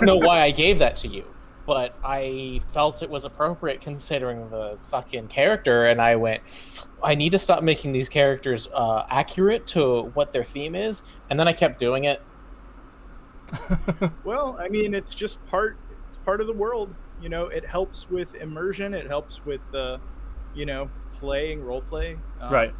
don't know why I gave that to you, but I felt it was appropriate considering the fucking character, and I went, I need to stop making these characters accurate to what their theme is, and then I kept doing it. Well, I mean, it's just it's part of the world. You know, it helps with immersion. It helps with the, playing role play. Right.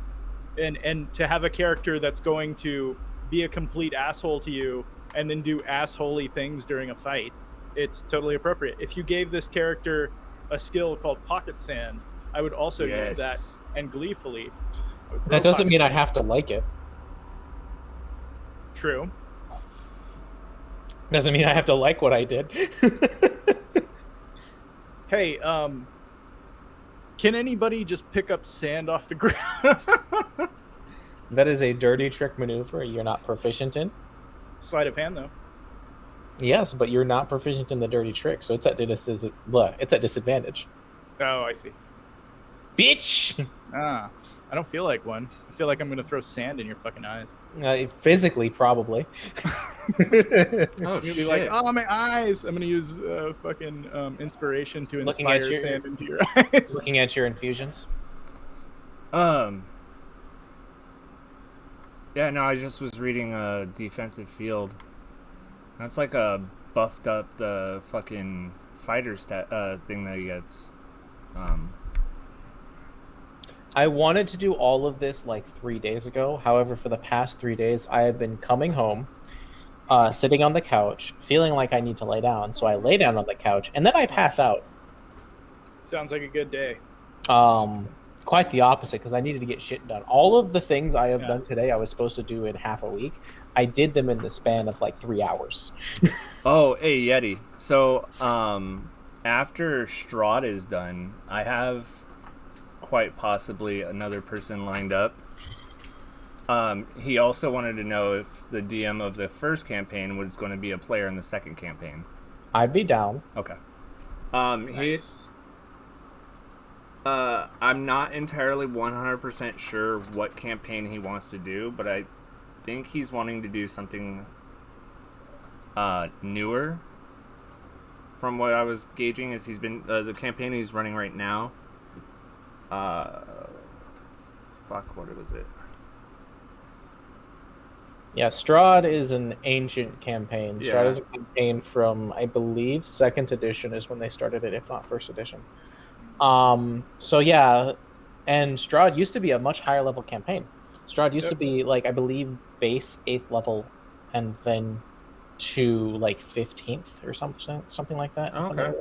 And to have a character that's going to be a complete asshole to you and then do assholey things during a fight, it's totally appropriate. If you gave this character a skill called pocket sand, I would also use that, and gleefully. That doesn't mean I have to like it. True. Doesn't mean I have to like what I did. Hey, can anybody just pick up sand off the ground? That is a dirty trick maneuver you're not proficient in. Sleight of hand, though. Yes, but you're not proficient in the dirty trick, so it's at disadvantage. Oh, I see. Bitch! I don't feel like one. I feel like I'm gonna throw sand in your fucking eyes. Physically, probably. Oh, shit. Be like, oh, my eyes! I'm gonna use fucking inspiration to inspire sand into your eyes. Looking at your infusions. Yeah, no, I just was reading a defensive field. That's like a buffed up the fucking fighter stat thing that he gets. I wanted to do all of this like 3 days ago. However, for the past 3 days, I have been coming home, sitting on the couch, feeling like I need to lay down. So I lay down on the couch, and then I pass out. Sounds like a good day. Quite the opposite, because I needed to get shit done. All of the things I have done today, I was supposed to do in half a week. I did them in the span of like 3 hours. Oh, hey, Yeti. So, after Strahd is done, I have quite possibly another person lined up. He also wanted to know if the DM of the first campaign was going to be a player in the second campaign. I'd be down. Okay. Nice. I'm not entirely 100% sure what campaign he wants to do, but I think he's wanting to do something newer. From what I was gauging, is he's been the campaign he's running right now. What was it? Yeah, Strahd is an ancient campaign. Yeah. Strahd is a campaign from, I believe, 2nd edition is when they started it, if not 1st edition. So yeah, and Strahd used to be a much higher level campaign. Strahd used to be like, I believe, base 8th level, and then to like 15th or something like that. Okay.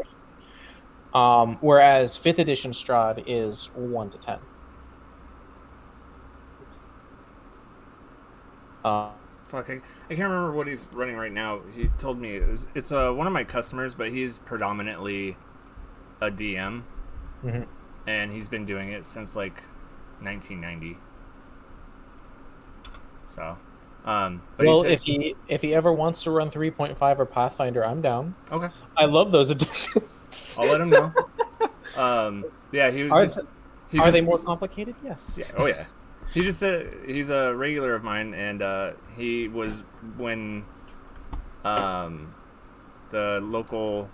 Whereas 5th edition Strahd is 1 to 10. I can't remember what he's running right now. He told me it's one of my customers, but he's predominantly a DM, and he's been doing it since like 1990. So, but well, if he ever wants to run 3.5 or Pathfinder, I'm down. Okay, I love those editions. I'll let him know. Yeah, he was. Are they more complicated? Yes. Yeah. Oh yeah. He just said he's a regular of mine, and he was when the local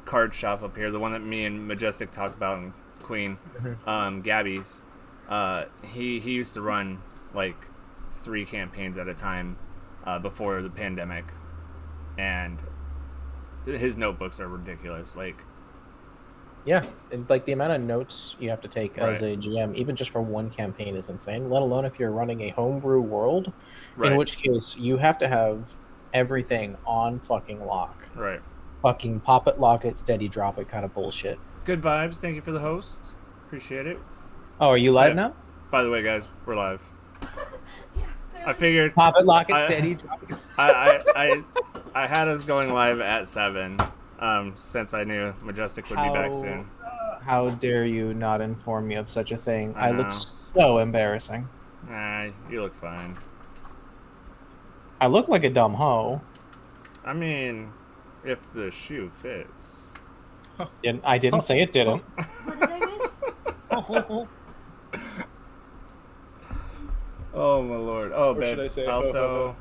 card shop up here, the one that me and Majestic talked about in Queen, Gabby's. He used to run like 3 campaigns at a time before the pandemic, and his notebooks are ridiculous. Like, yeah, like the amount of notes you have to take as a GM, even just for one campaign, is insane. Let alone if you're running a homebrew world, in which case you have to have everything on fucking lock. Right. Fucking pop it, lock it, steady drop it kind of bullshit. Good vibes. Thank you for the host. Appreciate it. Oh, are you live now? By the way, guys, we're live. I figured pop it, lock it, steady drop it. I had us going live at 7. Since I knew Majestic would be back soon. How dare you not inform me of such a thing? I look so embarrassing. Nah, you look fine. I look like a dumb hoe. I mean, if the shoe fits. I didn't say it didn't. What did I miss? Oh my lord. Oh, or babe. should I say also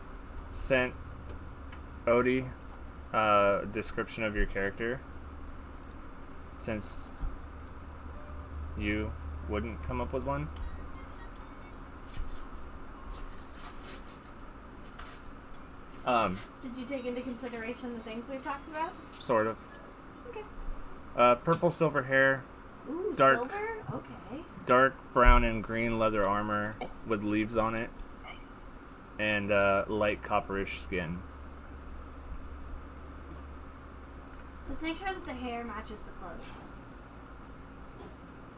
sent Odie description of your character, since you wouldn't come up with one. Did you take into consideration the things we've talked about? Sort of. Okay. Purple silver hair, Ooh, Dark. silver? Okay. dark brown and green leather armor with leaves on it, and light copperish skin. Just make sure that the hair matches the clothes.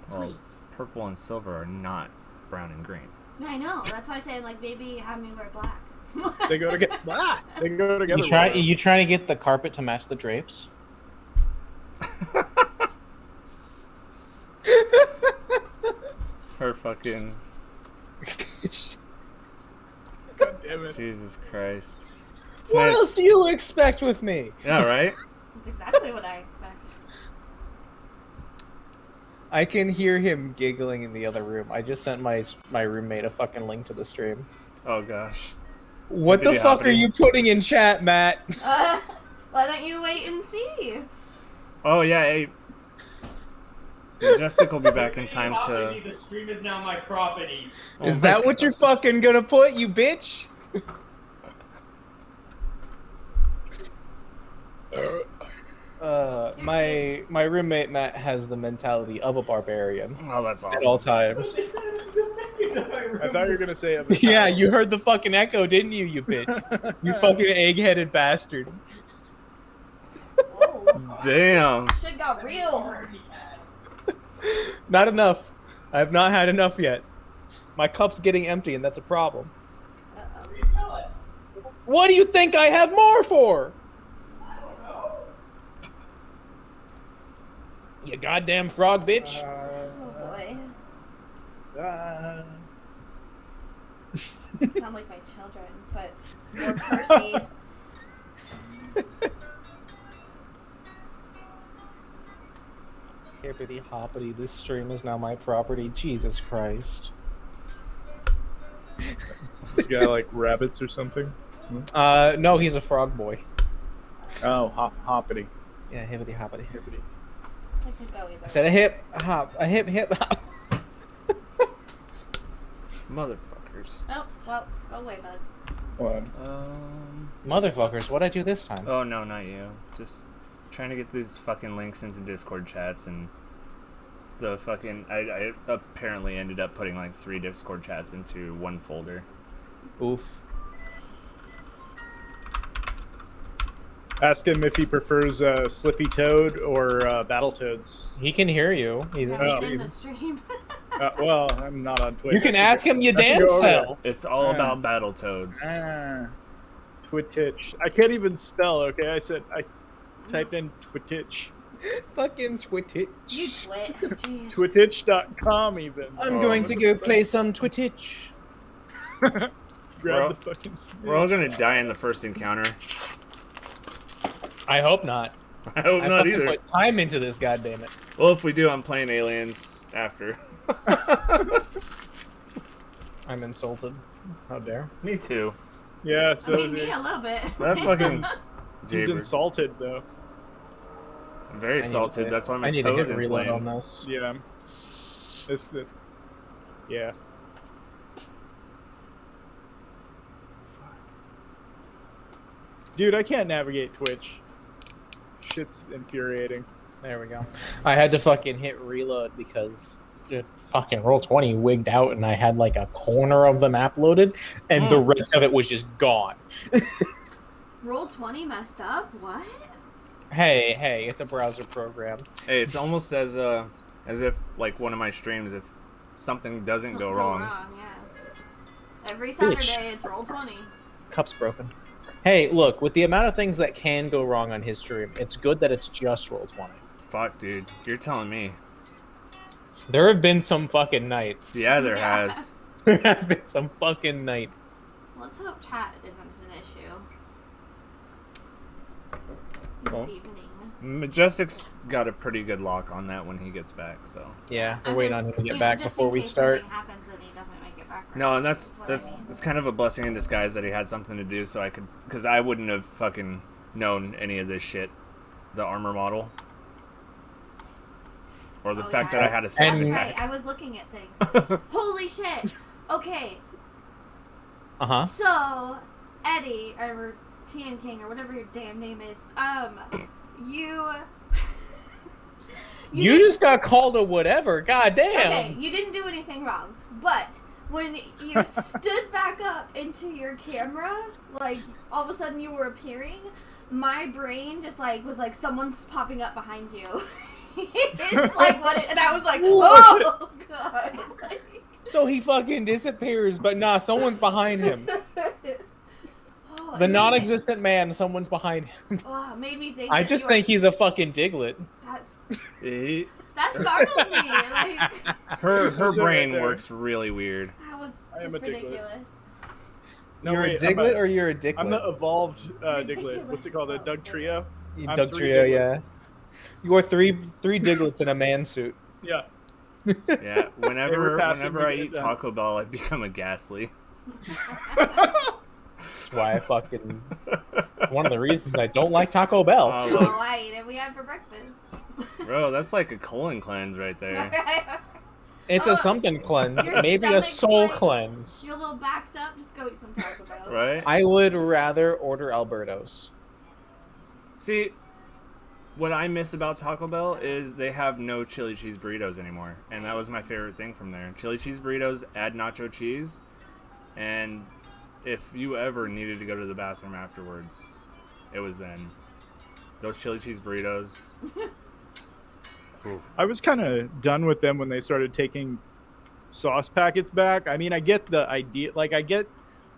Well, Please. purple and silver are not brown and green. No, I know. That's why I say, like, maybe have me wear black. They go together. They go together. You trying to get the carpet to match the drapes? Her fucking God damn it. Jesus Christ. It's What nice. else do you expect with me? Yeah, right? That's exactly what I expect. I can hear him giggling in the other room. I just sent my roommate a fucking link to the stream. Oh gosh. What the Hippity fuck are hoppity. you putting in chat, Matt? Why don't you wait and see? Oh yeah, hey. Majestic will be back in time to. The stream is now my property. Oh Is my that what you're fucking gonna put, you bitch? My roommate Matt has the mentality of a barbarian Oh, that's at all awesome. times. I thought you were gonna say it. Yeah, you heard the fucking echo, didn't you, you bitch? You fucking egg-headed bastard. Whoa. Damn. Shit got real. Not enough. I have not had enough yet. My cup's getting empty, and that's a problem. Uh-oh. What do you think I have more for? You goddamn frog bitch. Oh boy. Sound like my children, but more cursey. Hippity hoppity, this stream is now my property. Jesus Christ. This guy like rabbits or something. No, he's a frog boy. Oh, hoppity. Yeah, hippity hoppity. Hippity. I could go either. I said a hip hop, a hip hop. Motherfuckers. Oh, well, go away, bud. What? Motherfuckers, what'd I do this time? Oh no, not you. Just trying to get these fucking links into Discord chats, and the fucking I apparently ended up putting like 3 Discord chats into one folder. Oof. Ask him if he prefers Slippy Toad or Battletoads. He can hear you. He's in the He's stream. in the stream. Well, I'm not on Twitch. You can ask him, you I should damn go over there. self. It's all about Battletoads. Twitch. I can't even spell, okay? I typed in Twitch. Fucking Twitch. You twit. Jeez. Twitch.com even. I'm Oh, going to go play some Twitch. Grab Bro, the fucking snake. We're all gonna die in the first encounter. I hope not. I hope I not fucking either. put time into this, goddammit. Well, if we do, I'm playing Aliens after. I'm insulted. How dare. Me too. Yeah, I so mean, is me he. a little bit. That fucking He's Jaber. insulted, though. I'm very salted. That's why my I need to toes hit reload on inflamed. this. Yeah. It's the... Yeah. Dude, I can't navigate Twitch. Shit's infuriating. There we go. I had to fucking hit reload because fucking Roll20 wigged out and I had like a corner of the map loaded and the rest of it was just gone. Roll20 messed up? What? Hey, it's a browser program. Hey, it's almost as if like one of my streams, if something doesn't go wrong. Yeah. Every Saturday, it's Roll20. Cup's broken. Hey, look, with the amount of things that can go wrong on his stream, it's good that it's just Roll20. Fuck, dude, you're telling me. There have been some fucking nights. Yeah, there Yeah. has. There have been some fucking nights. Let's hope chat isn't an issue. Well. This evening. Majestic's got a pretty good lock on that when he gets back, so. Yeah, we're I'm waiting just- on him to you get know, back just before in we case start. something happens and he doesn't make it back right. No, and that's what I mean. it's kind of a blessing in disguise that he had something to do, so I could, because I wouldn't have fucking known any of this shit. The armor model. Or the fact that I had a second And- attack. Right, I was looking at things. Holy shit! Okay, so Eddie or Tian King or whatever your damn name is, you You just got called a whatever. God damn. okay, you didn't do anything wrong, but when you stood back up into your camera, like all of a sudden you were appearing, my brain just like was like someone's popping up behind you. It's like what and I was like, oh god. Like, So he fucking disappears, but nah, someone's behind him. oh, The non-existent man, someone's behind him. Oh, made me think. I that just you were- think he's a fucking Diglett. that startled me. Like Her Is it right brain there? works really weird. that was I am just a Diglett. ridiculous. No, You're wait, a Diglett or you're a Diglett? I'm the evolved Diglett. Ridiculous. What's it called? A Doug Trio? You I'm Doug 3 Trio, Diglets. yeah. You are three Diglets in a man suit. Yeah. Yeah, whenever passing I me eat down. Taco Bell, I become a Ghastly. That's why I fucking... One of the reasons I don't like Taco Bell. Oh, Oh, look, I ate it. We had for breakfast. bro, that's like a colon cleanse right there. It's Oh, a something cleanse. your Maybe a stomach's soul like- cleanse. You're a little backed up. Just go eat some Taco Bell. Right? I would rather order Alberto's. See, what I miss about Taco Bell is they have no chili cheese burritos anymore. And that was my favorite thing from there. Chili cheese burritos, add nacho cheese. And if you ever needed to go to the bathroom afterwards, it was then. Those chili cheese burritos. Ooh. I was kind of done with them when they started taking sauce packets back. I mean, I get the idea, like I get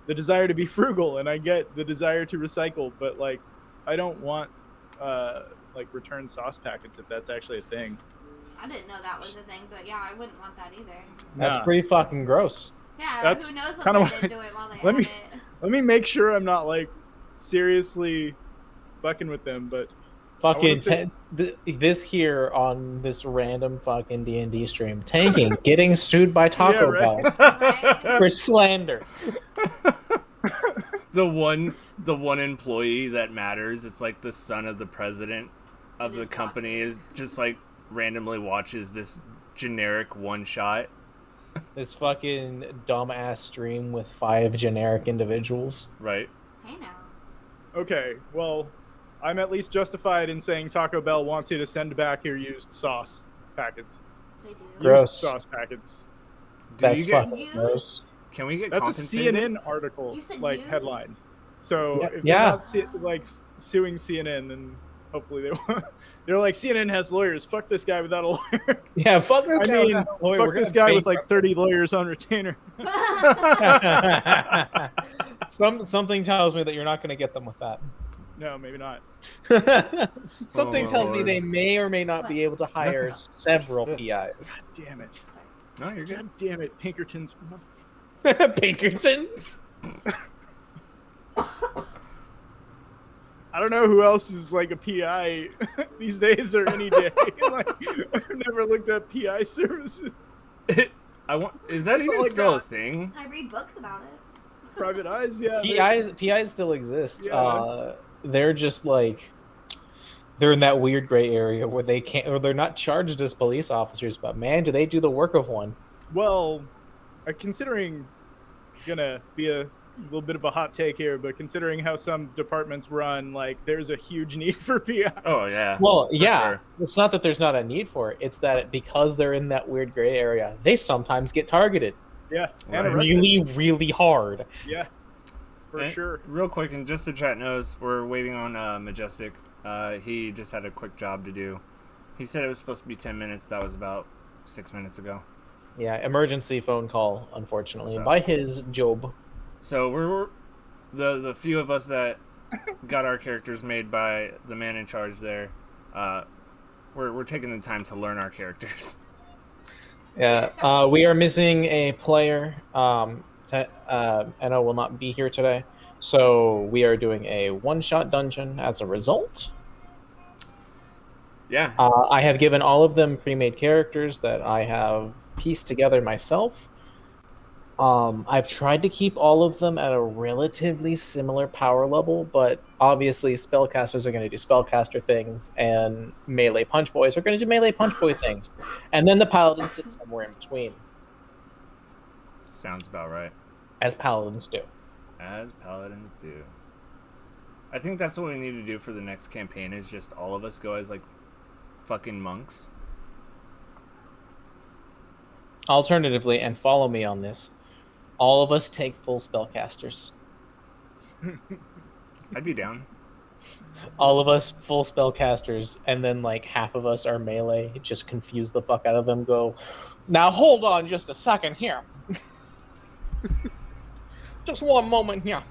the desire to be frugal and I get the desire to recycle, but like I don't want like return sauce packets if that's actually a thing. I didn't know that was a thing, but yeah, I wouldn't want that either. That's Nah. pretty fucking gross. Yeah, That's who knows what kinda they why- did to it while they let had me- it. Let me make sure I'm not like seriously fucking with them, but Fucking say- this here on this random fucking D&D stream. Tanking, getting sued by Taco Yeah, right. Bell Right? for slander. the one employee that matters, it's like the son of the president of the Just company is just like randomly watches this generic one shot. This fucking dumbass stream with 5 generic individuals. Right? Hey now. okay, well, I'm at least justified in saying Taco Bell wants you to send back your used sauce packets. They do. Gross. Used sauce packets. Do That's you get, fucking Used? gross. can we get That's a compensated? CNN article, You said like used? headline. So Yeah, if yeah. they're not like suing CNN, then hopefully they won't. They're like, CNN has lawyers. Fuck this guy without a lawyer. Yeah, fuck this I guy. mean, without a lawyer. fuck We're this gonna guy pay with like 30 lawyers on retainer. Something tells me that you're not going to get them with that. No, maybe not. Something Oh, tells me Lord. they may or may not be able to hire Nothing. several What's this? PIs. Damn it. No, you're good. God damn it, Pinkertons. Mother- Pinkertons? I don't know who else is like a PI these days or any day. Like, I've never looked at PI services. Is that That's all even I still a got. thing? I read books about it. Private eyes, yeah. PIs still exist. Yeah. They're just like they're in that weird gray area where they can't, or they're not charged as police officers, but man, do they do the work of one. Well, considering, gonna be a little bit of a hot take here, but considering how some departments run, like there's a huge need for PI. Oh yeah. Well, For yeah, sure. it's not that there's not a need for it. It's that because they're in that weird gray area, they sometimes get targeted Yeah, and Right. arrested. really, really hard. Yeah, for And sure. Real quick, and just so chat knows, we're waiting on Majestic. He just had a quick job to do. He said it was supposed to be 10 minutes. That was about 6 minutes ago. Yeah, emergency phone call, unfortunately, So- by his job. So we're the few of us that got our characters made by the man in charge there. We're taking the time to learn our characters. Yeah, we are missing a player. Enno will not be here today, so we are doing a one-shot dungeon as a result. Yeah. I have given all of them pre-made characters that I have pieced together myself. I've tried to keep all of them at a relatively similar power level, but obviously spellcasters are going to do spellcaster things, and melee punch boys are going to do melee punch boy things, and then the paladin sits somewhere in between, Sounds about right. as paladins do. As paladins do. I think that's what we need to do for the next campaign. Is just all of us go as like fucking monks. Alternatively, and follow me on this, all of us take full spellcasters. I'd be down. All of us full spellcasters, and then like half of us are melee. Just confuse the fuck out of them. Go, now hold on just a second here. Just one moment here.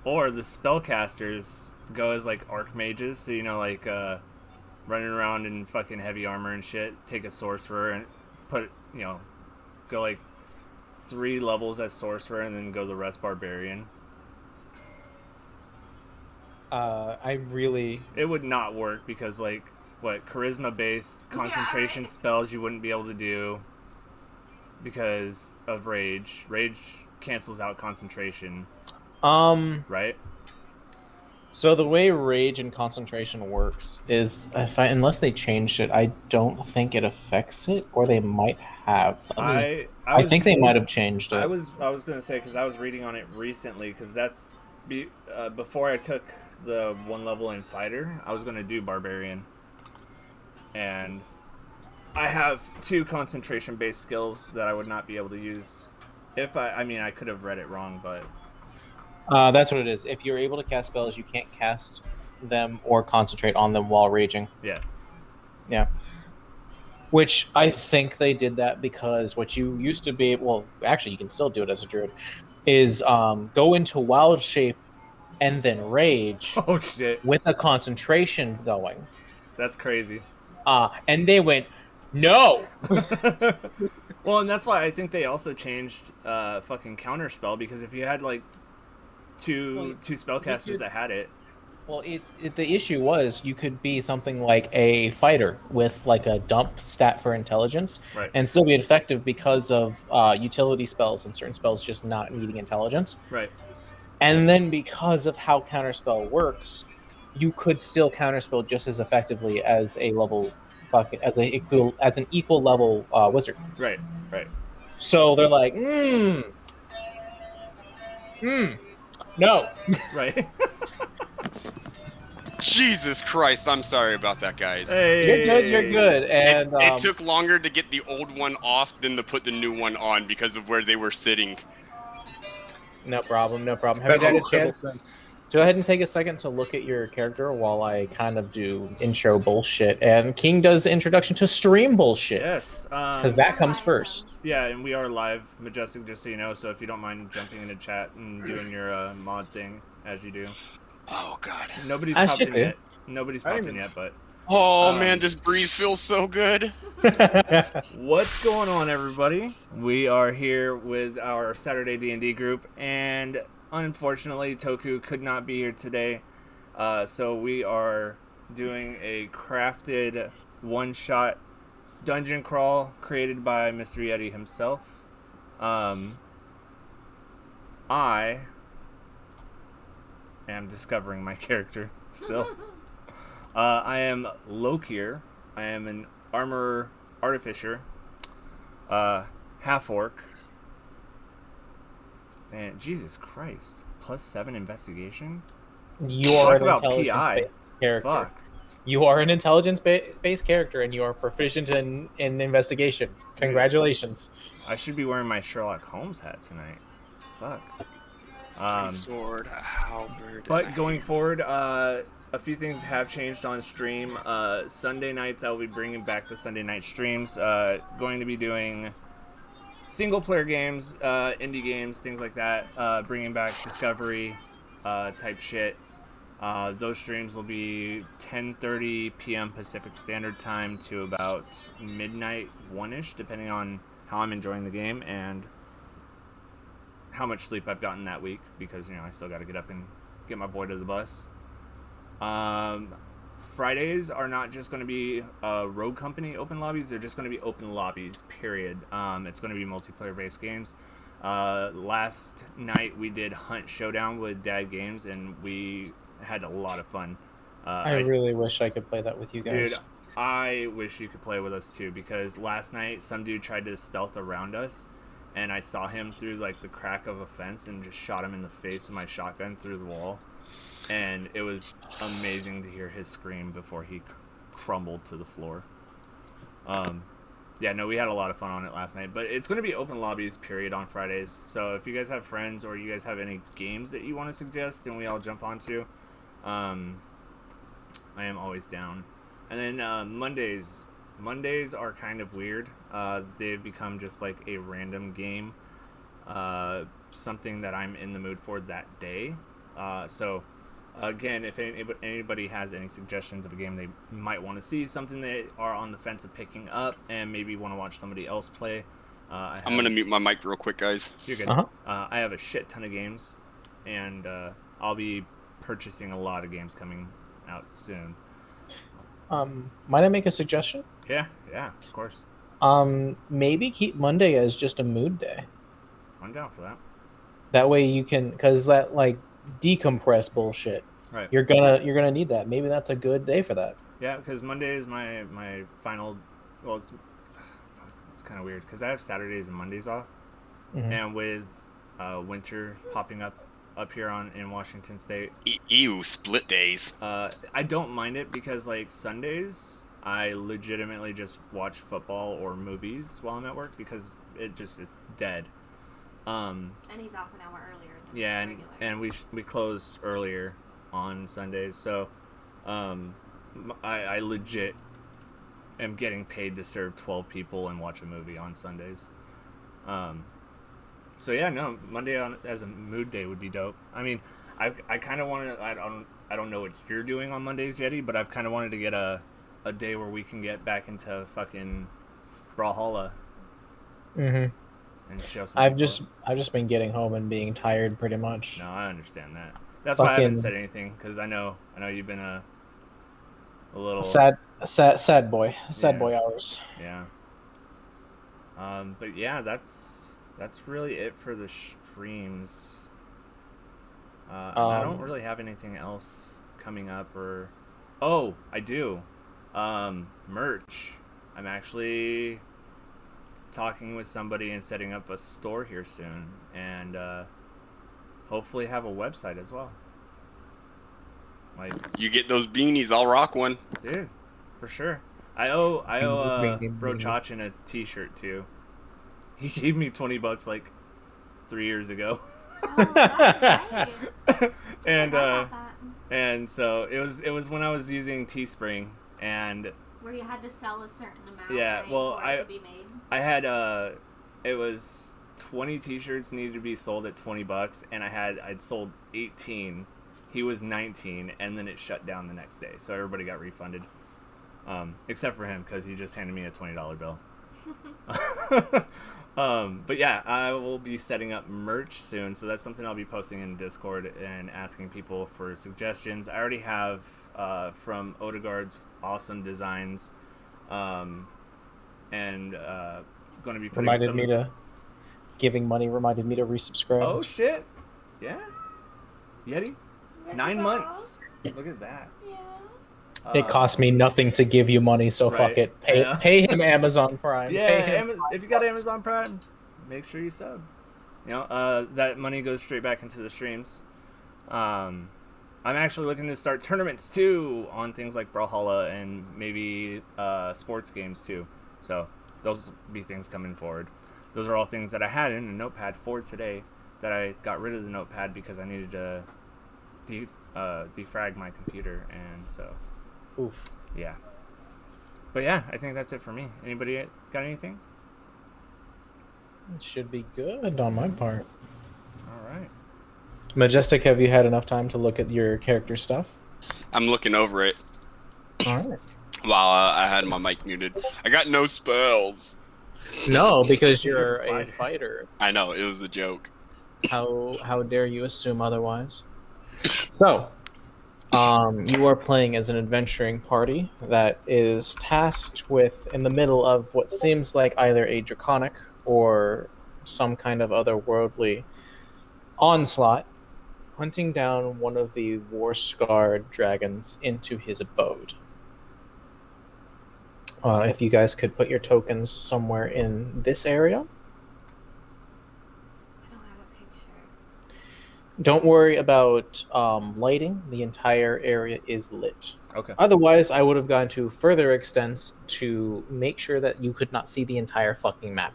Or the spellcasters go as like archmages, so like running around in fucking heavy armor and shit. Take a sorcerer and put go like 3 levels as sorcerer, and then go the rest barbarian. It would not work because charisma based concentration spells you wouldn't be able to do because of rage. Rage cancels out concentration. Right? So the way rage and concentration works is, unless they changed it, I don't think it affects it, or they might have. I think they might have changed it. I was gonna say, because I was reading on it recently, because that's before I took the 1 level in fighter, I was gonna do barbarian, and I have 2 concentration based skills that I would not be able to use. If I could have read it wrong, but that's what it is. If you're able to cast spells, you can't cast them or concentrate on them while raging. Yeah. Which I think they did that because what you used to be, well, actually you can still do it as a druid, is go into wild shape and then rage. Oh shit! With a concentration going. That's crazy. And they went, no. Well, and that's why I think they also changed fucking counterspell, because if you had like two spellcasters that had it. Well, the issue was you could be something like a fighter with like a dump stat for intelligence, right, and still be effective because of utility spells and certain spells just not needing intelligence. Right. And then because of how counterspell works, you could still counterspell just as effectively as an equal level wizard. Right. Right. So they're like, no. Right. Jesus Christ, I'm sorry about that, guys. Hey. You're good. And it took longer to get the old one off than to put the new one on because of where they were sitting. No problem. Have you had a chance? Go ahead and take a second to look at your character while I kind of do intro bullshit. And King does introduction to stream bullshit. Yes. Because that comes first. Yeah, and we are live, Majestic, just so you know. So if you don't mind jumping into chat and doing your mod thing as you do. Oh, God. Nobody's popped in yet. Nobody's popped in yet, but... Oh, man, this breeze feels so good. What's going on, everybody? We are here with our Saturday D&D group, and unfortunately, Toku could not be here today. So we are doing a crafted one-shot dungeon crawl created by Mr. Yeti himself. I am discovering my character still. I am Lokir. I am an armor artificer, half-orc. And Jesus Christ, +7 investigation? You are Talk an about intelligence-based character. Fuck. You are an intelligence-based character, and you are proficient in investigation. Congratulations. I should be wearing my Sherlock Holmes hat tonight. Fuck. Sword, halberd. But going forward, a few things have changed on stream. Sunday nights, I'll be bringing back the Sunday night streams. Going to be doing single-player games, indie games, things like that. Bringing back Discovery type shit. Those streams will be 10:30 p.m. Pacific Standard Time to about midnight, 1-ish, depending on how I'm enjoying the game and how much sleep I've gotten that week, because I still got to get up and get my boy to the bus. Fridays are not just going to be Rogue Company open lobbies, they're just going to be open lobbies, period. It's going to be multiplayer based games. Last night we did Hunt Showdown with Dad Games, and we had a lot of fun. I really wish I could play that with you guys. Dude, I wish you could play with us too, because last night some dude tried to stealth around us, and I saw him through like the crack of a fence and just shot him in the face with my shotgun through the wall, and it was amazing to hear his scream before he crumbled to the floor. Yeah, no, we had a lot of fun on it last night, but it's going to be open lobbies period on Fridays, so if you guys have friends or you guys have any games that you want to suggest and we all jump onto, I am always down. And then Mondays are kind of weird. They've become just like a random game, something that I'm in the mood for that day. So again, if anybody has any suggestions of a game they might want to see, something they are on the fence of picking up and maybe want to watch somebody else play, I'm going to mute my mic real quick, guys. You're good. I have a shit ton of games, and I'll be purchasing a lot of games coming out soon. Might I make a suggestion? Yeah, of course. Maybe keep Monday as just a mood day. I'm down for that. That way you can, because that like decompress bullshit. Right. You're gonna need that. Maybe that's a good day for that. Yeah, because Monday is my final. Well, it's kind of weird because I have Saturdays and Mondays off, and with winter popping up here in Washington State. Ew, split days. I don't mind it because like Sundays I legitimately just watch football or movies while I'm at work because it's dead. And he's off an hour earlier. Yeah, and we close earlier on Sundays, so I legit am getting paid to serve 12 people and watch a movie on Sundays. So yeah, no, Monday as a mood day would be dope. I mean, I kind of want to. I don't know what you're doing on Mondays, Yeti, but I've kind of wanted to get a day where we can get back into fucking Brawlhalla. And show some. I've just been getting home and being tired pretty much. No, I understand that. That's why I haven't said anything, because I know you've been a little sad boy hours. Yeah. But yeah, that's really it for the streams. I don't really have anything else coming up, or I do. Merch. I'm actually talking with somebody and setting up a store here soon, and hopefully have a website as well. Like, you get those beanies, I'll rock one. Dude, for sure. I owe Bro Chachin a t-shirt too. He gave me $20 like 3 years ago. Oh, that's right. and so it was when I was using Teespring, and where you had to sell a certain amount. Yeah, right, well, for it to be made. I had it was 20 t-shirts needed to be sold at $20, and I'd sold 18. He was 19, and then it shut down the next day, so everybody got refunded, except for him because he just handed me a $20 bill. But yeah, I will be setting up merch soon, so that's something I'll be posting in Discord and asking people for suggestions. I already have from Odegaard's awesome designs, and going to be putting giving money reminded me to resubscribe. Oh shit! Yeah, Yeti, 9 months. Look at that. Yeah. It cost me nothing to give you money, so fuck it. Pay him Amazon Prime. Yeah, if you got Amazon Prime, make sure you sub. You know, that money goes straight back into the streams. I'm actually looking to start tournaments too on things like Brawlhalla and maybe sports games too. So those will be things coming forward. Those are all things that I had in a notepad for today that I got rid of the notepad because I needed to defrag my computer, and so. Oof. Yeah. But yeah, I think that's it for me. Anybody got anything? It should be good on my part. All right. Majestic, have you had enough time to look at your character stuff? I'm looking over it. All right. While I had my mic muted. I got no spells. No, because you're a fighter. I know, it was a joke. How dare you assume otherwise? So, you are playing as an adventuring party that is tasked with, in the middle of what seems like either a draconic or some kind of otherworldly onslaught, hunting down one of the war-scarred dragons into his abode. If you guys could put your tokens somewhere in this area. I don't have a picture. Don't worry about lighting. The entire area is lit. Okay. Otherwise, I would have gone to further extents to make sure that you could not see the entire fucking map.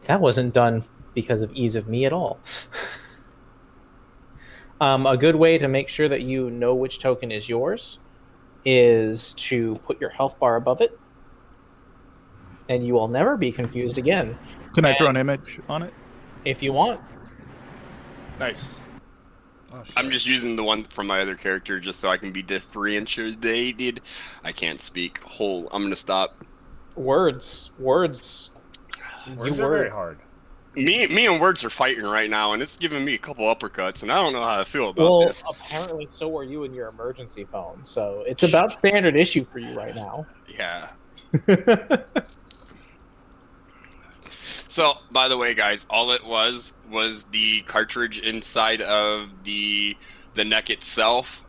That wasn't done because of ease of me at all. A good way to make sure that you know which token is yours is to put your health bar above it, and you will never be confused again. Can I throw an image on it? If you want. Nice. Oh, shit. I'm just using the one from my other character just so I can be differentiated. I can't speak. I'm gonna stop. Words. Words are very hard. Me and words are fighting right now, and it's giving me a couple uppercuts, and I don't know how I feel about this. Apparently so are you in your emergency phone, so it's about standard issue for you right now. Yeah. So, by the way, guys, all it was the cartridge inside of the neck itself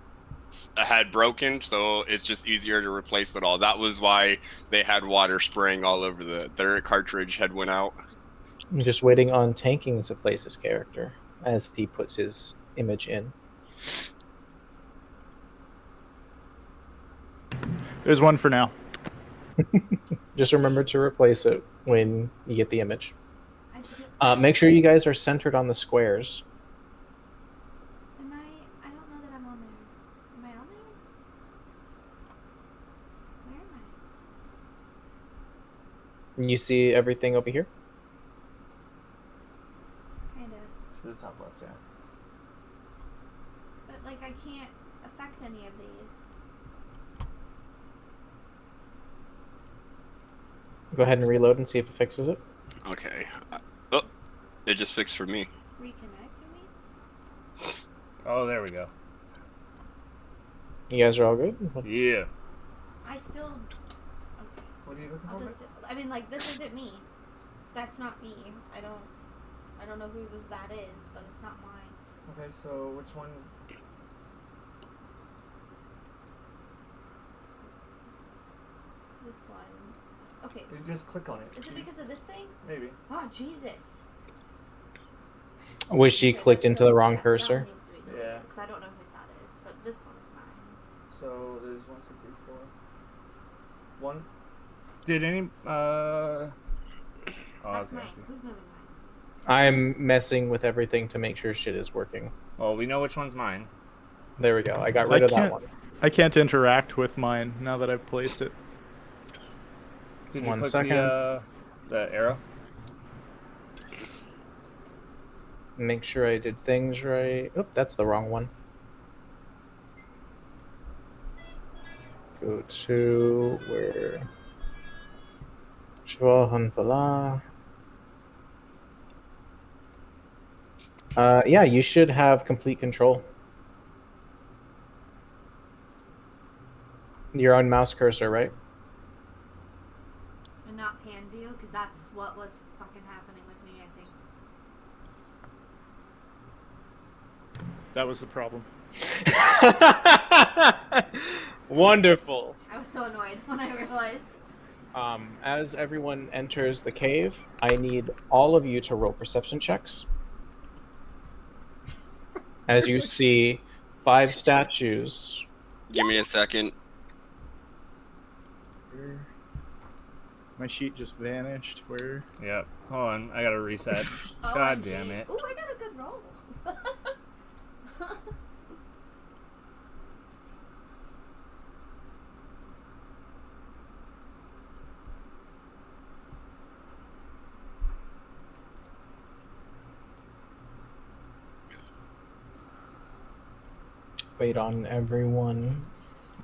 had broken, so it's just easier to replace it all. That was why they had water spraying all over their cartridge had went out. I'm just waiting on Tanking to place his character as he puts his image in. There's one for now. Just remember to replace it when you get the image. I Make sure you guys are centered on the squares. Am I don't know that I'm on there. Am I on there? Where am I? You see everything over here? Kinda. To the top left, yeah. But like I can't affect any of these. Go ahead and reload and see if it fixes it. Okay. Oh, it just fixed for me. Reconnect, you mean? Oh, there we go. You guys are all good? Yeah. I still okay. What are you looking I'll just I mean like this isn't me. That's not me. I don't know who that is, but it's not mine. Okay, so which one? This one. Okay. You just click on it. Is it because of this thing? Maybe. Oh Jesus. I wish you Okay, clicked so into the wrong yes, that cursor. one needs to be deleted, Yeah. because I don't know whose that is, but this one is mine. So there's 1, 2, 3, 4. One. Did any Oh, That's okay, mine. I see. Who's moving mine? I'm messing with everything to make sure shit is working. Well, we know which one's mine. There we go. I got rid of that one. I can't interact with mine now that I've placed it. Did you 1 click second. the arrow? Make sure I did things right. Oop, that's the wrong one. Go to where? Shvahanfala. Yeah, you should have complete control. You're on mouse cursor, right? And not pan view, because that's what was fucking happening with me, I think. That was the problem. Wonderful. I was so annoyed when I realized. As everyone enters the cave, I need all of you to roll perception checks. As you see 5 statues. Give me a second. My sheet just vanished. Where? Yep. Hold on, I gotta reset. God damn it. Ooh, I got a good roll. Wait on everyone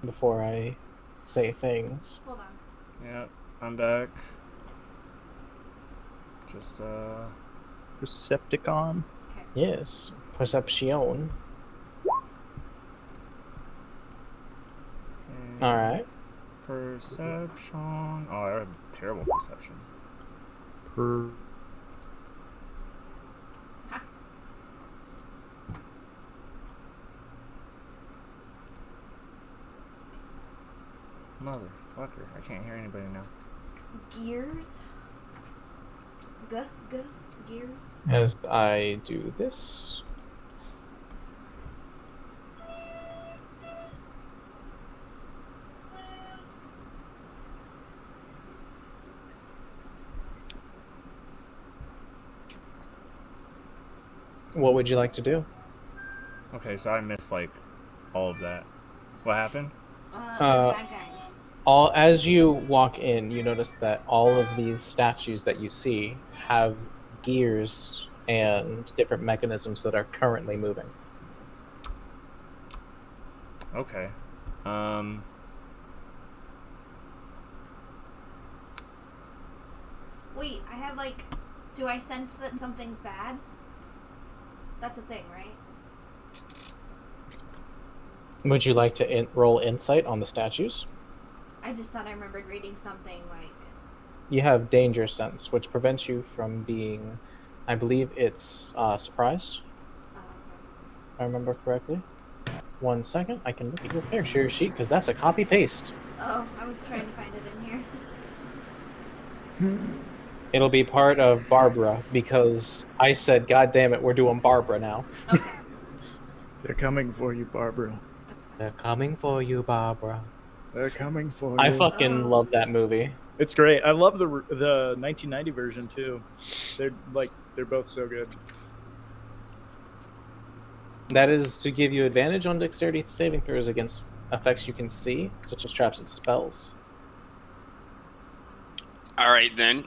before I say things. Hold on. Yep, I'm back. Just Recepticon. Okay. Yes, perception. All right. Perception. Oh, I have terrible perception. Motherfucker. I can't hear anybody now. Gears. Gears. As I do this. What would you like to do? Okay, so I missed like all of that. What happened? There's bad guys. As you walk in, you notice that all of these statues that you see have gears and different mechanisms that are currently moving. Okay. Wait, I have like. Do I sense that something's bad? That's a thing, right? Would you like to roll insight on the statues? I just thought I remembered reading something like. You have danger sense, which prevents you from being, I believe it's surprised, if I remember correctly. 1 second, I can look at your character sheet because that's a copy paste. Oh, I was trying to find it in here. It'll be part of Barbara because I said, God damn it, we're doing Barbara now. Okay. They're coming for you, Barbara. They're coming for you, Barbara. They're coming for I you. fucking love that movie. It's great. I love the 1990 version too. They're both so good. That is to give you advantage on dexterity saving throws against effects you can see, such as traps and spells. All right, then.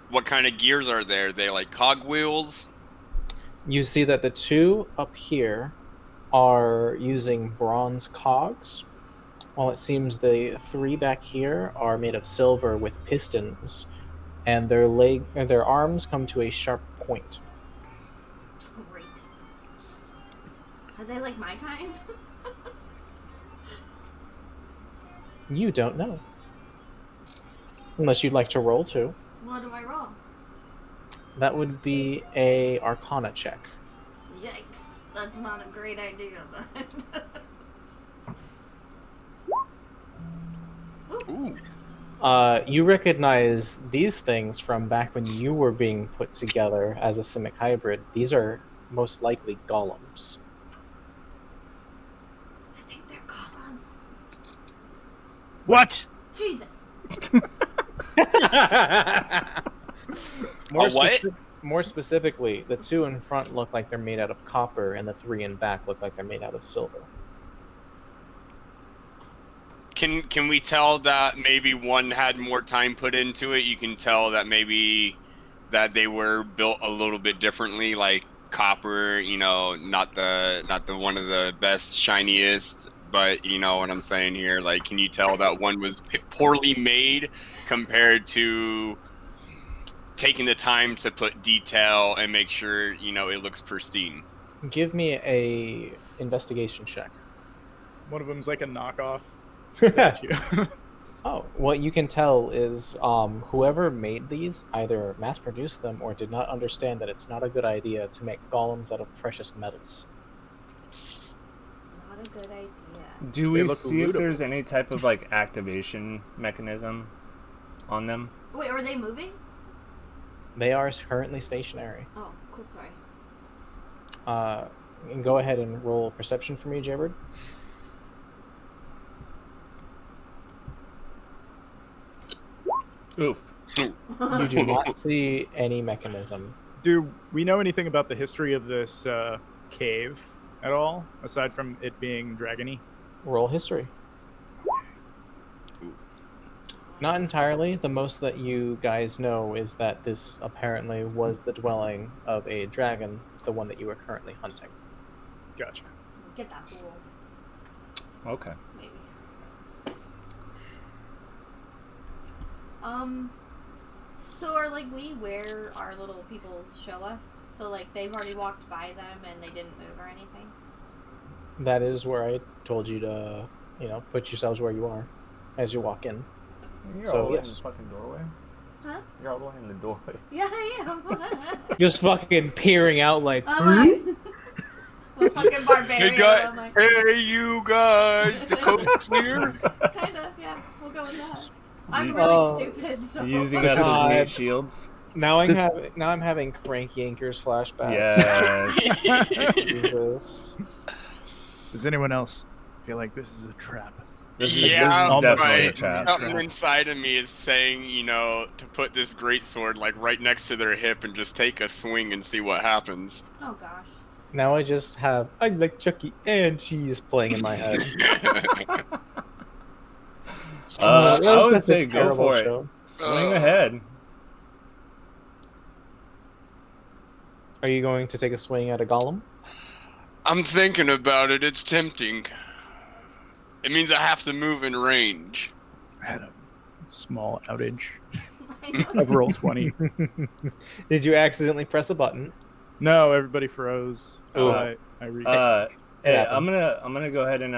What kind of gears are there? They like cogwheels? You see that the two up here are using bronze cogs, while it seems the three back here are made of silver with pistons, and their arms come to a sharp point. Great. Are they like my kind? You don't know. Unless you'd like to roll too. What do I roll? That would be a Arcana check. Yikes. That's not a great idea, but. Ooh. You recognize these things from back when you were being put together as a Simic hybrid. These are most likely golems. I think they're columns. What? Jesus. More specifically, the two in front look like they're made out of copper, and the three in back look like they're made out of silver. Can we tell that maybe one had more time put into it? You can tell that maybe that they were built a little bit differently, like copper, not the one of the best shiniest, but you know what I'm saying here. Like, can you tell that one was poorly made compared to taking the time to put detail and make sure it looks pristine? Give me a investigation check. One of them's like a knockoff statue. Oh, what you can tell is whoever made these either mass-produced them or did not understand that it's not a good idea to make golems out of precious metals. Not a good idea. Do we look see if lootable. there's any type of like activation mechanism on them? Wait, are they moving? They are currently stationary. Oh, cool, sorry. And go ahead and roll perception for me, Jaybird. Oof. You do not see any mechanism. Do we know anything about the history of this cave at all, aside from it being dragony? Roll history. Not entirely. The most that you guys know is that this apparently was the dwelling of a dragon, the one that you are currently hunting. Gotcha. Get that fool, Okay. maybe. So are like we where our little people show us? So like they've already walked by them and they didn't move or anything? That is where I told you to, put yourselves where you are. as you walk in. You're So, all the way in yes. the fucking doorway. Huh? You're all the way in the doorway. Yeah, I am. Just fucking peering out like. I'm like, well, fucking barbarian. Hey, guys, I'm like, hey, you guys, the coast's clear. kinda, yeah. We'll go with that. I'm really Oh. stupid, so. Using God. us as meat shields. Now I'm having Crank Yankers flashbacks. Yes. Jesus. Does anyone else feel like this is a trap? This is Yeah, definitely a but trap. something inside of me is saying, you know, to put this greatsword like right next to their hip and just take a swing and see what happens. Oh gosh. Now I just have I like Chucky and cheese playing in my head. I That was would just a say go terrible for it. show. Swing ahead. Are you going to take a swing at a golem? I'm thinking about it. It's tempting. It means I have to move in range. I had a small outage I know. of roll 20. Did you accidentally press a button? No, everybody froze. So Oh. I re- Hey, happened? I'm gonna go ahead and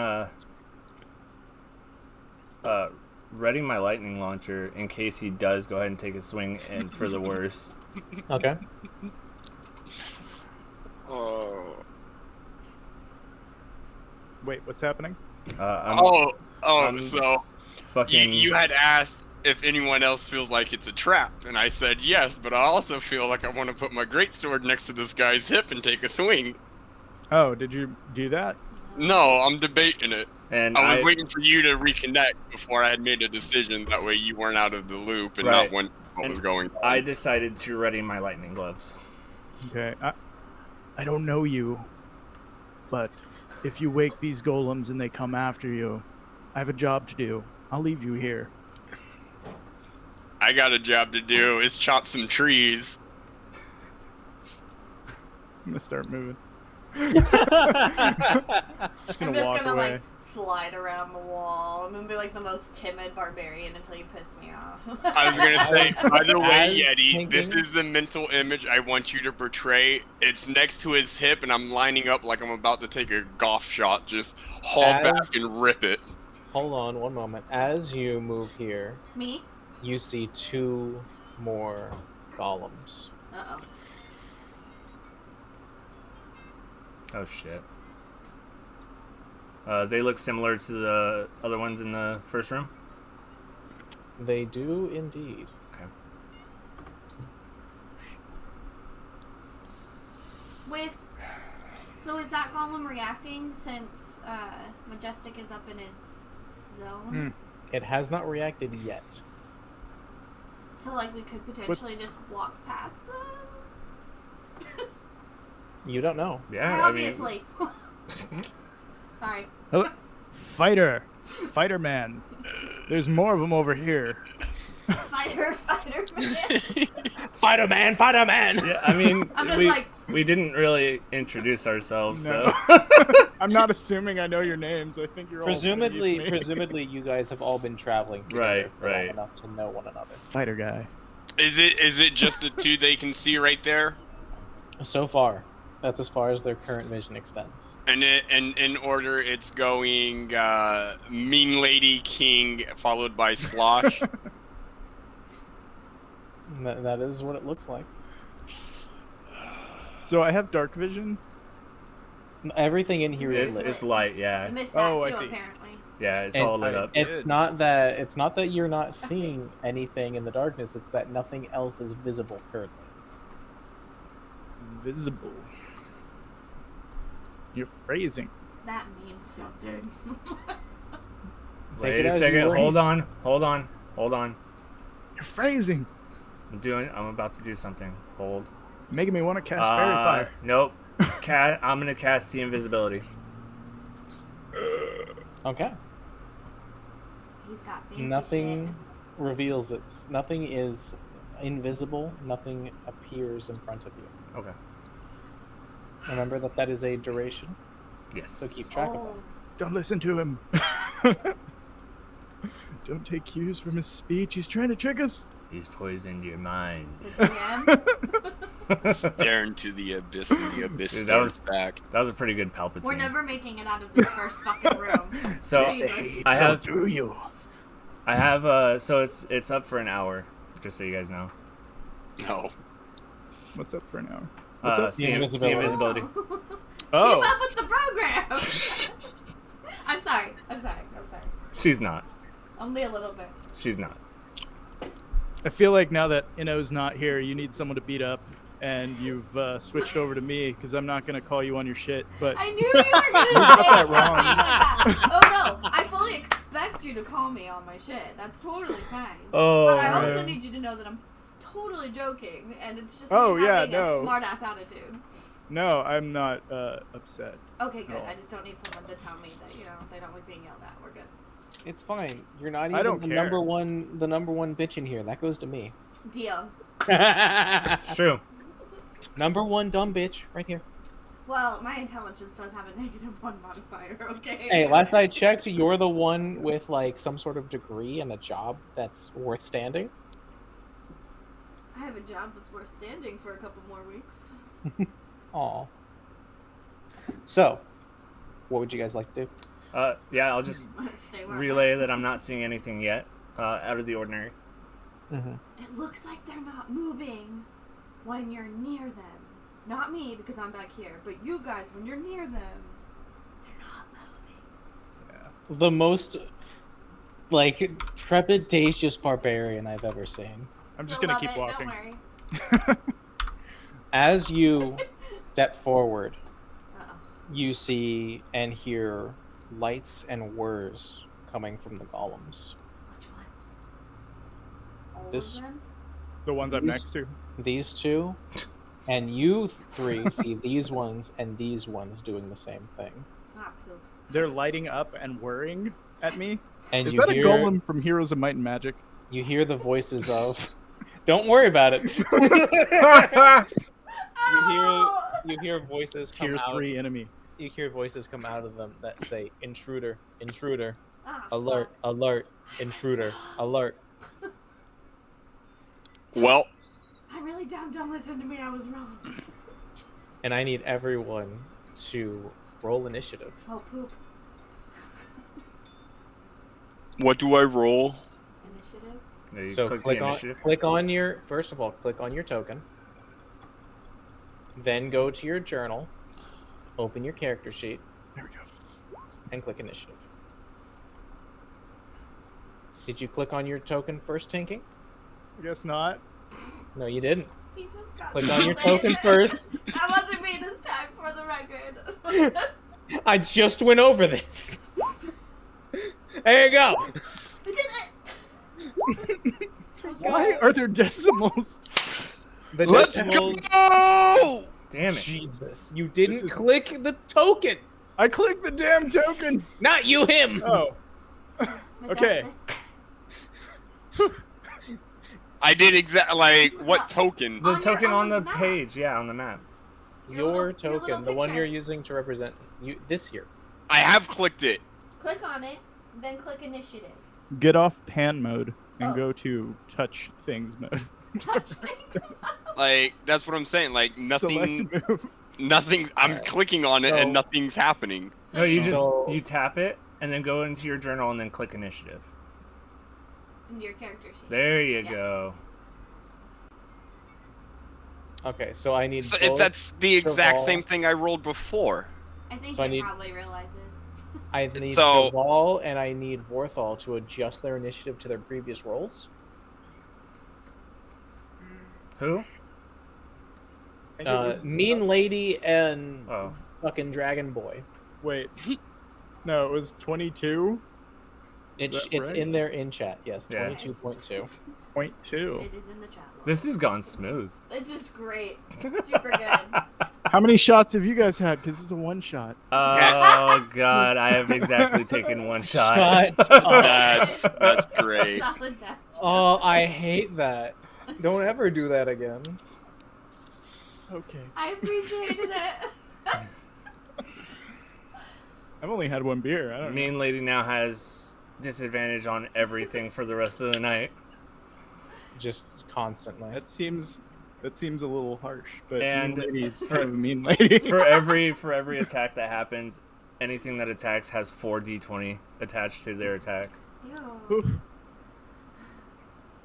ready my lightning launcher in case he does go ahead and take a swing and for the worst. Okay. Oh. Wait, what's happening? I'm So fucking. you had asked if anyone else feels like it's a trap, and I said yes, but I also feel like I want to put my greatsword next to this guy's hip and take a swing. Oh, did you do that? No, I'm debating it. and I was waiting for you to reconnect before I had made a decision. That way you weren't out of the loop and Right. not what And was going on. I decided to ready my lightning gloves. Okay. I don't know you, but if you wake these golems and they come after you, I have a job to do. I'll leave you here. I got a job to do. It's chop some trees. I'm gonna start moving. I'm Just just gonna walk gonna away. like slide around the wall. I'm gonna be like the most timid barbarian until you piss me off. I was gonna say, by the way, As Yeti, this thinking- is the mental image I want you to portray. It's next to his hip, and I'm lining up like I'm about to take a golf shot. Just haul back and rip it. Hold on one moment. As you move here, Me? you see 2 more golems. Uh-oh. Oh shit. They look similar to the other ones in the first room. They do indeed. Okay. So is that golem reacting since Majestic is up in his zone? It has not reacted yet. So like we could potentially just walk past them? You don't know. Yeah. I mean, Obviously. Sorry. Hello? Fighter man. There's more of them over here. Fighter man. Fighter man, fighter man. yeah. I mean, I'm just we like- we didn't really introduce ourselves, No. so. I'm not assuming I know your names. I think you're all Presumably, beneath me. you guys have all been traveling together Right, for long right. enough to know one another. Fighter guy. Is it just the two they can see right there? So far, that's as far as their current vision extends. And in order, it's going Mean Lady King followed by Slosh. And that is what it looks like. So I have dark vision. Everything in here is lit. It's light, I yeah. missed that Oh, I too, see. apparently. Yeah, it's all lit up. It's not that you're not seeing anything in the darkness. It's that nothing else is visible currently. Invisible. You're phrasing. That means something. Take Wait it a as second. you Hold wish. on. You're phrasing. I'm about to do something. Hold. Making me want to cast fairy fire. Nope. I'm gonna cast the invisibility. Okay. He's got fancy Nothing reveals it. Nothing is invisible. Nothing appears in front of you. Okay. Remember that is a duration, Yes. so keep shit. track of Oh, Don't listen to him. Don't take cues from his speech. He's trying to trick us. He's poisoned your mind. the DM? Staring to the abyss, and the abyss Dude, stares back. That was a pretty good Palpatine. We're never making it out of this first fucking room. So Jesus. I have through you. I have so it's up for an hour, just so you guys know. No. What's up for an hour? What's up? See invisibility. Oh. Keep up with the program. I'm sorry. She's not. Only a little bit. She's not. I feel like now that Enno's not here, you need someone to beat up, and you've switched over to me because I'm not gonna call you on your shit. But I knew you were gonna got say that something wrong. like that. Oh no, I fully expect you to call me on my shit. That's totally fine. Oh, but I also man. need you to know that I'm totally joking, and it's just Oh, me yeah, having no. a smart ass attitude. no, I'm not upset. Okay, good. No. I just don't need someone to tell me that they don't like being yelled at. We're good. It's fine. You're not I even don't the care. number one bitch in here. That goes to me. Deal. It's true. Number one dumb bitch right here. Well, my intelligence does have a -1 modifier. Okay. Hey, last I checked, you're the one with like some sort of degree and a job that's worth standing. I have a job that's worth standing for a couple more weeks. Aw. So, what would you guys like to do? Yeah, I'll just Stay where I'm relay at. that I'm not seeing anything yet out of the ordinary. It looks like they're not moving when you're near them. Not me, because I'm back here, but you guys, when you're near them, they're not moving. The most like trepidatious barbarian I've ever seen. I'm just You'll gonna love keep it, walking. Don't worry. As you step forward, Uh-oh. you see and hear lights and whirs coming from the golems. Which ones? All This- of them? The ones I'm These- next to. These two, and you three see these ones and these ones doing the same thing. Ah, poop. They're lighting up and whirring at me. And Is you that a hear, golem from Heroes of Might and Magic? You hear the voices of. Don't worry about it. You hear voices come Tier out. 3 enemy. You hear voices come out of them that say intruder, intruder, Ah, alert, fuck. alert, intruder, alert. Well, I'm really dumb. Don't listen to me. I was wrong. And I need everyone to roll initiative. Oh, poop. what do I roll? Initiative? Yeah, you So click click the on initiative. click on your first of all click on your token. Then go to your journal, open your character sheet, There we go. and click initiative. Did you click on your token first, Tinking? I guess not. No, you didn't. He just got Click on your something. token first. That wasn't me this time, for the record. I just went over this. There you go. I did it! Why are there decimals? The Let's decimals. go! Damn it. Jesus, you This didn't is- click the token. I clicked the damn token. Not you, him. Oh. Okay. I did like what token? The On your- token on on the the map. page, yeah, on the map. Your Your little token, the one picture. you're using to represent you this here. I have clicked it. Click on it, then click initiative. Get off pan mode and Oh. go to touch things mode. Touch things. Like that's what I'm saying. Like nothing, Select move. nothing. I'm clicking on it So- and nothing's happening. So No, you just So- you tap it and then go into your journal and then click initiative. in your character sheet. There you Yeah. go. Okay, so I need. So both that's the exact Cheval- same thing I rolled before. I think So I he need- probably realizes. I need So- Cheval and I need Vorthal to adjust their initiative to their previous rolls. Who? I think it was- Mean Lady and Oh. fucking Dragon Boy. Wait. No, it was 22.2. It's that it's right? in there in chat. Yes, Yeah. 22.2. It is in the chat. This has gone smooth. This is great. Super good. How many shots have you guys had? Because it's a one shot. Oh god, I have exactly taken one shot. Shut up. That's great. Solid death. Oh, I hate that. Don't ever do that again. Okay. I appreciated it. I've only had one beer. I don't know. Mean Lady now has disadvantage on everything for the rest of the night. Just constantly. That seems a little harsh, but And mean lady's for- kind of a mean lady. For every attack that happens, anything that attacks has 4d20 attached to their attack. Ew. Oof.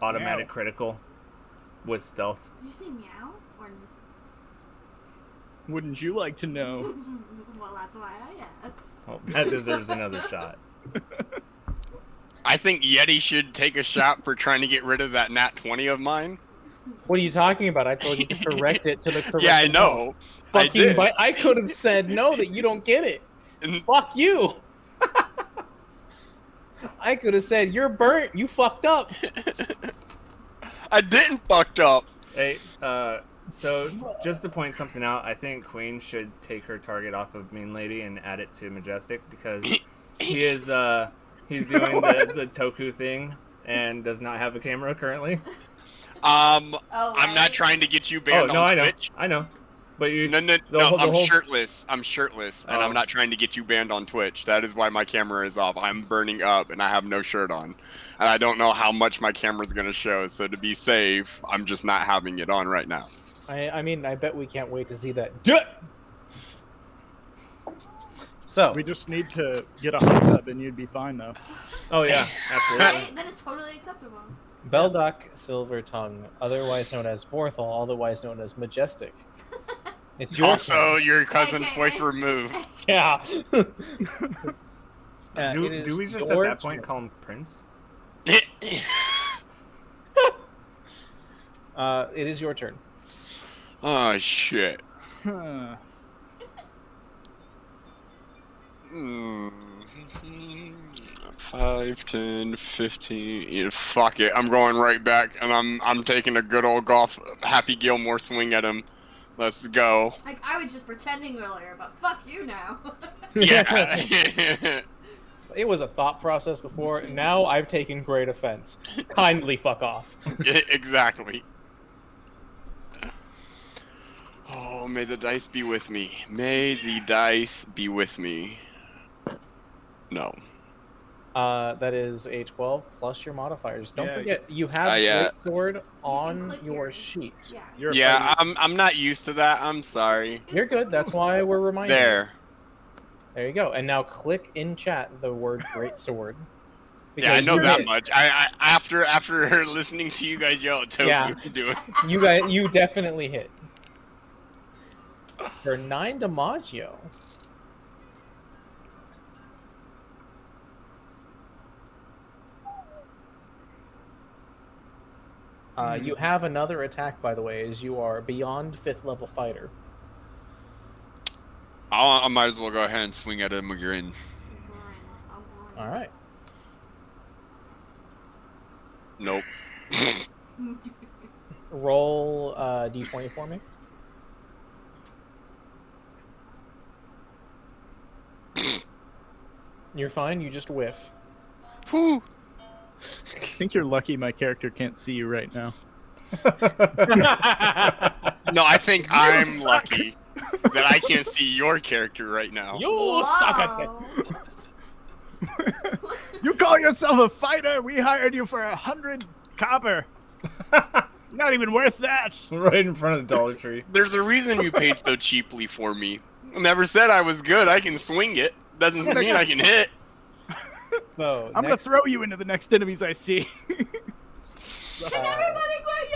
automatic Meow. critical with stealth. Did you say meow? Or Wouldn't you like to know? well, that's why I asked. Oh, that deserves another shot. I think Yeti should take a shot for trying to get rid of that nat 20 of mine. What are you talking about? I told you to correct it to the correct Yeah, I amount. know. I Fucking did. I could have said no, that you don't get it. And- Fuck you. I could have said you're burnt. You fucked up. I didn't fucked up. Hey, so just to point something out, I think Queen should take her target off of Mean Lady and add it to Majestic because he is he's doing the Toku thing and does not have a camera currently. Oh, I'm not trying to get you banned no, on Twitch. I know. But you No, the I'm whole- shirtless. I'm shirtless, and Oh. I'm not trying to get you banned on Twitch. That is why my camera is off. I'm burning up, and I have no shirt on, and I don't know how much my camera's gonna show. So to be safe, I'm just not having it on right now. I mean, I bet we can't wait to see that. So We just need to get a hot tub and you'd be fine though. Oh yeah, absolutely. Right? Then it's totally acceptable. Beldock Silvertongue, otherwise known as Borthol, otherwise known as Majestic. It's your Also, your cousin Okay. twice removed. yeah. do It is we just at your that point turn. call him Prince? It is your turn. Oh shit. Huh. Hmm. 5, 10, 15. Yeah, fuck it. I'm going right back, and I'm taking a good old golf Happy Gilmore swing at him. Let's go. Like, I was just pretending earlier, but fuck you now. Yeah. It was a thought process before. Now I've taken great offense. Kindly fuck off. Exactly. Oh, may the dice be with me. May the dice be with me. No. That is a 12 plus your modifiers. Don't Yeah. forget, you have Yeah. Great Sword on click your yours. sheet. Yeah. You're a Yeah, fighter. I'm not used to that. I'm sorry. You're good. That's why we're reminding you. There. There you go. And now click in chat the word Great Sword. Yeah, I Because know you that hit. much. I after listening to you guys yell at Toke Yeah. to do it. You definitely hit. For 9 DiMaggio. You have another attack, by the way, as you are beyond 5th level fighter. I might as well go ahead and swing at him again. All right. Nope. Roll d20 for me. You're fine. You just whiff. Whew. I think you're lucky my character can't see you right now. No, I think I'm lucky that I can't see your character right now. You suck at it. Wow. You call yourself a fighter? We hired you for 100 copper. Not even worth that. Right in front of the Dollar Tree. There's a reason you paid so cheaply for me. I never said I was good. I can swing it. Doesn't mean I can hit. So I'm next, gonna throw you into the next enemies I see. Can everybody quit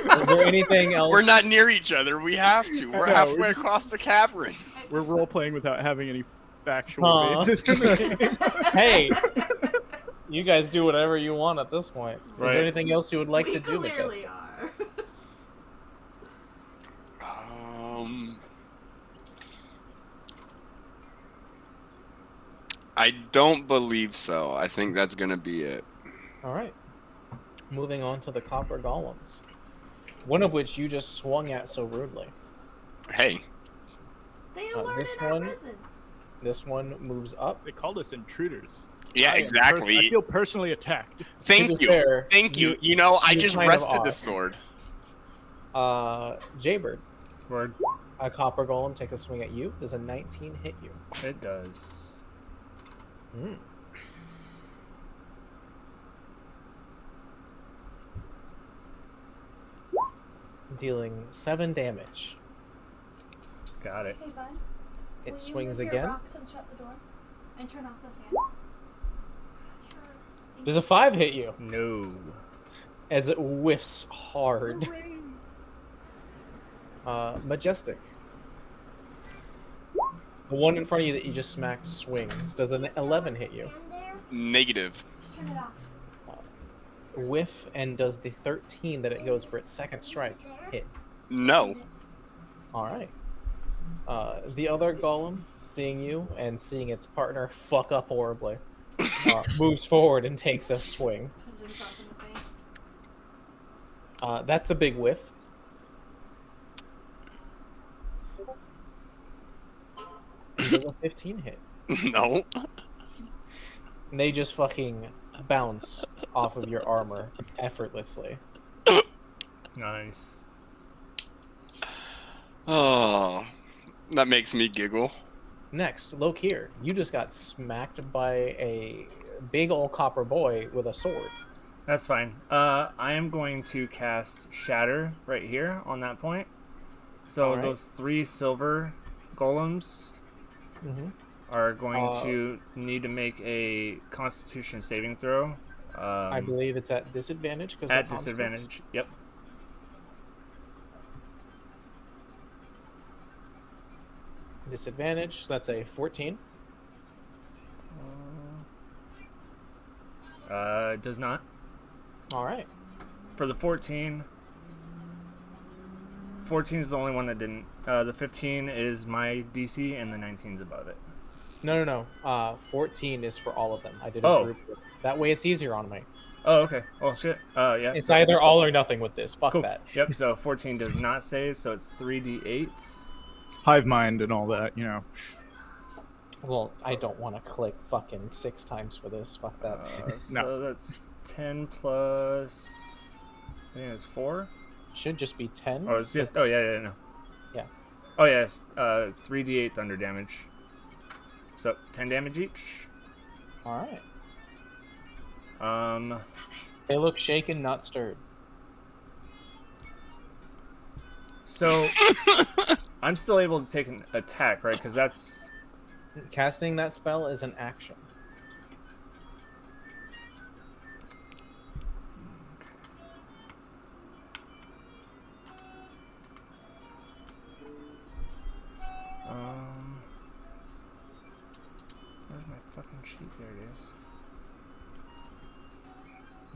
yelling? Is there anything else? We're not near each other. We have to. We're No, halfway we're just- across the cavern. We're role playing without having any factual Huh. basis. Hey, you guys do whatever you want at this point. Is Right. there anything else you would like we to do, clearly Majestic? are. I don't believe so. I think that's gonna be it. All right. Moving on to the copper golems, one of which you just swung at so rudely. Hey, They this alerted our one- presence. This one moves up. They called us intruders. yeah, I am exactly. I feel personally attacked. To Thank be you. fair, Thank you. You know, I you just kind of rested are. the sword. Jaybird, Word. a copper golem takes a swing at you. Does a 19 hit you? It does. Mm. Dealing 7 damage. Got it. Hey, bud. It Will swings you move again. Your rocks and shut the door, and turn off the fan. Sure. Thank Does you. a 5 hit you? No. as it whiffs hard. Majestic. The one in front of you that you just smacked swings. Does an 11 hit you? Negative. Just turn it off. Whiff, and does the 13 that it goes for its second strike hit? No. All right. The other golem, seeing you and seeing its partner fuck up horribly, moves forward and takes a swing. Put it across in the face. That's a big whiff. Does a 15 hit? No. And they just fucking bounce off of your armor effortlessly. Nice. Oh, that makes me giggle. Next, Lokir, you just got smacked by a big old copper boy with a sword. That's fine. I am going to cast Shatter right here on that point. So All right. those 3 silver golems are going to need to make a Constitution saving throw. I believe it's at disadvantage. At disadvantage. Yep. Disadvantage, so that's a 14. Does not. All right. For the 14 is the only one that didn't. The 15 is my DC, and the 19 is above it. No. 14 is for all of them. I did a Oh. group. That way it's easier on me. Oh, okay. Oh, shit. Yeah. It's so- either all or nothing with this. Fuck Cool. that. Yep, so 14 does not save, so it's 3d8. Hive mind and all that, you know. Well, I don't want to click fucking 6 times for this. Fuck that. So that's 10 plus... I think it's 4? Should just be 10. Oh, it's just... Oh, yeah, no. Yeah. Oh, yeah, it's 3d8 thunder damage. So, 10 damage each. All right. They look shaken, not stirred. So, I'm still able to take an attack, right? Because that's... Casting that spell is an action. Where's my fucking sheet? There it is.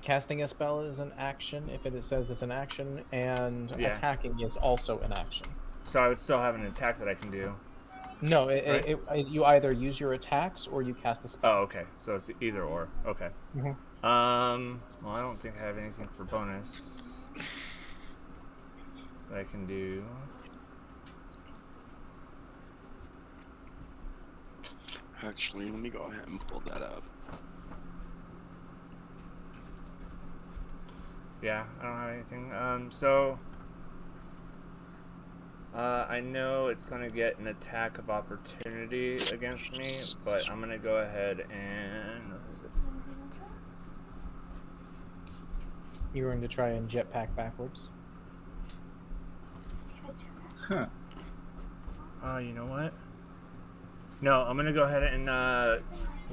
Casting a spell is an action if it says it's an action, and Yeah. attacking is also an action. So I would still have an attack that I can do. No, Right. you either use your attacks or you cast a spell. Oh, okay. So it's either or. Okay. Mhm. Well, I don't think I have anything for bonus that I can do. Actually, let me go ahead and pull that up. Yeah, I don't have anything. I know it's going to get an attack of opportunity against me, but I'm going to go ahead and... You're going to try and jetpack backwards. Huh. You know what? No, I'm going to go ahead and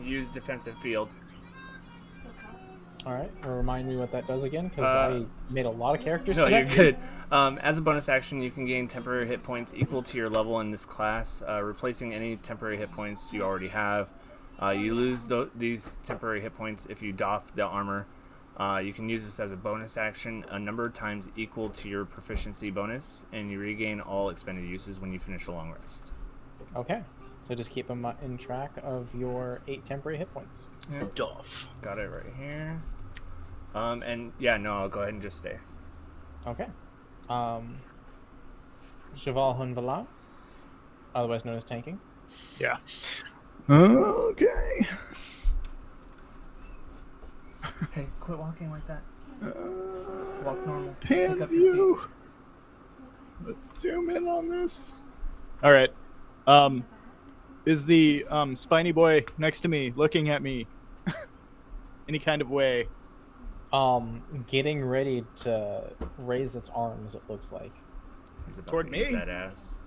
use defensive field. All right. Remind me what that does again, because Uh, I made a lot of characters. No, today. you're good. As a bonus action, you can gain temporary hit points equal to your level in this class, replacing any temporary hit points you already have. You lose these temporary hit points if you doff the armor. You can use this as a bonus action a number of times equal to your proficiency bonus, and you regain all expended uses when you finish a long rest. Okay. So just keep them in track of your 8 temporary hit points. Duff. Got it right here. And yeah, no, I'll go ahead and just stay. Okay. Cheval Hunvala, otherwise known as tanking. Yeah. Okay. Hey, quit walking like that. Walk normal. Pan Pick up your view. feet. Let's zoom in on this. All right. Is the spiny boy next to me looking at me any kind of way? Getting ready to raise its arms, it looks like. He's about Toward to eat me? that ass.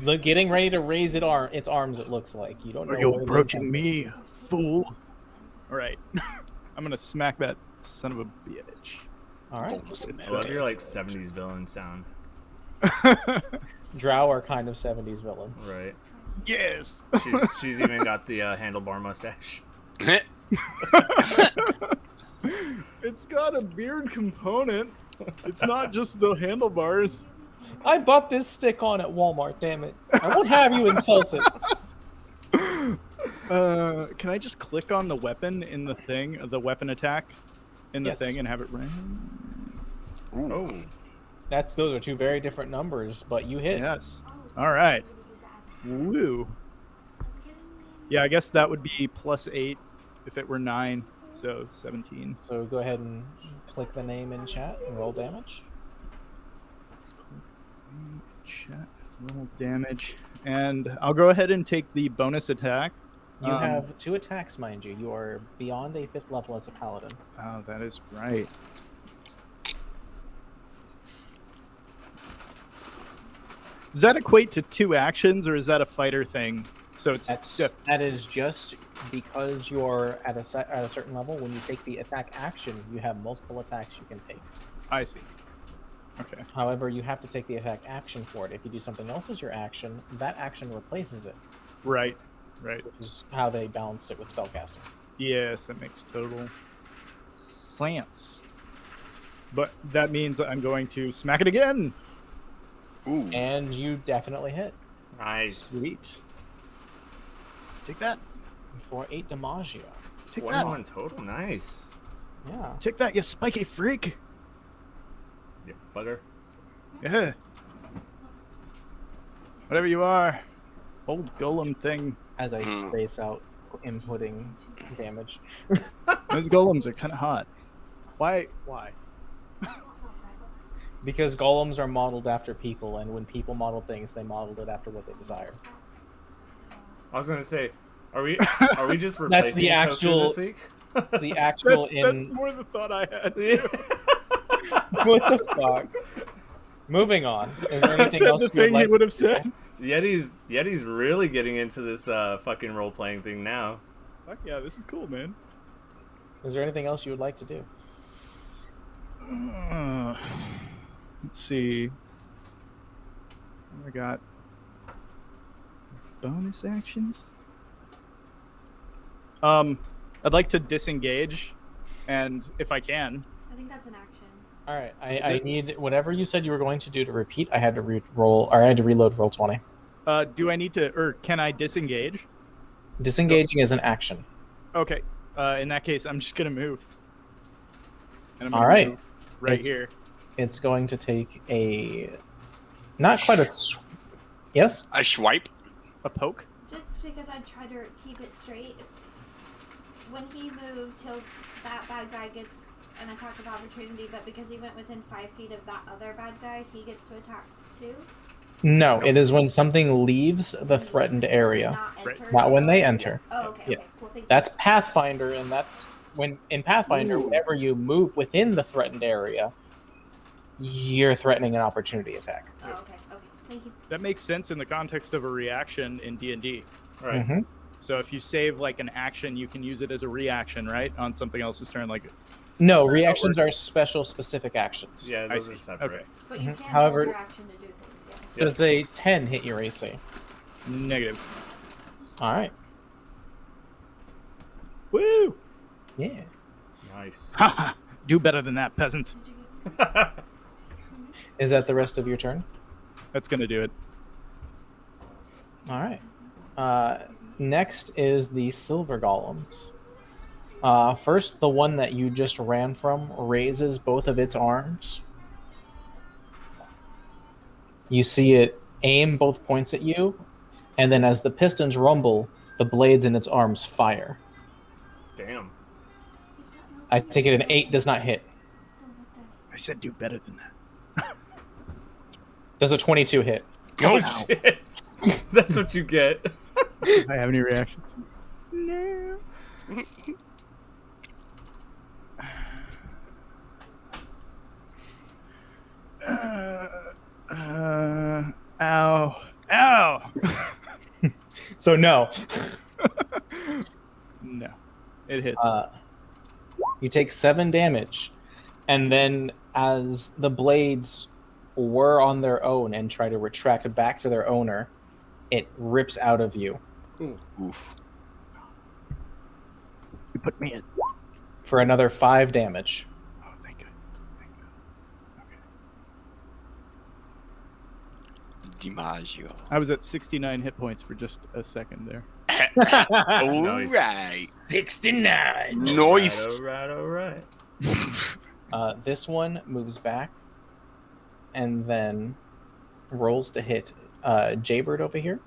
Look, getting ready to raise its arms, it looks like. You don't know. Are you where they're approaching coming. me, fool? All right. I'm gonna smack that son of a bitch. All right. I love your like 70s villain sound. Drow are kind of 70s villains. Right. Yes. She's even got the handlebar mustache. It's got a beard component. It's not just the handlebars. I bought this stick on at Walmart, damn it. I won't have you insult it. Can I just click on the weapon in the thing, the weapon attack in the Yes. thing, and have it ran? Oh. Those are two very different numbers, but you hit. Yes. All right. Woo. Yeah, I guess that would be +8 if it were 9, so 17. So go ahead and click the name in chat and roll damage. Chat, roll damage, and I'll go ahead and take the bonus attack. You have 2 attacks, mind you. You are beyond a 5th level as a paladin. Oh, that is right. Does that equate to 2 actions, or is that a fighter thing? So it's That is just because you're at a certain level. When you take the attack action, you have multiple attacks you can take. I see. Okay. However, you have to take the attack action for it. If you do something else as your action, that action replaces it, Right. Right. which is how they balanced it with spellcasting. Yes, that makes total sense. But that means I'm going to smack it again. Ooh. And you definitely hit Nice. Sweet. Take that. for 8 Damagio. Take that. 21 total. Nice. Yeah. Take that, you spiky freak. You bugger. Yeah. Whatever you are. Old golem thing. As I space out inputting damage. Those golems are kind of hot. Why? Because golems are modeled after people, and when people model things, they modeled it after what they desire. I was gonna say, are we just replacing That's the Toke actual- this week? The actual That's more the thought I had. Too. What the fuck? Moving on. Is there I anything said else the you would thing like he would have to do? said. Yeti's really getting into this fucking role playing thing now. Fuck yeah, this is cool, man. Is there anything else you would like to do? Let's see. What I got? Bonus actions? I'd like to disengage, and if I can. I think that's an action. All right, I need whatever you said you were going to do to repeat. I had to reload roll 20. Do I need to, or can I disengage? Disengaging is an action. Okay. In that case, I'm just gonna move. And I'm All gonna right. move right It's- here. It's going to take not quite a yes. A swipe. A poke. Just because I try to keep it straight. When he moves, that bad guy gets an attack of opportunity, but because he went within 5 feet of that other bad guy, he gets to attack too. No, it is when something leaves the threatened area, Not Right. enter. not when they enter. Oh, okay. Yeah. Okay. Cool. Thank you. That's Pathfinder, and that's when in Pathfinder, Ooh. whenever you move within the threatened area, you're threatening an opportunity attack. Oh, okay. Okay. Thank you. That makes sense in the context of a reaction in D&D. Right. Mhm. So if you save like an action, you can use it as a reaction, right, on something else's turn. Like, No, that reactions works? are special, specific actions. Yeah, I those see. are separate. Okay. But you Mhm. can However- hold your action to do things. Yeah. Does a 10 hit your AC? Negative. All right. Woo! Yeah. Nice. Haha. Do better than that, peasant. Did you get Is that the rest of your turn? That's gonna do it. All right. Next is the silver golems. First, the one that you just ran from raises both of its arms. You see it aim both points at you, and then as the pistons rumble, the blades in its arms fire. Damn. I take it an 8 does not hit. I said do better than that. Does a 22 hit? Oh shit. That's what you get. Do I have any reactions? No. Ow. Ow. So no. No. It hits. You take 7 damage And then as the blades whir on their own and try to retract back to their owner, it rips out of you Oof. You put me in. for another 5 damage. Oh, thank God. Thank God. DiMaggio. I was at 69 hit points for just a second there. All Nice. right. 69. Nice. All right. This one moves back and then rolls to hit Jaybird over here.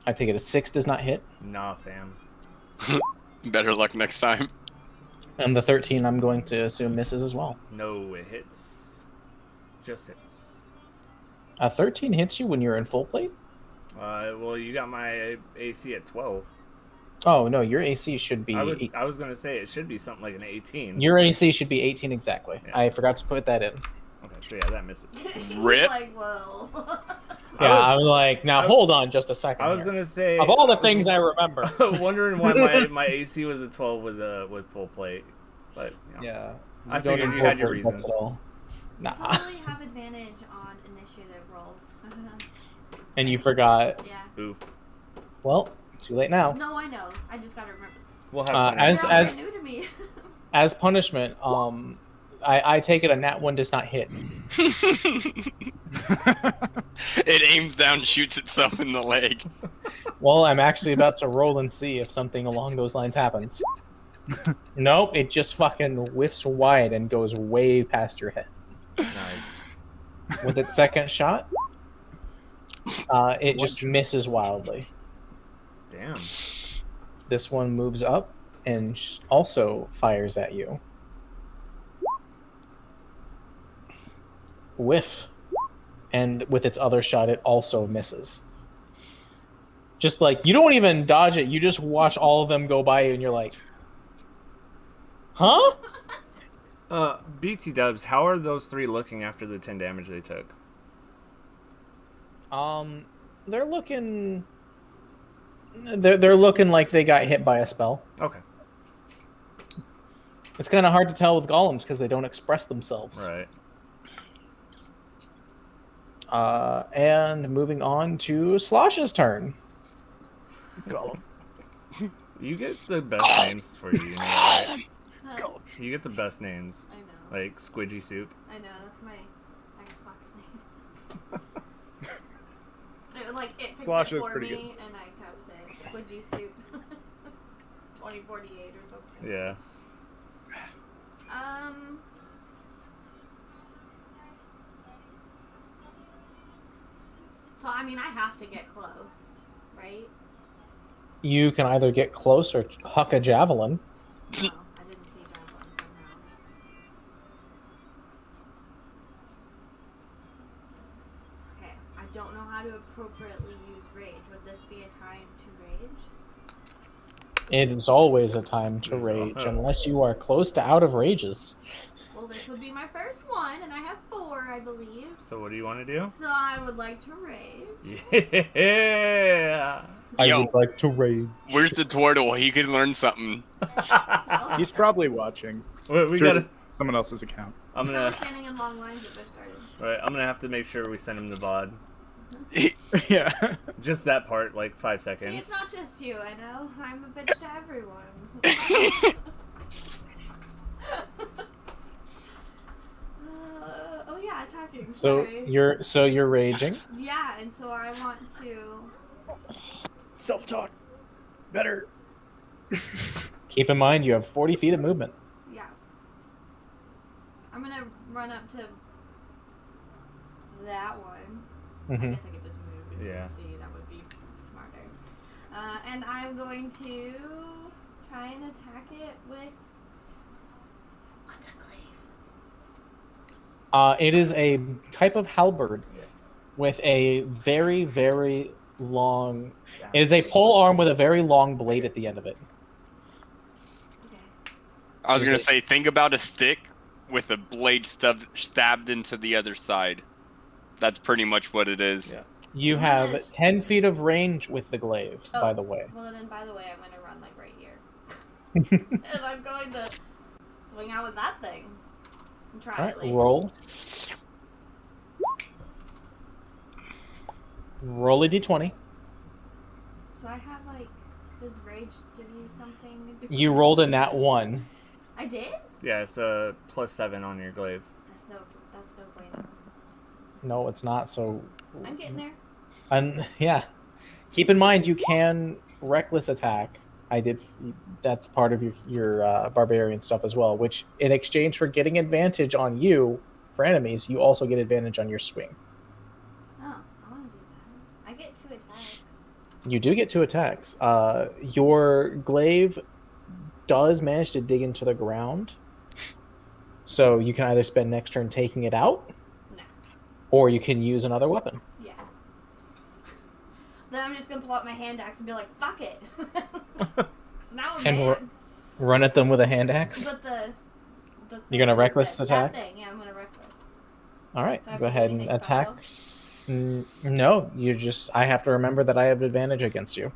I take it a 6 does not hit. Nah, fam. Better luck next time. And the 13 I'm going to assume misses as well. No, it hits. Just hits. 13 hits you when you're in full plate? Well, you got my AC at 12. Oh, no, your AC should be... I was gonna say it should be something like an 18. Your AC should be 18 exactly. Yeah. I forgot to put that in. Okay, so yeah, that misses. He's Rip. like, whoa. Yeah, I'm like, now I- hold on just a second. I was here. gonna say Of all the things I remember. wondering why my AC was a 12 with full plate, but you know. Yeah. I don't figured you had your incorporate bets reasons. at all. Nah. Totally have advantage on initiative rolls. And you forgot. Yeah. Oof. Well, too late now. No, I know. I just gotta remember. We'll have As- They're all as- new to me. As punishment, I take it a nat 1 does not hit. It aims down, shoots itself in the leg. Well, I'm actually about to roll and see if something along those lines happens. Nope, it just fucking whiffs wide and goes way past your head. Nice. With its second shot, it just misses wildly. Damn. This one moves up and also fires at you. Whiff. And with its other shot, it also misses. Just like, you don't even dodge it, you just watch all of them go by you and you're like, huh? BT dubs, how are those 3 looking after the 10 damage they took? They're looking... They're looking like they got hit by a spell. Okay. It's kind of hard to tell with golems because they don't express themselves. Right. And moving on to Slosh's turn. Golem. You get the best names for you, know, right? Huh, You get the best names. I know. Like Squidgy Soup. I know. That's my Xbox name. It picked Slosh it is for pretty me, and I kept it. Squidgy Soup. 2048 or something. Yeah. So I mean, I have to get close, right? You can either get close or huck a javelin. No, I didn't see javelin somehow. Okay, I don't know how to appropriately use rage. Would this be a time to rage? It is always a time to It's rage, all- unless you are close to out of rages. Well, this would be my first one, and I have 4, I believe. So what do you want to do? So I would like to rage. Yeah. I Yo. would like to rage. Where's the turtle? He could learn something. Well, He's probably watching we through gotta. someone else's account. I'm I gonna. was standing in long lines at Busch Gardens. Right. I'm gonna have to make sure we send him the VOD. Yeah. Just that part, like 5 See, seconds. it's not just you, I know. I'm a bitch to everyone. Oh yeah, attacking. So Sorry. you're raging. Yeah, and so I want to. Self-talk. Better. Keep in mind you have 40 feet of movement. Yeah. I'm gonna run up to that one. I Mhm. guess I could just move and Yeah. see. That would be smarter. And I'm going to try and attack it with. What's a glaive? It is a type of halberd with a very, very long... It is a pole arm with a very long blade at the end of it. Okay. I was Is gonna it- say, think about a stick with a blade stabbed into the other side. That's pretty much what it is. Yeah. You What have is- 10 feet of range with the glaive, Oh. by the way. Well, then, by the way, I'm gonna run like right here. and I'm going to swing out with that thing. And try All right, at least. roll. Roll a d20. Do I have like? Does rage give you something? You rolled a nat 1. I did. Yeah, it's a +7 on your glaive. That's no bueno. No, it's not. So, I'm getting there. yeah. Keep in mind you can reckless attack. I did. That's part of your barbarian stuff as well. Which, in exchange for getting advantage on you for enemies, you also get advantage on your swing. Oh, I want to do that. I get 2 attacks. You do get 2 attacks. Your glaive does manage to dig into the ground, so you can either spend next turn taking it out, No. or you can use another weapon. Yeah. Then I'm just gonna pull out my hand axe and be like, "Fuck it." 'Cause now I'm And mad. run at them with a hand axe. But the You're thing gonna you reckless said, attack? That thing, yeah, I'm gonna reckless. All right, Do I have go to do ahead and anything attack. special? No, you just. I have to remember that I have advantage against you.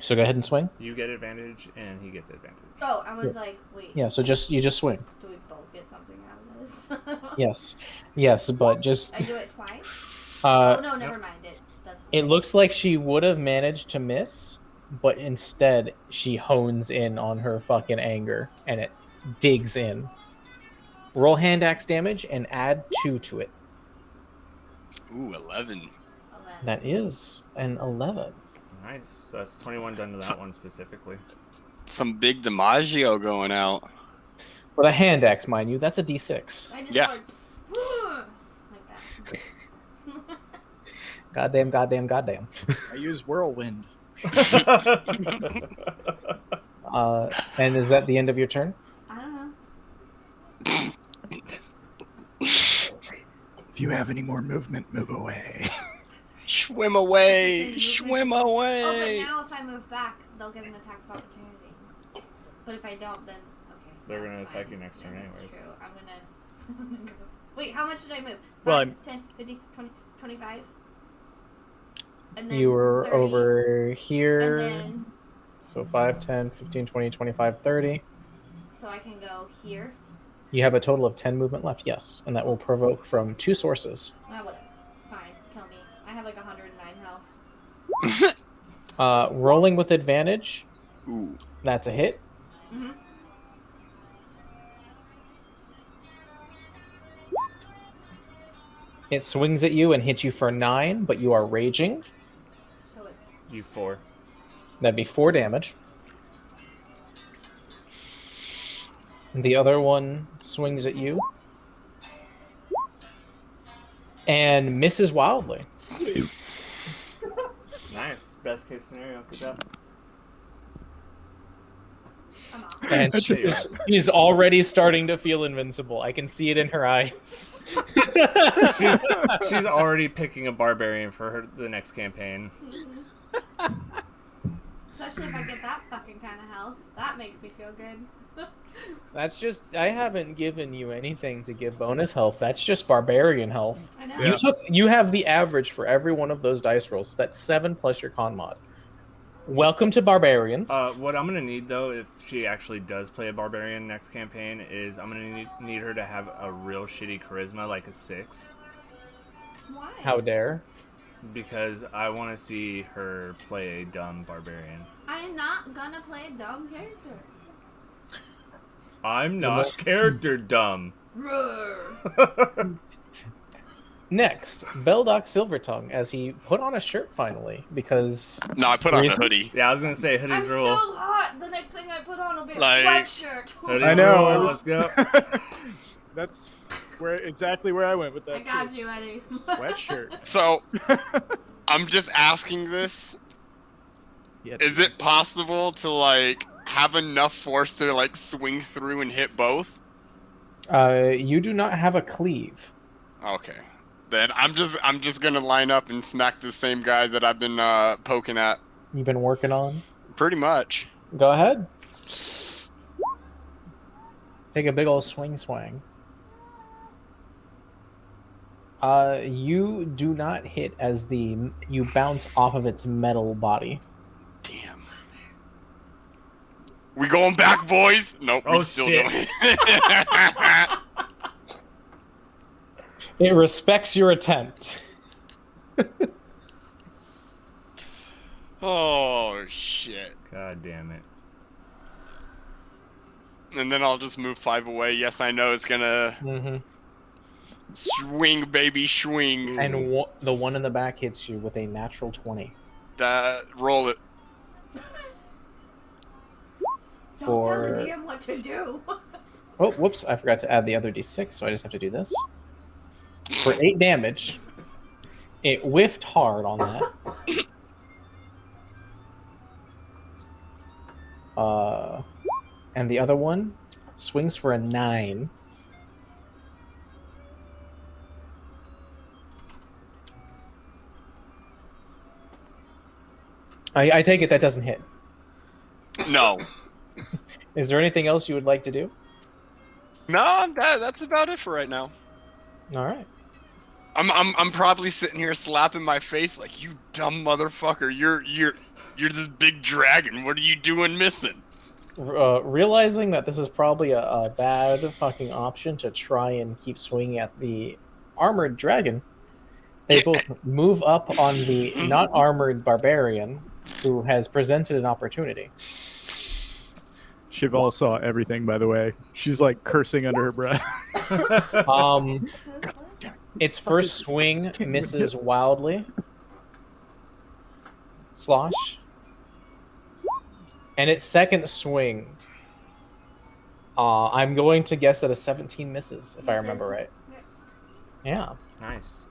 So go ahead and swing. You get advantage, and he gets advantage. Oh, I was like, wait. Yeah, so you just swing. Do we both get something out of this? Yes, but just. I do it twice. Uh, Oh no, never mind. It does. It looks like she would have managed to miss, but instead she hones in on her fucking anger and it digs in. Roll hand axe damage and add 2 to it. Ooh, 11. 11. That is an 11. Nice. So that's 21 done to that one specifically. Some big DiMaggio going out. With a hand axe, mind you, that's a d6. I just Yeah. like, like that. Goddamn. I use whirlwind. And is that the end of your turn? I don't know. If you have any more movement, move away. Swim away! That's okay, Swim Oh, away! but now if I move back, they'll get an attack of opportunity. But if I don't, then okay. They're that's gonna attack fine. you next turn Yeah, that's anyways. True. I'm gonna go. Wait, how much did I move? 5, Well, I'm- 10, 50, 20, 25? And then You were 30, over here. And then, So 5, 10, 15, 20, 25, 30. so I can go here. You have a total of 10 movement left, yes. And that will provoke from 2 sources. Ah, whatever. Fine, kill me. I have like 109 health. Rolling with advantage, Ooh. that's a hit. Mm-hmm. It swings at you and hits you for 9, but you are raging. So it's You 4. That'd be 4 damage. The other one swings at you and misses wildly. Nice. Best case scenario. Good job. I'm off. And she's already starting to feel invincible. I can see it in her eyes. She's already picking a barbarian for the next campaign. Especially if I get that fucking kind of health. That makes me feel good. That's just, I haven't given you anything to give bonus health. That's just barbarian health. I know. Yeah. You have the average for every one of those dice rolls. That's 7 plus your con mod. Welcome to barbarians. What I'm gonna need though, if she actually does play a barbarian next campaign, is I'm gonna need her to have a real shitty charisma, like a 6, Why? How dare. because I want to see her play a dumb barbarian. I am not gonna play a dumb character. I'm not character dumb. Roar. Next, Beldoc Silvertongue, as he put on a shirt finally, because No, I put on a Reasons? hoodie. Yeah, I was gonna say I'm hoodies so rule. hot. The next thing I put on will be a Like- sweatshirt. Hoodies I know, rule, I Let's was- go. That's exactly where I went with that. I got too. you, Eddie. Sweatshirt. So, I'm just asking this. Yeah. Is it possible to, like, have enough force to, like, swing through and hit both? you do not have a cleave. Okay. Then I'm just gonna line up and smack the same guy that I've been poking at. You've been working on. Pretty much. Go ahead. Take a big old swing. You do not hit as you bounce off of its metal body. Damn We going back, boys? Nope. Oh, we still shit. doing it. It respects your attempt. Oh shit. God damn it. And then I'll just move 5 away. Yes, I know it's gonna Mm-hmm. swing, baby, swing. And the one in the back hits you with a natural 20. Roll it. Don't tell the DM what to do. Oh, whoops! I forgot to add the other d6, so I just have to do this. For 8 damage, it whiffed hard on that. And the other one swings for a 9. I take it that doesn't hit. No. Is there anything else you would like to do? No, that's about it for right now. All right. I'm probably sitting here slapping my face like, you dumb motherfucker. You're this big dragon. What are you doing missing? Realizing that this is probably a bad fucking option to try and keep swinging at the armored dragon, they both move up on the not armored barbarian who has presented an opportunity. Cheval saw everything, by the way. She's like cursing under her breath. Its first swing misses wildly. Slosh. And its second swing, I'm going to guess that a 17 misses, if I remember right. Yeah. Nice.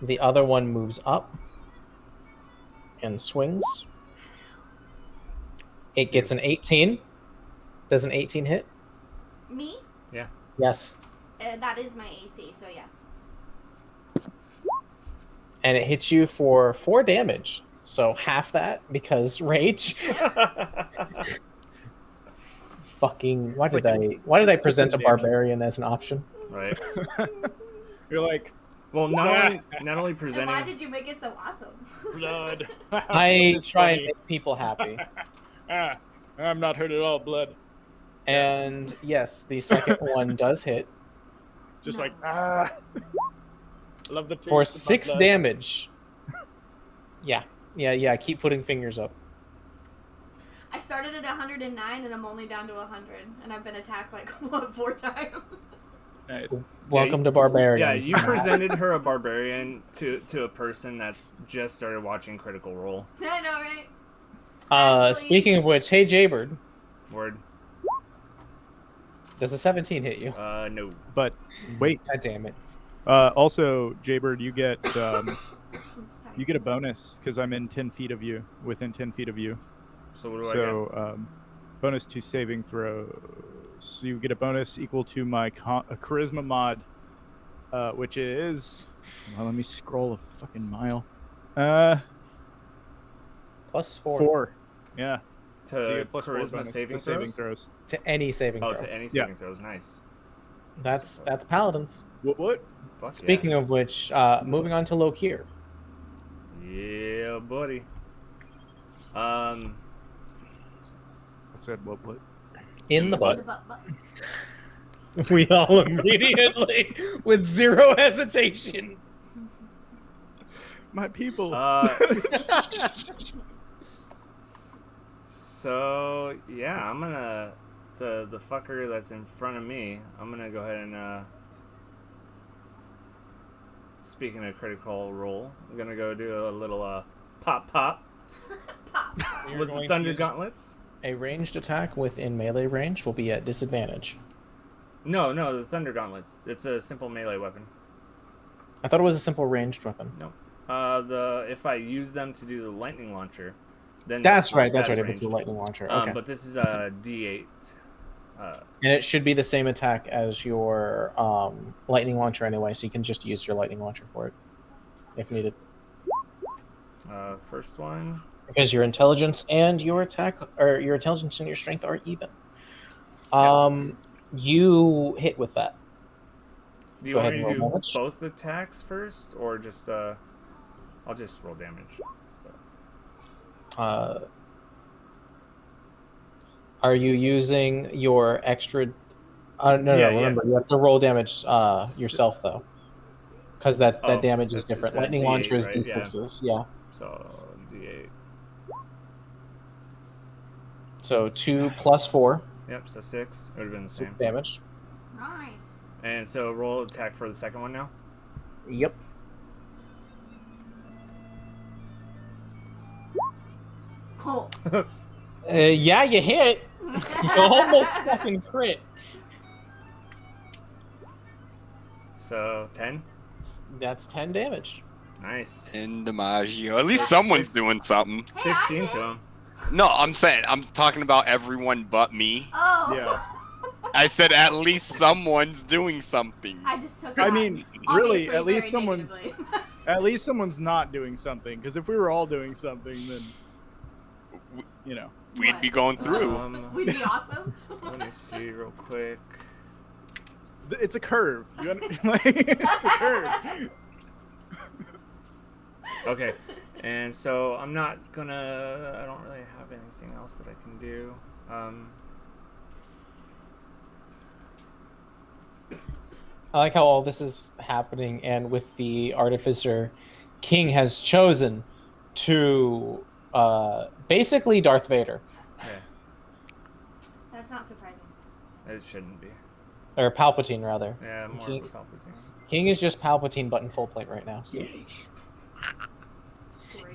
The other one moves up and swings. It gets an 18. Does an 18 hit? Me? Yeah. Yes. That is my AC, so yes. And it hits you for 4 damage. So half that because rage. Fucking why did I present a barbarian as an option? Right. You're like, Well, not only And why presenting did you make it so awesome? blood. I try and make people happy. I'm not hurt at all, blood. And yes, the second one does hit Just No. like, love the taste for of my 6 blood. damage. Yeah. Keep putting fingers up. I started at 109 and I'm only down to 100, and I've been attacked like 4 times. Nice. Welcome to barbarians. Yeah, you presented her a barbarian to a person that's just started watching Critical Role. I know, right? Ashley. Speaking of which, hey Jaybird, Word. does a 17 hit you? No. But wait, God damn it. also, Jaybird, you get Sorry. you get a bonus because I'm in 10 feet of you, within 10 feet of you. So what do I So, bonus to saving throws. So you get a bonus equal to my charisma mod, which is. Well, let me scroll a fucking mile. Plus 4 4. Yeah. get? So you To get plus 4 charisma bonus saving to saving throws? throws. to any saving Oh, throw. to any saving throws. Nice. That's paladins. What? Fuck Speaking of which, moving on to Lokir. Yeah, buddy. I said what? In the butt. But- We all immediately, with 0 hesitation. My people. So yeah, I'm gonna the fucker that's in front of me. I'm gonna go ahead and speaking of Critical Role, I'm gonna go do a little pop Pop. You're with going the to Thunder use Gauntlets. A ranged attack within melee range will be at disadvantage. No, the Thunder Gauntlets. It's a simple melee weapon. I thought it was a simple ranged weapon. No. If I use them to do the lightning launcher, then That's right. If it's ranged. a lightning launcher. Okay. But this is a D8. And it should be the same attack as your lightning launcher anyway, so you can just use your lightning launcher for it if needed. First one. Because your intelligence and your attack, or your intelligence and your strength are even. You hit with that. Do you Go want ahead me and to roll do damage. both attacks first, or just I'll just roll damage. So. Are Are you using your extra? No, Yeah, no. Remember, you have to roll damage yourself though, because that Oh, damage is it's different. a Lightning D8, launcher is right? Yeah. D6s. Yeah. So D8. So 2 plus 4, Yep. So 6. It would have been the 6 same. damage. Nice. And so roll attack for the second one now. Yep. Cool. Yeah, you hit. You almost fucking crit. So 10. That's 10 damage. Nice. In DiMaggio. At least Six- someone's six- doing something. 16 to him. No, I'm saying I'm talking about everyone but me. Oh. Yeah. I said at least someone's doing something. I just took. I that, mean, really, obviously, at least very someone's negatively. at least someone's not doing something. Because if we were all doing something, then you know. We'd What? be going through. We'd be awesome. Let me see real quick. It's a curve. Like, it's a curve. Okay, and so I'm not gonna. I don't really have anything else that I can do. I like how all this is happening, and with the artificer, King has chosen to basically Darth Vader, Yeah, That's not surprising. it shouldn't be. or Palpatine rather. Yeah, more King, of a Palpatine. King is just Palpatine, but in full plate right now. So.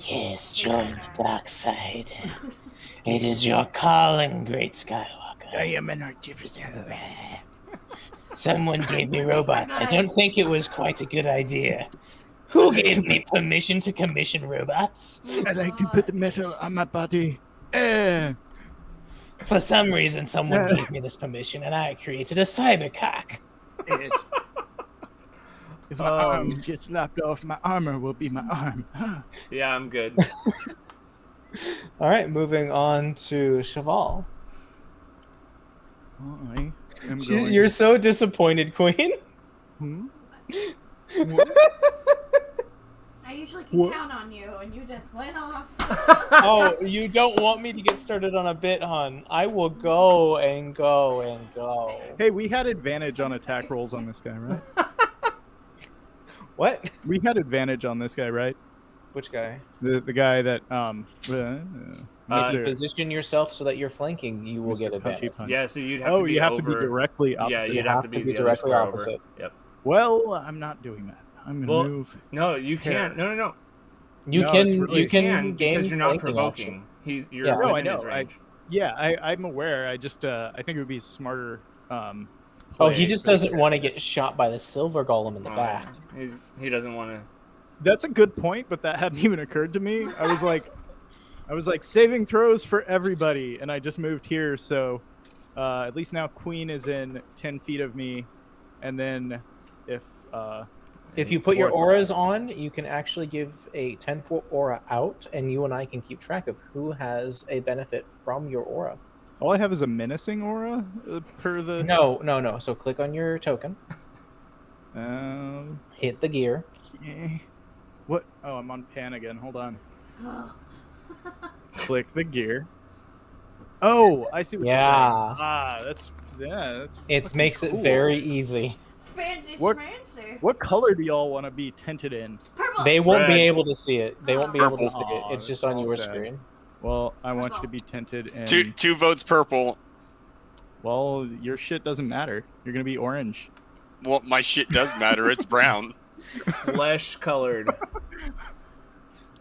Yes, join the dark side. It is your calling, great Skywalker. I am an artificer. Someone gave me robots. I don't think it was quite a good idea. Who gave me permission to commission robots? I like to put the metal on my body. Eh. For some reason, someone gave me this permission, and I created a cybercock. Yes. If my arm gets lopped off, my armor will be my arm. Yeah, I'm good. All right, moving on to Cheval. I am going. You're so disappointed, Queen. Hmm? I usually can What? count on you, and you just went off. Oh, you don't want me to get started on a bit, hon. I will go and go and go. Hey, we had advantage on attack rolls on this guy, right? What? We had advantage on this guy, right? Which guy? The guy that Mr. Position yourself so that you're flanking. You will Mr. get Punchy advantage. Punch. Yeah, so you'd have Oh, to be you have over. to be directly opposite. Yeah, You you'd have to be the other directly square opposite. over. Yep. Well, I'm not doing that. I'm gonna Well, move. No, you Here. can't. No. You No, can it's really- you You can can gain because you're not flanking provoking. option. You're Yeah. No, I within his know. range. Yeah, I'm aware. I just I think it would be smarter. Oh, he play just for- doesn't want to get shot by the silver golem in the Oh, back. yeah. He doesn't want to. That's a good point, but that hadn't even occurred to me. I was like saving throws for everybody, and I just moved here, so at least now Queen is in 10 feet of me, and then If you put your auras on, you can actually give a 10-foot aura out, and you and I can keep track of who has a benefit from your aura. all I have is a menacing aura per the. No. So click on your token, Um. hit the gear. Okay. What? Oh, I'm on pan again. Hold on. Click the gear. Oh, I see what you're Yeah. saying. That's. It fucking makes it cool. very easy. Fancy What- schmancy. What color do y'all want to be tinted in? Purple. They won't be Red. able to see it. They won't be able to see Purple. it. It's Aw, just that's on all your sad. screen. Well, I want you Purple. to be tinted in. Two votes purple. Well, your shit doesn't matter. You're gonna be orange. Well, my shit does matter. It's brown. Flesh colored.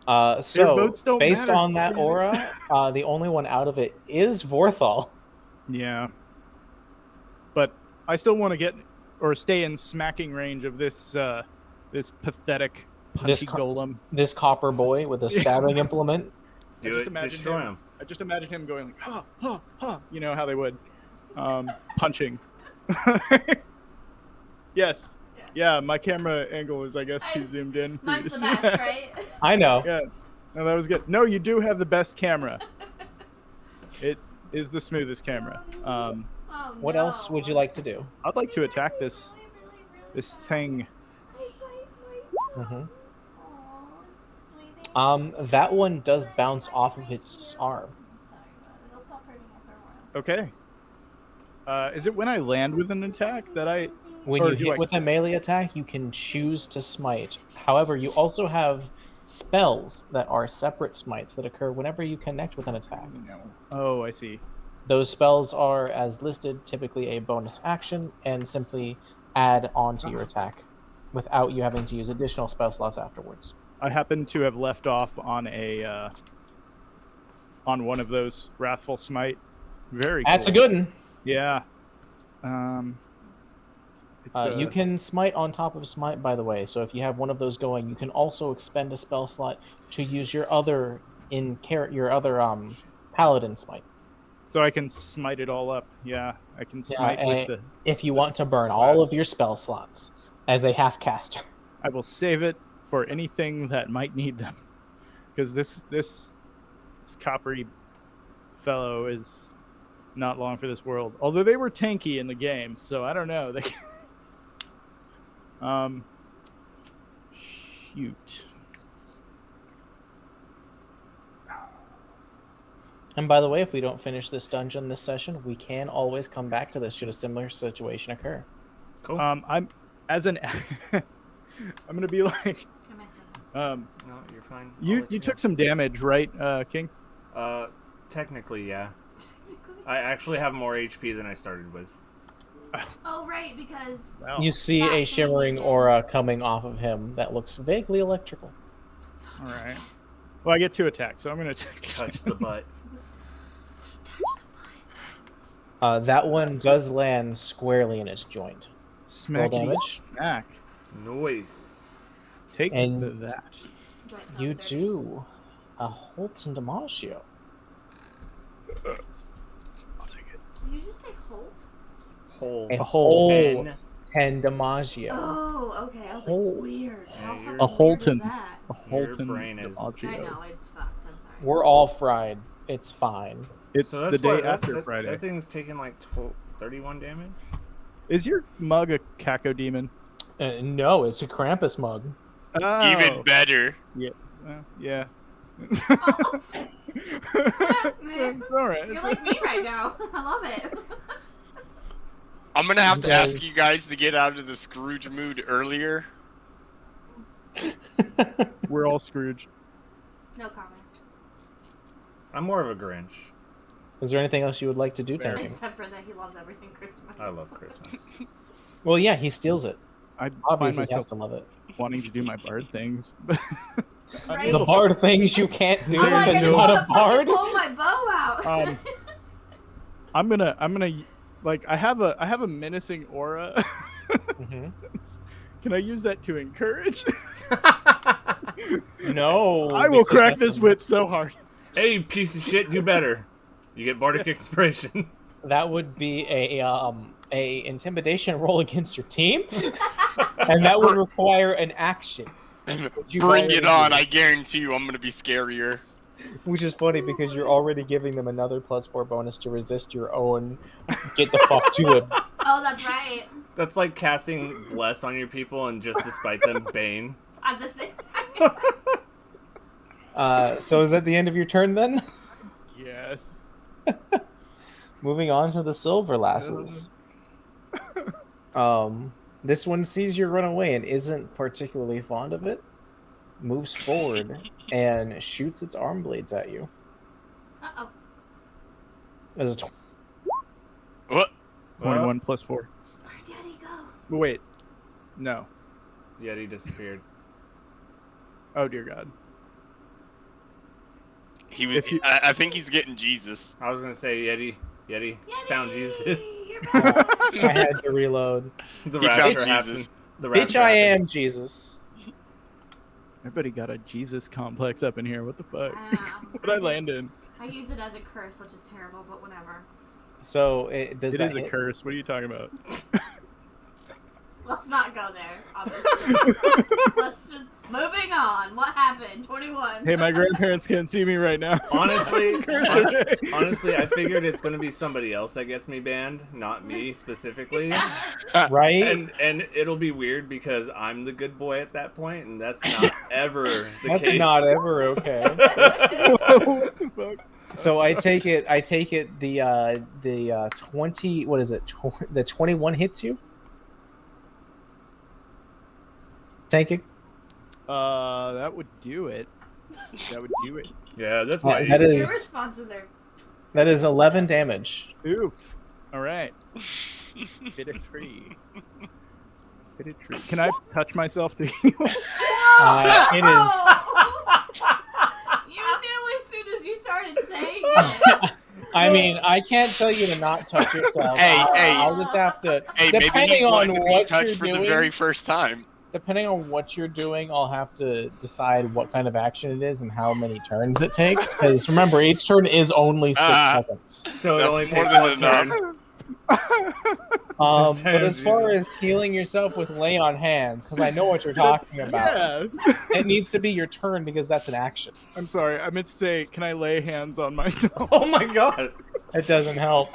So votes don't based matter. on that aura, the only one out of it is Vorthal. Yeah. But I still want to get or stay in smacking range of this this pathetic punchy golem. This copper boy with a stabbing implement. Do just it. imagine Destroy him. I just imagine him going like, ha, ha, ha. You know how they would. Punching. Yes. Yeah, my camera angle is, I guess, too zoomed in for you to Mine's the see best, that. right? I know. Yeah. No, that was good. No, you do have the best camera. It is the smoothest camera. Oh, What else would you like to do? I'd like to attack this thing. hmm That one does bounce off of its arm. Okay. Is it when I land with an attack that I? When Or you do hit I- with a melee attack, you can choose to smite. However, you also have spells that are separate smites that occur whenever you connect with an attack. Oh, I see. Those spells are, as listed, typically a bonus action and simply add on to your attack without you having to use additional spell slots afterwards. I happen to have left off on on one of those Wrathful Smite. Very cool. That's a good one. Yeah. It's, You can smite on top of smite, by the way. So if you have one of those going, you can also expend a spell slot to use your other paladin smite. So I can smite it all up. Yeah, I can smite with the. If you want to burn all of your spell slots as a half caster. I will save it for anything that might need them, because this coppery fellow is not long for this world. Although they were tanky in the game, so I don't know. They shoot. And by the way, if we don't finish this dungeon this session, we can always come back to this should a similar situation occur. Cool. I'm as an I'm gonna be like I missed No, you're fine. you took some damage, right, King? Technically, yeah. I actually have more HP than I started with. Oh, right, because Wow. You see That a thing shimmering you did. aura coming off of him that looks vaguely electrical. All right. Well, I get 2 attacks, so I'm gonna take. Touch the butt. touch the butt. That one does land squarely in its joint. Smackity damage. smack. Noise. Take And- that. Do it You sounds dirty. do a Holton Damasio. I'll take it. Did you just say Holt? Hole. A whole whole 10. 10 Damasio. Oh, okay. I was Hole. like, weird. How Yeah, fucking you're- A Holton. weird is that? A Your Holton brain is- I DiMaggio. know, it's fucked. I'm sorry. We're all fried. It's fine. It's So the that's day why after Friday. That thing's taking like 31 damage. Is your mug a Caco demon? No, it's a Krampus mug. Oh. Even better. Yeah. Oh, man. It's all right. You're like me right now. I love it. I'm gonna have to ask Guys. you guys to get out of the Scrooge mood earlier. We're all Scrooge. No comment. I'm more of a Grinch. Is there anything else you would like to do, Fair. Taryn? Except for that he loves everything Christmas. I love Christmas. Well, yeah, he steals it. I find Obviously, he has myself to love it. wanting to do my bard things. Right? The bard things you can't do I'm like, I because you're just not want a to bard. pull my bow out. I'm gonna like I have a menacing aura. Mhm. Can I use that to encourage? No. I will because crack that's this whip so hard. Hey, piece of shit, do better. You get bardic inspiration. That would be a intimidation roll against your team, and that would require an action. which you've Bring it already on! I used. guarantee you, I'm gonna be scarier. Which is funny because you're already giving them another +4 bonus to resist your own. Get the fuck to it. Oh, that's right. That's like casting bless on your people and just despite them bane. At the same time. So is that the end of your turn then? Yes. Moving on to the silver lasses. This one sees you run away and isn't particularly fond of it. Moves forward and shoots its arm blades at you. Uh-oh. As a tw- What? 21 plus 4. Where'd Daddy go? Wait. No. Yeti disappeared. Oh dear God. He was. If you- I think he's getting Jesus. I was gonna say Yeti Yeti, found Jesus. You're back. I had to reload. The He found rapture Jesus. happened. The Bitch, rapture I happened. am Jesus. Everybody got a Jesus complex up in here. What the fuck? What I just- land in? I use it as a curse, which is terrible, but whatever. So does It that is a hit? curse. What are you talking about? Let's not go there, obviously. Let's just moving on. What happened? 21. Hey, my grandparents can't see me right now. Honestly, Okay. honestly, I figured it's gonna be somebody else that gets me banned, not me specifically. Right? And it'll be weird because I'm the good boy at that point, and that's not ever the That's case. not ever okay. What the fuck? So I take it the 20, what is it? The 21 hits you? Tanking? That would do it. That would do it. Yeah, that's my that ace. is- Your responses are. That is 11 damage. Oof. All right. Hit a tree. Hit a tree. Can I touch myself to heal? It is. You knew as soon as you started saying it. I mean, I can't tell you to not touch yourself. Hey, I'll just have to. Hey, maybe depending he's on wanting to be what touched you're for doing, the very first time. depending on what you're doing, I'll have to decide what kind of action it is and how many turns it takes. Because remember, each turn is only 6 seconds. So it That's only more takes than one enough. turn. But Damn, as far Jesus. as healing yourself with lay on hands, because I know what you're talking about, Yeah. it needs to be your turn because that's an action. I'm sorry. I meant to say, can I lay hands on myself? Oh my god. It doesn't help.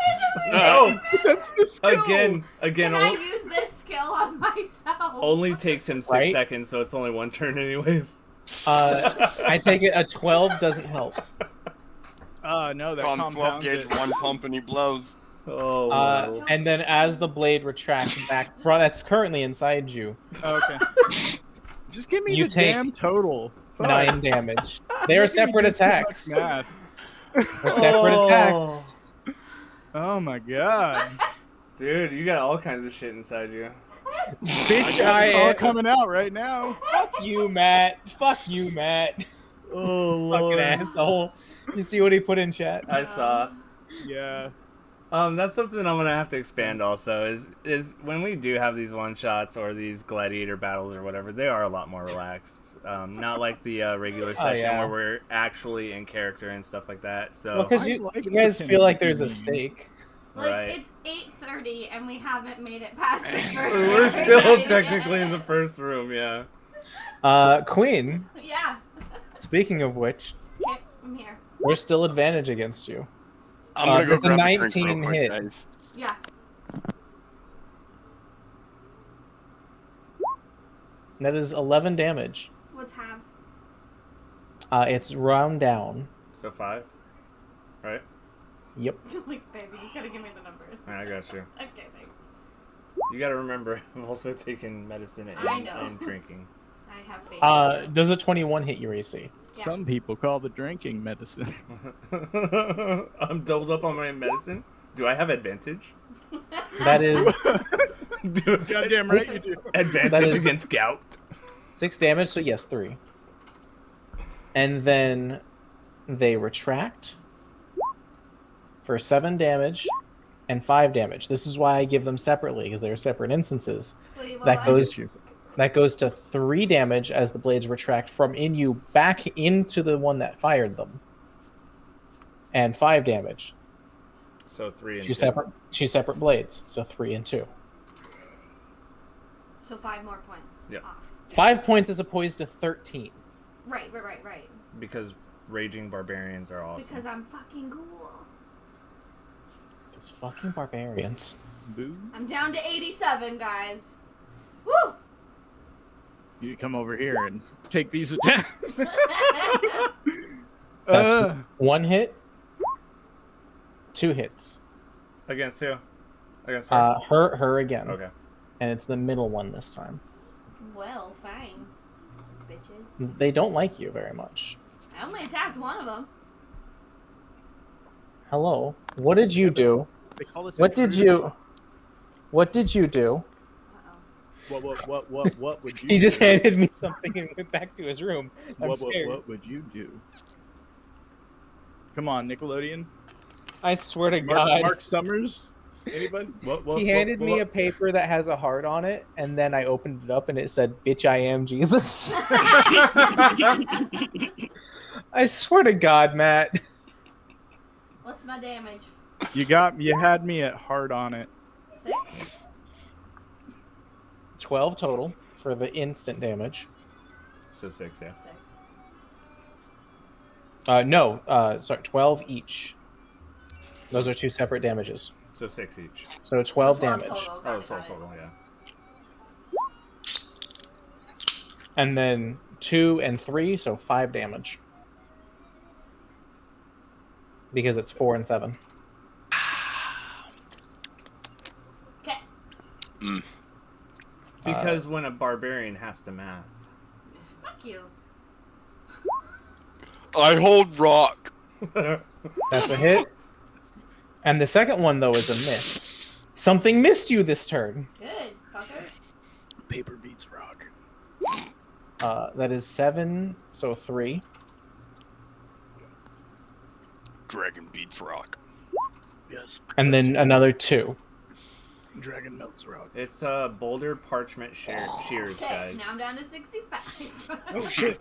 No. That's the skill. Again, Can I use this skill on myself? only takes him 6 Right? seconds, so it's only one turn anyways. I take it a 12 doesn't help. No, that Pump 12 compounds gauge, it. one pump, and he blows. Oh. And then as the blade retracts back from that's currently inside you, Okay. Just give me You the take damn total. Fuck. 9 damage. They are Making me separate do too much attacks. math. They're separate attacks. Oh my god. Dude, you got all kinds of shit inside you. Bitch, I it's all am- coming out right now. Fuck you, Matt. Fuck you, Matt. Oh Fucking asshole. You see what he put in chat? I saw. Yeah. That's something I'm gonna have to expand also is when we do have these one shots or these gladiator battles or whatever, they are a lot more relaxed. Not like the regular session yeah. where we're actually in character and stuff like that. So Well, because I you, like you guys the feel like there's a community. stake. Like, Right. it's 8:30 and we haven't made it past the first we're still area technically in the yet. first room, yeah. Queen, Yeah. speaking of which, Okay, I'm here. there's still advantage against you. I'm gonna go there's a grab a drink 19 real quick, hit. guys. Yeah. That is 11 damage. What's half? It's round down. So 5, right? Yep. Like, babe, you just gotta give me the numbers. Alright, I got you. Okay, thanks. You gotta remember, I've also taken medicine I know. and drinking. I have faith. Does a 21 hit your AC? Yeah. Some people call the drinking medicine. I'm doubled up on my medicine. Do I have advantage? That is Goddamn right you do. Advantage That is- against gout. 6 damage, so yes, 3. And then they retract for 7 damage and 5 damage. This is why I give them separately, because they're separate instances. Wait, That what? goes to 3 damage as the blades retract from in you back into the one that fired them. And 5 damage. So 3 and 2 separate blades, so 3 and 2. So 5 more points. Yeah. Off. 5 points as opposed to 13. Right. Because raging barbarians are awesome. Because I'm fucking cool. Those fucking barbarians. Boo. I'm down to 87, guys. Woo! You come over here and take these attacks. That's 1 hit, 2 hits. Against who? Against her? Her again. Okay. And it's the middle one this time. Well, fine. Bitches. They don't like you very much. I only attacked one of them. Hello. What did you do? They call us What did intruders. you do? Uh-oh. What would you He just do? handed me something and went back to his room. I'm What scared. would you do? Come on, Nickelodeon. I swear to God. Mark Summers? Anybody? He handed me a paper that has a heart on it, and then I opened it up and it said, "Bitch, I am Jesus." I swear to God, Matt. What's my damage? You had me at hard on it. 6? 12 total for the instant damage. So 6, yeah. 6. No, sorry, 12 each. Those are 2 separate damages. So 6 each. So 12 12 damage. total. Oh, Got it, 12 got it. total, yeah. And then 2 and 3, so 5 damage. because it's 4 and 7. Okay. Because when a barbarian has to math. Fuck you. I hold rock. That's a hit. And the second one, though, is a miss. Something missed you this turn. Good, fuckers. Paper beats rock. That is 7, so 3. Dragon beats rock. Yes. And then another 2. Dragon melts rock. It's boulder parchment shears, Okay, guys. now I'm down to 65. Oh shit.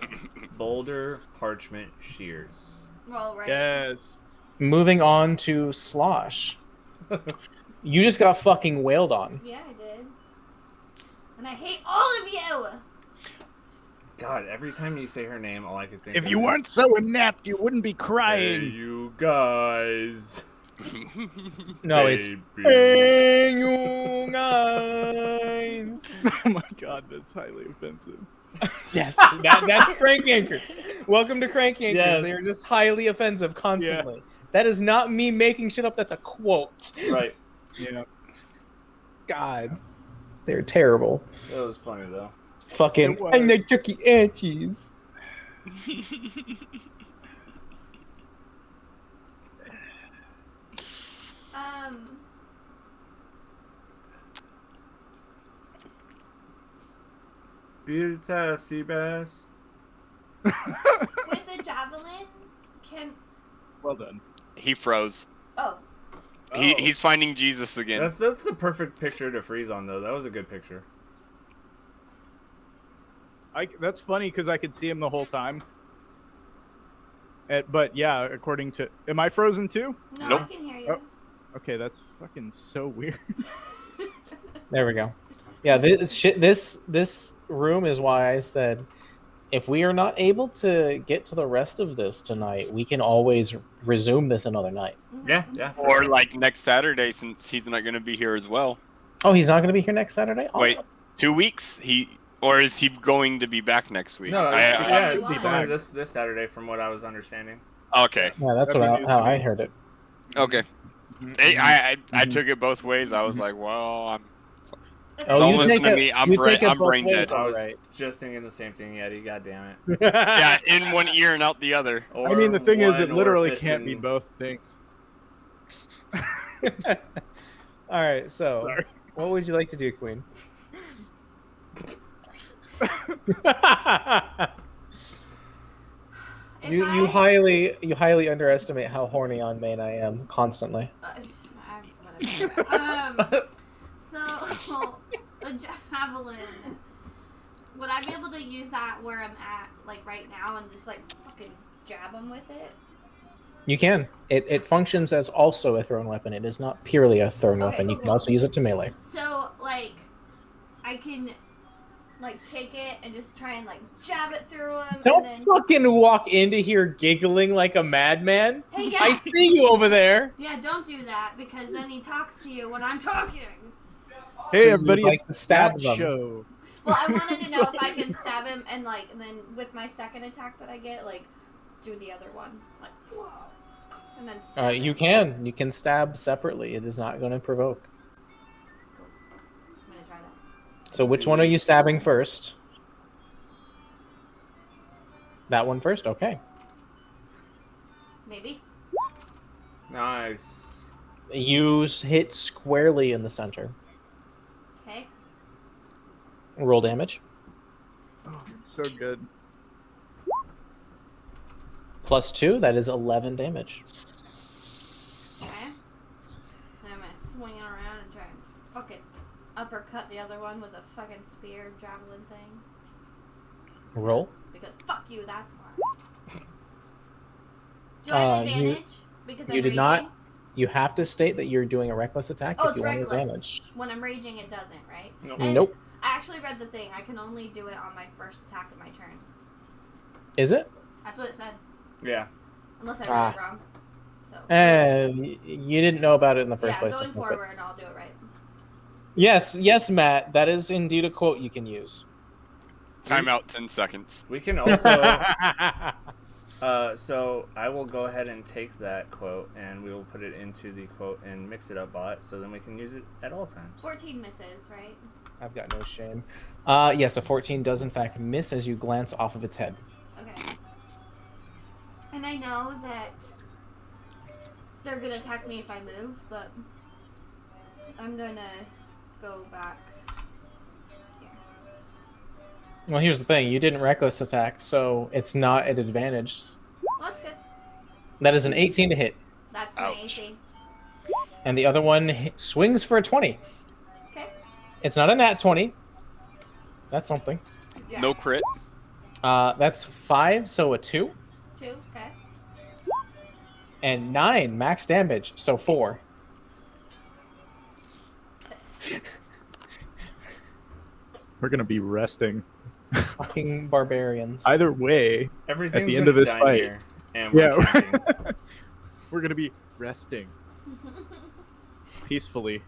Boulder parchment shears. Roll right. Yes. Moving on to Slosh. You just got fucking wailed on. Yeah, I did. And I hate all of you! God, every time you say her name, all I can think If of you is, weren't so inept, you wouldn't be "Hey, crying. you guys. No, it's Baby." hey, you guys. Oh my god, that's highly offensive. Yes, that's Crank Anchors. Welcome to Crank Anchors. Yes. They are just highly offensive constantly. That is not me making shit up. That's a quote. Right. Yeah. God, they're terrible. That was funny, though. Fucking It was. and the Chucky Aunties. Beauty sea bass. With a javelin, can... Well done. He froze. Oh. He's finding Jesus again. That's the perfect picture to freeze on, though. That was a good picture. That's funny because I could see him the whole time. But yeah, according to... Am I frozen too? No, Nope. I can hear you. Oh. Okay, that's fucking so weird. There we go. Yeah, this room is why I said if we are not able to get to the rest of this tonight, we can always resume this another night. Yeah, yeah. for Or sure. like next Saturday, since he's not going to be here as well. Oh, he's not going to be here next Saturday? Awesome. Wait, 2 weeks? Or is he going to be back next week? No, yeah, it's it's only this Saturday, from what I was understanding. Okay. Yeah, that's That'd be news how to me. I heard it. Okay. I took it both ways. I was like, well, I'm. Oh, Don't you listen take to it, me. I'm you brain- take it I'm both brain ways, dead. I was alright. just thinking the same thing, Eddie. God damn it. Yeah, in one ear and out the other. Or I mean, the thing is, it one literally orifice can't be in- both things. All right, so Sorry. what would you like to do, Queen? If you highly underestimate how horny on main I am constantly. Whatever. So, the javelin. Would I be able to use that where I'm at, like right now, and just like fucking jab him with it? You can. It functions as also a thrown weapon. It is not purely a thrown Okay, weapon. You can cool. also use it to melee. So, like, I can, like, take it and just try and, like, jab it through him, Don't and then... fucking walk into here giggling like a madman. Hey, yeah! I see you over there. Yeah, don't do that, because then he talks to you when I'm talking. Hey, So everybody, you'd like it's to stab that them. show. Well, I wanted to know if I can stab him and, like, and then with my second attack that I get, like, do the other one. Like, and then stab You him. can. You can stab separately. It is not going to provoke. Cool. I'm gonna try that. So which one are you stabbing first? That one first? Okay. Maybe. Nice. You hit squarely in the center. Okay. Roll damage. Oh, it's so good. +2, that is 11 damage. Okay. Then I'm gonna swing it around and try and fucking uppercut the other one with a fucking spear javelin thing. Roll. Because fuck you, that's why. Do I have You- advantage? Because I'm you did raging? not- You have to state that you're doing a reckless attack Oh, if it's you want reckless. advantage. When I'm raging, it doesn't, right? Nope. And Nope. I actually read the thing. I can only do it on my first attack of my turn. Is it? That's what it said. Yeah. Unless I read it Ah. wrong. So. You didn't know about it in the first Yeah, place. going okay. forward, I'll do it right. Yes, Matt. That is indeed a quote you can use. Time out 10 seconds. We can also So I will go ahead and take that quote, and we will put it into the quote and mix it up bot, so then we can use it at all times. 14 misses, right? I've got no shame. Yes, a 14 does in fact miss as you glance off of its head. Okay. And I know that they're gonna attack me if I move, but I'm gonna go back here. Well, here's the thing. You didn't reckless attack, so it's not at advantage. Well, that's good. That is an 18 to hit. That's my Ouch. AC. And the other one swings for a 20. Okay. It's not a nat 20. That's something. Yeah. No crit. That's 5, so a 2. 2, okay. And 9 max damage, so 4. 6. We're gonna be resting. Fucking barbarians. Either way, Everything's at the end gonna of this die fight. here, and we're Yeah. camping. we're gonna be resting peacefully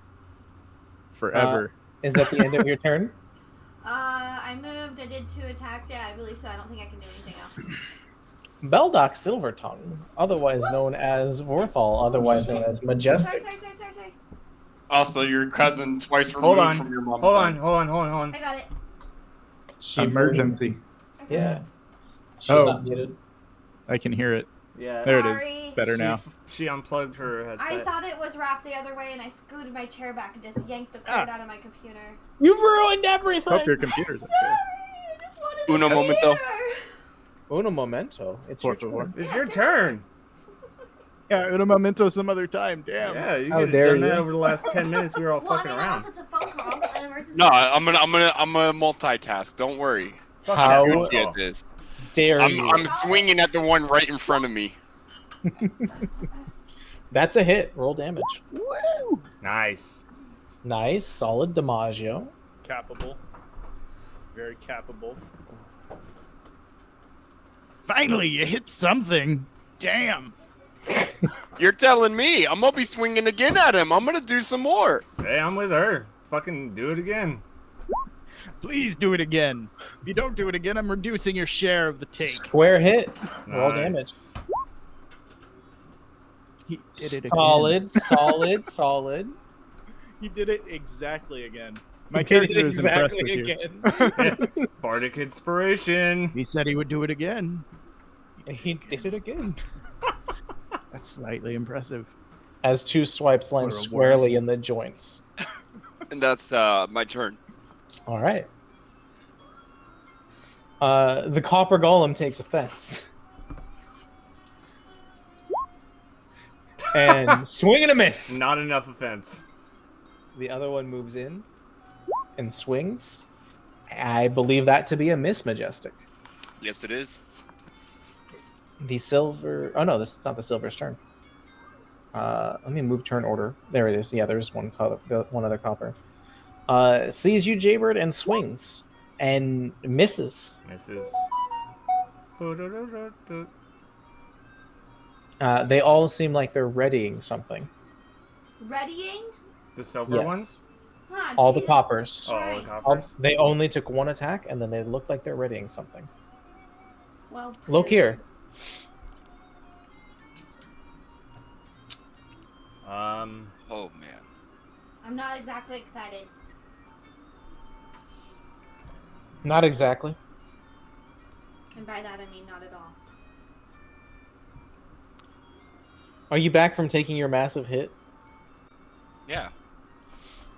forever. Is that the end of your turn? I moved. I did 2 attacks. Yeah, I believe so. I don't think I can do anything else. Beldoc Silvertongue, otherwise known as Vorthal, otherwise known as Sorry, Majestic. sorry. Also, your cousin twice Hold removed on. from your mom's Hold side. on. I got it. She Emergency. Yeah. She's Oh. not muted. I can hear it. Yeah. There it is. Sorry. It's better now. She unplugged her I headset. thought it was wrapped the other way, and I scooted my chair back and just yanked the cord out of my computer. You've ruined everything! Hope your computer's Sorry, okay. I just wanted Uno to be momento. here. Uno momento. It's Por your favor. turn. It's Yeah, your it's your turn. Yeah, Uno Momento some other time. Damn. Yeah, you How could have dare done that you. over the last 10 minutes. We were all Well, I fucking mean, around. unless it's a phone call, an emergency. No, I'm gonna multitask. Don't worry. Fuck How that I'm phone good call. at this. Dare I'm you? swinging at the one right in front of me. That's a hit. Roll damage. Nice. Nice. Solid DiMaggio. Capable. Very capable. Finally, you hit something. Damn. You're telling me I'm gonna be swinging again at him. I'm gonna do some more. Hey, I'm with her. Fucking do it again. Please do it again. If you don't do it again, I'm reducing your share of the take. Square hit. Roll Nice. damage. He did it Solid, solid, solid. He did it exactly again. My He did it character is impressed with exactly you. again. Bardic inspiration. He said he would do it again. He did it again. That's slightly impressive. As 2 swipes land What a squarely in the joints. And that's my turn. All right. The copper golem takes offense. And swing and a miss. Not enough offense. The other one moves in and swings. I believe that to be a miss, Majestic. Yes, it is. The silver. Oh no, this is not the silver's turn. Let me move turn order. There it is. Yeah, there's one color, one other copper. Sees you, Jaybird, and swings and misses. Misses. They all seem like they're readying something. Readying? The silver Yes. ones? Huh, All the Jesus coppers. Oh, all the Christ. coppers. They only took 1 attack, and then they look like they're readying something. Well, Look here. Oh man. I'm not exactly excited. Not exactly. And by that, I mean not at all. Are you back from taking your massive hit? Yeah.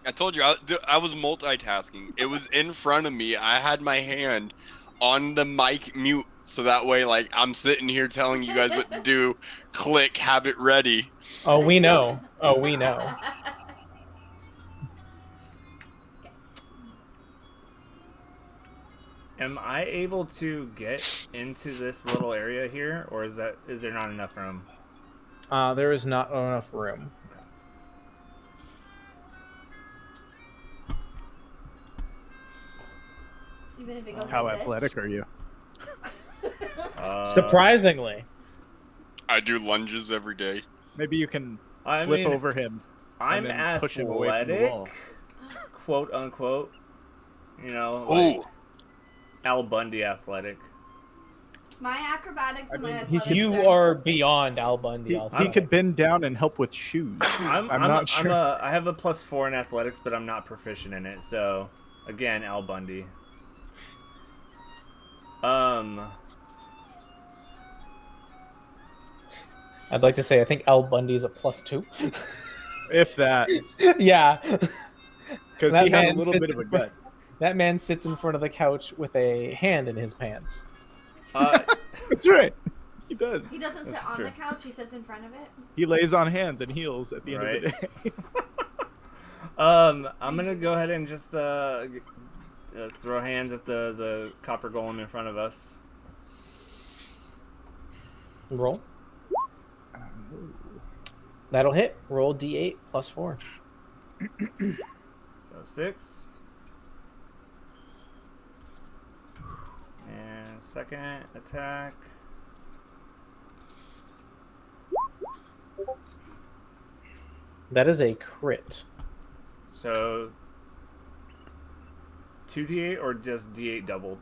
I told you I was multitasking. It was in front of me. I had my hand on the mic mute so that way like I'm sitting here telling you guys what to do. Click, have it ready. Oh, we know. Oh, we know. Am I able to get into this little area here, or is there not enough room? There is not enough room. Even if it goes How like this. athletic are you? Surprisingly. I do lunges every day. Maybe you can I flip mean, over him. I'm then push him away from the athletic, wall. quote unquote. You know, like Ooh. Al Bundy athletic. My acrobatics and my mean, athletics. You are beyond Al Bundy. He could bend down and help with shoes. I'm not sure. I have a +4 in athletics, but I'm not proficient in it. So, again, Al Bundy. I'd like to say I think Al Bundy is a +2. If that, Yeah. because That he had a man little sits bit of a in front- gut. That man sits in front of the couch with a hand in his pants. That's right. He does. He doesn't sit That's on true. the couch. He sits in front of it. He lays on hands and heals at the end of the day. I'm gonna go ahead and just throw hands at the copper golem in front of us. Roll. That'll hit. Roll D8 +4. So 6. And second attack. That is a crit. So 2d8 or just d8 doubled?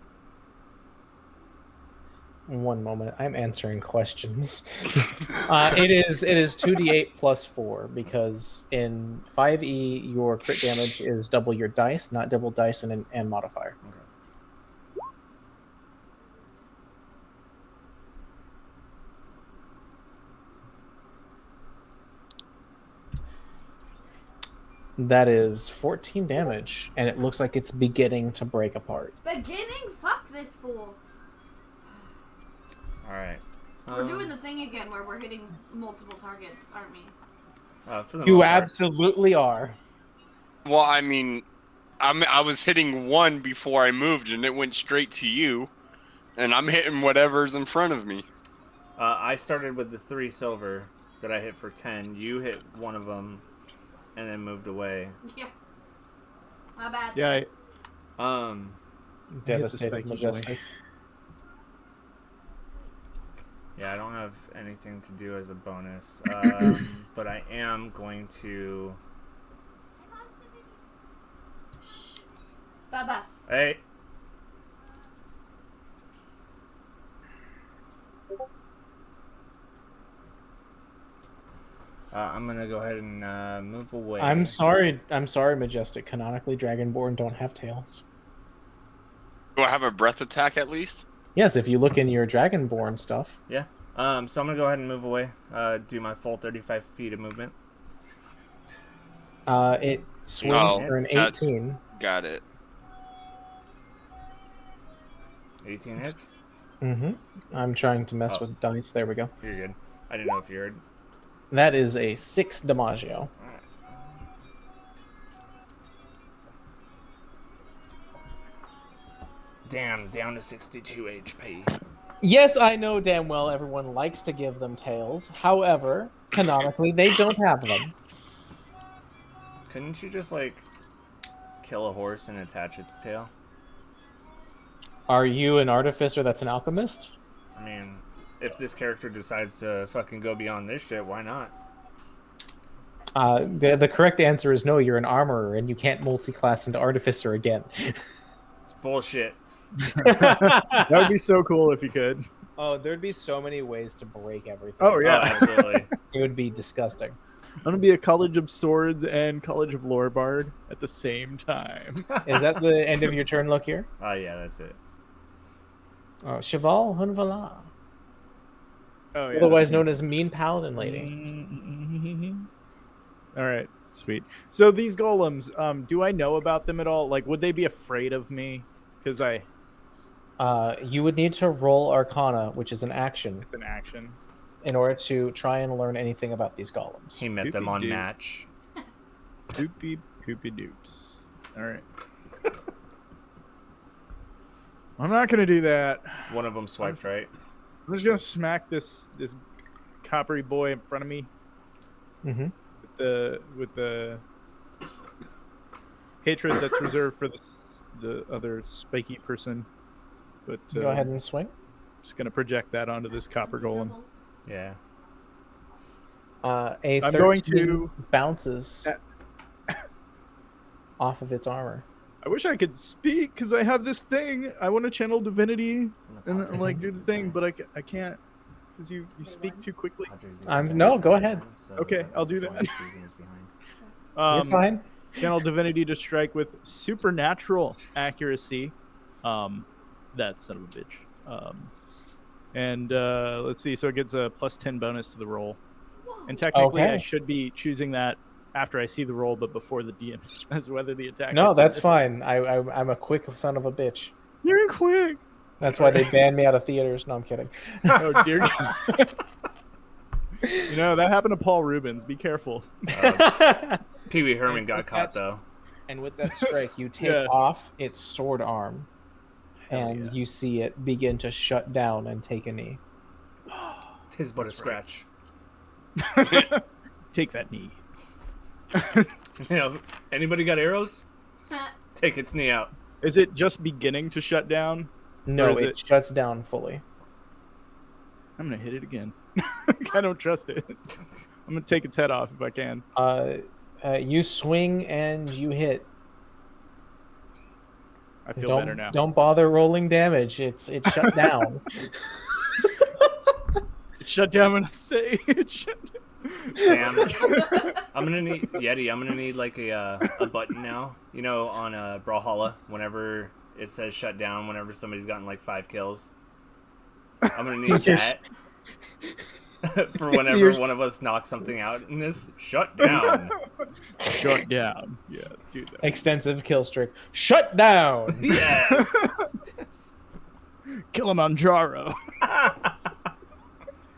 One moment. I'm answering questions. It is 2d8 +4 because in 5e your crit damage is double your dice, not double dice and modifier. Okay. That is 14 damage, and it looks like it's beginning to break apart. Beginning? Fuck this fool. All right. We're doing the thing again where we're hitting multiple targets, aren't we? For the You most part. absolutely are. Well, I mean, I was hitting one before I moved, and it went straight to you, and I'm hitting whatever's in front of me. I started with the 3 silver that I hit for 10. You hit one of them, and then moved away. Yeah. My bad. Yeah. Devastated spiky Majestic. Yeah, I don't have anything to do as a bonus, but I am going to. Baba. Hey. I'm gonna go ahead and move away. I'm sorry, Majestic. Canonically, Dragonborn don't have tails. Do I have a breath attack at least? Yes, if you look in your Dragonborn stuff. Yeah. So I'm gonna go ahead and move away. Do my full 35 feet of movement. It swings Oh, for an that's- 18. Got it. 18 hits. Mm-hmm. I'm trying to mess Oh. with dice. There we go. You're good. I didn't know if you heard. That is a 6 Damaggio. Damn, down to 62 HP. Yes, I know damn well everyone likes to give them tails. However, canonically, they don't have them. Couldn't you just, like, kill a horse and attach its tail? Are you an artificer that's an alchemist? I mean, if this character decides to fucking go beyond this shit, why not? The correct answer is no, you're an armorer, and you can't multi-class into artificer again. It's bullshit. That would be so cool if you could. Oh, there'd be so many ways to break everything. Oh, Oh, yeah. absolutely. It would be disgusting. I'm going to be a College of Swords and College of Lore Bard at the same time. Is that the end of your turn look here? Oh, yeah, that's it. Cheval Hunvala, Oh, yeah. otherwise known as Mean Paladin Lady. All right, sweet. So these golems, do I know about them at all? Like, would they be afraid of me? Because You would need to roll Arcana, which is an action, it's an action. in order to try and learn anything about these golems. He met them on Doopy-doo. match. Doopy poopy doops. All right. I'm not gonna do that. One of them swiped right. I'm just gonna smack this coppery boy in front of me Mm-hmm. with the hatred that's reserved for the other spiky person. But Go ahead and swing. just gonna project that onto this copper golem. Yeah. A I'm 13 going to- bounces off of its armor. I wish I could speak because I have this thing. I want to channel divinity and like do the thing, but I can't because you speak too quickly. No, go ahead. Okay, I'll do that. You're fine. Channel divinity to strike with supernatural accuracy. That son of a bitch. And let's see. So it gets a +10 bonus to the roll. And technically, I Okay. should be choosing that after I see the roll, but before the DM says whether the attack. No, hits or that's misses. fine. I'm a quick son of a bitch. You're quick. That's why they banned me out of theaters. No, I'm kidding. Oh dear God. You know that happened to Paul Rubens. Be careful. Pee Wee Herman got caught though. And with that strike, you take Yeah. off its sword arm, Hell and yeah. you see it begin to shut down and take a knee. Tis but a scratch. Take that knee. You know, anybody got arrows? Take its knee out. Is it just beginning to shut down? No, Or is it shuts down fully. I'm gonna hit it again. I don't trust it. I'm gonna take its head off if I can. You swing and you hit. I feel better now. Don't bother rolling damage. It's shut down. It shut down when I say it shut down. Damn. I'm gonna need Yeti. I'm gonna need like a button now. You know, on Brawlhalla, whenever it says shut down, whenever somebody's gotten like 5 kills. I'm gonna need that for whenever one of us knocks something out in this. Shut down. Shut down. Yeah, do that. Extensive kill streak. Shut down. Yes. Kilimanjaro.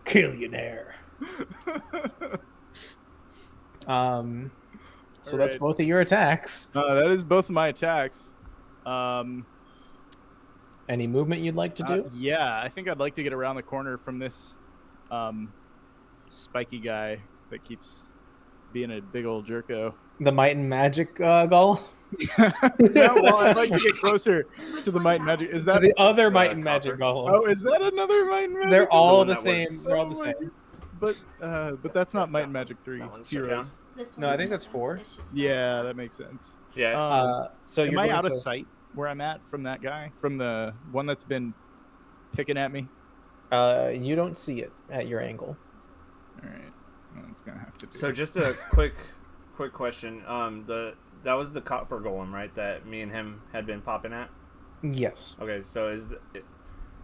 Killionaire. So that's Alright. both of your attacks. That is both of my attacks. Any movement you'd like to do? Yeah, I think I'd like to get around the corner from this spiky guy that keeps being a big old jerko. The Might and Magic Gull? Yeah, well, I'd like to get closer to the Might and Magic. Is To that the other Might and Copper. Magic Gull. Oh, is that another Might and Magic? They're all one the that same. was- They're all the Oh my same. But that's not Might and Magic 3. That one's shut Heroes. down. This No, I one's think that's shut 4. down. It's just Yeah, that makes sense. Yeah. So Am you're I going out of to- sight where I'm at from that guy? From the one that's been picking at me? You don't see it at your angle. All right. Well, it's gonna have to do. So just a quick question. That was the copper golem, right? That me and him had been popping at. Yes. Okay, so is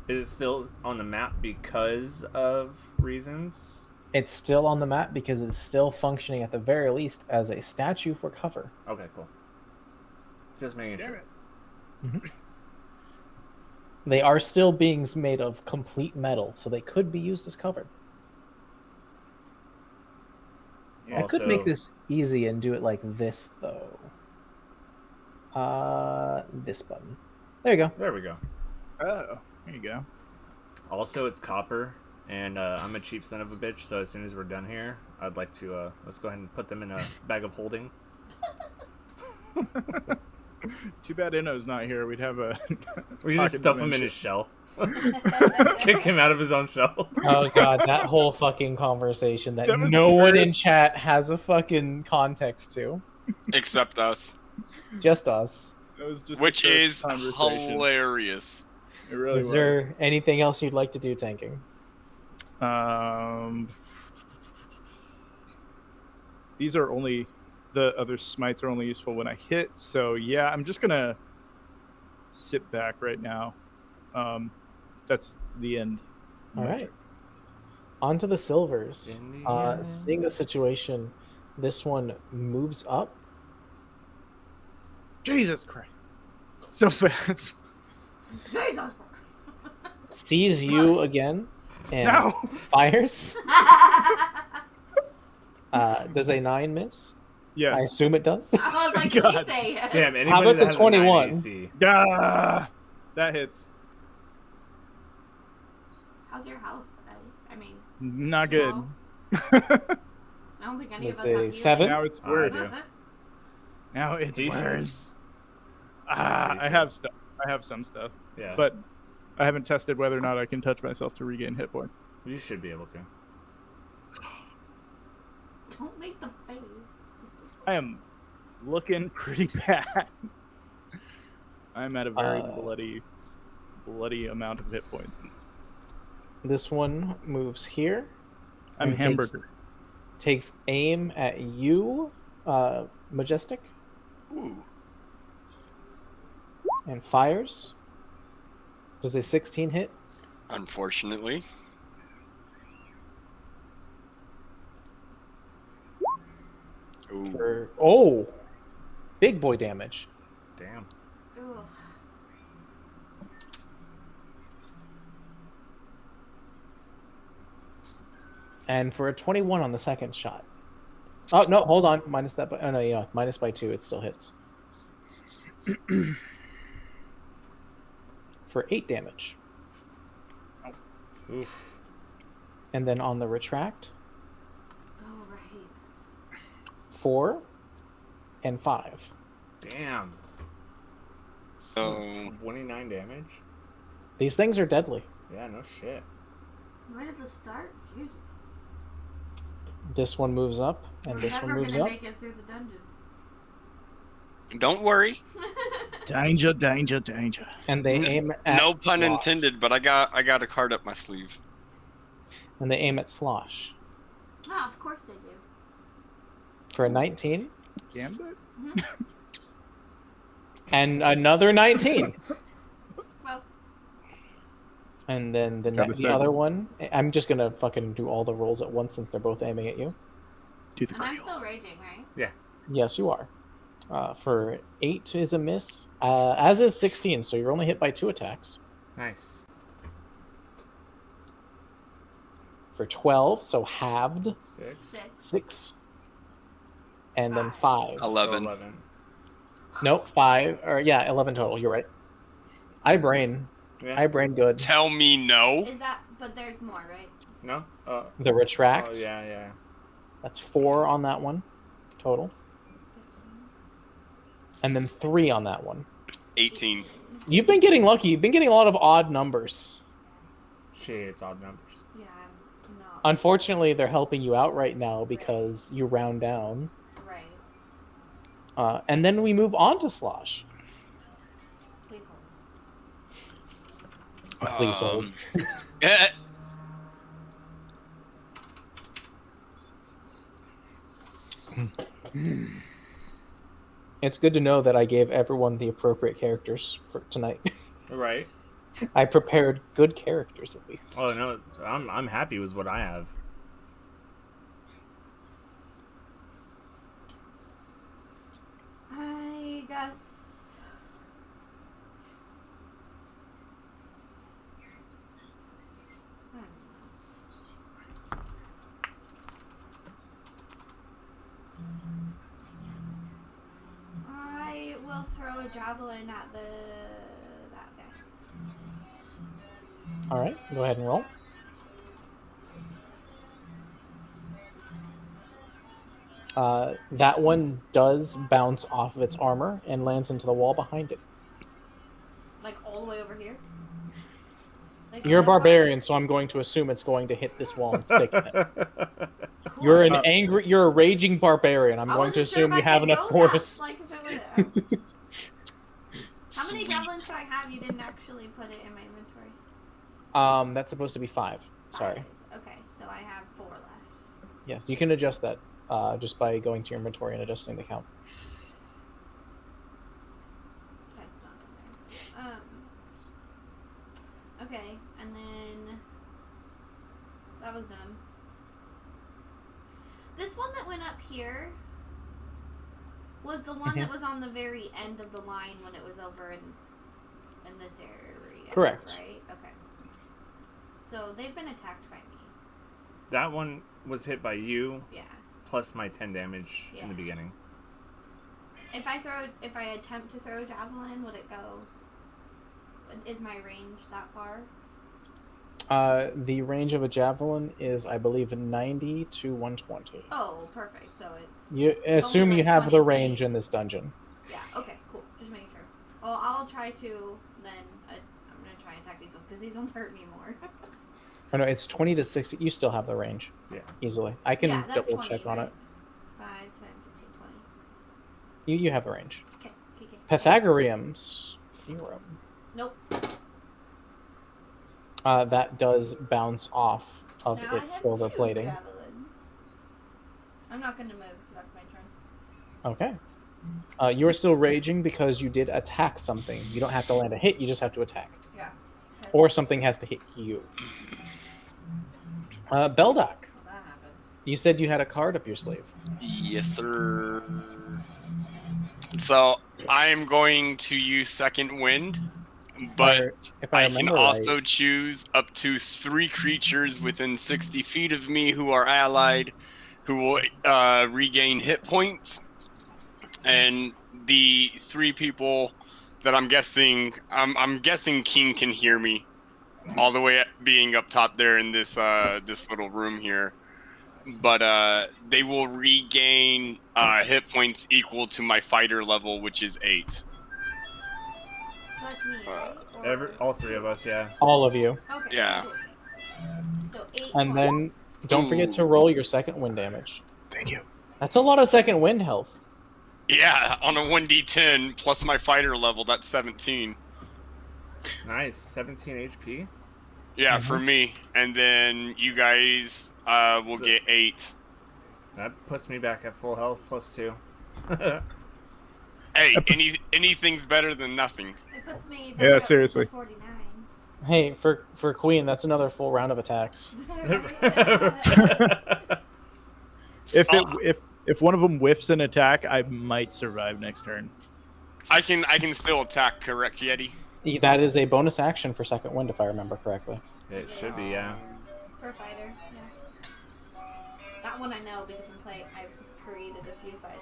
it still on the map because of reasons? It's still on the map because it's still functioning at the very least as a statue for cover. Okay, cool. Just making sure. They are still beings made of complete metal, so they could be used as cover. I could make Also- this easy and do it like this, though. This button. There you go. There we go. Oh, there you go. Also, it's copper, and I'm a cheap son of a bitch. So as soon as we're done here, I'd like to let's go ahead and put them in a bag of holding. Too bad Enno's not here. We'd have a. We can just pocket stuff him in dimension. his shell. Kick him out of his own shell. Oh god, that whole fucking conversation that That was no one cursed. in chat has a fucking context to. Except us, Just us. That was just which a cursed is conversation. hilarious. It really Is was. there anything else you'd like to do, tanking? These are only the other smites are only useful when I hit. So yeah, I'm just gonna sit back right now. That's the end. All right. On to the silvers. In the end. Seeing the situation, this one moves up. Jesus Christ! So fast. Jesus. Sees you again and No. fires. Does a 9 miss? I Yes. assume it does. I was like, God. please say it. Damn, anybody about that the has 21? A 9 AC. Ah, that hits. How's your health, Eddie? I mean, Not good. small. I don't think any Let's of us have say healing. 7. Now it's I worse. do. Now it's He should. worse. He I should. have stuff. I have some stuff, Yeah, but I haven't tested whether or not I can touch myself to regain hit points. you should be able to. Don't make the face. I am looking pretty bad. I'm at a very bloody amount of hit points. This one moves here. I'm and hamburger. Takes aim at you, Majestic, Ooh. and fires. Does a 16 hit? Unfortunately. Ooh. Big boy damage. Damn. Ugh. And for a 21 on the second shot. Oh, no, hold on. Minus that. Oh, no, yeah. Minus by 2, it still hits. For 8 damage. Oof. And then on the retract, Oh, right. 4 and 5. Damn. So 29 damage? These things are deadly. Yeah, no shit. Right at the start? Jesus. This one moves up, and We're this one never moves gonna up. make it through the dungeon. don't worry. Danger, danger, danger. And they aim at No pun Slosh. intended, but I got a card up my sleeve. And they aim at Slosh. Ah, of course they do. For a 19. Gambit? And another 19. Well, And then the Gotta other one, I'm just going to fucking do all the rolls at once since they're both aiming at you. Do the and I'm crayon. still raging, right? Yeah. Yes, you are. For 8 is a miss, as is 16, so you're only hit by 2 attacks. Nice. For 12, so halved, 6. 6. And then 5. 11. So 11. Nope, 5. Or yeah, 11 total. You're right. I brain good. Tell me no. Is that? But there's more, right? No? The retract. Oh, yeah. That's 4 on that one, total. 15. And then 3 on that one. 18. You've been getting lucky. You've been getting a lot of odd numbers. Shit, it's odd numbers. Yeah, I'm not. Unfortunately, they're helping you out right now because you round down. Right. And then we move on to Slosh. Please hold. Please hold. eh, It's good to know that I gave everyone the appropriate characters for tonight. Right. I prepared good characters at least. Oh, no. I'm happy with what I have. I guess. I don't know. I will throw a javelin at that guy. All right, go ahead and roll. That one does bounce off of its armor and lands into the wall behind it. Like all the way over here. Like You're a on that barbarian, so I'm going to assume it's going to hit this wall and stick in it. side? Cool. You're you're a raging barbarian. I'm I going to wasn't sure assume if you I have could enough go that, force. like, if it would, how many javelins do I have? You didn't actually put it in my inventory. That's supposed to be 5. Sorry. 5. Okay, so I have 4 left. Yes, you can adjust that just by going to your inventory and adjusting the count. Okay, it's not in there. Okay, and then that was done. This one that went up here was the one that was on the very end of the line when it was over in this area. Correct. Right? Okay. So they've been attacked by me. That one was hit by you, Yeah. plus my 10 damage in the Yeah. beginning. If I attempt to throw a javelin, would it go? Is my range that far? The range of a javelin is, I believe, 90 to 120. Oh, perfect. So it's You It's assume only you like have the 20 range feet. in this dungeon. yeah. Okay, cool. Just making sure. Well, I'll try to then. I'm gonna try and attack these ones because these ones hurt me more. Oh no, it's 20 to 60. You still have the range. Yeah. Easily. I can yeah, that's double 20, check on right? it. 5, 10, 15, 20. You have the range. Okay. Pythagoreans theorem. Nope. That does bounce off of Now I its have silver 2 plating. javelins. I'm not gonna move, so that's my turn. Okay. You are still raging because you did attack something. You don't have to land a hit, you just have to attack. Yeah. Okay. Or something has to hit you. Beldoc, Well, that happens. you said you had a card up your sleeve. Yes, sir. So I'm going to use Second Wind, but If I I can remember also right, choose up to 3 creatures within 60 feet of me who are allied, who will regain hit points, and the 3 people that I'm guessing King can hear me, all the way being up top there in this this little room here. But they will regain hit points equal to my fighter level, which is 8. So that's me, right? Or All 3 of us, yeah. all of you. Okay. Yeah. Cool. So 8 And points. then don't forget to Ooh. roll your second wind damage. Thank you. That's a lot of second wind health. Yeah, on a 1d10 plus my fighter level, that's 17. Nice. 17 HP. Yeah, for me. And then you guys will get 8. That puts me back at full health plus 2. Hey, anything's better than nothing. It puts me Yeah, back up seriously. to 49. Hey, for Queen, that's another full round of attacks. If one of them whiffs an attack, I might survive next turn. I can still attack, correct, Yeti? That is a bonus action for second wind, if I remember correctly. It should be, yeah. For a fighter, yeah. That one I know because I've created a few fighters.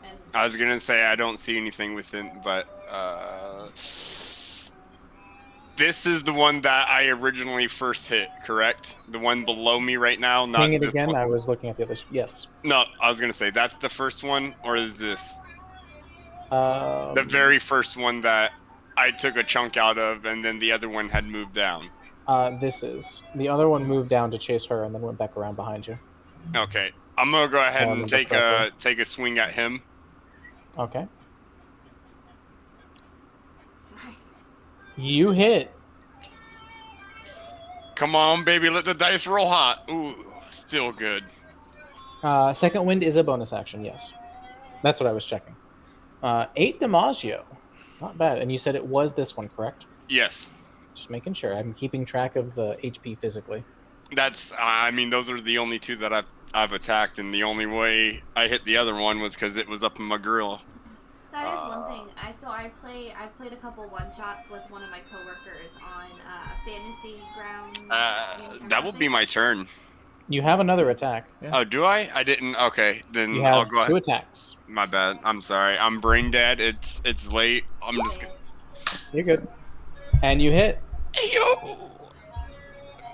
And I was gonna say I don't see anything within, but this is the one that I originally first hit, correct? The one below me right now, not Ping it this again. one. I was looking at the others. Yes. No, I was gonna say that's the first one, or is this Um, the very first one that I took a chunk out of, and then the other one had moved down? This is. The other one moved down to chase her and then went back around behind you. Okay, I'm gonna go ahead and remember take correctly. a swing at him. Okay. nice. You hit. Come on, baby, let the dice roll hot. Ooh, still good. Second wind is a bonus action, yes. That's what I was checking. 8 Damaggio. Not bad. And you said it was this one, correct? Yes, Just making sure. I'm keeping track of the HP physically. that's. I mean, those are the only 2 that I've attacked, and the only way I hit the other one was because it was up in my grill. That is one thing. I've played a couple one shots with one of my coworkers on Fantasy Grounds. That will be my turn. You have another attack. Yeah. Oh, do I? I didn't. Okay, then You I'll have go 2 ahead. attacks. My bad. I'm sorry. I'm brain dead. It's late. I'm just. You're good. And you hit. Hey, yo!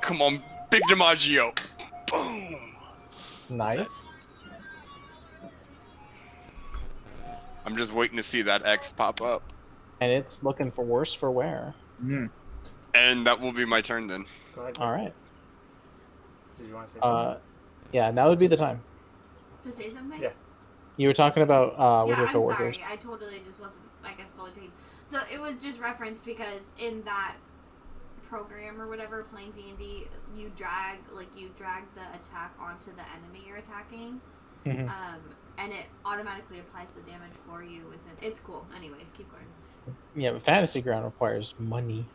Come on, big DiMaggio. Boom. Nice. I'm just waiting to see that X pop up, And it's looking for worse for wear. and that will be my turn then. Go ahead. All right. Did you want to say something? Yeah, now would be the time. To say something? Yeah. You were talking about with Yeah, your I'm coworkers. sorry. I totally just wasn't, I guess, fully paid. So it was just referenced because in that program or whatever, playing D&D, you drag the attack onto the enemy you're attacking, Mhm. and it automatically applies the damage for you. It's cool. Anyways, keep going. Yeah, but Fantasy Ground requires money.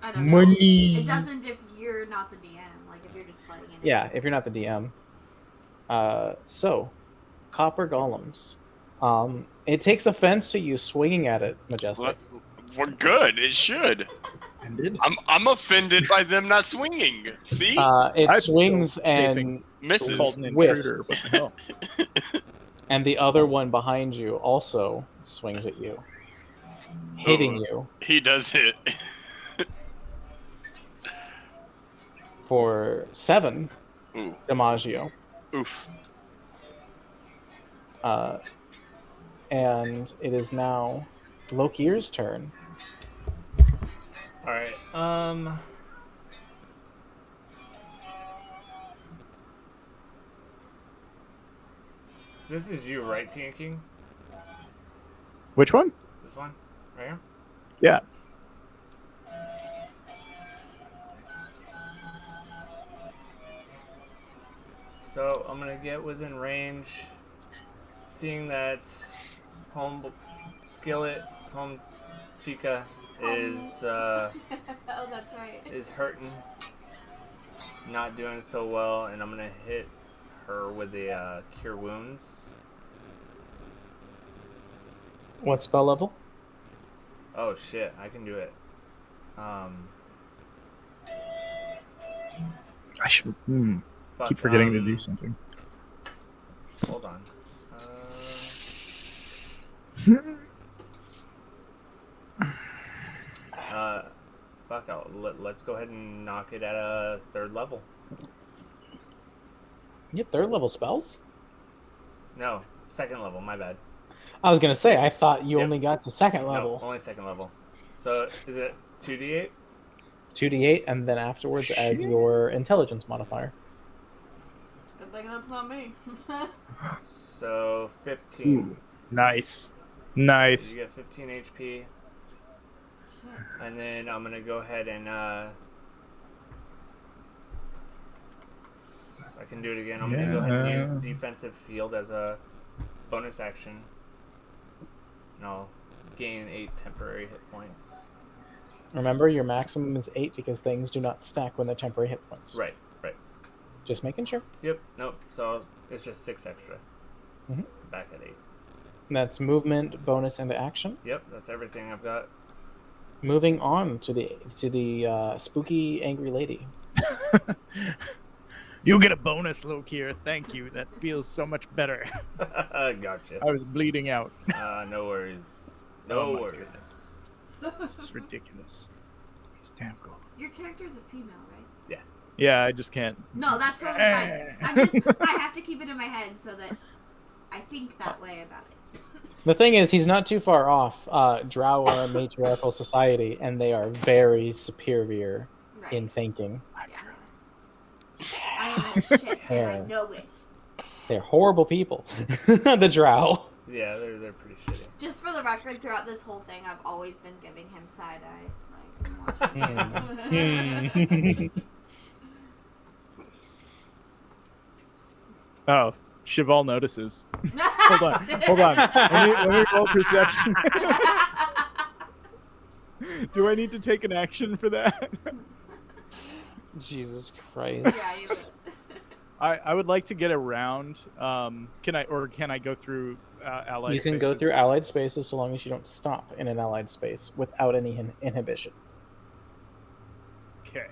I don't know. Money. It doesn't if you're not the DM. Like if you're just playing it. Yeah, if you're not the DM. So, Copper Golems. It takes offense to you swinging at it, Majestic. We're good. It should. Ended. I'm offended by them not swinging. See, It I'm swings still and chafing. misses. Called an whiffs. intruder. What the hell? and the other one behind you also swings at you, hitting you He does hit. for 7 Ooh. Damaggio. Oof. And it is now Lokir's turn. All right. This is you, right, King? Which one? This one? Right here? Yeah. So I'm gonna get within range. Seeing that home skillet, home chica is Oh, that's right. is hurting, not doing so well, and I'm gonna hit her with the cure wounds. What spell level? Oh shit, I can do it. I should Fuck, keep forgetting to do something. Hold on. Fuck, let's go ahead and knock it at a 3rd level. You have 3rd level spells? No, 2nd level, my bad. I was gonna say, I thought you Yep. only got to 2nd level. No, only 2nd level. So is it 2d8? 2d8, and then afterwards add your intelligence modifier. Good thing that's not me. So 15. Ooh, nice. Nice. You get 15 HP. And then I'm gonna go ahead and I can do it again. I'm gonna go ahead and use defensive field as a bonus action. And I'll gain 8 temporary hit points. Remember, your maximum is 8 because things do not stack when they're temporary hit points. Right. Just making sure. Yep. Nope. So it's just 6 extra. Mhm. Back at 8. And that's movement, bonus, and action. Yep. That's everything I've got. Moving on to the spooky angry lady. You get a bonus, Lokir. Thank you. That feels so much better. Gotcha. I was bleeding out. No worries. Oh No my worries. goodness. This is ridiculous. He's damn cool. Your character's a female, right? Yeah, I just can't. No, that's totally fine. I have to keep it in my head so that I think that way about it. The thing is, he's not too far off. Drow are a matriarchal society, and they are very superior Right. in thinking. Yeah. I am the shit, and I know it. They're horrible people. The Drow. Yeah, they're pretty shitty. Just for the record, throughout this whole thing, I've always been giving him side eye. Like, I'm watching. Oh, Cheval notices. Hold on. Let me roll perception. Do I need to take an action for that? Jesus Christ. Yeah, you would. I would like to get around. Can I go through allied You can go spaces? through allied spaces so long as you don't stop in an allied space without any inhibition. Okay.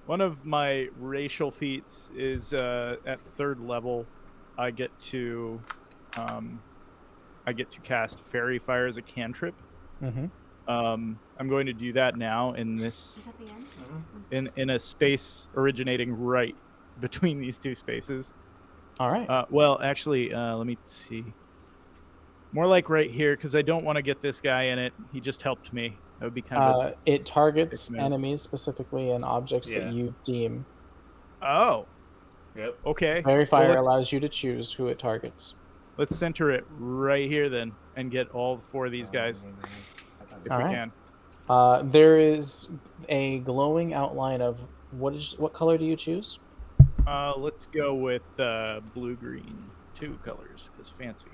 One of my racial feats is at 3rd level. I get to cast Fairy Fire as a cantrip. Mm-hmm. I'm going to do that now in this Is that the end? in a space originating right between these two spaces. All right. Well, actually, let me see. More like right here, because I don't want to get this guy in it. He just helped me. That would be kind of It targets move. enemies specifically and objects Yeah. that you deem. Oh, Yep. okay. Fairy Fire Well, allows you to choose who it targets. let's center it right here then, and get all 4 of these guys if All we right. can. There is a glowing outline of what color do you choose? Let's go with blue-green. 2 colors, because fancy.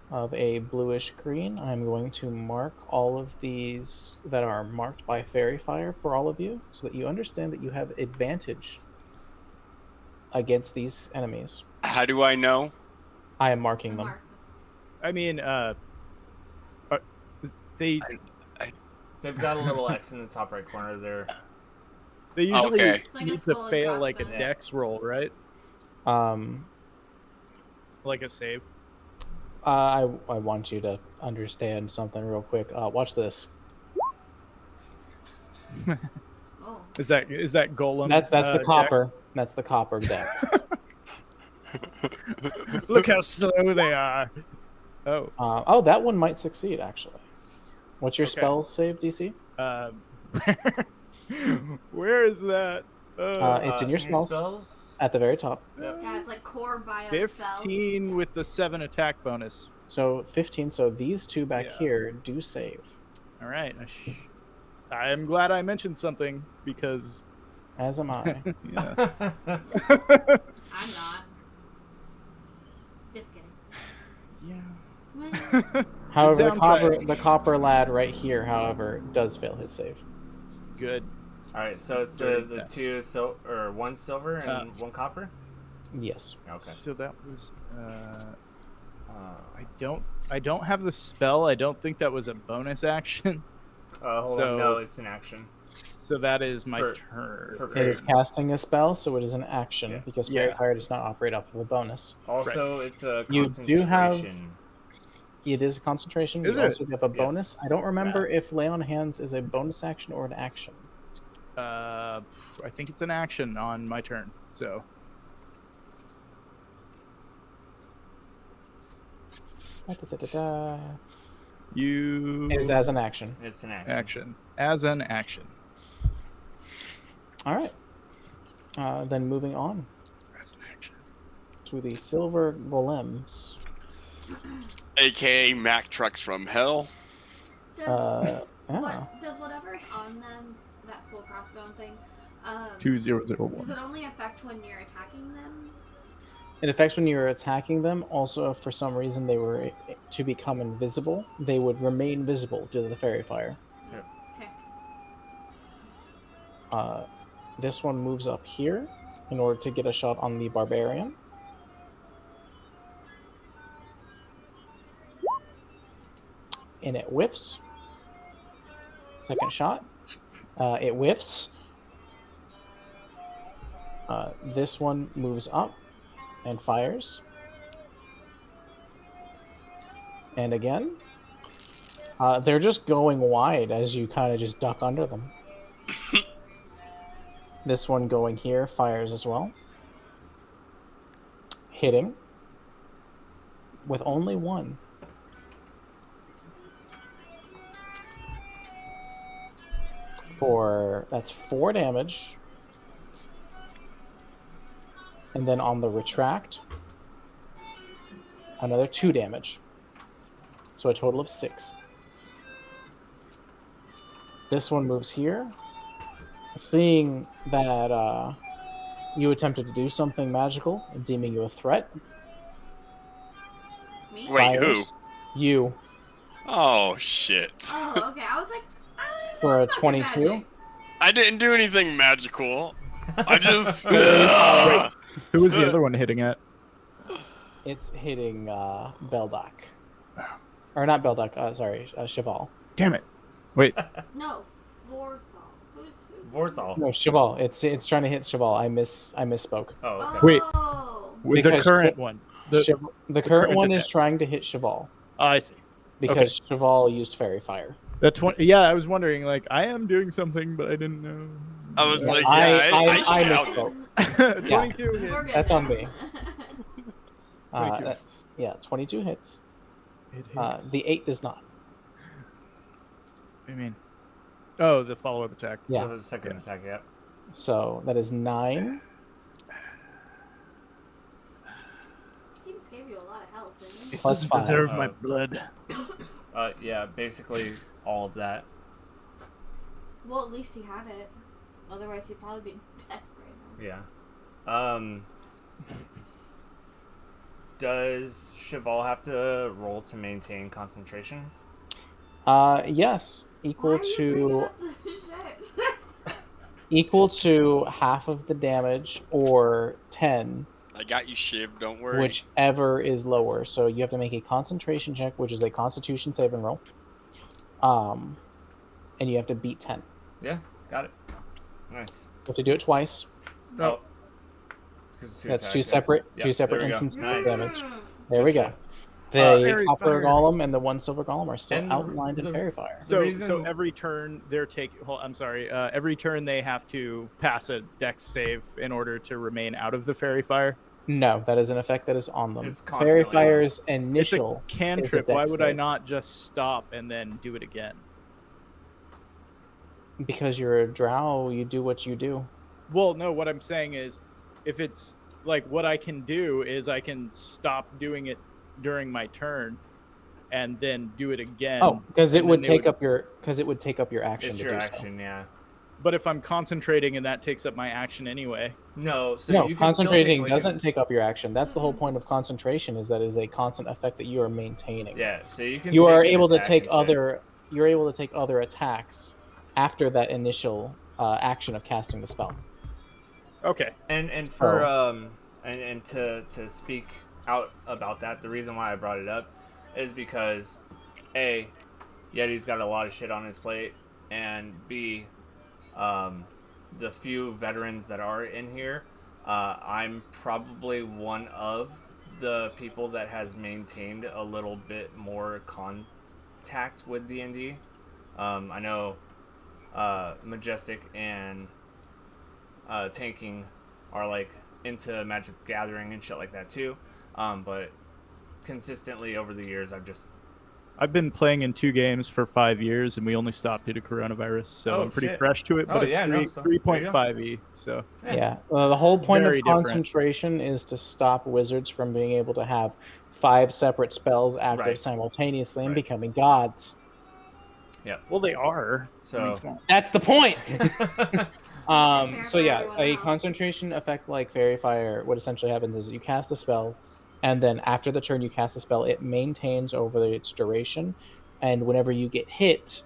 Of a bluish green. I'm going to mark all of these that are marked by Fairy Fire for all of you so that you understand that you have advantage against these enemies. How do I know? I am marking them. Mark. I mean, they They've got a little X in the top right corner there. they usually Okay. It's like a need to skull and fail like a crossbones. dex roll, right? Like a save. I want you to understand something real quick. Watch this. Oh. Is that golem? That's the dex? copper. That's the copper dex. Look how slow they are. Oh, That one might succeed actually. What's your Okay. spell save DC? where is that? It's in your spells. At the very top. Yeah, it's like core bio spells. 15 with the 7 attack bonus. So 15. So these two back Yeah. here do save. All right. I am glad I mentioned something because. As am I. Yeah. I'm not. Just kidding. Yeah. However, downside. the copper lad right here, however, does fail his save. Good. All right, so it's the two or one silver and one copper. Yes. Okay. So that was. I don't have the spell. I don't think that was a bonus action. Hold on. No, it's an action. So that is my turn. It is casting a spell, so it is an action because Fairy Fire does not operate off of a bonus. Also, it's a You concentration. do have. It is a concentration. Is you it? also have a bonus. I don't remember if Lay on Hands is a bonus action or an action. I think it's an action on my turn. So. You. It is as an action. It's an action. Action. As an action. All right. Then moving on As an action. to the silver golems. AKA Mack trucks from hell. Yeah. Does whatever is on them, that skull crossbone thing, 2001. does it only affect when you're attacking them? It affects when you're attacking them. Also, if for some reason they were to become invisible, they would remain visible due to the fairy fire. Okay. This one moves up here in order to get a shot on the barbarian. And it whiffs. Second shot. It whiffs. This one moves up and fires. And again. They're just going wide as you kind of just duck under them. This one going here fires as well. Hitting. With only one. That's 4 damage. And then on the retract, another 2 damage. So a total of 6. This one moves here. Seeing that you attempted to do something magical and deeming you a threat. Me? Wait, fires. You. Oh, shit. Oh, okay. I was like, I don't even For know a if fucking 22? magic. I didn't do anything magical. I just. Who was the other one hitting at? It's hitting Beldock. Or not Beldock, sorry, Cheval. Damn it. Wait. No, Vorthal. Who's Vorthal. No, Cheval. It's trying to hit Cheval. I misspoke. Oh, okay. Wait. Oh. With the Because current one. The The current current one is attack. trying to hit Cheval I see. because Cheval used Fairy Fire. The 20. Yeah, I was wondering. Like, I am doing something, but I didn't know. I was like, I I shouted. misspoke. 22 We're hits. good That's on me. 22 That- hits. yeah, 22 hits. It hits. The 8 does not. I mean, oh, the follow-up attack. Yeah. That was the second attack, yeah. So that is 9. He just gave you a lot of help, didn't he? Plus 5. Deserve my Oh. blood. Yeah, basically all of that. Well, at least he had it. Otherwise, he'd probably be dead right now. Yeah. Does Cheval have to roll to maintain concentration? Yes, equal Why are you bringing to up this shit? equal to half of the damage or 10, I got you, Shiv. Don't worry. whichever is lower. So you have to make a concentration check, which is a Constitution saving roll. And you have to beat 10. Yeah, got it. Nice. You have to do it twice. Oh. 'Cause it's That's attacks, two yeah. separate Yeah, two separate there we go. instances Nice. of damage. There we go. The Fairy copper Fire. golem and the one silver golem are still And outlined in the- fairy fire. So, reason- so every turn they're I'm sorry. Every turn they have to pass a Dex save in order to remain out of the fairy fire. No, that is an effect that is on them. It's Fairy constantly fire's It's a initial cantrip. Dex Why would I save. not just stop and then do it again? because you're a drow, you do what you do. Well, no, what I'm saying is, if it's like what I can do is I can stop doing it during my turn, and then do it again. Oh, because it and would then they take up your action It's to your do action, yeah. But if I'm concentrating and that takes up my action anyway. No, so No, you can concentrating still take, doesn't take up your action. That's the whole point of concentration, is that it is a constant effect that you are maintaining. Yeah, so you can. You take are an able to attack take and shit. other. You're able to take other attacks after that initial action of casting the spell. Okay. And for and to speak out about that, the reason why I brought it up is because A, Yeti's got a lot of shit on his plate, and B, the few veterans that are in here, I'm probably one of the people that has maintained a little bit more contact with D&D. I know Majestic and Tanking are like into Magic the Gathering and shit like that too, but consistently over the years I've been playing in 2 games for 5 years, and we only stopped due to coronavirus, so Oh, I'm pretty shit. fresh to it. But Oh, it's yeah, no, so there you go. 3.5e. So Yeah, the whole point of Very different. concentration is to stop wizards from being able to have 5 separate spells active Right. simultaneously and Right. becoming gods. well, they are. So- I mean, come on. That's the point. fair So for yeah, everyone a else. concentration effect like Fairy Fire, what essentially happens is you cast the spell, and then after the turn you cast the spell, it maintains over its duration, and whenever you get hit,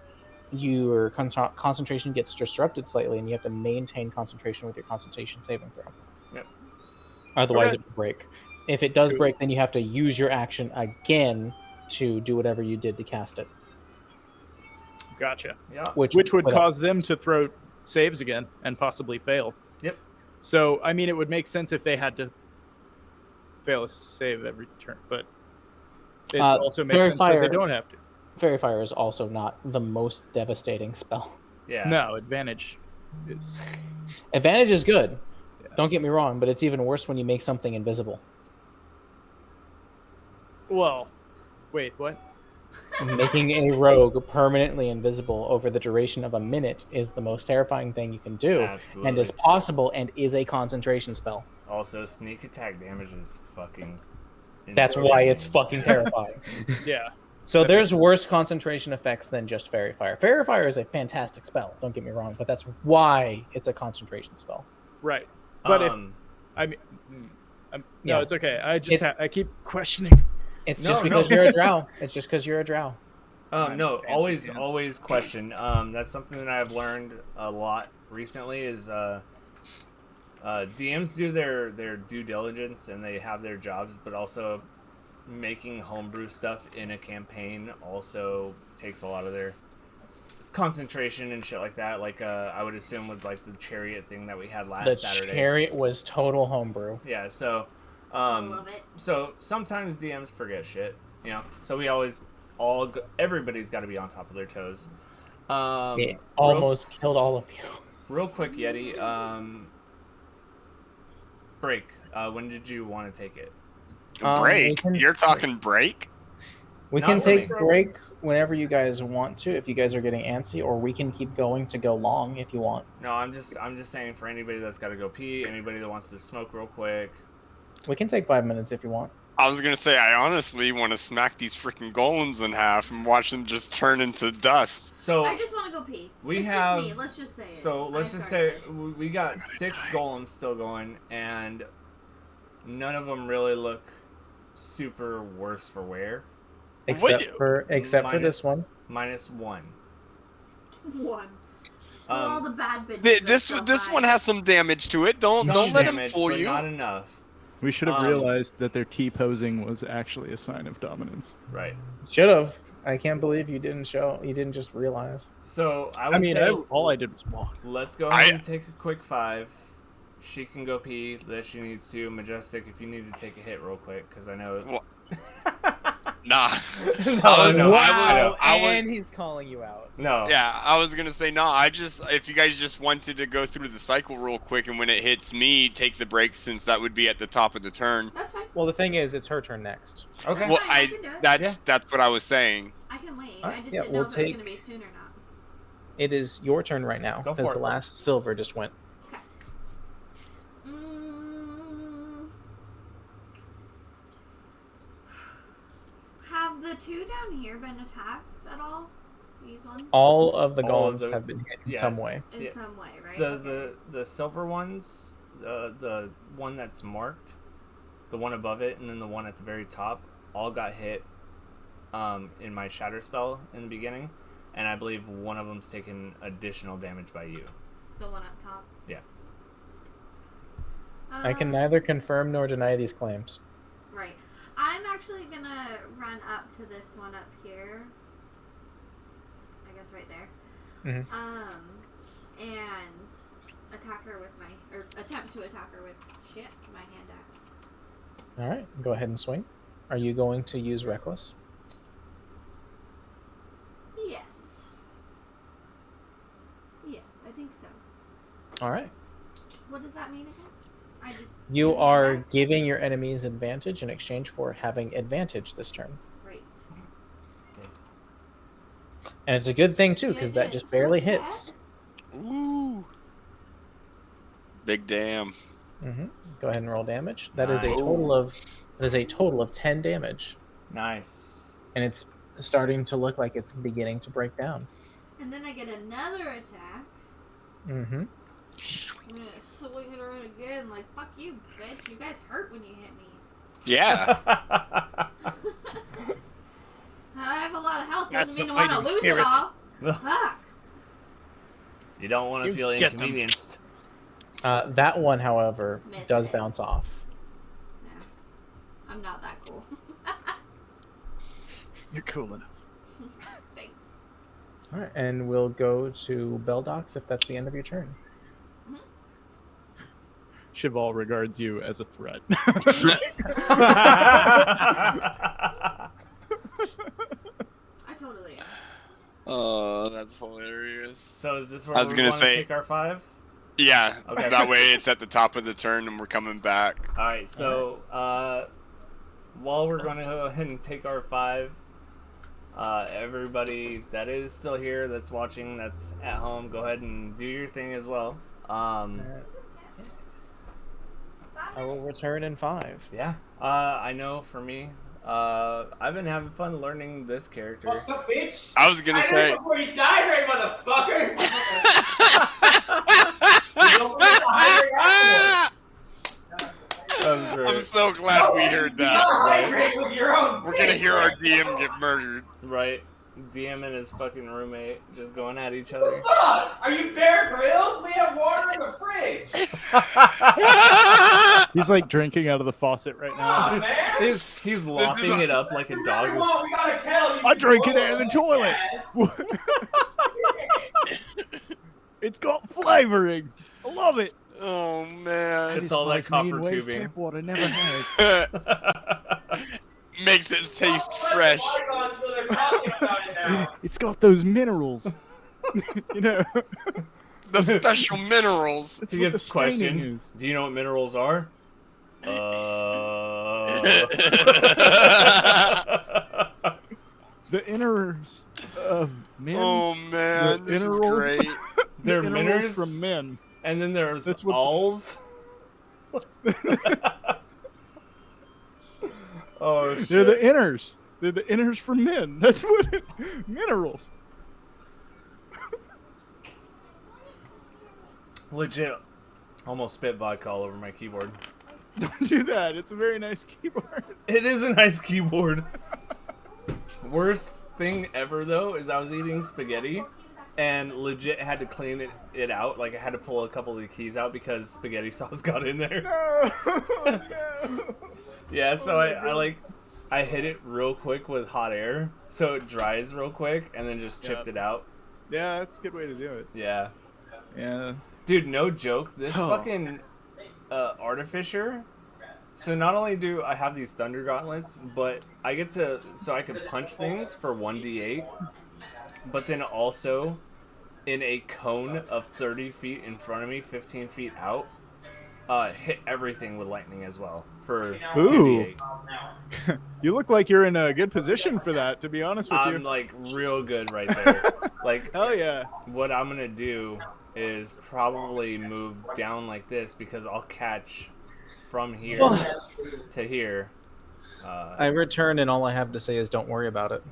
your concentration gets disrupted slightly, and you have to maintain concentration with your concentration saving throw. Yep. Otherwise, Okay. it will break. If it does Cool. break, then you have to use your action again to do whatever you did to cast it. Gotcha. yeah. Which would without- cause them to throw saves again and possibly fail. Yep. So, I mean, it would make sense if they had to fail a save every turn, but it also makes Fairy sense that Fire- they don't have to. Fairy Fire is also not the most devastating spell. Yeah. No, advantage is. Advantage is good. Yeah. Don't get me wrong, but it's even worse when you make something invisible. Well, wait, what? Making a rogue permanently invisible over the duration of a minute is the most terrifying thing you can do, Absolutely. and is possible, and is a concentration spell. Also, sneak attack damage is fucking. That's insane. why it's fucking terrifying. Yeah. So there's worse concentration effects than just Fairy Fire. Fairy Fire is a fantastic spell, don't get me wrong, but that's why it's a concentration spell. Right. But if I mean, no, Yeah. it's okay. I just It's- I keep questioning. It's No, just no. because you're a drow. It's just because you're a drow. No, Fancy always pants. always question. That's something that I've learned a lot recently is DMs do their due diligence and they have their jobs, but also making homebrew stuff in a campaign also takes a lot of their concentration and shit like that. Like I would assume with like the chariot thing that we had last The Saturday. chariot was total homebrew. Yeah, so I love it. so sometimes DMs forget shit, you know. So we always everybody's got to be on top of their toes. It almost killed all of you. Real quick, Yeti. Break. When did you want to take it? we Break? can- You're talking break? We Not can really. take break whenever you guys want to, if you guys are getting antsy, or we can keep going to go long if you want. No, I'm just saying for anybody that's got to go pee, anybody that wants to smoke real quick. We can take 5 minutes if you want. I was gonna say, I honestly want to smack these freaking golems in half and watch them just turn into dust. So I just want to go pee. we it's have- just me. Let's just say it. So let's I just started say this. we got 6 golems still going, and none of them really look super worse for wear. Except for this one. -1. One. So all the bad bitches. This one has some damage to it. Don't Some let him damage, fool but you. Not enough. We should have realized that their T-posing was actually a sign of dominance. Right. Should have. I can't believe you didn't show. You didn't just realize. So I would I mean, say all I did was walk. let's go ahead and take a quick 5. She can go pee that she needs to. Majestic, if you need to take a hit real quick, because I know. Well, Nah. No, I was- and he's calling you out. No. Yeah, I was gonna say no. If you guys just wanted to go through the cycle real quick, and when it hits me, take the break, since that would be at the top of the turn. That's fine. Well, the thing is, it's her turn next. Okay. Well, fine, I can do it. that's what I was saying. I can wait. Alright, I just yeah, didn't we'll know if it was take- going to be soon or not. It is your turn right now, Go because for the it. last silver just went. Okay. the two down here been attacked at all? These ones? All of the All of golems the- have been hit in yeah. some way. In Yeah. some way, right? The silver ones, the one that's marked, the one above it, and then the one at the very top, all got hit in my shatter spell in the beginning, and I believe one of them's taken additional damage by you. The one up top. Yeah. I can neither confirm nor deny these claims. Right. I'm actually gonna run up to this one up here. I guess right there. Mhm. And attack her with my, or attempt to attack her with my hand axe. All right, go ahead and swing. Are you going to use reckless? Yes. Yes, I think so. All right. What does that mean again? I just. You do hand are axe? giving your enemies advantage in exchange for having advantage this turn. Right. And it's a good thing too, because that just barely Okay. hits. Ooh. Big damn. Go ahead and roll damage. That is a Nice. total of 10 damage, Nice. and it's starting to look like it's beginning to break down. And then I get another attack. Mm-hmm. I'm gonna swing it around again, like, fuck you, bitch. You guys hurt when you hit me. Yeah. I have a lot of health, That's doesn't the mean I want to fighting lose spirit. it all. Fuck. You don't want to You feel get them. inconvenienced. That one, however, Miss does it. bounce off. Yeah. I'm not that cool. You're cool enough. Thanks. All right, and we'll go to Beldox if that's the end of your turn. Cheval regards you as a threat. I totally am. Oh, that's hilarious. So is this where I was we're gonna going say- to take our 5? Yeah. Okay. That way it's at the top of the turn and we're coming back. All right. So while we're going to go ahead and take our 5, everybody that is still here, that's watching, that's at home, go ahead and do your thing as well. I will return in 5. Yeah. I know for me, I've been having fun learning this character. What's up, bitch? I was gonna I say. know before you die, right, motherfucker. You don't forget to hydrate afterwards. I'm so glad we heard You that. gotta right? hydrate with your own. We're gonna dick. hear our DM get murdered. Right. DM and his fucking roommate just going at each What the other. fuck? Are you Bear Grylls? We have water in the fridge. He's like drinking out of the faucet right Come now. on, man. He's locking it up like a If you dog. really want, we got a kettle. You I can drink it boil out of the it. toilet. Yes. It's got flavoring. I love it. Oh man. It's all that Satisfies me in copper ways tubing. tap water never has. Makes it taste Don't let fresh. the light on, so they're talking about it now. It's got those minerals. You know. The special minerals. That's He what the gets staining questioned. is. Do you know what minerals are? The inners of men. Oh man, The this is minerals. great. They're Minerals minerals from men. and then there's That's what- alls. Oh shit! They're the inners. They're the inners from men. That's what minerals. Legit, almost spit vodka all over my keyboard. Don't do that. It's a very nice keyboard. It is a nice keyboard. Worst thing ever though is I was eating spaghetti and legit had to clean it out. Like I had to pull a couple of the keys out because spaghetti sauce got in there. No. Yeah, so I hit it real quick with hot air so it dries real quick and then just chipped it out. Yeah, that's a good way to do it. Yeah. Yeah. Dude, no joke. This Oh. fucking artificer. So not only do I have these thunder gauntlets, but I get to I can punch things for 1d8, but then also in a cone of 30 feet in front of me, 15 feet out, hit everything with lightning as well for Ooh. 2d8. You look like you're in a good position for that, to be honest with I'm you. like real good right there. Like Hell yeah. what I'm gonna do is probably move down like this because I'll catch from here to here I return, and all I have to say is, don't worry about it.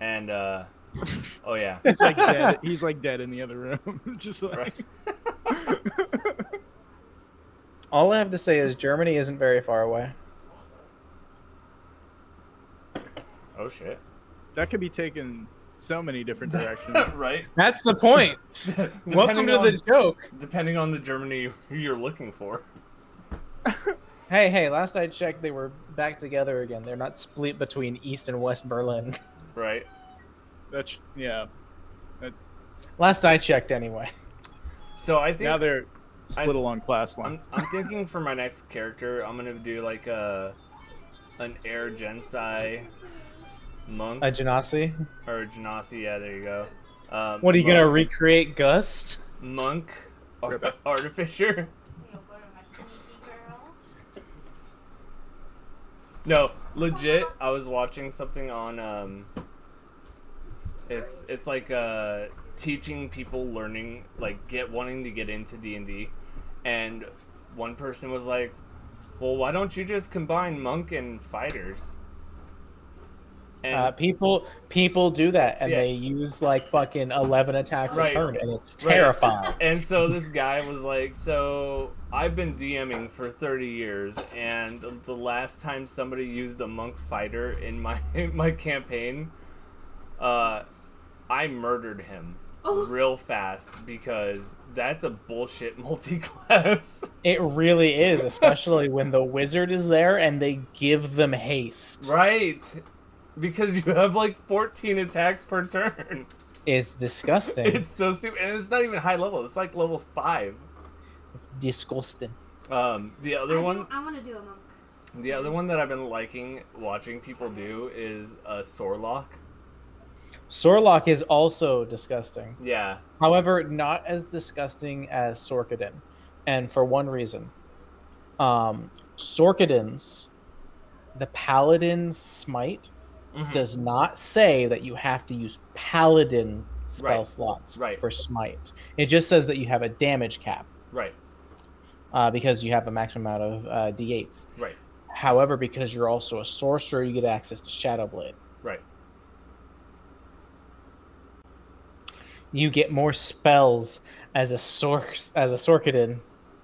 And oh yeah, He's like dead. He's like dead in the other room. Just like right. All I have to say is, Germany isn't very far away. Oh shit. that could be taken so many different directions. Right. That's the point. Welcome to the joke. Depending on the Germany you're looking for. Hey, last I checked, they were back together again. They're not split between East and West Berlin. Right. That's yeah. Last I checked, anyway. So I think Now they're split along class lines. I'm thinking for my next character, I'm gonna do like an air Gensai monk A Genasi. or Genasi. Yeah, there you go. What are you gonna monk- recreate, Gust? Monk, artificer. No, legit. I was watching something on it's like teaching people learning like wanting to get into D&D, and one person was like, "Well, why don't you just combine monk and fighters?" And People do that, and Yeah. they use like fucking 11 attacks Right. a turn, and it's Right. terrifying. And so this guy was like, "So I've been DMing for 30 years, and the last time somebody used a monk fighter in my campaign, I murdered him real fast because that's a bullshit multi-class." It really is, especially when the wizard is there and they give them haste. Right. Because you have like 14 attacks per turn. It's disgusting. It's so stupid, and it's not even high level. It's like level 5. It's disgusting. The other one. I want to do a monk. The other one that I've been liking watching people do is Sorlock. Sorlock is also disgusting. Yeah. However, not as disgusting as Sorkadin. And for one reason. Sorkadin's, the Paladin's Smite, does not say that you have to use Paladin spell Right. slots Right. for Smite. It just says that you have a damage cap. Right. Because you have a maximum amount of D8s. Right. However, because you're also a sorcerer, you get access to Shadow Blade. Right. You get more spells as a Sorkadin,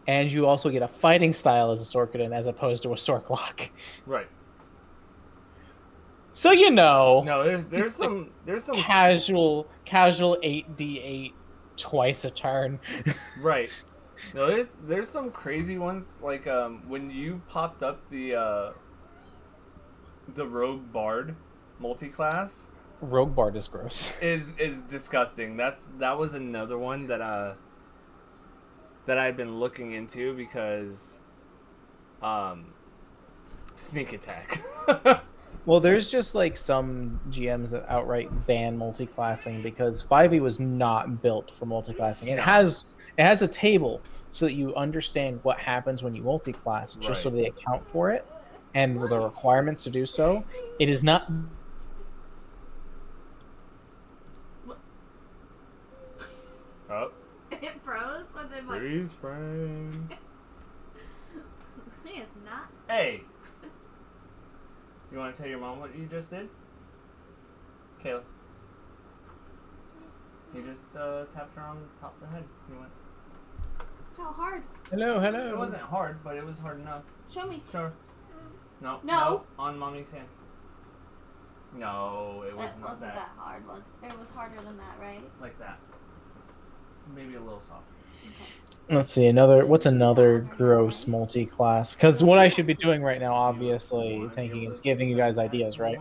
and you also get a fighting style as a Sorkadin as opposed to a Sorklock. Right. So No, there's some casual 8d8 twice a turn. right. No, there's some crazy ones like when you popped up the Rogue Bard multi-class Rogue Bard is gross. is disgusting. That was another one that I've been looking into because sneak attack. Well, there's just like some GMs that outright ban multi-classing because 5e was not built for multi-classing. It has a table so that you understand what happens when you multi-class, just so Right. they account for it and the requirements to do so. It is not. Oh, It froze, and then like freeze frame. it's not. Hey, you want to tell your mom what you just did? Kayla, you just tapped her on the top of the head. You went. How hard? Hello. It wasn't hard, but it was hard enough. Show me. Sure. No. No. On mommy's hand. No, it was It not wasn't that hard. It was harder than that, right? like that. Maybe a little soft. Let's see, what's another gross multi-class? Because what I should be doing right now, obviously, thinking is giving you guys ideas, right?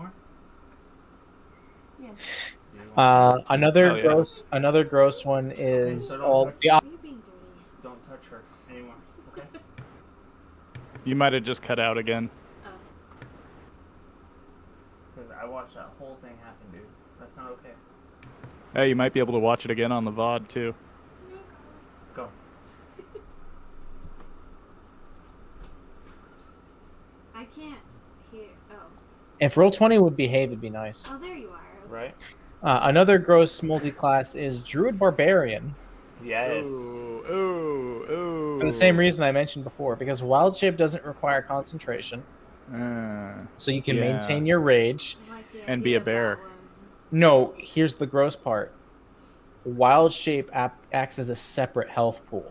Yeah. Another Oh, yeah. gross one is so don't all touch the You're being dirty. Don't touch her anymore. Okay. You might have just cut out again. Oh. Because I watched that whole thing happen, dude. That's not okay. Hey, you might be able to watch it again on the VOD too. Go. I can't hear. Oh. If Roll20 would behave, it'd be nice. Oh, there you are. Right. Another gross multi-class is Druid Barbarian. Yes. Ooh. For the same reason I mentioned before, because Wild Shape doesn't require concentration. So you can Yeah. maintain your rage. I like the And idea be a of that bear. one. No, here's the gross part. Wild shape acts as a separate health pool.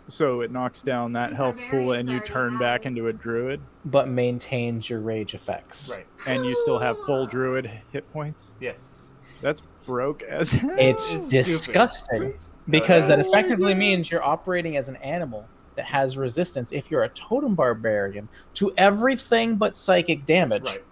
So it knocks down that And health pool, barbarians and you already turn have back it. into a druid, But maintains your rage effects. Right. and you still have full druid hit points. Yes. That's broke as hell. It's It's disgusting stupid. because that Oh my effectively God. means you're operating as an animal that has resistance if you're a totem barbarian to everything but psychic damage Right.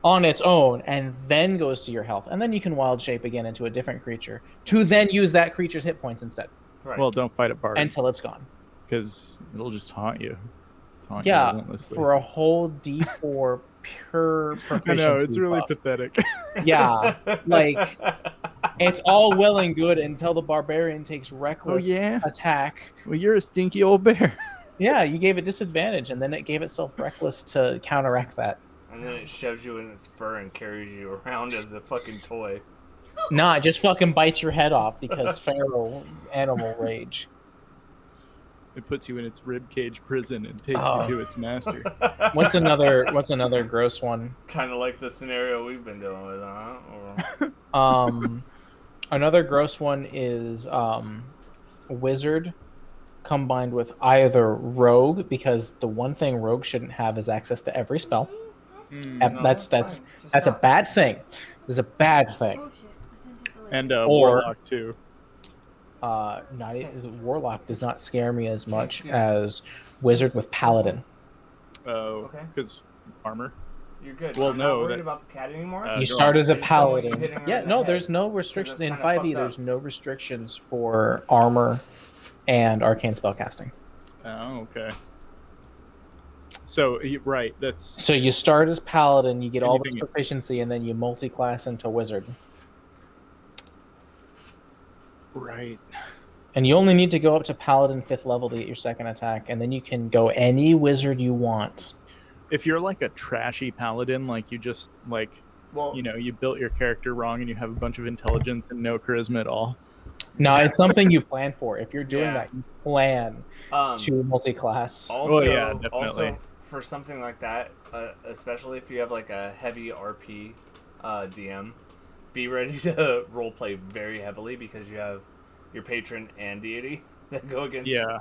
on its own, and then goes to your health, and then you can wild shape again into a different creature to then use that creature's hit points instead Right. Well, don't fight it bard, until it's gone. because it'll just taunt you. Taunt you Yeah, relentlessly. for a whole D4 pure proficiency. I know, it's really buff. pathetic. Yeah, like it's all well and good until the barbarian takes reckless yeah? attack. Well, you're a stinky old bear. Yeah, you gave it disadvantage, and then it gave itself reckless to counteract that. And then it shoves you in its fur and carries you around as a fucking toy. Nah, it just fucking bites your head off because feral animal rage. It puts you in its ribcage prison and takes Oh. you to its master. What's another gross one? Kind of like the scenario we've been dealing with, huh? Another gross one is wizard combined with either rogue, because the one thing rogue shouldn't have is access to every spell. No, That's fine. Just a stop. bad thing. It was a bad thing. Oh shit! I didn't take the lid. And Or- warlock too. Warlock does not scare me as much as wizard with paladin. Oh, Okay. because armor. You're good. Well, I'm no, not worried that- about the cat anymore. Uh, You go start on. as a I just don't want you paladin. hitting her Yeah, in the no, head, there's no 'cause restrictions that's in kinda 5e. fucked There's up. no restrictions for armor and arcane spellcasting. Oh, okay. So right, that's So you start as paladin, you get all this Anything- proficiency, and then you multi-class into wizard. right. And you only need to go up to paladin 5th level to get your second attack, and then you can go any wizard you want. If you're like a trashy paladin, like you just like Well, you built your character wrong and you have a bunch of intelligence and no charisma at all. No, it's something you plan for. If you're doing Yeah. that, you plan to multi-class. Also, yeah, definitely. Also, for something like that, especially if you have like a heavy RP DM, be ready to roleplay very heavily because you have your patron and deity that go against. Yeah.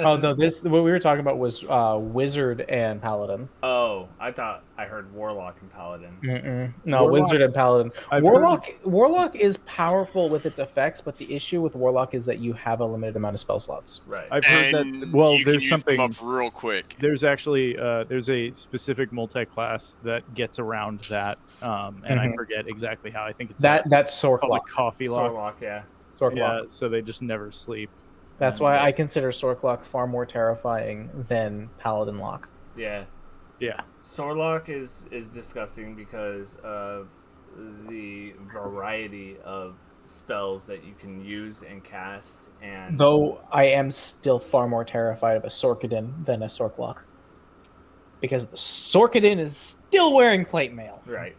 Oh no, what we were talking about was wizard and paladin. Oh, I thought I heard warlock and paladin. Mm-mm. No, Warlock- wizard and paladin. I've Warlock is powerful with its effects, but the issue with warlock is that you have a limited amount of spell slots. Right. I've heard And that. Well, you can there's use something. them up real quick. There's actually there's a specific multi-class that gets around that, and I Mhm. forget exactly how. I think it's That's called a Sorklock. coffee lock. Sorlock, yeah. Sorklock. Yeah, so they just never sleep. That's And, why I consider Sorklock far more terrifying than Paladin Lock. Yeah. Yeah. Sorlock is disgusting because of the variety of spells that you can use and cast, and Though I am still far more terrified of a Sorkadin than a Sorklock. Because the Sorkadin is still wearing plate mail right,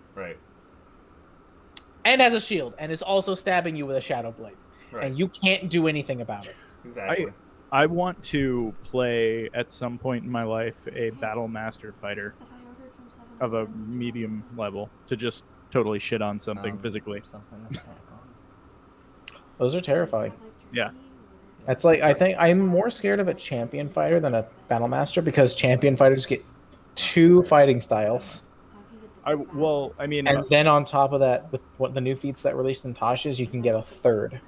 and has a shield and is also stabbing you with a shadow blade. right, And you can't do anything about it. exactly. I want to play at some point in my life a battle master fighter If I ordered from 7-Eleven, of a would you like medium something? level to just totally shit on something physically. Something to snack on. Those are terrifying. Have, like, Yeah. jerky or- That's like, I think I'm more scared of a champion fighter than a battle master because champion fighters get 2 fighting styles. So I can get the big Well, bags. I mean, And then on top of that, with what the new feats that released in Tasha's, you can get a 3rd.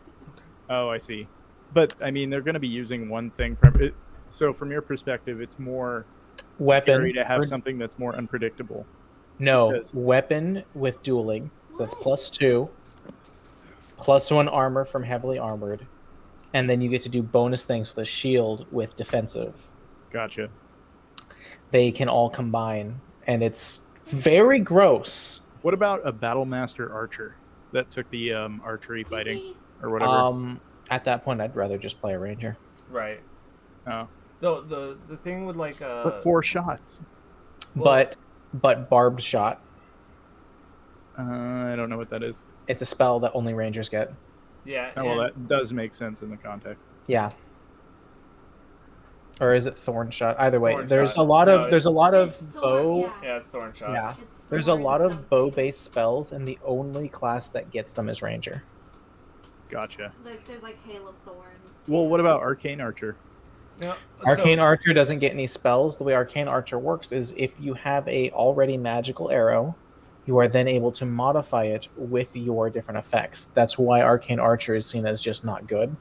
oh, I see. But I mean, they're going to be using one thing. So from your perspective, it's more Weapon. scary to have or- something that's more unpredictable. No, because- weapon with dueling. So that's +2. +1 armor from heavily armored. And then you get to do bonus things with a shield with defensive. Gotcha. They can all combine. And it's very gross. What about a battle master archer that took the archery fighting or whatever? At that point, I'd rather just play a ranger. Right. Oh, The thing with like for 4 shots. Well- But barbed shot. I don't know what that is. It's a spell that only rangers get. yeah. Oh, well, and- that does make sense in the context. Yeah. or is it thorn shot? Either way, Thorn there's shot. a lot No, of there's a lot of It's thorn, bow. yeah. Yeah, it's thorn shot. Yeah, It's there's a thorn lot of something. bow-based spells, and the only class that gets them is ranger. Gotcha. There's like Hail of Thorns. Too. Well, what about Arcane Archer? No, Arcane Archer doesn't get any spells. The way Arcane Archer works is if you have a already magical arrow, you are then able to modify it with your different effects. That's why Arcane Archer is seen as just not good.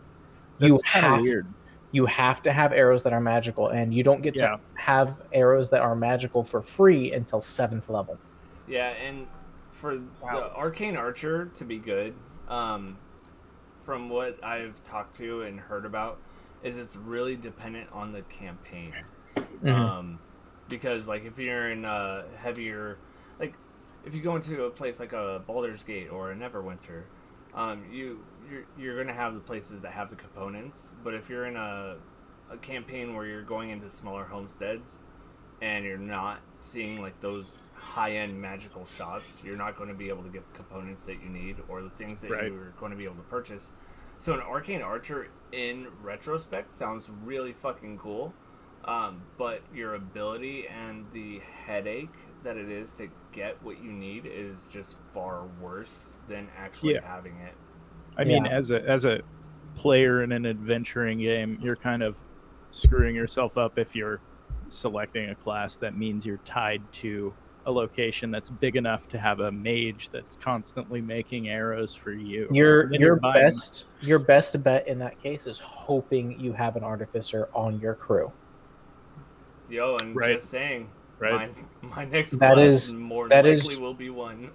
That's kind of weird. You have to have arrows that are magical, and you don't get Yeah. to have arrows that are magical for free until 7th level. Yeah, and for the Arcane Archer to be good, from what I've talked to and heard about, is it's really dependent on the campaign. Because like if you're in a heavier, like if you go into a place like a Baldur's Gate or a Neverwinter, you're gonna have the places that have the components. But if you're in a campaign where you're going into smaller homesteads and you're not seeing like those high-end magical shops, you're not going to be able to get the components that you need or the things that you're going to be able to purchase. So an Arcane Archer, in retrospect, sounds really fucking cool, but your ability and the headache that it is to get what you need is just far worse than actually having it. I mean, as a player in an adventuring game, you're kind of screwing yourself up if you're selecting a class that means you're tied to a location that's big enough to have a mage that's constantly making arrows for you. Your best bet in that case is hoping you have an artificer on your crew. Yo, and just saying, my next that class is more that likely is will be one.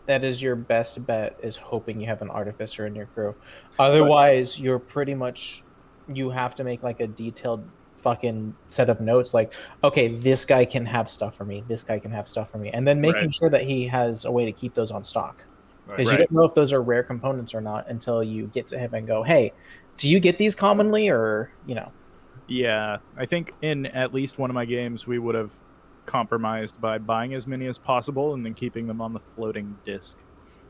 That is your best bet, is hoping you have an artificer in your crew. Otherwise, you're pretty much, you have to make like a detailed fucking set of notes like, okay, this guy can have stuff for me, this guy can have stuff for me, and then making sure that he has a way to keep those on stock, because you don't know if those are rare components or not until you get to him and go, hey, do you get these commonly, or Yeah, I think in at least one of my games we would have compromised by buying as many as possible and then keeping them on the floating disc.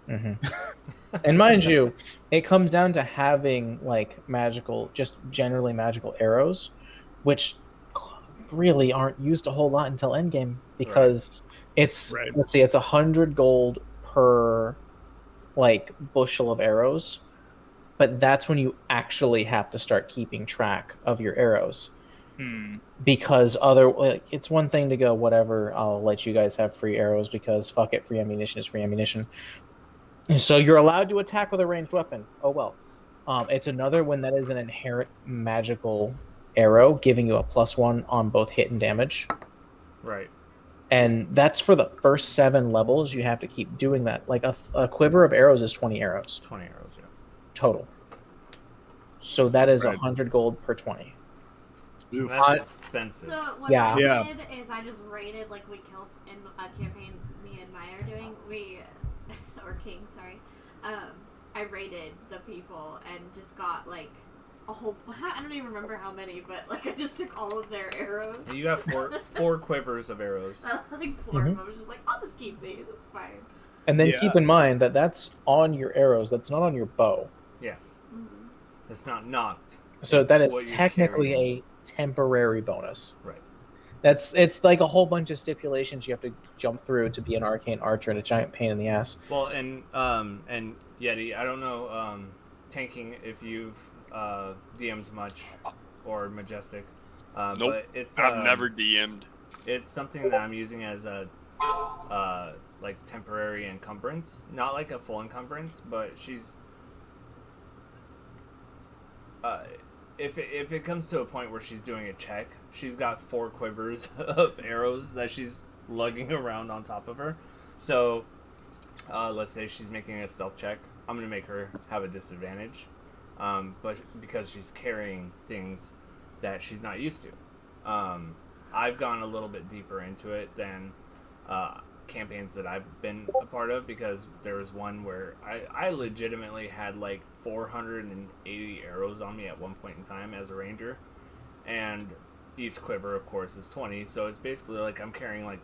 And mind you, it comes down to having like just generally magical arrows, which really aren't used a whole lot until endgame, because it's let's see, it's 100 gold per like bushel of arrows, but that's when you actually have to start keeping track of your arrows. Because it's one thing to go, whatever, I'll let you guys have free arrows because fuck it, free ammunition is free ammunition. So you're allowed to attack with a ranged weapon. Oh well. It's another when that is an inherent magical arrow, giving you a +1 on both hit and damage. Right. And that's for the first 7 levels. You have to keep doing that. Like a quiver of arrows is 20 arrows. 20 arrows, yeah. Total. So that is 100 gold per 20. That's expensive. So what I did is I just raided, like we killed in a campaign me and Maya are doing. Or King, sorry. I raided the people and just got like a whole. I don't even remember how many, but like I just took all of their arrows. You got four quivers of arrows. I think 4 of them. I was just like, I'll just keep these. It's fine. And then keep in mind that that's on your arrows. That's not on your bow. Yeah. It's not knocked. So that is technically a temporary bonus. Right. It's like a whole bunch of stipulations you have to jump through to be an arcane archer, and a giant pain in the ass. Well, and Yeti, I don't know, tanking if you've DM'd much or Majestic. Nope. But it's I've never DM'd. It's something that I'm using as a like temporary encumbrance, not like a full encumbrance, but she's if it comes to a point where she's doing a check, she's got 4 quivers of arrows that she's lugging around on top of her. So let's say she's making a stealth check, I'm gonna make her have a disadvantage, but because she's carrying things that she's not used to. I've gone a little bit deeper into it than campaigns that I've been a part of, because there was one where I legitimately had like 480 arrows on me at one point in time as a ranger, and each quiver of course is 20, so it's basically like I'm carrying like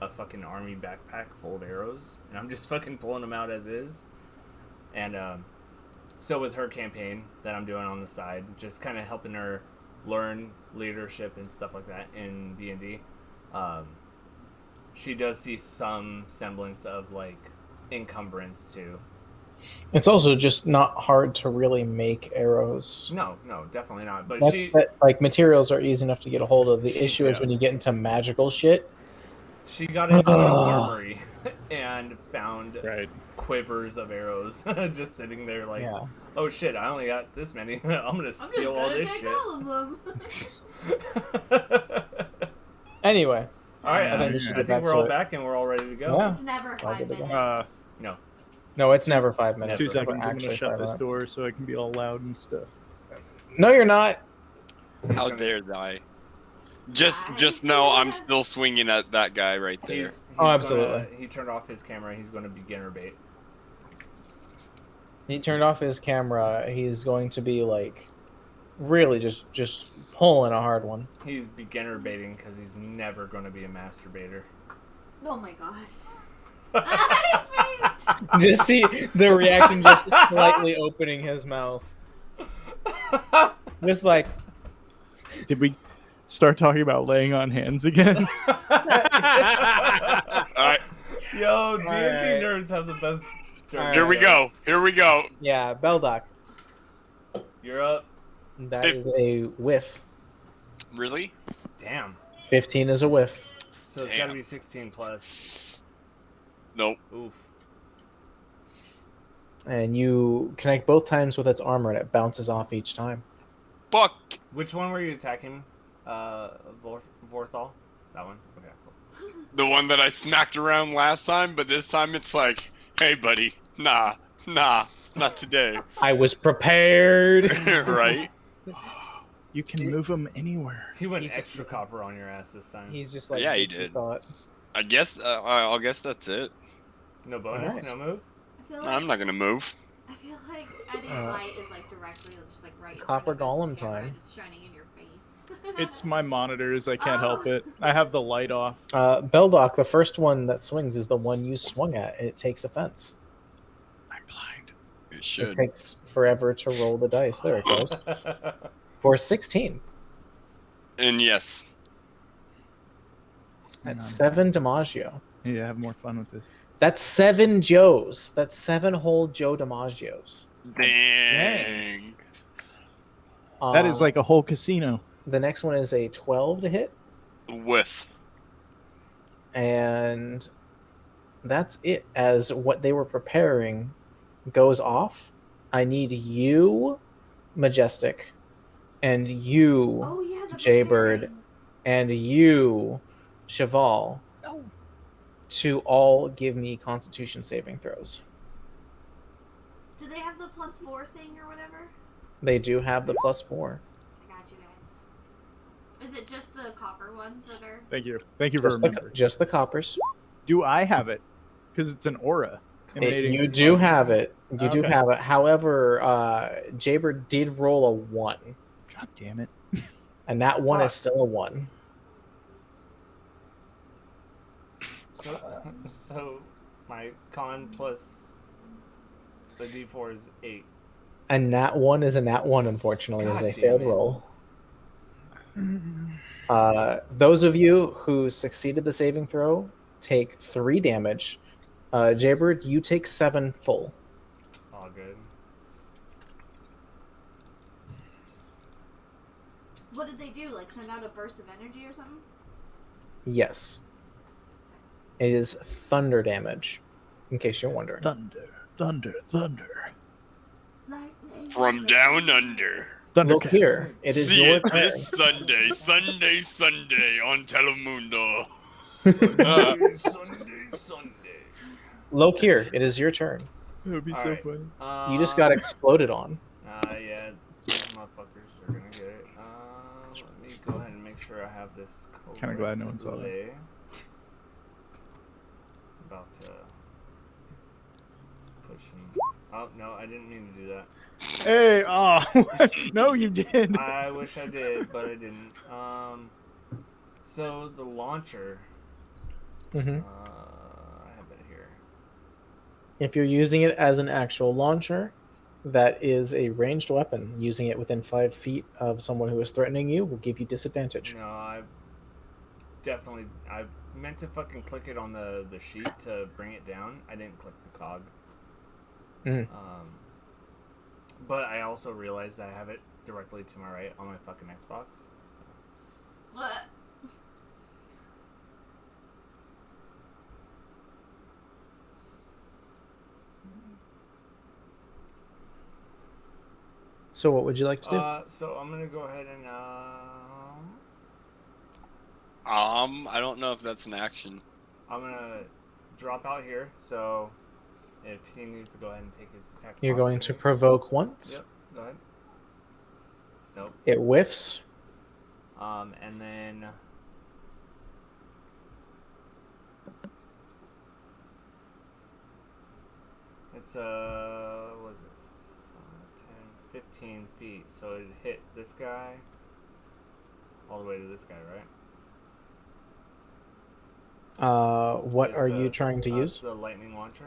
a fucking army backpack full of arrows, and I'm just fucking pulling them out as is. And so with her campaign that I'm doing on the side, just kind of helping her learn leadership and stuff like that in D&D, she does see some semblance of like encumbrance too. It's also just not hard to really make arrows. No, definitely not. But like materials are easy enough to get a hold of. The issue is yeah. when you get into magical shit. She got into an armory and found Right. quivers of arrows just sitting there like, Yeah. oh shit, I only got this many. I'm gonna I'm just steal all gonna this take shit. all of them. Anyway, All right, I think we should I get think back we're to all it. back and we're all ready to go. Yeah. It's never I'll 5 get it minutes. No. No, it's never 5 minutes. 2 It's seconds. I'm gonna actually shut 5 this minutes. door so I can be all loud and stuff. No, you're not. How dare I? Just know I'm still swinging at that guy right there. He's absolutely. He turned off his camera. He's going to beginner bait. He turned off his camera. He's going to be like, really just pulling a hard one. He's beginner baiting because he's never going to be a masturbator. Oh my god. His face. Just see the reaction, just slightly opening his mouth, just like. Did we start talking about laying on hands again? All right, Yo, D&D right. nerds have the best. All here right. we go. Here we go. Yeah, Beldoc. You're up. That is a whiff. Really? Damn. 15 is a whiff. So it's got to be 16 plus. Nope. Oof. And you connect both times with its armor, and it bounces off each time. Fuck. Which one were you attacking? Vorthal? That one? Okay, cool. The one that I smacked around last time, but this time it's like, hey, buddy, nah, not today. I was prepared. Right? You can move them anywhere. He went extra copper on your ass this time. He's just like, Yeah, he what you did. thought. I guess that's it. No bonus, Alright. no move? I feel like I'm not gonna move. I feel like Eddie's light is like directly just like right in Copper front of his Golem camera, time. just shining in your face. It's my monitors. I can't help it. I have the light off. Beldoc, the first one that swings is the one you swung at, and it takes offense. I'm blind. It It should. takes forever to roll the dice. There it goes. For 16. And yes, That's 7 DiMaggio. I need to have more fun with this. That's 7 Joes. That's 7 whole Joe DiMaggios. dang. That is like a whole casino. The next one is a 12 to hit, With. and that's it. As what they were preparing goes off, I need you, Majestic, and you, Oh yeah, the Jaybird, preparing. and you, Cheval, to all give me Constitution saving throws. Do they have the +4 thing or whatever? They do have the +4. I got you guys. Is it just the copper ones that are? Thank you. Thank you for remembering. Just the coppers. Do I have it? Because it's an aura. emanating You from do my- have it. You do Okay. have it. However, Jaybird did roll a 1, God damn it. and that one is Fuck. still a 1. So my con plus the D4 is 8. And nat 1 is a nat 1, unfortunately, is God a damn failed it. roll. Those of you who succeeded the saving throw take 3 damage. Jaybird, you take 7 full. All good. What did they do? Like send out a burst of energy or something? Yes. It is thunder damage, in case you're wondering. Thunder, thunder, thunder. Lightning. From down under. Look Thundercats. here. It is See your it turn. this Sunday on Telemundo. Sunday. Look here. It is your turn. That would be All so right. funny. You just got exploded on. Yeah, these motherfuckers are gonna get it. Let me go ahead and make sure I have this. Kinda glad no one saw that. delay. About to push him. Oh no, I didn't mean to do that. Hey, oh, no, you did. I wish I did, but I didn't. So the launcher. hmm I have it here. If you're using it as an actual launcher, that is a ranged weapon. Using it within 5 feet of someone who is threatening you will give you disadvantage. No, I meant to fucking click it on the sheet to bring it down. I didn't click the cog. Mhm. But I also realized that I have it directly to my right on my fucking Xbox. So. What? So what would you like to do? So I'm gonna go ahead and I don't know if that's an action. I'm gonna drop out here. So if he needs to go ahead and take his attack. You're going to provoke once. Yep. Go ahead. Nope. It whiffs. And then it's what is it? 10, 15 feet. So it hit this guy all the way to this guy, right? What are you trying to use? The lightning launcher.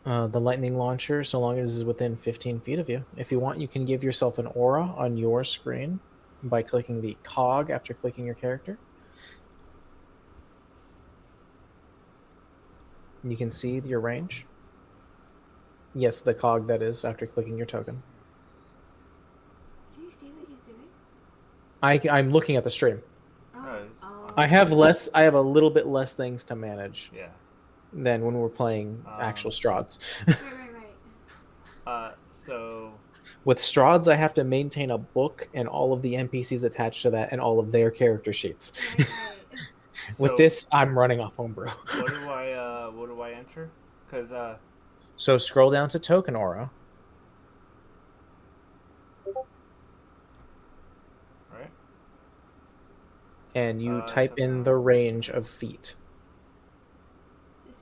The lightning launcher, so long as it's within 15 feet of you. If you want, you can give yourself an aura on your screen by clicking the cog after clicking your character. You can see your range. Yes, the cog, that is, after clicking your token. Can you see what he's doing? I'm looking at the stream. Oh. I have a little bit less things to manage Yeah. than when we're playing actual Strahds. Right. So With Strahds, I have to maintain a book and all of the NPCs attached to that and all of their character sheets. Right. With this, I'm running off homebrew. what do I enter? Because So scroll down to token aura. right. And you Token type in aura. the range of feet. 15?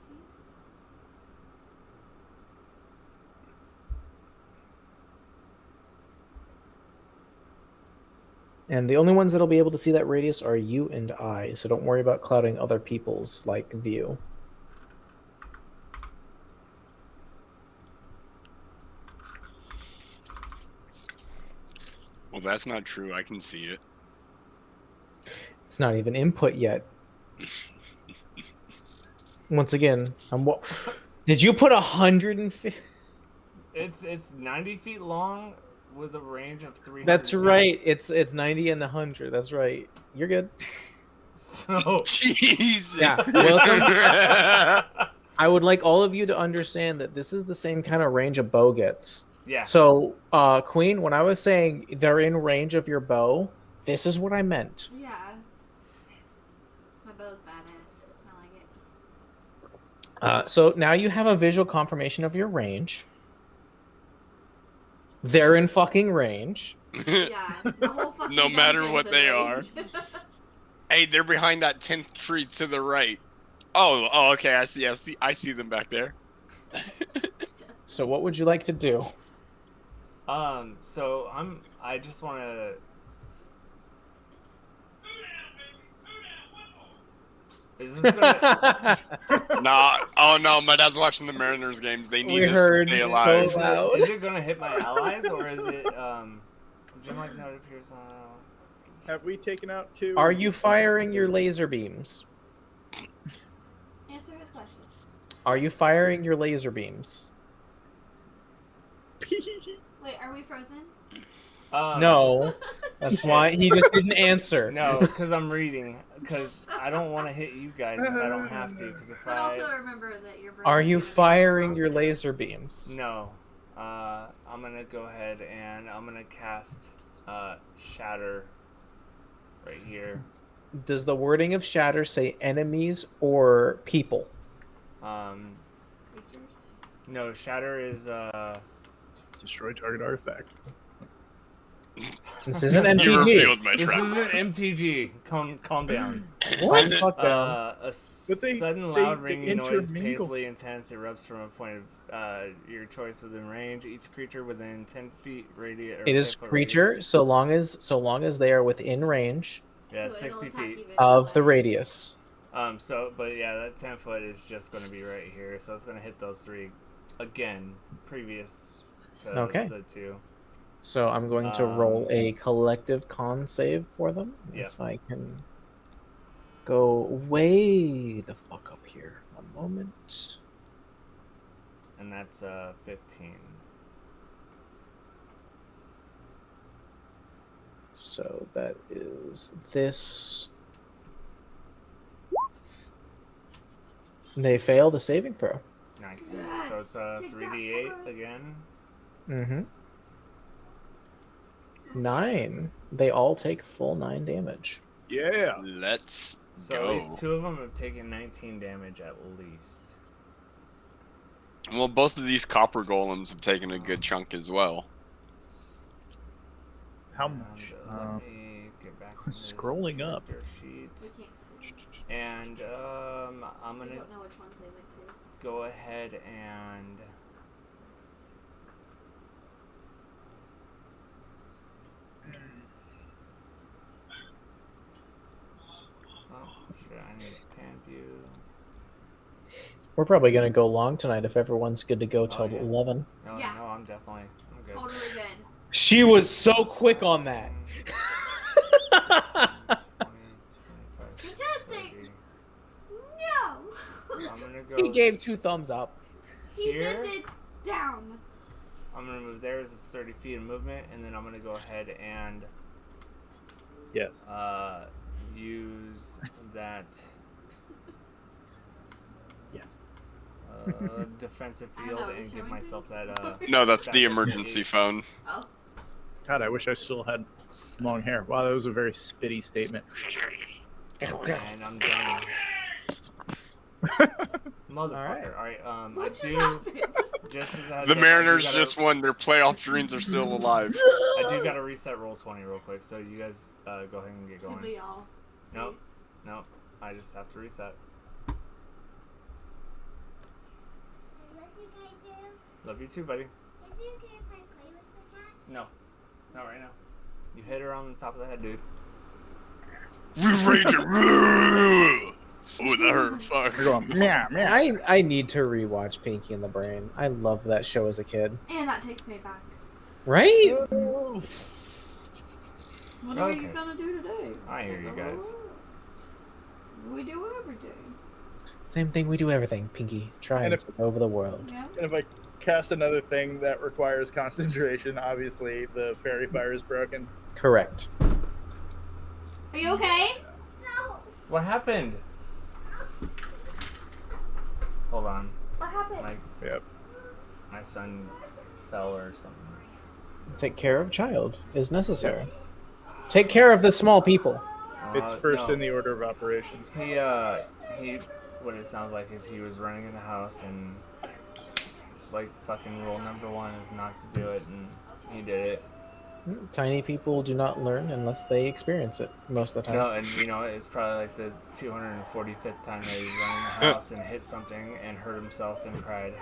And the only ones that'll be able to see that radius are you and I, so don't worry about clouding other people's view. Well, that's not true. I can see it. It's not even input yet. Once again, did you put 150? It's 90 feet long with a range of 300. That's feet. right. It's 90 and 100. That's right. You're good. So Jesus. Yeah. Welcome. I would like all of you to understand that this is the same kind of range a bow gets. yeah. So, Queen, when I was saying they're in range of your bow, this is what I meant. Yeah. My bow's badass. I like it. So now you have a visual confirmation of your range. They're in fucking range. Yeah. The whole fucking No matter dungeon's what in they range. Hey, they're behind that 10th tree to the right. Oh, okay. I see them back there. So what would you like to do? So I just want to. Is this gonna? Oh no, my dad's watching the Mariners games. They need We us heard to stay so alive. loud. Is it gonna hit my allies or is it Jim like no, it appears Have we taken out two? Are you firing your laser beams? Answer his question. Are you firing your laser beams? Wait, are we frozen? No. That's why he just didn't answer. No, because I'm reading. Because I don't want to hit you guys if I don't have to. Because if But also remember that your brain Are is you gonna be firing your frozen. laser beams? No. I'm gonna go ahead and I'm gonna cast Shatter right here. Does the wording of Shatter say enemies or people? Creatures? No, Shatter is Destroy target artifact. This isn't You MTG. revealed my this trap. isn't MTG. Calm down. What? Fuck down. A they- sudden they- loud they ringing noise, intermingle. painfully intense, erupts from a point of your choice within range. Each creature within 10 feet radius. It is creature so long as they are within range Yeah, So it'll 60 attack feet. even of the less. radius. But yeah, that 10 foot is just going to be right here, so it's going to hit those three again, previous to Okay. the two. So I'm going to roll a collective con save for them. Yeah. If I can go way the fuck up here. One moment. And that's 15. So that is this. They fail the saving throw. Nice. Yes, So it's take that, 3d8 fuckers. again. Mm-hmm. 9. They all take full 9 damage. Yeah. Let's So go. at least 2 of them have taken 19 damage at least. Well, both of these copper golems have taken a good chunk as well. How And, much? let me get back to this scrolling up. character sheet. We can't see. And I'm We gonna don't know which ones they went to. go ahead and oh shit, I need pan view. We're probably going to go long tonight if everyone's good to go till yeah. 11. No, Yeah. no, I'm good. Totally good. She was so quick on that. 20, 25, Majestic! 30. No! I'm gonna go. He gave 2 thumbs up. He Here? did it down. I'm gonna move there as it's 30 feet of movement, and then I'm gonna go ahead and Yes. use that Yeah. defensive I don't field know, and shall give we myself do that. No, that's that the is emergency the- phone. Oh. God, I wish I still had long hair. Wow, that was a very spitty statement. And I'm done. Motherfucker. Alright, What I just do happened? just as a heads The up, Mariners I do just won. Their playoff dreams are still alive. I do gotta reset roll 20 real quick, so you guys go ahead and get Did going. we all? Nope. Nope. I just have to reset. Love you guys do. Love you too, buddy. Is it okay if I play with the cat? No. Not right now. You hit her on the top of the head, dude. We raging. Oh, that hurt. Fuck. We're going, meow, meow. I need to rewatch Pinky and the Brain. I loved that show as a kid. And that takes me back. Right? What are Okay. you gonna do today? I hear you guys. We do every day. Same thing we do everything, Pinky. Try And and take over the world. Yeah. And if I cast another thing that requires concentration, obviously the fairy fire is broken. Correct. Are you okay? No. What happened? Hold on. What happened? Yep. My son fell or something. Take care of child is necessary. Take care of the small people. It's first no. in the order of operations. He, what it sounds like is he was running in the house and it's like fucking rule number 1 is not to do it, and he did it. Tiny people do not learn unless they experience it most of the time. No, and you know, it's probably like the 245th time that he's running the house and hit something and hurt himself and cried.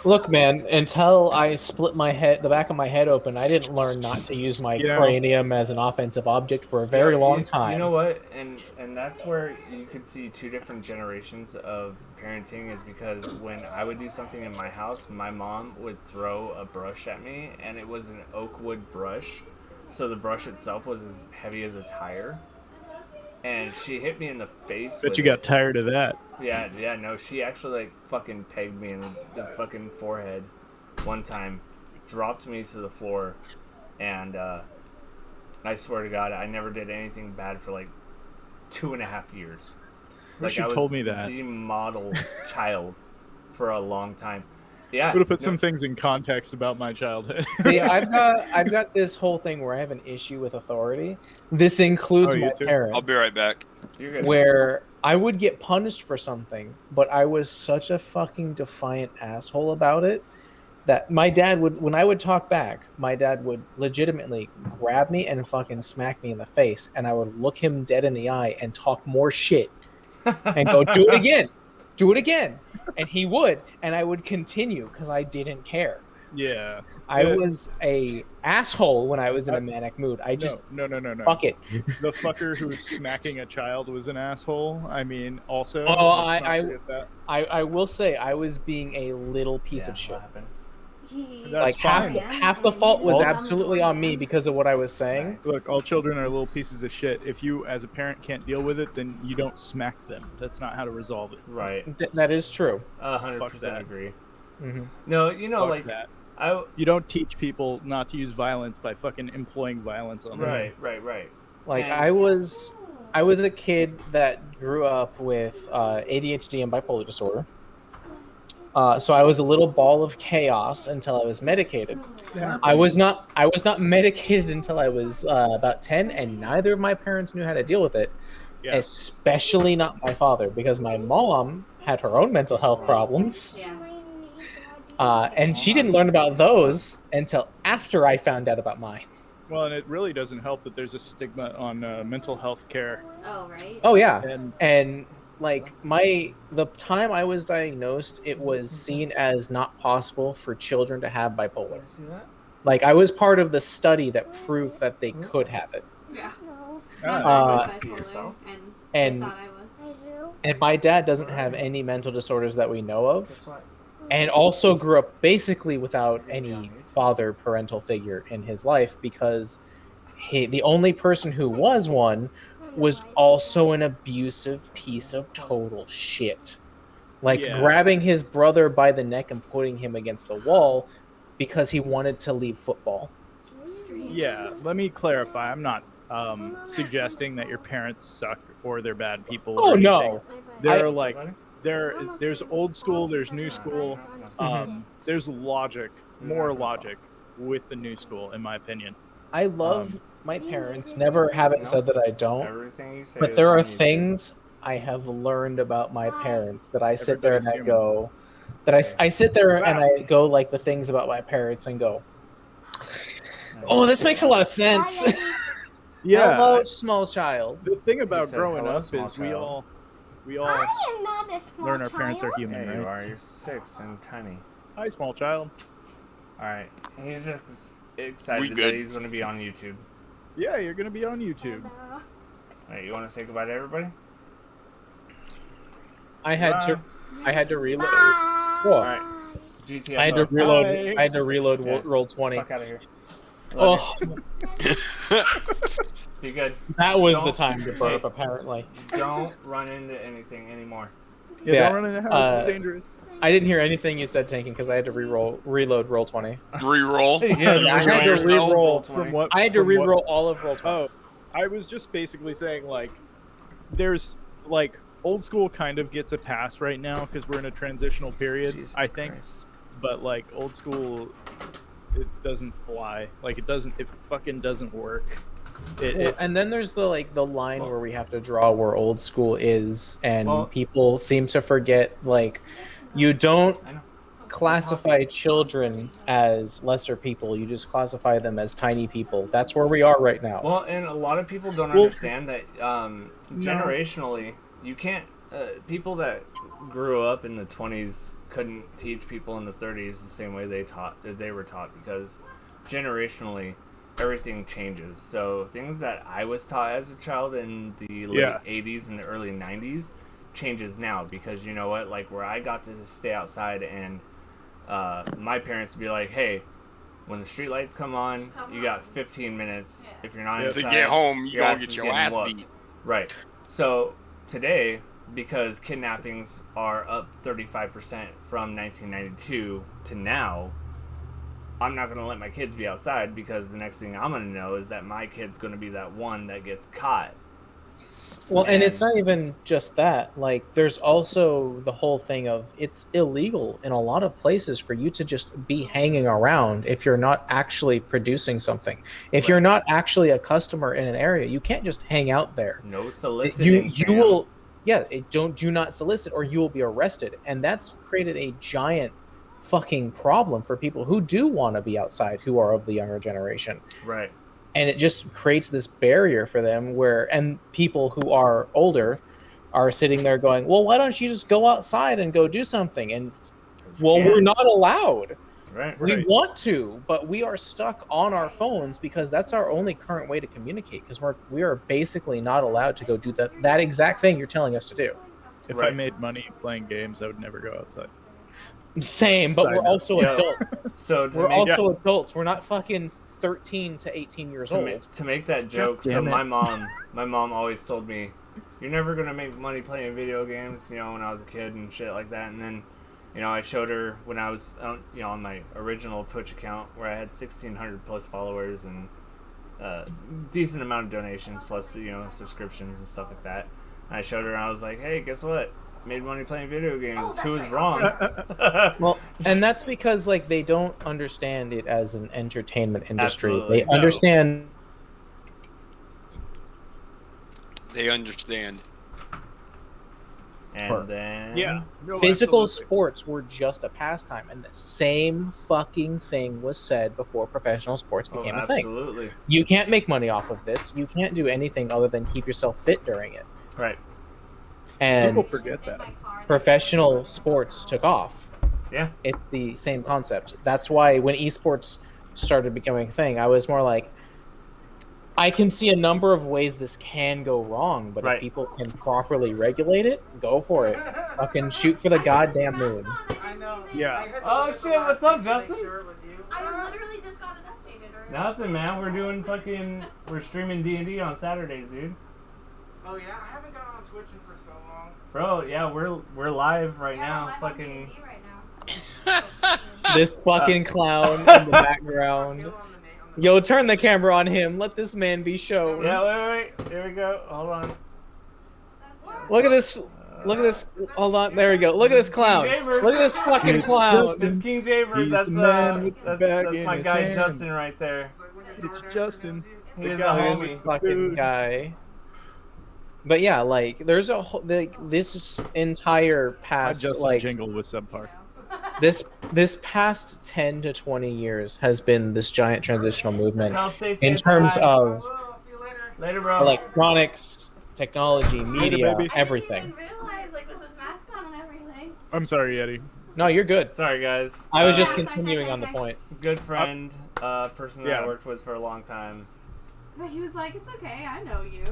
Look, man, until I split the back of my head open, I didn't learn not to use my Yeah. cranium as an offensive object for a very long time. You know what? And that's where you could see 2 different generations of parenting, is because when I would do something in my house, my mom would throw a brush at me, and it was an oak wood brush, so the brush itself was as heavy as a tire. And she hit me in the face. Bet with you it. got tired of that. Yeah, no, she actually like fucking pegged me in the fucking forehead one time, dropped me to the floor, and I swear to God, I never did anything bad for like 2.5 years. Wish you told me that. The model child for a long time. Yeah, Would have put some things in context about my childhood. See, I've got this whole thing where I have an issue with authority. This includes Oh, you my too? parents. I'll be right back. You're good. Where I would get punished for something, but I was such a fucking defiant asshole about it that my dad would, when I would talk back, my dad would legitimately grab me and fucking smack me in the face, and I would look him dead in the eye and talk more shit and go, do it again, and he would, and I would continue because I didn't care. Yeah. I was a asshole when I was in a manic mood. I just no. fuck it. The fucker who was smacking a child was an asshole. I mean, also, Oh, let's not forget that. I will say I was being a little piece of shit. What happened? He That's Like half fine. half the fault was All- absolutely on me because of what I was saying. Nice. Look, all children are little pieces of shit. If you, as a parent, can't deal with it, then you don't smack them. That's not how to resolve it. Right. That is true. 100% that. agree. hmm No, you know, Fuck like that. I. You don't teach people not to use violence by fucking employing violence on them. Right. Like And- I was a kid that grew up with ADHD and bipolar disorder. So I was a little ball of chaos until I was medicated. I was not medicated until I was about 10, and neither of my parents knew how to deal with it. Yeah. Especially not my father, because my mom had her own mental health problems. Yeah. And she didn't learn about those until after I found out about mine. Well, and it really doesn't help that there's a stigma on mental health care. Oh, right. Oh yeah, And and like the time I was diagnosed, it was seen as not possible for children to have bipolar. See that? Like I was part of the study that proved that they could have it, Yeah. No, My Ah. mom was See bipolar, yourself? and and they thought I was. I do. and my dad doesn't have any mental disorders that we know of, Guess what? and also grew up basically without any father parental figure in his life because the only person who was one was also an abusive piece of total shit. Like Yeah. grabbing his brother by the neck and putting him against the wall because he wanted to leave football. yeah, let me clarify. I'm not suggesting that your parents suck or they're bad people. Oh or anything. no. There are I- like there's old school, there's new school. There's logic, more logic with the new school, in my opinion. I love my parents, never having said that I don't, Everything you say. but is there on are YouTube. things I have learned about my parents that I sit there and I Everybody's go, that I sit there and I go like the things about my parents and go, oh, this makes a lot of sense. Yeah. Hello, small child. The thing about said, growing "Hello, up small is we child." all I am not a small learn our parents are child. human, Yeah, you right? are. You're 6 and tiny. Hi, small child. All right. He's just excited We that good. he's going to be on YouTube. Yeah, you're gonna be on YouTube. All right. You want to say goodbye to everybody? I had to reload. Bye. Whoa. Alright. GTFO. I had to reload. Bye. I had to reload Yeah. roll 20. Fuck out of here. Love Oh, Be good. that was the Don't- time to burp. Apparently, Don't run into anything anymore. Yeah, Yeah, don't run in the house. It's uh, dangerous. I didn't hear anything you said, Tanking, because I had to reload roll 20. Reroll. Yeah, I had to yourself. reroll. From what? I had to from what- reroll all of roll 20. Oh, I was just basically saying like, there's like old school kind of gets a pass right now because we're in a transitional period. Jesus I think, Christ. but like old school, it doesn't fly. Like it fucking doesn't work. Well, and then there's the line where we have to draw where old school is, and Well- people seem to forget you don't I know. classify children as lesser people. You just classify them as tiny people. That's where we are right now. Well, and a lot of people don't Well, understand that generationally, you can't. People that grew up in the 20s couldn't teach people in the 30s the same way they were taught because generationally everything changes. So things that I was taught as a child in the late Yeah. 80s and the early 90s changes now because you know what? Like where I got to stay outside and my parents would be like, "Hey, when the street lights come on, you got 15 minutes. If you're not Yeah. To inside, get home, you gonna ass get is your getting ass whooped." beat. Right. So today, because kidnappings are up 35% from 1992 to now, I'm not going to let my kids be outside because the next thing I'm going to know is that my kid's going to be that one that gets caught. Well, and it's And- not even just that. There's also the whole thing of it's illegal in a lot of places for you to just be hanging around if you're not actually producing something. If you're not actually a customer in an area, you can't just hang out there. No soliciting. You fam. will, yeah. Do not solicit, or you will be arrested, and that's created a giant fucking problem for people who do want to be outside, who are of the younger generation. Right. And it just creates this barrier for them and people who are older are sitting there going, well, why don't you just go outside and go do something? And well, can. we're not allowed. Right. We Right. want to, but we are stuck on our phones because that's our only current way to communicate. Because we are basically not allowed to go do that exact thing you're telling us to do. If I Right. made money playing games, I would never go outside. Same, but Side we're note. also Yo, adults. So to We're make also adults. We're not fucking 13 to 18 years to, old. to make that joke, so damn it. my mom always told me, "You're never gonna make money playing video games." You know, when I was a kid and shit like that. And then, you know, I showed her when I was, you know, on my original Twitch account where I had 1,600 plus followers and decent amount of donations plus, you know, subscriptions and stuff like that. And I showed her and I was like, "Hey, guess what? Made money playing video games. that's Who was right. wrong?" Well, and that's because like they don't understand it as an entertainment industry. Absolutely. They No. understand. They understand. And then Yeah. No, Physical absolutely. sports were just a pastime, and the same fucking thing was said before professional sports oh, became a thing. absolutely. You can't make money off of this. You can't do anything other than keep yourself fit during it. Right. And People forget that. professional sports took off. Yeah. It's the same concept. That's why when esports started becoming a thing, I was more like, I can see a number of ways this can go wrong, but Right. if people can properly regulate it, go for it. Fucking shoot for the goddamn moon. I know. Yeah. I had to Oh, look at the shit, last what's up, thing to make Justin? sure it was you. I literally just got it updated already. Nothing, man. We're streaming D&D on Saturdays, dude. Oh yeah, I haven't gotten on Twitch in for so long. Bro, yeah, we're live right Yeah, now. I'm live on Fucking D&D right now. This fucking clown in the background. Skill on the na- on the Yo, turn the camera on him. Let this man be shown. yeah, wait. Here we go. Hold on. Look at this. Look at this. Hold on. There we go. Look at this clown. Look at this fucking It's clown. Justin. It's King Jaybird. He's That's the man with the bag that's in my his guy hand. Justin right there. It's like when your It's DoorDash Justin. sends you- He is a guy Look at this homie. fucking Dude. guy. But yeah, like there's a whole this entire My past Justin like jingle was subpar. this past 10 to 20 years has been this giant transitional movement Tell Stacey in it's terms hi. I of will. See you later. Later, bro. electronics, technology, media, baby. everything. I didn't even realize, like, with his mask on and everything. I'm sorry, Eddie. No, you're good. Sorry, guys. I was just sorry, continuing sorry, on the sorry. point. Good friend, person that Yeah. I worked with for a long time. But he was like, it's okay, I know you.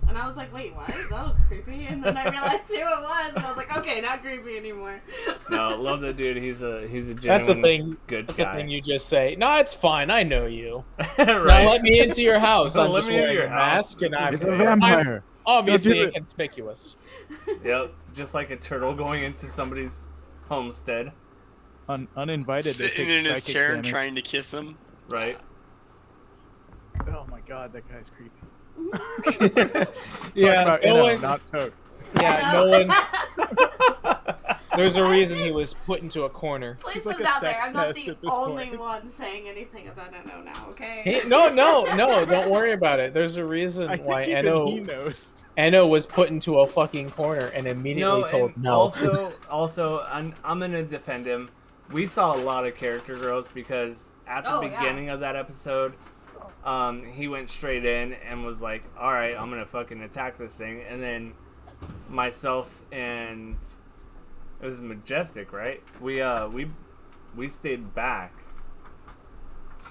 And I was like, wait, what? That was creepy. And then I realized who it was, and I was like, okay, not creepy anymore. No, love the dude. He's a genuine That's the thing. good That's the guy. thing you just say. No, it's fine. I know you. right. Now let me into your house. No, I'm let just me into wearing your a house. mask and I'm, It's a I'm vampire. obviously Don't do it. inconspicuous. Yep, just like a turtle going into somebody's homestead, Uninvited. they Sitting take in his psychic chair damage. trying to kiss him. right? Oh my god, that guy's creepy. Yeah, Talk about no Enno, one, not Toke. yeah, no one. There's a reason he was put into a corner. Please He's put like it a out there. sex I'm not pest the at this only point. one saying anything about Enno now, okay? No, don't worry about it. There's a reason I why think even he Enno knows. was put into a fucking corner and immediately No, told and no. also, I'm gonna defend him. We saw a lot of character growth because at the Oh, yeah. beginning of that episode, he went straight in and was like, "All right, I'm gonna fucking attack this thing," and then myself and it was Majestic, right? We stayed back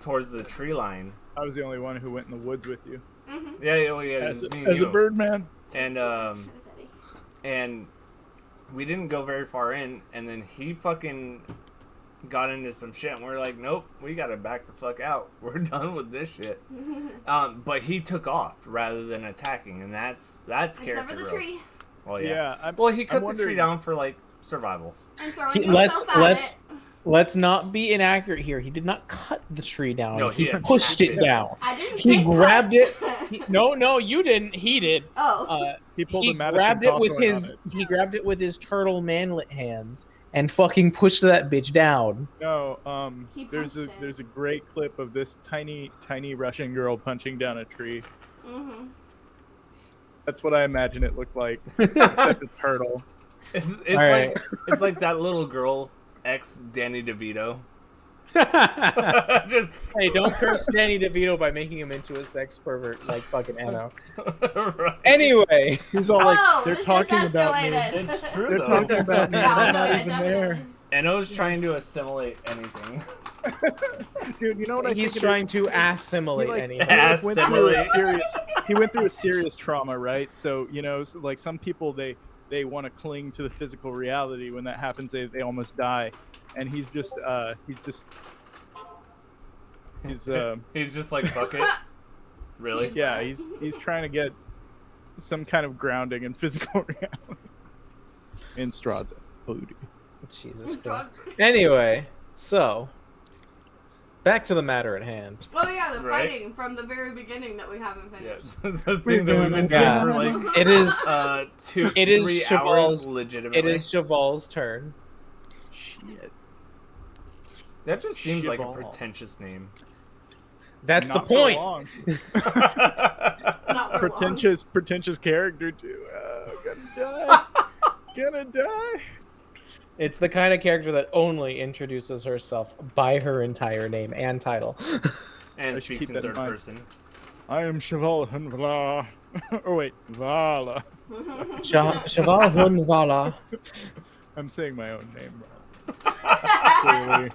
towards the tree line. I was the only one who went in the woods with you. Mm-hmm. Yeah, it As was a, me and as a you. bird man. And and we didn't go very far in, and then he fucking got into some shit, and we're like, nope, we gotta back the fuck out. We're done with this shit. But he took off rather than attacking, and that's character Except for the growth. tree. Well, yeah. Yeah. Well, he I'm cut the tree wondering- down for like survival. And throwing Let's himself at it. let's not be inaccurate here. He did not cut the tree down. No, he he pushed attacked it it. down. I didn't He say grabbed it. cut. No, you didn't. He did. Oh. He pulled He a Madison grabbed it with Cawthorn on his it. he grabbed it with his turtle manlet hands and fucking pushed that bitch down. No, He there's punched it. there's a great clip of this tiny Russian girl punching down a tree. Mm-hmm. That's what I imagine it looked like, except a turtle. It's All right. it's like that little girl ex Danny DeVito. Just Hey, don't curse Danny DeVito by making him into a sex pervert like fucking Enno. right. Anyway, He's all like, Oh, they're this talking just about me. escalated. It's true They're though. talking about me. Yeah, and I'm no, not yeah, even definitely. there. Enno's trying to assimilate anything. Dude, you know what I He's think it trying is? to assimilate He, like, anything. went through a Assimilate. he went through a serious trauma, right? So like some people they want to cling to the physical reality. When that happens, they almost die, and he's just He's just like, fuck it. Really? yeah, he's trying to get some kind of grounding in physical reality. In Strahd's booty. Jesus Christ. Anyway, so back to the matter at hand. Oh yeah, the Right. fighting from the very beginning that we haven't Yeah, finished. the thing that we've been doing Yeah. for like It is 3 hours Cheval's. legitimately. It is Cheval's turn. Shit. That just seems like a Cheval. pretentious name. That's Not the for point. long. Not for Pretentious character too. Gonna die. It's the kind of character that only introduces herself by her entire name and title. And I should speaks keep in that in third mind. person. I am Cheval Hunvala. Oh wait, Vala. Cheval Hunvala. I'm saying my own name wrong.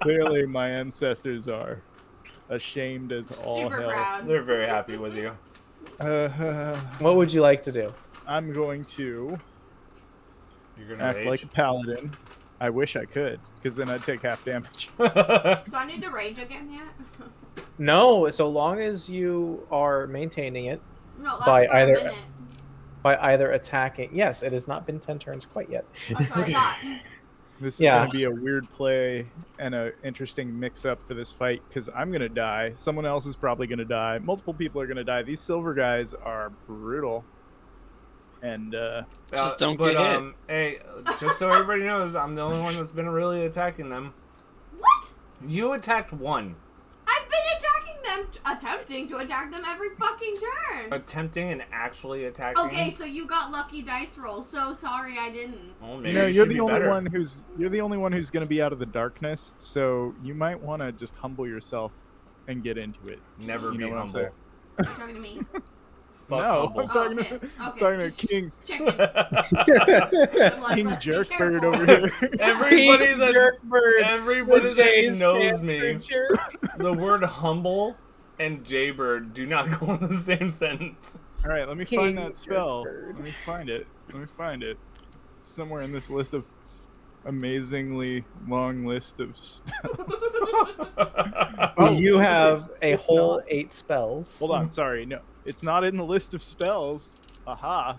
Clearly, my ancestors are ashamed as all Super hell. proud. They're very happy with you. What would you like to do? I'm going to You're gonna act rage. like a paladin. I wish I could, because then I'd take half damage. Do I need to rage again yet? No, so long as you are maintaining it No, it lasts By for either- a minute. by either attacking. Yes, it has not been 10 turns quite yet. That's what I thought. This is Yeah. going to be a weird play and an interesting mix-up for this fight, because I'm going to die. Someone else is probably going to die. Multiple people are going to die. These silver guys are brutal. And, Just don't but, get hit. Hey, just so everybody knows, I'm the only one that's been really attacking them. What? You attacked one. I've been attacking them, attempting to attack them every fucking turn. Attempting and actually attacking. Okay, so you got lucky dice rolls. So sorry I didn't. Well, maybe you know, you you're should the be only better. one who's going to be out of the darkness, so you might want to just humble yourself and get into it. Never You be know what I'm humble. saying? You're talking to me. Fuck No, humble. I'm talking okay. to, Okay. talking to just King checking. I'm like, King let's be Jerkbird careful. over here. Everybody that Jerkbird. everybody The J that knows stands me, for jerk. the word humble and Jaybird do not go in the same sentence. All right, let me King find that spell. Jerkbird. Let me find it. It's somewhere in this list of amazingly long list of spells. You have a It's whole not. 8 spells. Hold on, sorry. No, it's not in the list of spells. Aha.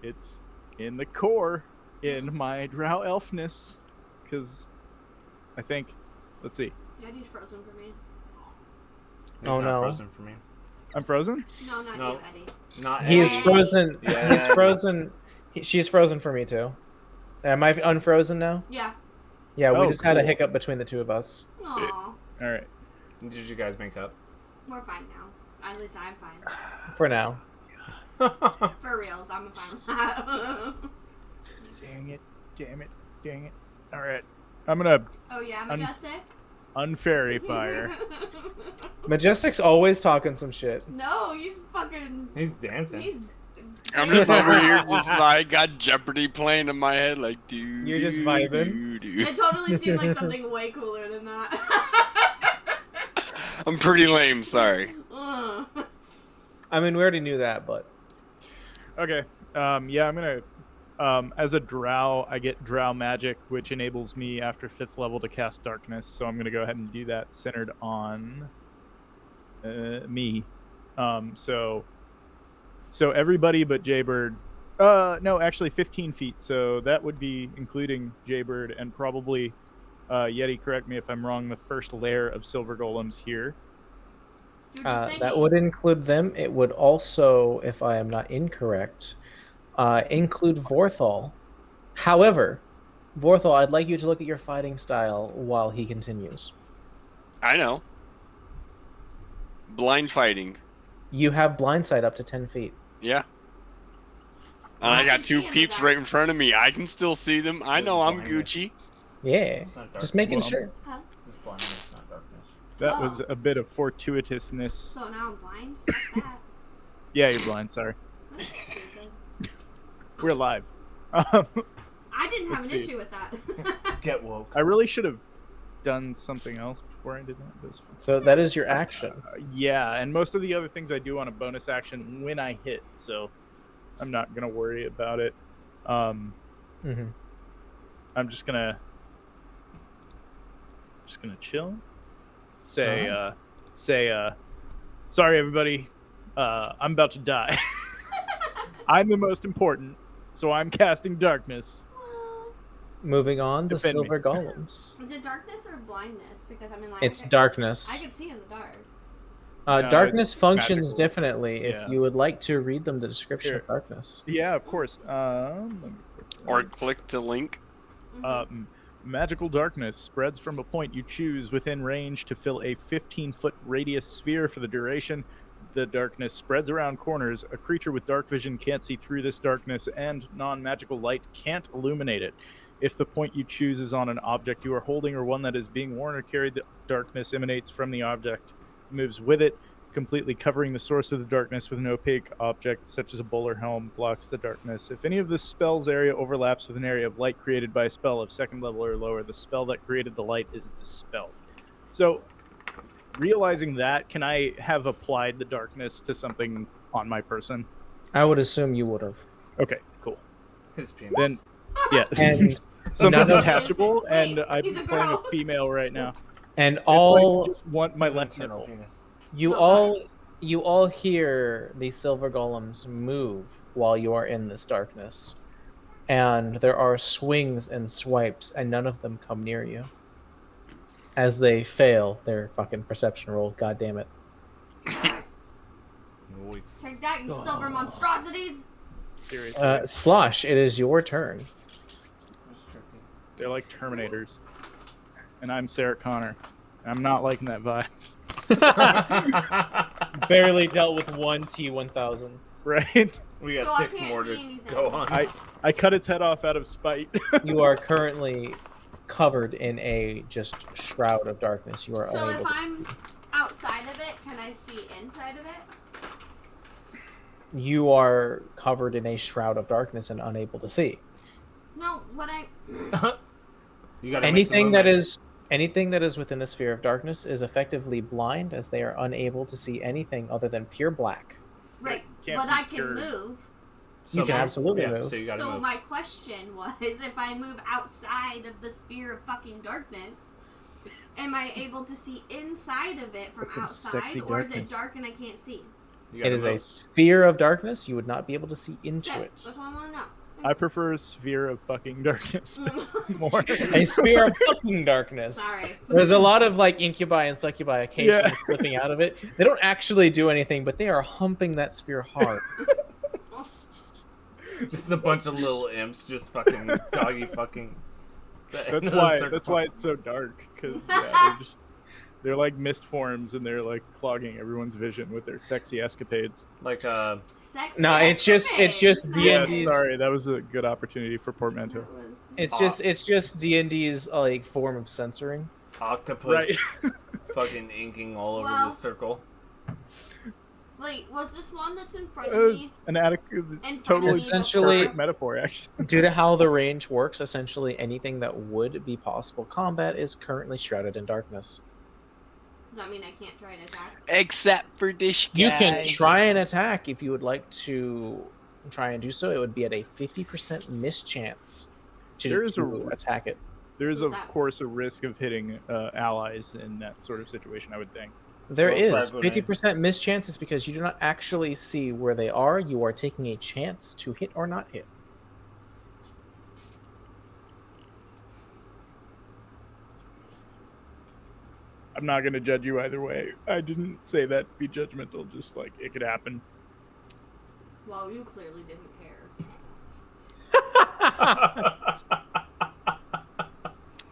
It's in the core, in my drow elfness. Because I think, let's see. Daddy's frozen for me. Oh, He's not no. Frozen for me. I'm frozen? No, not No. you, Eddie. Not He is Eddie. frozen. Yeah. He's frozen. She's frozen for me too. Am I unfrozen now? Yeah. Yeah, we Oh, just had a cool. hiccup between the two of us. Aw. All right. Did you guys make up? We're fine now. At least I'm fine. For now. For reals, I'm fine with that. Dang it. All right. I'm going to Oh yeah, Majestic? unfairy fire. Majestic's always talking some shit. No, he's fucking... He's dancing. He's... I'm just over here, just like got Jeopardy playing in my head, like dude. You're just vibing. It totally seemed like something way cooler than that. I'm pretty lame. Sorry. Ugh. I mean, we already knew that, but Okay. Yeah, I'm going to... as a drow, I get drow magic, which enables me after 5th level to cast darkness. So I'm going to go ahead and do that centered on me. So everybody but Jaybird. No, actually 15 feet. So that would be including Jaybird and probably Yeti. Correct me if I'm wrong. The first layer of silver golems here. You're just that thinking. would include them. It would also, if I am not incorrect, include Vorthal. However, Vorthal, I'd like you to look at your fighting style while he continues. I know. Blind fighting. You have blindside up to 10 feet. Yeah. And I got I two see peeps that. right in front of me. I can still see them. I know I'm Blindness. Gucci. Yeah, It's not just darkness. making Well, sure. It's blindness, not darkness. That Oh. was a bit of fortuitousness. So now I'm blind? What's that? Yeah, you're blind. Sorry. That's stupid. We're live. I didn't have Let's an see. issue with that. Get woke. I really should have done something else before I did that. So that is your action. Yeah, and most of the other things I do on a bonus action when I hit, so I'm not gonna worry about it. I'm just gonna chill. Say sorry everybody, I'm about to die. I'm the most important, so I'm casting darkness. Moving on, the Defend me. silver golems. Is it darkness or blindness? Because I mean, like, It's I darkness. can see in the dark. No, Darkness it's functions magical. differently. Yeah. If you would like to read them the description Here. of darkness. Yeah, of course. Let me Or click to link. Magical darkness spreads from a point you choose within range to fill a 15-foot radius sphere for the duration. The darkness spreads around corners. A creature with dark vision can't see through this darkness, and non-magical light can't illuminate it. If the point you choose is on an object you are holding or one that is being worn or carried, the darkness emanates from the object, moves with it, completely covering the source of the darkness with an opaque object, such as a bowler helm, blocks the darkness. If any of the spell's area overlaps with an area of light created by a spell of second level or lower, the spell that created the light is dispelled. So, realizing that, can I have applied the darkness to something on my person? I would assume you would have. Okay, cool. His penis. Then, yeah. And Something none of- detachable, and Wait, I'm he's a playing a girl. female right now. and It's all like just want my His left internal nipple. penis. you all hear the silver golems move while you are in this darkness. And there are swings and swipes, and none of them come near you. As they fail their fucking perception roll, god damn it. Noise. Take that, you silver monstrosities! Seriously. Slosh, it is your turn. They're like Terminators. And I'm Sarah Connor. I'm not liking that vibe. Barely dealt with one T-1000. Right? We got So I 6 can't more see to anything. go on. I cut its head off out of spite. You are currently covered in a just shroud of darkness. You are So unable if to I'm outside of it, can I see inside of it? You are covered in a shroud of darkness and unable to see. No, what I... You gotta Anything make that is within the sphere of darkness is effectively blind, as they are unable to see anything other than pure black. Right, Can't but be I can cured. move. You can absolutely yeah, move. So you gotta So move. my question was, if I move outside of the sphere of fucking darkness, am I able to see inside of it from Fucking outside, sexy or is darkness. it dark and I can't see? You It gotta is a move. sphere of darkness. You would not be able to see into Okay, it. that's what I want to know. I prefer a sphere of fucking darkness more. A sphere of fucking darkness. Sorry. There's a lot of like incubi and succubi occasionally Yeah. slipping out of it. They don't actually do anything, but they are humping that sphere hard. Just a bunch of little imps just fucking doggy fucking. That's why it's so dark, because they're like mist forms, and they're like clogging everyone's vision with their sexy escapades. like Sex No, it's just escapades. D&D. Yeah, sorry, that was a good opportunity for portmanteau. That was- It's just D&D's like form of censoring. octopus Right. fucking inking all over Well- the circle. Wait, was this one that's in front of me? An adequate, In front totally of me Essentially- before? perfect metaphor, actually. Due to how the range works, essentially anything that would be possible combat is currently shrouded in darkness. Does that mean I can't try to attack? Except for this guy. You can try and attack if you would like to try and do so. It would be at a 50% mischance There is to attack it. There is, Who's of that? course, a risk of hitting allies in that sort of situation, I would think. There Roll is for everybody. 50% mischance is because you do not actually see where they are. You are taking a chance to hit or not hit. I'm not going to judge you either way. I didn't say that to be judgmental, just like it could happen. Well, you clearly didn't care.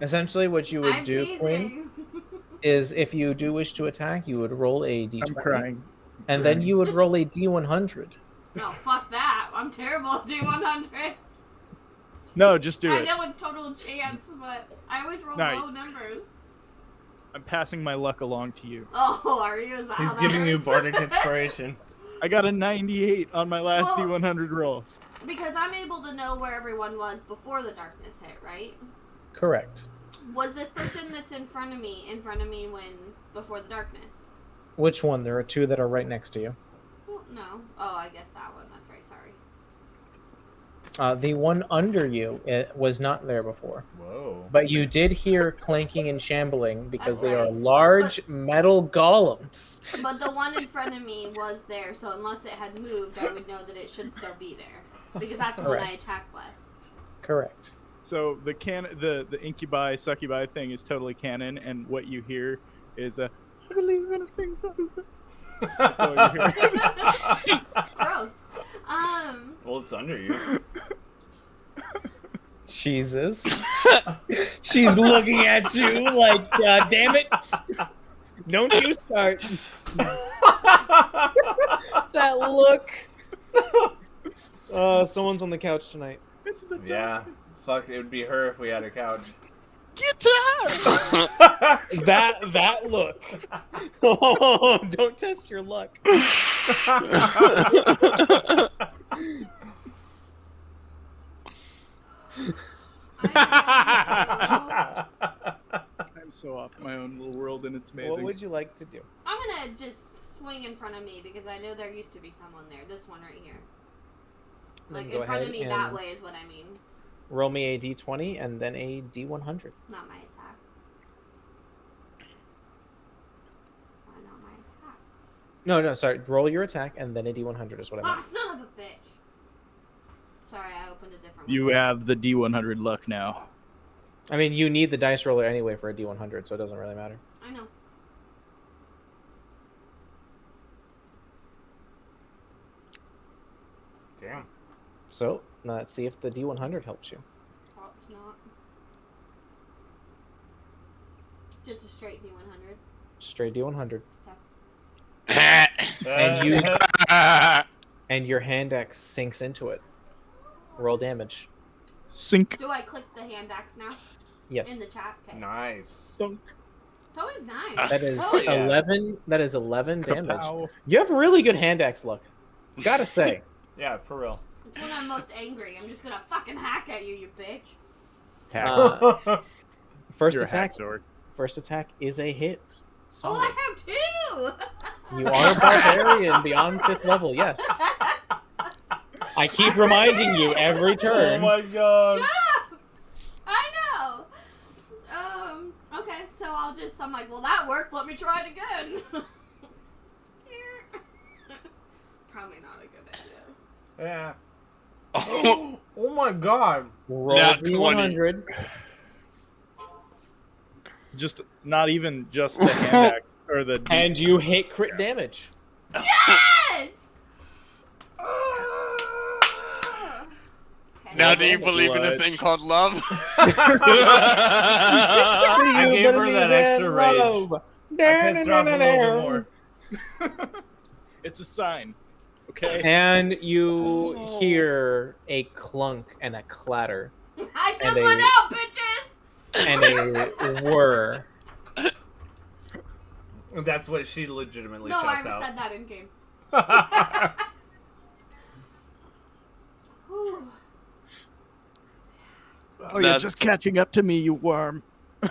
Essentially, what you would I'm do, Quinn, teasing. is if you do wish to attack, you would roll a d20. I'm crying. And then you would roll a d100. No, fuck that. I'm terrible at D100. No, just do I it. know it's total chance, but I always roll No, low numbers. I'm passing my luck along to you. Oh, are you? Is that He's how that giving you works? bardic inspiration. I got a 98 on my last Well- D100 roll. Because I'm able to know where everyone was before the darkness hit, right? Correct. Was this person that's in front of me when before the darkness? Which one? There are two that are right next to you. Well, no. Oh, I guess that one. That's right. Sorry. The one under you was not there before. Whoa. But you did hear clanking and shambling because That's they are right. large metal golems. But the one in front of me was there, so unless it had moved, I would know that it should still be there. Because that's the one I attacked last. Correct. So the incubi succubi thing is totally canon, and what you hear is a I believe in a thing. That's all you hear. Gross. Well, it's under you. Jesus. She's looking at you like, God damn it. Don't you start. That look. Someone's on the couch tonight. It's the Yeah. Fuck, it would be her if we had a couch. Get out! That look. Oh, don't test your luck. I'm so off my own little world, and it's amazing. What would you like to do? I'm gonna just swing in front of me because I know there used to be someone there. This one right here. Then Like go in front of ahead me that and way is what I mean. Roll me a d20 and then a d100. Not my attack. Why not my attack? No, sorry. Roll your attack and then a d100 is what I Ah, meant. son of a bitch! Sorry, I opened a different You one. have the D100 luck now. I mean, you need the dice roller anyway for a d100, so it doesn't really matter. I know. Damn. So, let's see if the d100 helps you. Well, it's not. Just a straight D100. Straight d100. Ah. And your hand axe sinks into it. Roll damage. Sink. Do I click the hand axe now? Yes. In the chat? Okay. Nice. It's always nice. That is Oh, yeah. 11. That is 11 damage. Kapow. You have really good hand axe luck. Gotta say. Yeah, for real. It's when I'm most angry. I'm just gonna fucking hack at you, you bitch. First Your attack. hack sword. First attack is a hit. Oh, Solid. I have two! You are a barbarian beyond 5th level, yes. I keep reminding you every Oh turn. my god. Shut up! I know! Okay, so I'm like, well, that worked. Let me try it again. Probably not a good idea. Yeah. Oh, Oh my god. Roll Nat d100. Just not even just the hand axe or the. And you hit crit damage. Yes! Okay. now do you Blood. believe in a thing called love? I gave her that extra rage. I pissed her off a little bit more. It's a sign. Okay. And you hear a clunk and a clatter I took And one a- out, bitches! and a whir. That's what she legitimately No, I shouts out. said that in game. Whew. Oh, you're just catching up to me, you worm. Is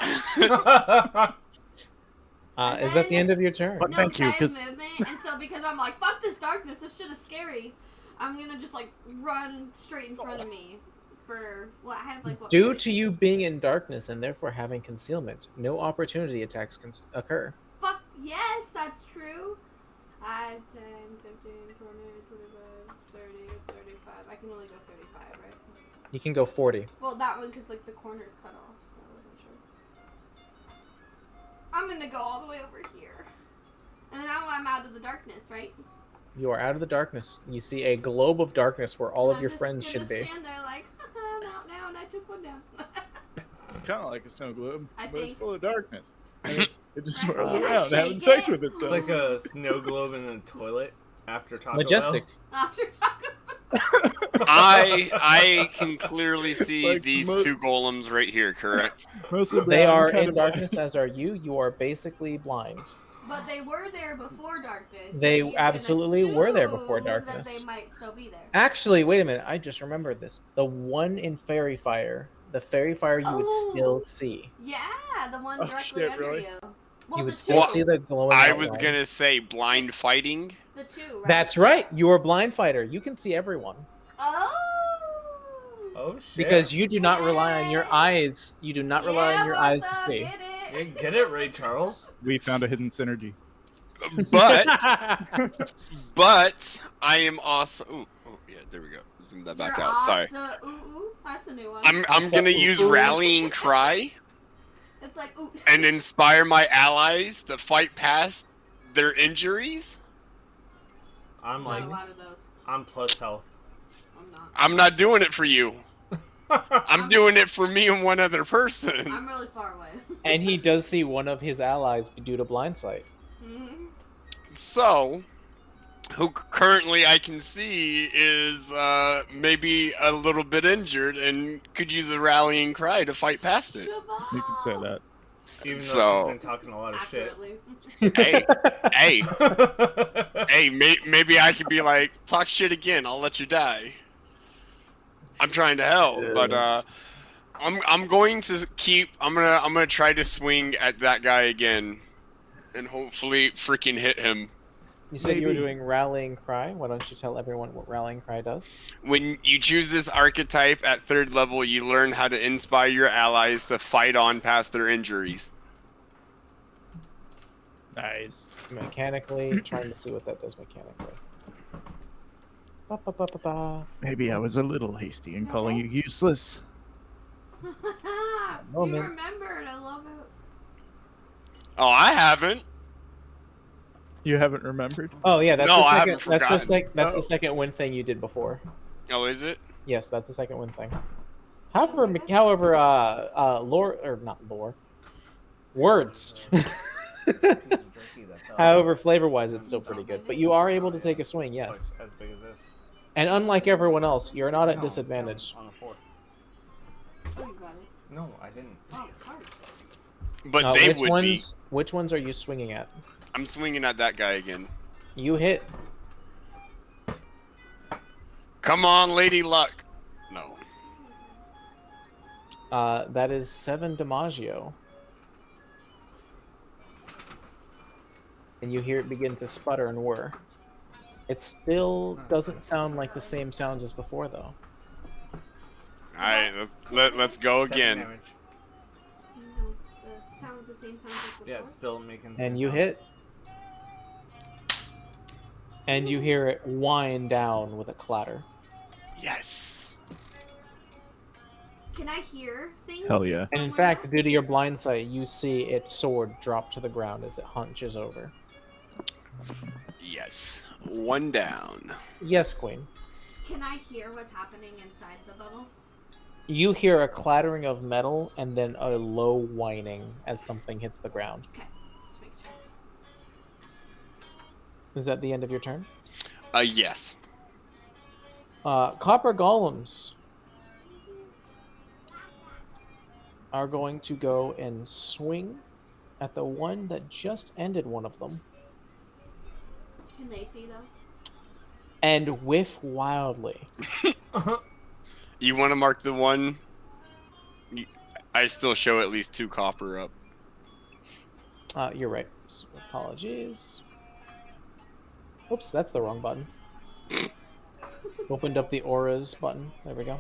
that the end of your turn? What? No Thank you, side 'cause- movement, and so because I'm like, fuck this darkness, this shit is scary, I'm gonna just like run straight in front of me for what I have like what Due 40 to you being in darkness and therefore having concealment, no opportunity attacks can occur. Fuck yes, that's true. 5, 10, 15, 20, 25, 30, 35. I can only go 35, right? You can go 40. Well, that one because like the corner's cut off, so I wasn't sure. I'm gonna go all the way over here, and then now I'm out of the darkness, right? You are out of the darkness. You see a globe of darkness where all And of I'm your just friends gonna should be. Stand there like, I'm out now, and I took one down. It's kind of like a snow globe, I but it's think- full of darkness. And it just swirls Can I around, having shake sex it? with It's itself. like a snow globe in a toilet after Taco Majestic. After Taco I can clearly see Like these mo- two golems right here, correct? Mostly They brown, are kind in of- darkness, as are you. You are basically blind. But they were there before darkness. so They you can absolutely were there before assume darkness. That they might still be there. Actually, wait a minute. I just remembered this. The one in Fairy Fire the fairy fire you would still Oh. see. Yeah, the one Oh, directly shit, under really? you. Well, You the would still two. see the glowing I was outline. gonna say blind fighting. The two, right? That's right. You are a blind fighter. You can see everyone Oh. Oh shit! because you do not rely on your Yay. eyes. You do not rely on your eyes to Martha, see. get it. Yeah, get it, Ray Charles. We found a hidden synergy. But I am also. Ooh, oh yeah, there we go. Zoom that back You're out. Sorry. awesome. Ooh, that's a new one. I'm gonna use rallying cry It's like ooh. and inspire my allies to fight past their injuries. I'm Not like, a lot of those. I'm plus health. I'm not. I'm not doing it for you. I'm doing it for me and one other person. I'm really far away. And he does see one of his allies due to blind sight. Mhm. So, who currently I can see is maybe a little bit injured and could use a rallying cry to fight past it. You could say that. Even though So- she's been talking a lot of shit. Accurately. Hey, maybe I could be like, talk shit again. I'll let you die. I'm trying to help, but I'm going to keep. I'm gonna try to swing at that guy again, and hopefully freaking hit him. You said you were Maybe. doing rallying cry. Why don't you tell everyone what rallying cry does? When you choose this archetype at 3rd level, you learn how to inspire your allies to fight on past their injuries. Nice. Mechanically, trying to see what that does mechanically. Ba, ba, ba, ba, ba. Maybe I was a little hasty in calling you useless. You Moment. remembered. I love it. Oh, I haven't. You haven't remembered? Oh yeah, that's No, the I second. haven't That's the forgotten. that's Oh. the second win thing you did before. Oh, is it? Yes, that's the second win thing. However, lore or not lore, words. However, flavor-wise, it's still pretty good. But you are able to take a swing, yes. It's like as big as this. And unlike everyone else, you're not at No, disadvantage. On the floor. Oh, you got it. No, I didn't. Oh, hard. But they which would ones? Which ones are you swinging at? be. I'm swinging at that guy again. You hit. Come on, Lady Luck. No. That is 7 DiMaggio. And you hear it begin to sputter and whir. It still doesn't sound like the same sounds as before, though. All right, let's go 7 again. damage. No, the sound's the same sound as before. Yeah, it's still making. the And same you sound. hit. And you hear it wind down with a clatter. Yes. Can I hear things? Hell yeah. And in somewhere? fact, due to your blind sight, you see its sword drop to the ground as it hunches over. Yes. 1 down. Yes, Queen. Can I hear what's happening inside the bubble? You hear a clattering of metal and then a low whining as something hits the ground. Okay, just make sure. Is that the end of your turn? Yes. Copper golems are going to go and swing at the one that just ended one of them Can they see though? and whiff wildly. You want to mark the one? I still show at least 2 copper up. You're right. Apologies. Oops, that's the wrong button. Opened up the auras button. There we go.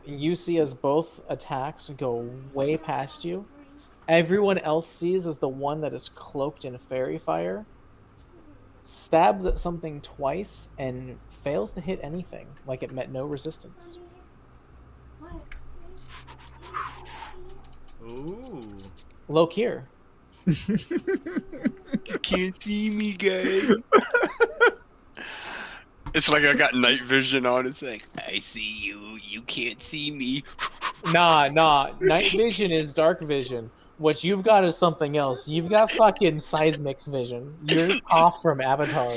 You see as both attacks go way past you. Everyone else sees as the one that is cloaked in fairy fire stabs at something twice and fails to hit anything, like it met no resistance. What? Ooh. Lokir. You can't see me, guys. It's like I got night vision on. It's like, I see you. You can't see me. Nah. Night vision is dark vision. What you've got is something else. You've got fucking seismics vision. You're off from Avatar.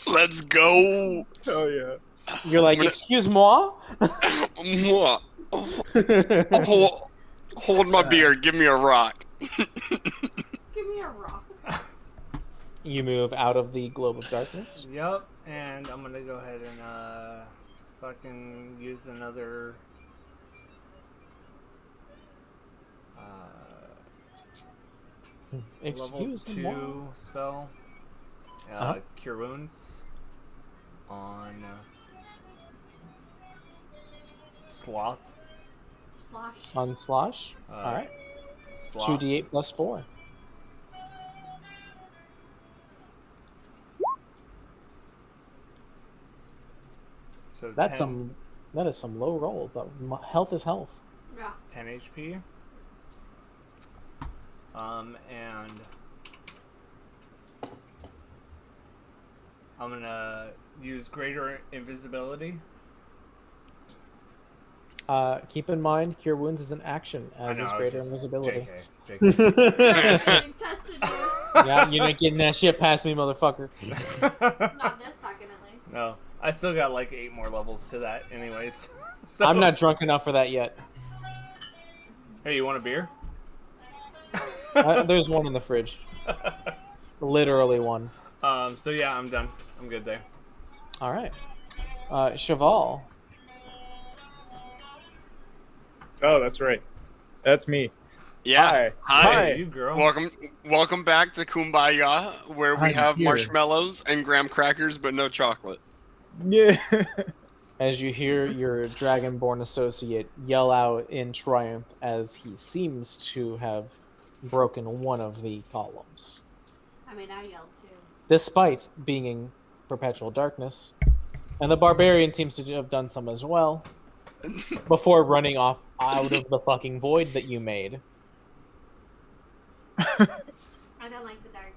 Let's go. Oh yeah. You're like, excuse moi? Mwah. Hold my beer. Give me a rock. Give me a rock. You move out of the globe of darkness. Yep. And I'm gonna go ahead and fucking use another level Excuse me. 2 spell. Uh-huh. Cure Wounds on Sloth. Slosh. On Slosh. All right. Sloth. 2d8 plus 4. So That's 10, that is some low roll, but health is health. Yeah. 10 HP. And I'm gonna use Greater Invisibility. Keep in mind, Cure Wounds is an action, as I know, is I was Greater just- Invisibility. JK. Getting tested you. Yeah, you're not getting that shit past me, motherfucker. Not this second, at least. No, I still got like 8 more levels to that, anyways. So, I'm not drunk enough for that yet. Hey, you want a beer? There's one in the fridge. Literally one. So yeah, I'm done. I'm good there. All right. Cheval. Oh, that's right. That's me. Yeah. Hi. Hey, you girl. Welcome back to Kumbaya, where we I'm have here. marshmallows and graham crackers, but no chocolate. Yeah. As you hear your Dragonborn associate yell out in triumph as he seems to have broken one of the columns. I mean, I yelled too. Despite being in perpetual darkness. And the barbarian seems to have done some as well. Before running off out of the fucking void that you made. I don't like the dark.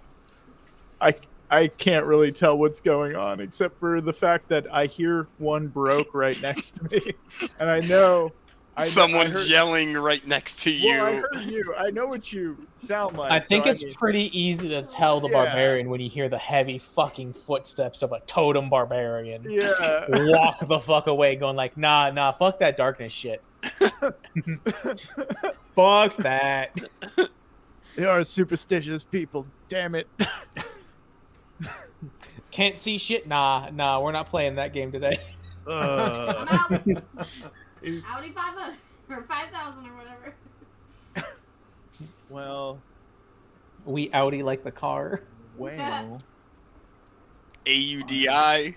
I can't really tell what's going on except for the fact that I hear one broke right next to me, and I know Someone's heard, yelling right next to you. Well, I heard you. I know what you sound like. I think so, it's I mean, pretty easy to tell the Yeah. barbarian when you hear the heavy fucking footsteps of a totem barbarian. Yeah. Walk the fuck away going like, nah, fuck that darkness shit. Fuck that. They are superstitious people. Damn it. Can't see shit? Nah, we're not playing that game today. I'm out. Peace. Audi 500 or 5,000 or whatever. Well, We Audi like the car. well. AUDI.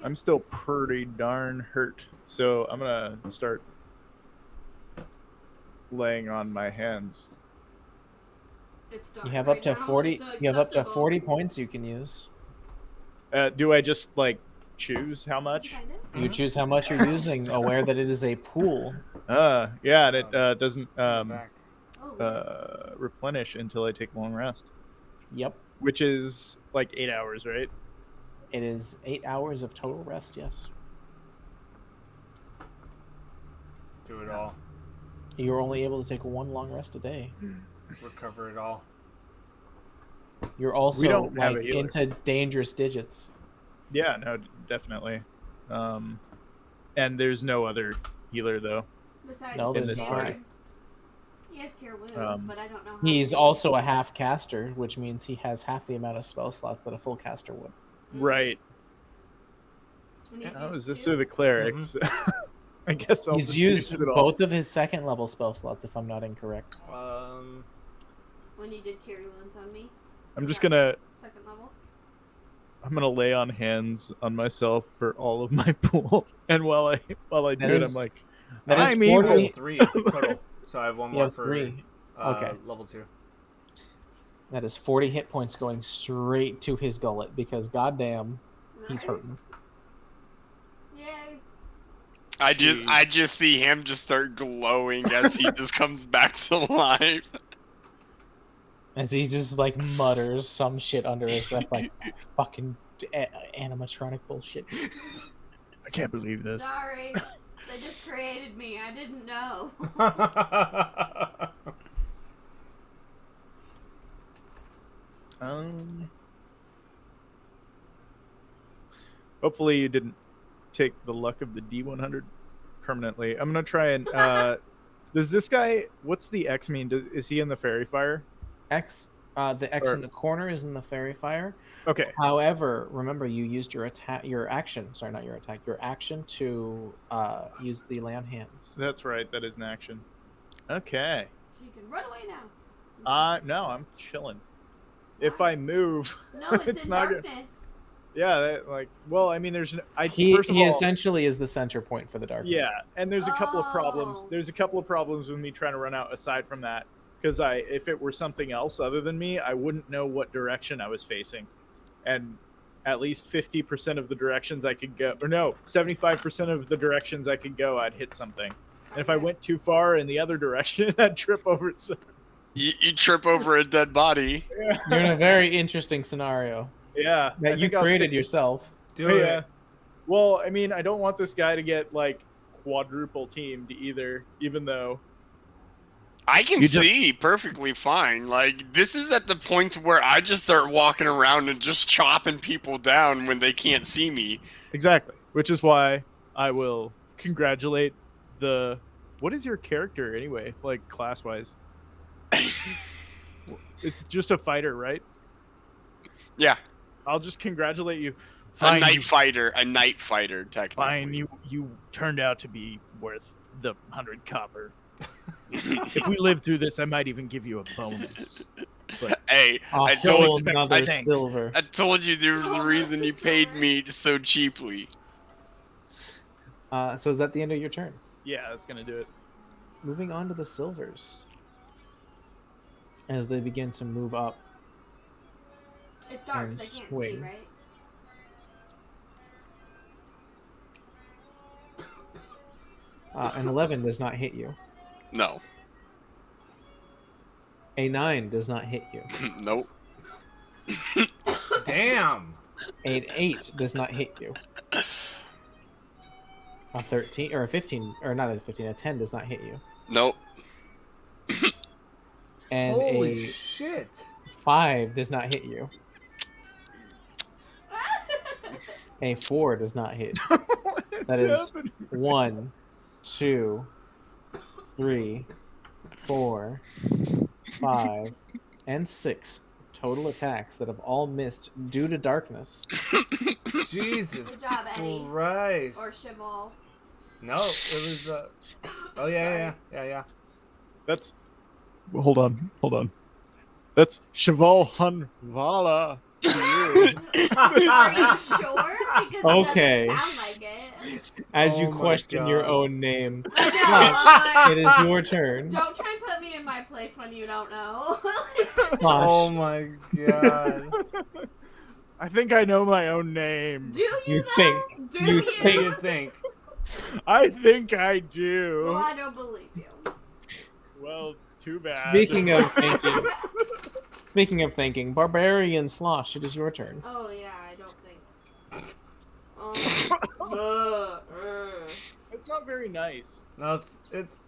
I'm still pretty darn hurt, so I'm gonna start laying on my hands. It's dark You have right up to now, 40. it's You have up to acceptable. 40 points you can use. Do I just like choose how much? Kind of. You choose how much you're using, aware that it is a pool. Yeah, and it doesn't Back. Oh, replenish until I take a long rest, Yep. which is like 8 hours, right? It is 8 hours of total rest. Yes. Do it all. You're only able to take one long rest a day. Recover it all. You're also don't have a like healer. into dangerous digits. Yeah, no, definitely. And there's no other healer though. besides No, there's Cure. not. He has Cure Wounds, but I don't know how He's to- also a half caster, which means he has half the amount of spell slots that a full caster would. Right. And he's Oh, used is this to- through the clerics? I guess I'll He's just used use it all. both of his second level spell slots, if I'm not incorrect. when you did Cure Wounds on me? I'm just Yeah. gonna Second level. lay on hands on myself for all of my pool, and while I do That it, is- I'm like, That is I'm 40 evil. 3 total. So I have one You more have for 3. Okay. level 2. That is 40 hit points going straight to his gullet because goddamn, he's Nice. hurting. Yay. I just see him just start glowing as he just comes back to life. As he just like mutters some shit under his breath, like fucking animatronic bullshit. I can't believe this. Sorry. They just created me. I didn't know. Hopefully you didn't take the luck of the D100 permanently. I'm gonna try and does this guy? What's the X mean? Is he in the fairy fire? X The X Or- in the corner is in the fairy fire. Okay. However, remember you used your action. Sorry, not your attack. Your action to use the lay on hands. That's right. That is an action. Okay. So you can run away now. No, I'm chilling. If I move, No, it's, it's in not good. darkness. Yeah, well, I mean, there's He first of all, essentially is the center point for the darkness. yeah, and there's a couple of problems. Oh. There's a couple of problems with me trying to run out. Aside from that, because if it were something else other than me, I wouldn't know what direction I was facing, and at least 50% of the directions I could go, or no, 75% of the directions I could go, I'd hit something. And if I Okay. went too far in the other direction, I'd trip over. You trip over a dead body. You're in a very interesting scenario Yeah, I that you think I'll created stick- yourself. Do Yeah. it. Well, I mean, I don't want this guy to get like quadruple teamed either, even though. I can You just- see perfectly fine. Like, this is at the point where I just start walking around and just chopping people down when they can't see me. Exactly. Which is why I will congratulate the. What is your character anyway, like class wise? It's just a fighter, right? Yeah, I'll just congratulate you. a night fighter, technically. Fine, you turned out to be worth the 100 copper. If we live through this, I might even give you a bonus. Hey, A I whole told you. another thanks. silver. I told you there was a reason you paid me so cheaply. So is that the end of your turn? Yeah, that's gonna do it. Moving on to the silvers. As they begin to move up. It's dark. And They can't see, swing. right? An 11 does not hit you. No, A 9 does not hit you. nope. Damn. An 8 does not hit you. A 13 or a 15 or not a 15, a 10 does not hit you. Nope. And Holy a shit. 5 does not hit you. A 4 does not hit. That is 1, 2, 3, 4, 5, and 6 total attacks that have all missed due to darkness. Jesus Good job, Eddie. Christ. Or Shival. No, it was. Oh yeah. That's. Hold on. That's Cheval Hunvala. Are you sure? Because Okay. it doesn't sound like it. As Oh you my question your God. own name, I know, Slash, I'm it like, is your turn. don't try and put me in my place when you don't know. Slash. Oh my god. I think I know my own name. Do you You though? think. Do You you? What do you think? I think I do. Well, I don't believe you. Well, too bad. Speaking of thinking, Barbarian Slosh, it is your turn. Oh yeah, I don't think. It's not very nice. No, it's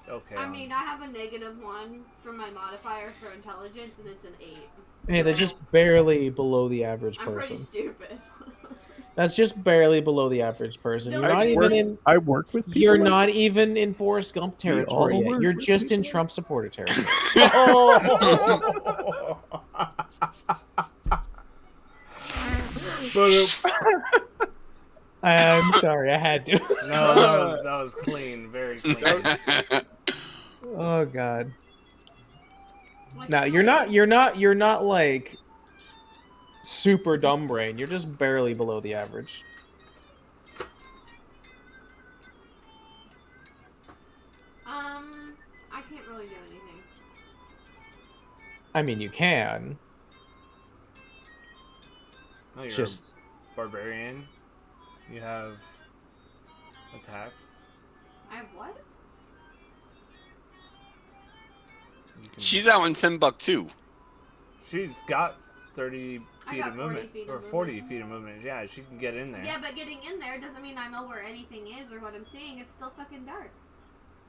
okay. I mean, I have a -1 for my modifier for intelligence, and it's an 8. Hey, that's just barely below the average I'm pretty person. stupid. That's just barely below the average person. No, You're not I even in. I work with people. You're like not even in Forrest Gump territory all yet. work You're with just in people. Trump supporter territory. I'm sorry, I had to. No, that was clean, very clean. Oh God. Like, Now you're not like super dumb brain. You're just barely below the average. I can't really do anything. I mean, you can. No, you're Just a barbarian. You have attacks. I have what? You can- She's out in Timbuktu. She's got 30 I feet got of 40 movement. feet Or of 40 movement. feet of movement. Yeah, she can get in there. Yeah, but getting in there doesn't mean I know where anything is or what I'm seeing. It's still fucking dark.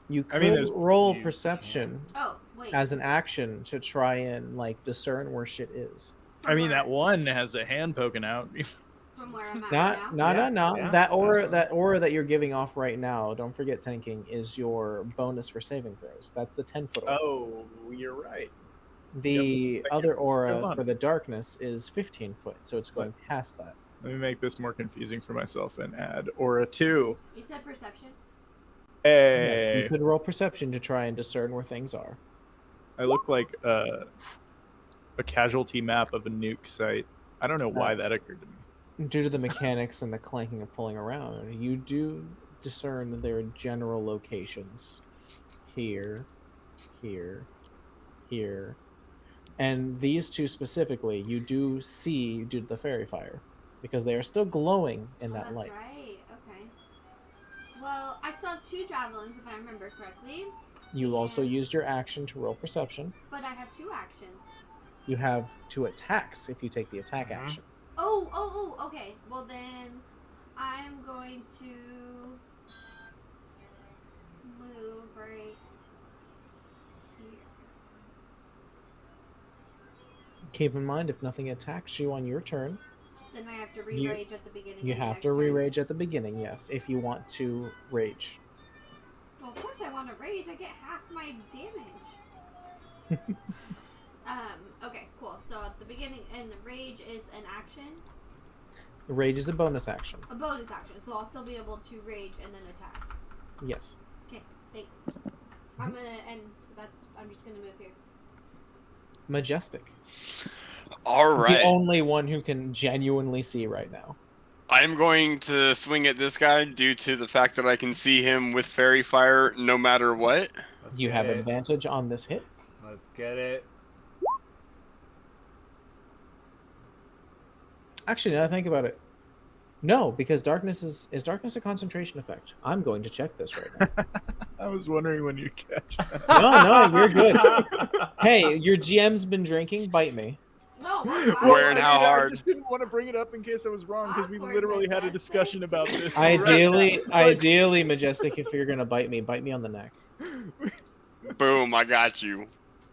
you I could mean, there's- roll you perception Oh, wait. as an action to try and like discern where shit is. I mean, that where, one has a hand poking out. from where I'm at Not, right now. Yeah, That aura, absolutely. that aura that you're giving off right now. Don't forget, Tanking is your bonus for saving throws. That's the 10-foot aura. Oh, you're right. The Thank other you. Go aura on. for the darkness is 15 foot, so it's going past that. Let me make this more confusing for myself and add Aura 2. You said perception. Yes, Hey, you could roll perception to try and discern where things are. I look like a casualty map of a nuke site. I don't know why that occurred to me. Due to the mechanics and the clanking of pulling around, you do discern that there are general locations here, here, here, and these two specifically you do see due to the fairy fire because they are still glowing in that that's light. Right. Okay. Well, I still have 2 javelins if I remember correctly. You also Yeah. used your action to roll perception. But I have 2 actions. You have 2 attacks if you take the attack action. Oh, okay. Well then, I'm going to move right here. Keep in mind, if nothing attacks you on your turn, Then I have to You- re-rage at the beginning. you of the have next to turn. re-rage at the beginning, yes, if you want to rage. Well, of course I want to rage. I get half my damage. Okay, cool. So at the beginning, and the rage is an action, Rage is a bonus action. a bonus action. So I'll still be able to rage and then attack. Yes. Okay, thanks. I'm just gonna move here. Majestic. All The right. only one who can genuinely see right now. I'm going to swing at this guy due to the fact that I can see him with fairy fire no matter what. Let's You get have it. advantage on this hit. Let's get it. Actually, now that I think about it, no, because darkness is darkness a concentration effect? I'm going to check this right now. I was wondering when you'd catch that. No, you're good. Hey, your GM's been drinking. Bite me. No, Where and how I hard? just didn't want to bring it up in case I was wrong because we Awkward, literally had a Majestic. discussion about this. Ideally, Majestic, if you're gonna bite me on the neck. Boom, I got you.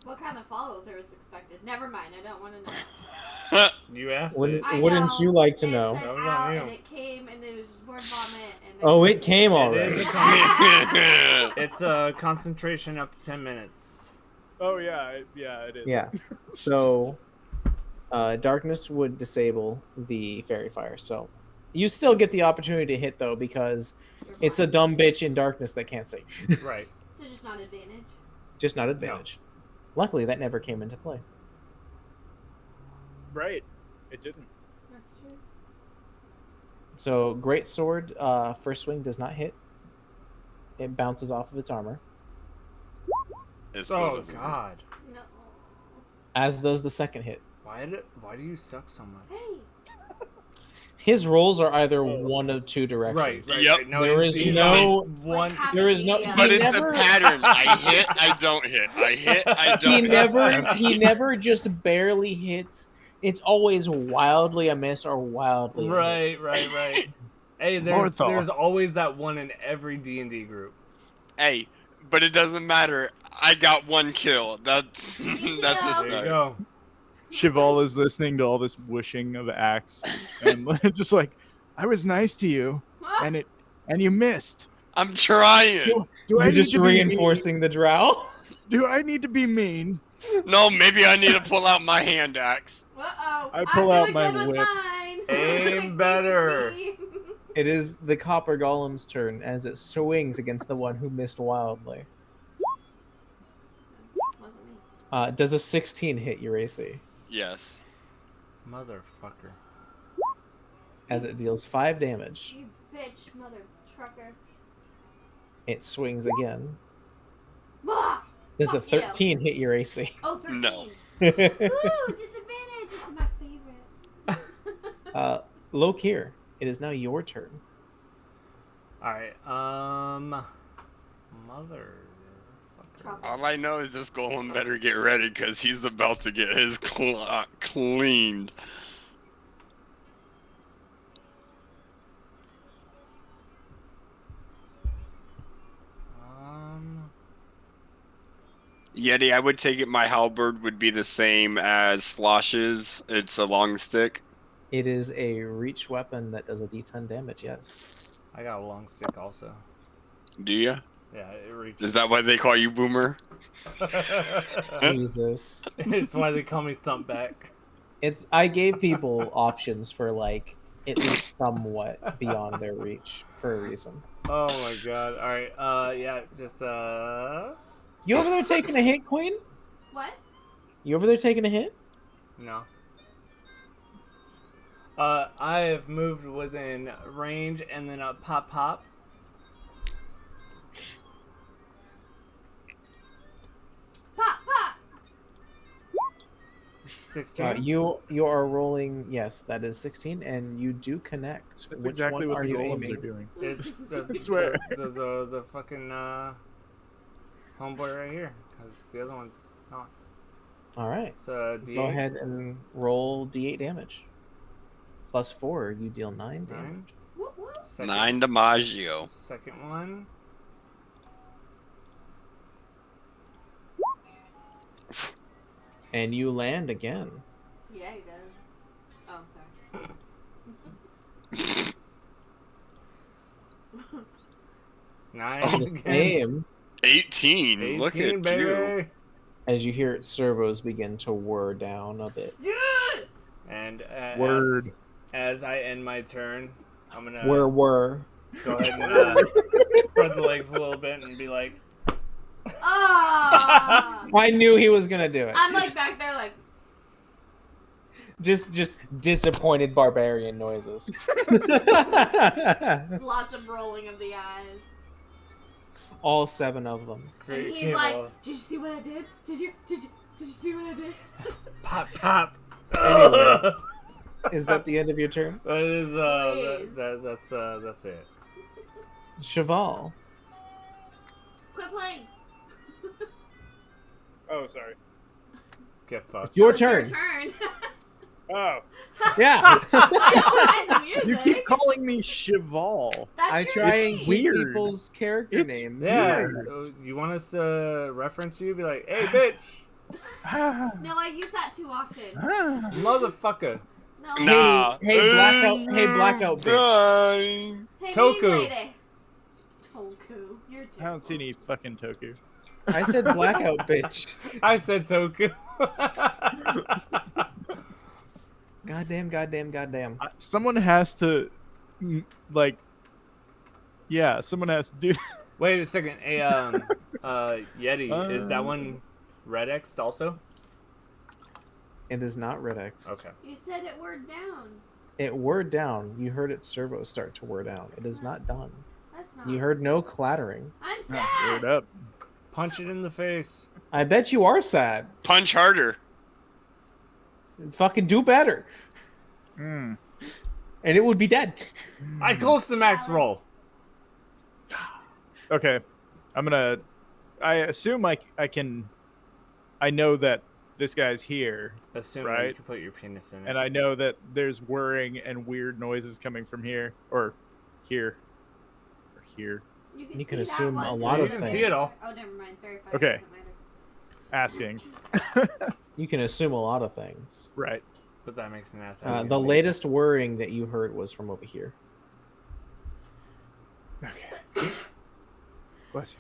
What kind of follow-through is expected? Never mind. I don't want to know. You asked Wouldn't- it. I Wouldn't know. you like to It know? said That was out on you. and it came and it was just word vomit. And Oh, it came It already. is a It's a concentration up to 10 minutes. Oh yeah, it is. Yeah. So, darkness would disable the fairy fire. So, you still get the opportunity to hit though because it's a dumb bitch in darkness that can't see. Right. So just not advantage. Just not advantage. Luckily, that never came into play. Right. It didn't. That's true. So, great sword first swing does not hit. It bounces off of its armor, It still Oh doesn't work. God. No. as does the second hit. Why do you suck so much? Hey. His rolls are either one of two directions. Right. Yep. Right. No, There he's- is he's no- on one. Like, There is no. Yeah. He But it's never, a pattern. I hit, I don't hit. I hit, I don't he hit. never. He never just barely hits. It's always wildly a miss or wildly. a hit. Right. Hey, there's Morthal. always that one in every D&D group. Hey, but it doesn't matter. I got 1 kill. That's Me that's too. a There you start. go. Cheval is listening to all this whooshing of axe and just like, I was nice to you, and you missed. I'm trying. Do I You're need just to be mean? reinforcing the drow. Do I need to be mean? No, maybe I need to pull out my hand axe. Uh-oh. I pull I'm out doing my good with whip. mine. Aim better. It is the copper golem's turn as it swings against the one who missed wildly. Wasn't me. Does a 16 hit your AC? Yes. Motherfucker. As it deals 5 damage. You bitch, mother trucker. It swings again. Ah! Does a Fuck you. 13 hit your AC? Oh, 13. No. Ooh, disadvantage. This is my favorite. Lokir, it is now your turn. All right. Mother. All I know is this golem better get ready because he's about to get his clock cleaned. Yeti, I would take it my halberd would be the same as Slosh's. It's a long stick. It is a reach weapon that does a d10 damage, yes. I got a long stick also. Do ya? Yeah, it reaches. Is that why they call you Boomer? Jesus. It's why they call me Thumpback. I gave people options for like at least somewhat beyond their reach for a reason. Oh my god. Alright, yeah, just, You over there taking a hit, Queen? What? You over there taking a hit? no. I have moved within range and then a pop. Pop, pop. 16. You are rolling. Yes, that is 16, and you do connect. That's Which exactly one what the you golems are aiming? doing. It's the, I swear. the fucking, homeboy right here. Because the other one's not. All right. So, D8. Go ahead and roll d8 damage. Plus 4, you deal 9 9. damage. Whoop, whoop. Second, 9 DiMaggio. Second one. And you land again. Yeah, he does. Oh, sorry. 9 The again. same 18. Look 18, at baby. you. as you hear servos begin to whir down a bit. Yes! And Word. as I end my turn, I'm gonna Whir. go ahead and spread the legs a little bit and be like, Ah! I knew he was gonna do it. I'm like back there, like, Just disappointed barbarian noises. lots of rolling of the eyes. All 7 of them. And "Great he's like, cable. did you see what I did? Did you see what I did? Pop, pop." Anyway. Is that the end of your turn? That is Please. that's it. Cheval. Quit playing. Oh, sorry. Get fucked. Your It's turn. Your turn. Oh, Yeah. I don't mind the music. you keep calling me Cheval. That's I your try name. and keep weird. people's character It's names. Yeah, Weird. you want us to reference you? Be like, "Hey, bitch, No, I use that too often. motherfucker." No. Nah. Hey, blackout bitch. Die. Hey, Toku. mean lady. Toku. You're I don't see any fucking Toku. I said blackout bitch. I said Toku. Goddamn. Someone has to, like, yeah, someone has to do. Wait a second. Hey, Yeti, is that one red X'd also? It is not red X. Okay. You said it word down. It whirred down. You heard its servo start to whir down. It is not done. That's not. You heard no clattering. I'm Word sad. up. Punch it in the face. I bet you are sad. Punch harder. Fucking do better. Mm. And it would be dead. I close the max roll. Okay, I assume I can. I know that this guy's here, Assume that you Right. can put your penis in it. and I know that there's whirring and weird noises coming from here, or here, or here. You can see that assume one a Yeah, lot you of can things. see it all. Oh, never mind. Very fine. Okay. Doesn't matter. Asking. You can assume a lot of things. Right. But that makes an ass out of The me. latest whirring that you heard was from over here. Okay. Bless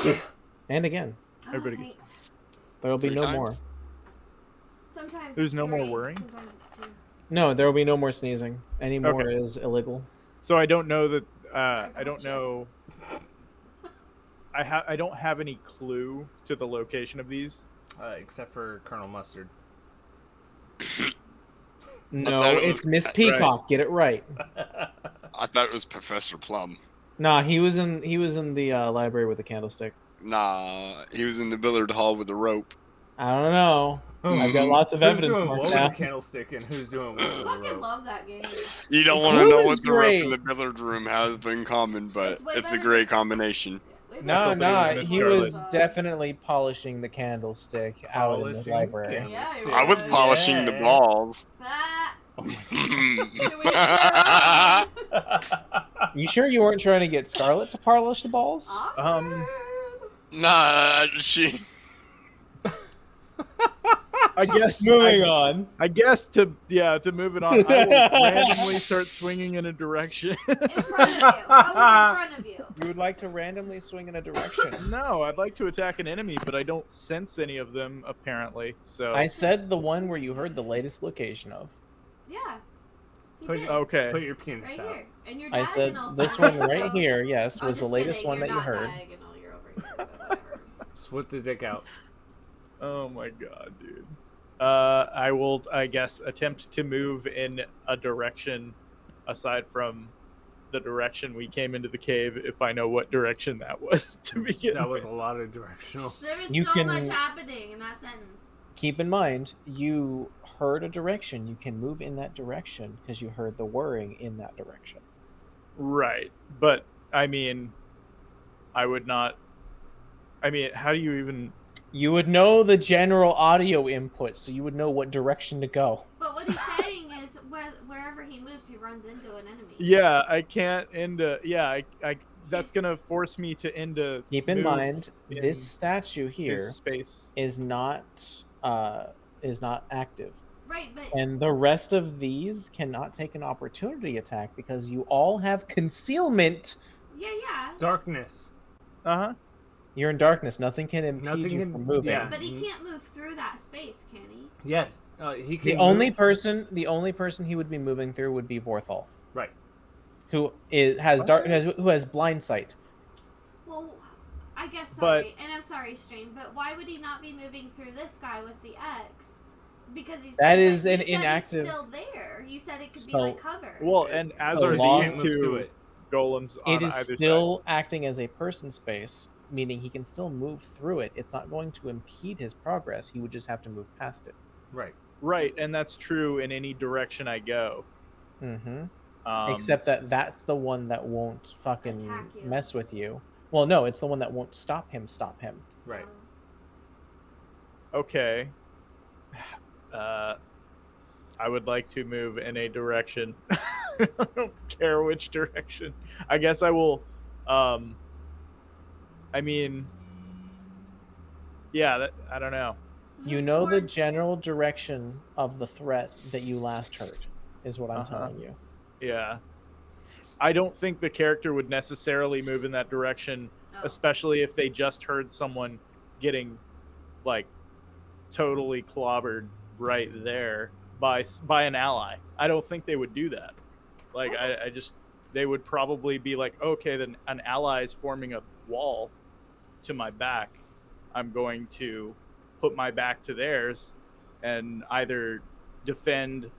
you. And again, Oh, Everybody thanks. there will be 3 no times. more. Sometimes There's it's no more 3, worrying? sometimes it's 2. No, there will be no more sneezing. Any more Okay. is illegal. So I don't know that. I don't gotcha. know. I don't have any clue to the location of these. Except for Colonel Mustard. No, thought it it's was- Miss Peacock. Get it right. I thought it was Professor Plum. Nah, he was in the library with a candlestick. Nah, he was in the billiard hall with a rope. I don't know. I've got lots of evidence Who's doing marked what with down. the candlestick and who's doing what I with the fucking rope? love that game. You don't The want to clue know is what the rope great. and the billiard room have in common, but It's way it's a better great than- combination. Way No, better no, than Miss he Scarlet. was definitely polishing the candlestick out in the Polishing library. candle. Yeah, he I was was. polishing the Yeah. balls. Ah, Oh my do we share You sure you weren't trying to get Scarlet to polish the balls? Um, Nah, she. I guess Moving on. I guess to move it on, I will randomly start swinging in a direction. In front of you. I was in front of you. You would like to randomly swing in a direction. No, I'd like to attack an enemy, but I don't sense any of them apparently. So I said the one where you heard the latest location of. Yeah. He Put- did. okay. Put your penis Right out. here. And you're I said diagonal. this from one it, right so- here, yes, I'm was the just latest kidding, one you're that you not heard. Diagonal, you're over here, but whatever. Split the dick out. Oh my god, dude. I will, I guess, attempt to move in a direction aside from the direction we came into the cave, if I know what direction that was to begin That was with. a lot of directional. There was You so can- much happening in that sentence. Keep in mind, you heard a direction. You can move in that direction because you heard the whirring in that direction. Right. But, I mean, I would not... I mean, how do you even... You would know the general audio input, so you would know what direction to go. But what he's saying is wherever he moves, he runs into an enemy. Yeah, I can't end a... Yeah, that's going to force me to end a... Keep in move mind, in this statue this here space. is not active. Right, but And the rest of these cannot take an opportunity attack because you all have concealment. yeah. Darkness. Uh-huh. You're in darkness. Nothing can impede Nothing you can- from moving. yeah. But he can't move through that space, can he? Yes. He can. The only person he would be moving through would be Vorthal, Right. who has blind sight. Well, I guess But- sorry, and I'm sorry, Strain, but why would he not be moving through this guy with the X? Because he's That is an you said inactive- He's still there. You said it could be So- like cover. Well, and as So are long- these Can't move through two it. golems on It is either still acting as a person space, meaning he can still move through it. It's not going to impede his progress. He would just have to move past it. Right. side. Right, and that's true in any direction I go. Mm-hmm. Um, Except that's the one that won't fucking Attack you. mess with you. Well, no, it's the one that won't stop him. Right. okay. I would like to move in a direction. I don't care which direction. I guess I will. I mean, yeah. I don't know. You Move know the towards- general direction of the threat that you last heard, is what I'm Uh-huh. telling you. Yeah. I don't think the character would necessarily move in that direction, Oh. especially if they just heard someone getting, like, totally clobbered right there by an ally. I don't think they would do that. Like, I just, they would probably be like, okay, then an ally is forming a wall to my back. I'm going to put my back to theirs and either defend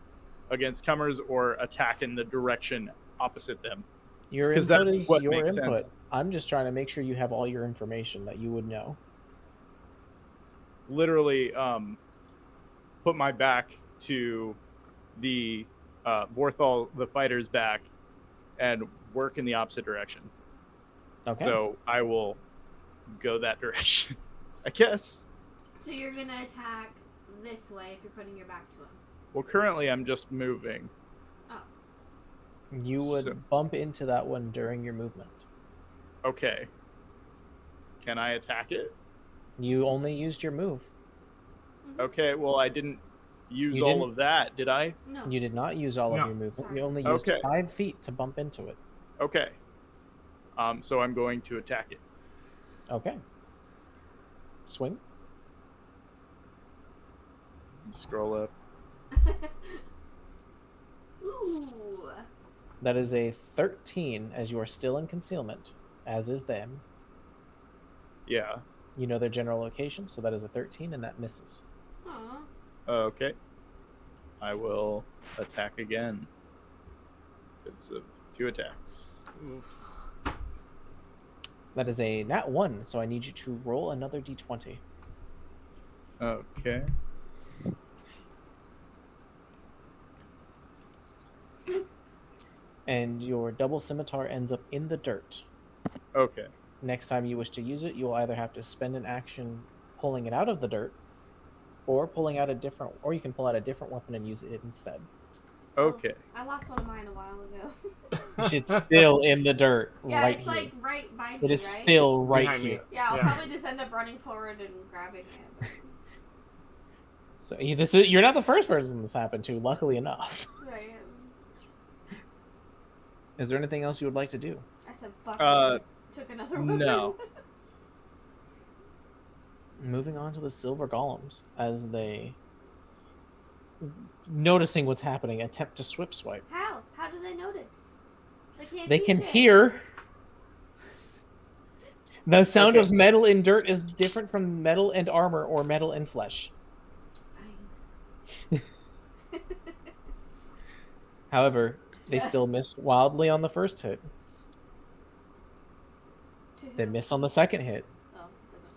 against comers or attack in the direction opposite them. Your 'Cause input that's is what your makes input. sense. I'm just trying to make sure you have all your information that you would know. Literally, put my back to the Vorthal, the fighter's back, and work in the opposite direction. Okay. So I will go that direction, I guess. So you're gonna attack this way if you're putting your back to him. Well, currently I'm just moving. You would So- bump into that one during your movement. Okay. Can I attack it? You only used your move. Okay, well, I didn't use You all didn't? of that, did I? No. You did not use all No. of your movement. Sorry. You only used Okay. 5 feet to bump into it. Okay. So I'm going to attack it. Okay. Swing. Scroll up. Ooh. That is a 13, as you are still in concealment, as is them. Yeah. You know their general location, so that is a 13, and that misses. Aw. Okay. I will attack again. It's 2 attacks. That is a nat 1, so I need you to roll another d20. Okay. And your double scimitar ends up in the dirt. Okay. Next time you wish to use it, you will either have to spend an action pulling it out of the dirt, or you can pull out a different weapon and use it instead. Okay. I lost one of mine a while ago. It's still in the dirt, Yeah, right it's here. like right by me, It is right? still right Behind me. here. Yeah, I'll Yeah. probably just end up running forward and grabbing it. So you're not the first person this happened to, luckily enough. Right. Is there anything else you would like to do? I said fuck. Took another no. weapon. Moving on to the silver golems, as they, noticing what's happening, attempt to swipe. How? How do they notice? They see can shit. hear. The sound Okay. of metal and dirt is different from metal and armor or metal and flesh. Fine. However, they still miss wildly on the first hit. To They who? miss on the second hit. Oh, doesn't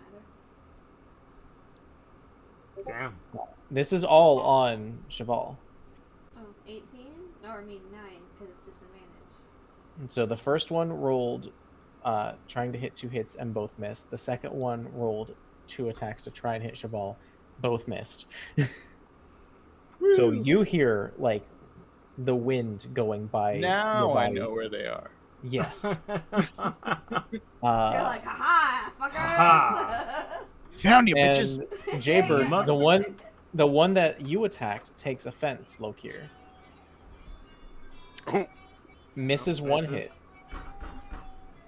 matter. Damn. This is all on Cheval. Oh, 18? No, I mean 9, because it's disadvantage. And so the first one rolled, trying to hit 2 hits and both missed. The second one rolled 2 attacks to try and hit Cheval. Both missed. So you hear, like, the wind going by Now your I body. know where they are. Yes. They're like, haha, fuckers! Ha. Found you, And bitches. Jaybird, Dang it. the one that you attacked takes offense, Lokir. Oh. Misses Oh, one misses. hit.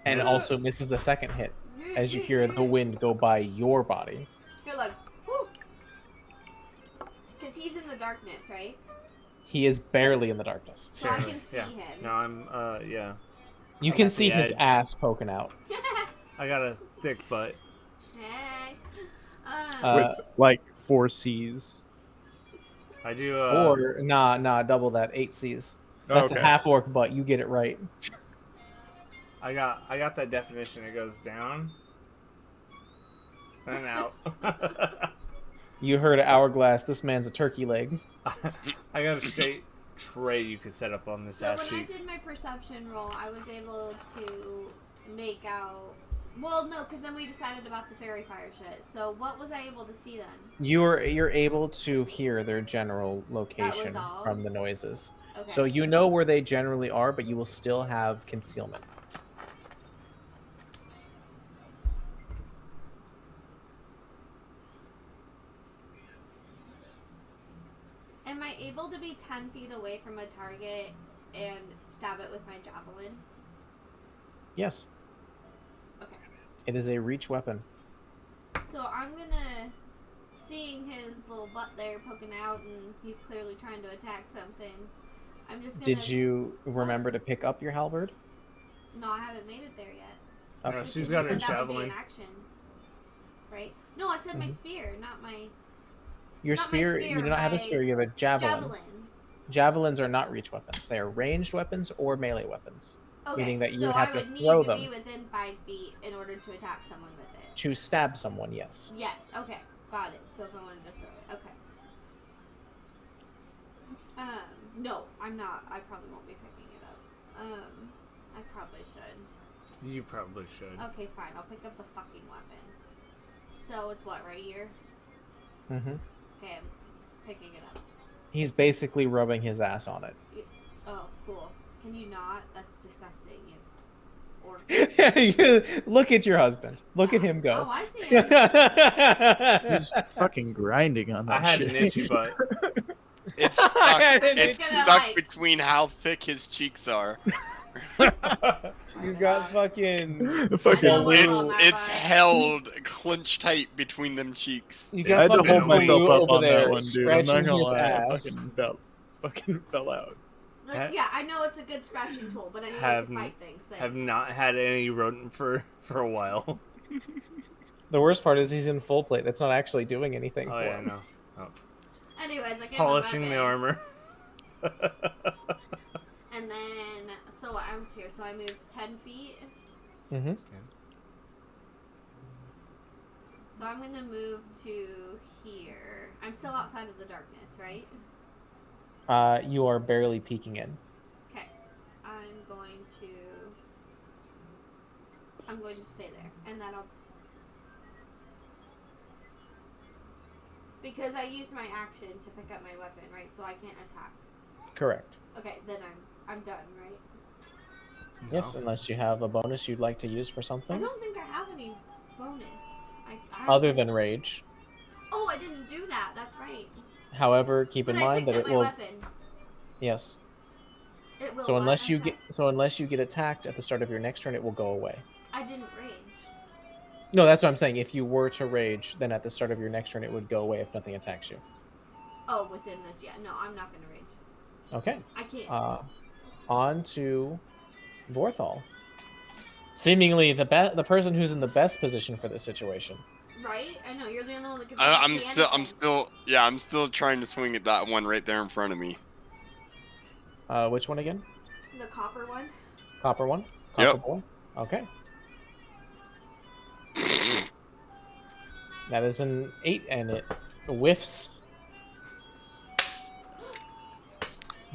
And Misses. also misses the second hit as you hear the wind go by your body. You're like, whoo! Because he's in the darkness, right? He is barely in the darkness. So I can see Yeah. him. No, I'm yeah. You I'm can at see the his edge. ass poking out. I got a thick butt. Hey. With like 4 C's. I do Or nah, double that. 8 Cs. That's a Okay. half orc butt. You get it right. I got that definition. It goes down and out. You heard Hourglass. This man's a turkey leg. I got a straight tray you could set up on this So ass when I cheek. did my perception roll, I was able to make out. Well, no, because then we decided about the fairy fire shit. So what was I able to see then? You're able to hear their general location all? from the noises. Okay. So you know where they generally are, but you will still have concealment. Am I able to be 10 feet away from a target and stab it with my javelin? Yes, Okay. it is a reach weapon. So I'm gonna, seeing his little butt there poking out and he's clearly trying to attack something, I'm just gonna... Did you remember to pick up your halberd? No, I haven't made it there yet. Okay. No, she's Because got you her said that would be javelin. an action. Right? No, I said my Mhm. spear, not my... Your Not my spear, spear, you do not have a my spear, you have a javelin. Javelin. Javelins are not reach weapons. They are ranged weapons or melee weapons. Okay, Meaning that you so would have I to would throw need to them. be within 5 feet in order to attack someone with it. To stab someone, yes. Yes, okay. Got it. So if I wanted to throw it. Okay. No, I'm not. I probably won't be picking it up. I probably should. You probably should. Okay, fine. I'll pick up the fucking weapon. So it's what, right here? Mm-hmm. Okay, I'm picking it up. He's basically rubbing his ass on it. Oh, cool. Can you not? That's disgusting. You orc. Look at your husband. Look at him Oh, go. I see him. He's fucking grinding on that I had shit. an itchy butt. It's I stuck, didn't it's get it stuck right. between how thick his cheeks are. He's got fucking. Fucking I know what's It's on that it's vibe. held clenched tight between them cheeks. You I got had to fucking hold myself Baloo up over on there that one, dude. I'm not scratching gonna his lie. I ass. fucking fell out. Yeah, I know it's a good scratching tool, but I need Have- to fight things. Thanks. Have not had any rodent for a while. The worst part is he's in full plate. That's not actually doing anything Oh for yeah, him. no. Oh. Anyways, I get Polishing my the weapon, armor. and then so I was here, so I moved 10 feet. Mm-hmm. So I'm gonna move to here. I'm still outside of the darkness, right? You are barely peeking in. Okay. I'm going to stay there, and then I'll. Because I used my action to pick up my weapon, right? So I can't attack. Correct. Okay, then I'm done, right? Yes, unless you have a bonus you'd like to use for I something don't think I have any bonus. other than rage. Oh, I didn't do that. That's right. However, keep But in I mind picked that up it my will. weapon. Yes. It will So what? unless I'm you sorry. get attacked at the start of your next turn, it will go away. I didn't rage. No, that's what I'm saying. If you were to rage, then at the start of your next turn, it would go away if nothing attacks you. Oh, within this, yeah. No, I'm not gonna rage. Okay. I can't. On to Vorthal. Seemingly the person who's in the best position for this situation. Right? I know you're the only one that can. I'm see still, anything. I'm still trying to swing at that one right there in front of me. Which one again? The copper one. Copper one? Yep. Copper boy? Okay. That is an 8, and it whiffs.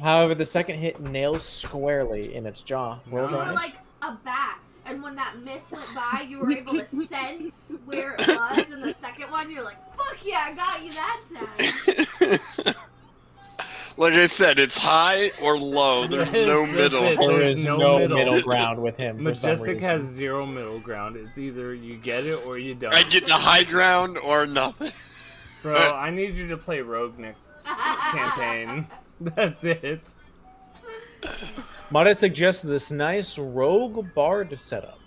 However, the second hit nails squarely in its jaw. Roll You were damage. like a bat, and when that mist went by, you were able to sense where it was. And the second one, you're like, "Fuck yeah, I got you that time." Like I said, it's high or low. There's no That's middle. it. There There's is no no middle. middle ground with him. For some Majestic has reason. 0 middle ground. It's either you get it or you don't. I get the high ground or nothing. Bro, I need you to play Rogue next campaign. That's it. Might I suggest this nice rogue bard setup?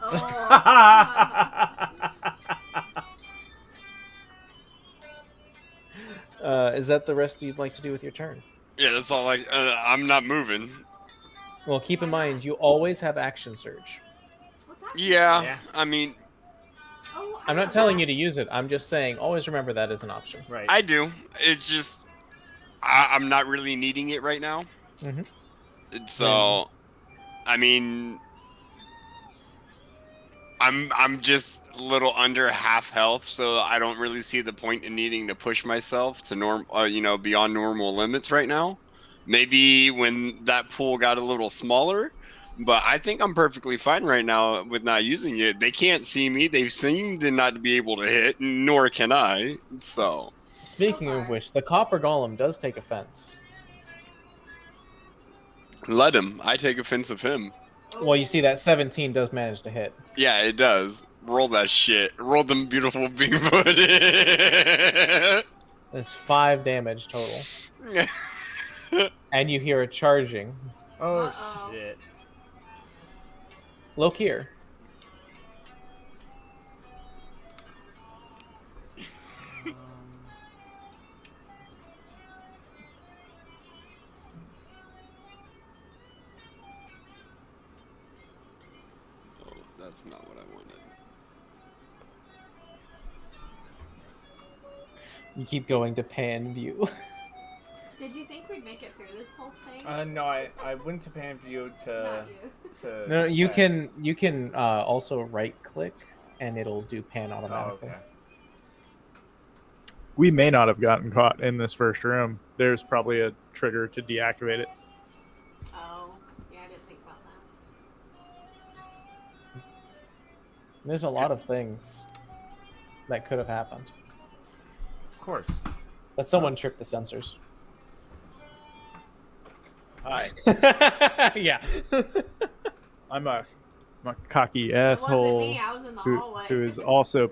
Is that the rest you'd like to do with your turn? Yeah, that's all. I'm not moving. Well, keep in mind you always have action surge. What's that? Yeah, I mean, Oh, I'm not telling you to use it. I'm just saying always remember that as an option. Right. I do. It's just I'm not really needing it right now. Mhm. So, I mean, I'm just a little under half health, so I don't really see the point in needing to push myself to beyond normal limits right now. Maybe when that pool got a little smaller, but I think I'm perfectly fine right now with not using it. They can't see me. They seem to not be able to hit, nor can I. So, Speaking of which, the copper golem does take offense. let him. I take offense of him. Well, you see that 17 does manage to hit. Yeah, it does. Roll that shit. Roll them beautiful beam foot. There's 5 damage total. And you hear a charging. Oh, Uh-oh. shit. Lokir. Oh, that's not what I wanted. You keep going to pan view. Did you think we'd make it through this whole thing? No, I went to pan view to Not you. No, you check. can also right click and it'll do pan Oh, automatically. okay. We may not have gotten caught in this first room. There's probably a trigger to deactivate it. Oh, yeah, I didn't think about that. There's a lot of things that could have happened. Of course. But someone tripped the sensors. Hi. Yeah. I'm a cocky It wasn't asshole me. I was in the who hallway. is also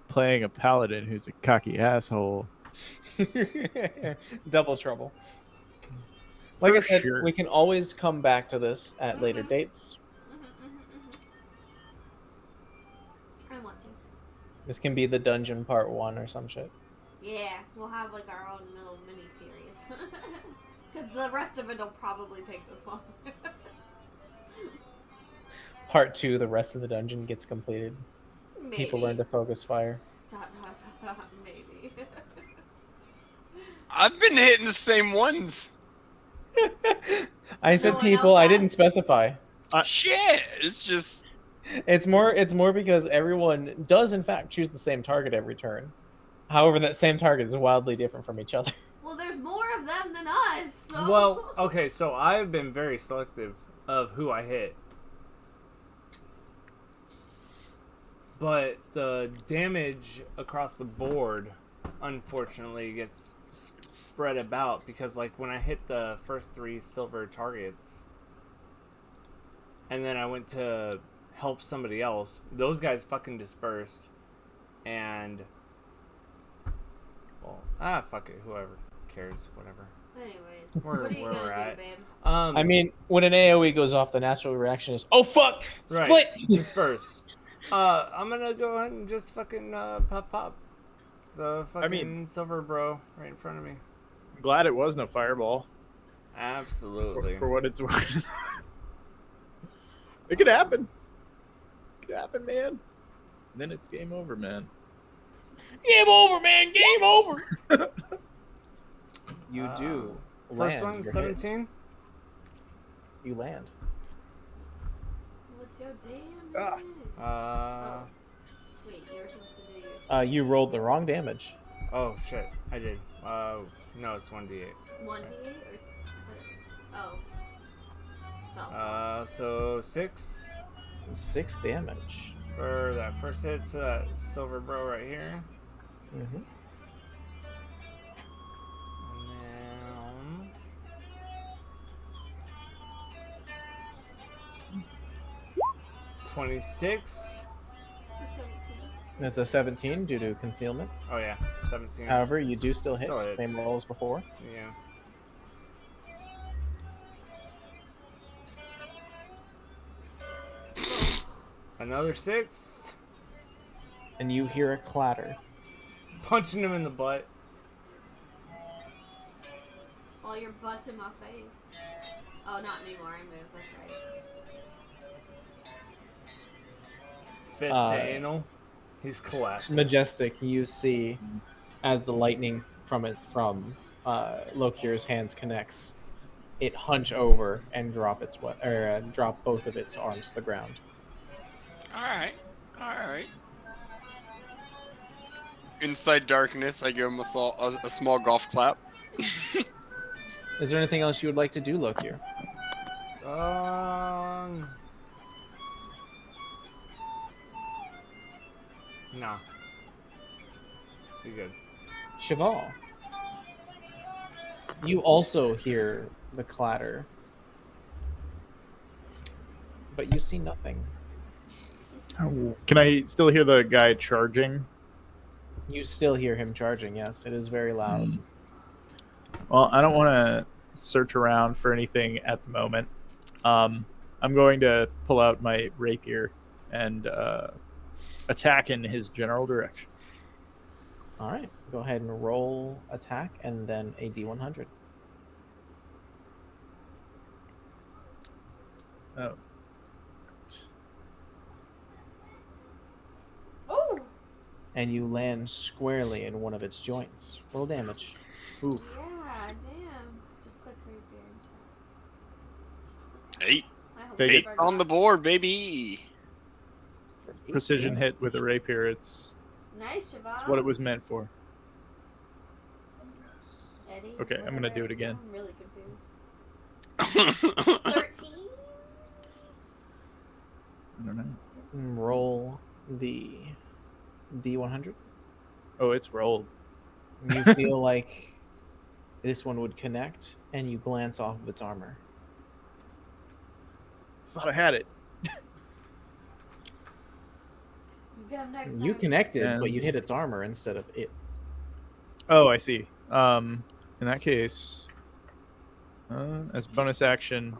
playing a paladin who's a cocky asshole. Double trouble. Like I For said, sure. we can always come back to this at later dates. I want to. This can be the dungeon part 1 or some shit. Yeah, we'll have like our own little mini series. Because the rest of it will probably take this long. Part 2, the rest of the dungeon gets completed. Maybe. People learn to focus fire. Maybe. I've been hitting the same ones. I said one people, else I didn't has. specify. Shit, it's just It's more because everyone does in fact choose the same target every turn. However, that same target is wildly different from each other. Well, there's more of them than us. So. Well, okay, so I've been very selective of who I hit. But the damage across the board, unfortunately, gets spread about because, like, when I hit the first 3 silver targets, and then I went to help somebody else, those guys fucking dispersed, and, well, fuck it, whoever. cares? Whatever. Anyways, Where- what are you where we're gonna at. do, babe? I mean, when an AoE goes off, the natural reaction is, "Oh fuck, right. split." Disperse. I'm gonna go ahead and just fucking pop the fucking silver bro right in front of me. I'm glad it wasn't a fireball. Absolutely. For what it's worth. It could happen. It could happen, man. And then it's game over, man. Game over, man. Game over. You do. First land one, your hit. 17. You land. What's your Ah. damage? Wait, you were supposed to do your You rolled the wrong damage. Oh shit, I did. No, it's 1d8. 1d8 or spell. So 6 6 damage. for that first hit to that silver bro right here. Mm-hmm. And then 26. It's a 17 due to concealment. Oh yeah, 17. However, you do still hit. Still hits. Same roll as before. Yeah. Another 6. And you hear a clatter. Punching him in the butt. All your butt's in my face. Oh, not anymore. I moved. That's right. Fist to anal. He's collapsed. Majestic, you see as the lightning from Lokir's hands connects, it hunch over and drop drop both of its arms to the ground. All right. Inside darkness, I give him a small golf clap. Is there anything else you would like to do, Lokir? No. Be good. Cheval, you also hear the clatter, but you see nothing. Can I still hear the guy charging? You still hear him charging, yes. It is very loud. Well, I don't want to search around for anything at the moment. I'm going to pull out my rapier and attack in his general direction. All right, go ahead and roll attack and then a D100. Oh. Oh! And you land squarely in one of its joints. Roll damage. Oof. Yeah, damn. Just click rapier and chat. 8. I hope Take you it. forgot. On the board, baby. For 8 Precision damage. hit with a rapier. It's Nice, Shabbat. what it was meant for. Eddie, Okay, I'm gonna do it again. I'm really confused. 13? I don't know. Roll the D100. Oh, it's rolled. You feel like this one would connect, and you glance off of its armor. Thought I had it. You get him next You time. connected, but And- you hit its armor instead of it. Oh, I see. In that case, as bonus action,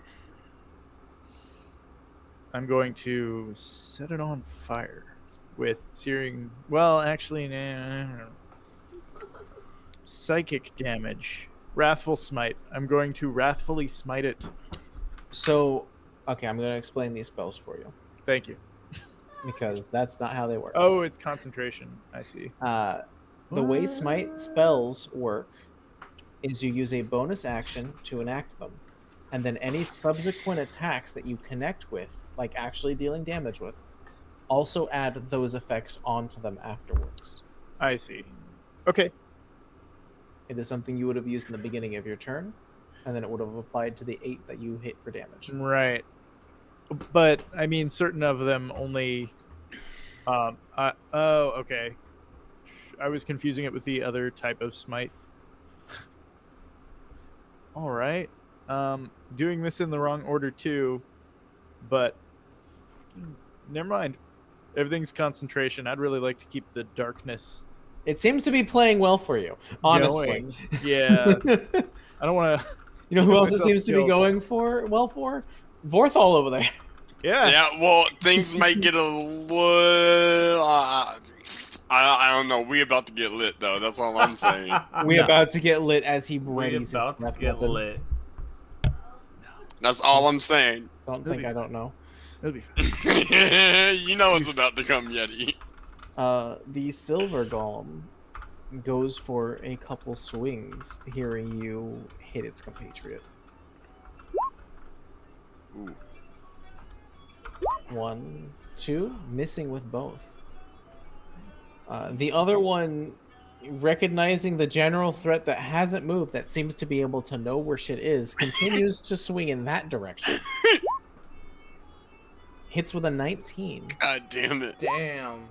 I'm going to set it on fire with searing. Well, actually, nah. Psychic damage. Wrathful smite. I'm going to wrathfully smite it. So, okay, I'm going to explain these spells for you, Thank you. because that's not how they work. Oh, it's concentration. I see. The way smite spells work is you use a bonus action to enact them, and then any subsequent attacks that you connect with, like actually dealing damage with, also add those effects onto them afterwards. I see. Okay. It is something you would have used in the beginning of your turn, and then it would have applied to the 8 that you hit for damage. Right. But I mean, certain of them only. Oh, okay. I was confusing it with the other type of smite. All right. Doing this in the wrong order too, but never mind. Everything's concentration. I'd really like to keep the darkness It seems to be playing well for you, honestly. Going. Yeah. I don't want to. You know who else it seems to be going for? Well, for Vorthol over there. Yeah. Yeah, well, things might get a little. I don't know. We about to get lit though. That's all I'm saying. We No. about to get lit as he We readies his about to breath get weapon. lit. That's all I'm saying. Don't think I don't know. It'll be fine. You know it's about to come, Yeti. The silver golem goes for a couple swings, hearing you hit its compatriot. Ooh. 1, 2, missing with both. The other one, recognizing the general threat that hasn't moved, that seems to be able to know where shit is, continues to swing in that direction. Hits with a 19. God damn it. Damn.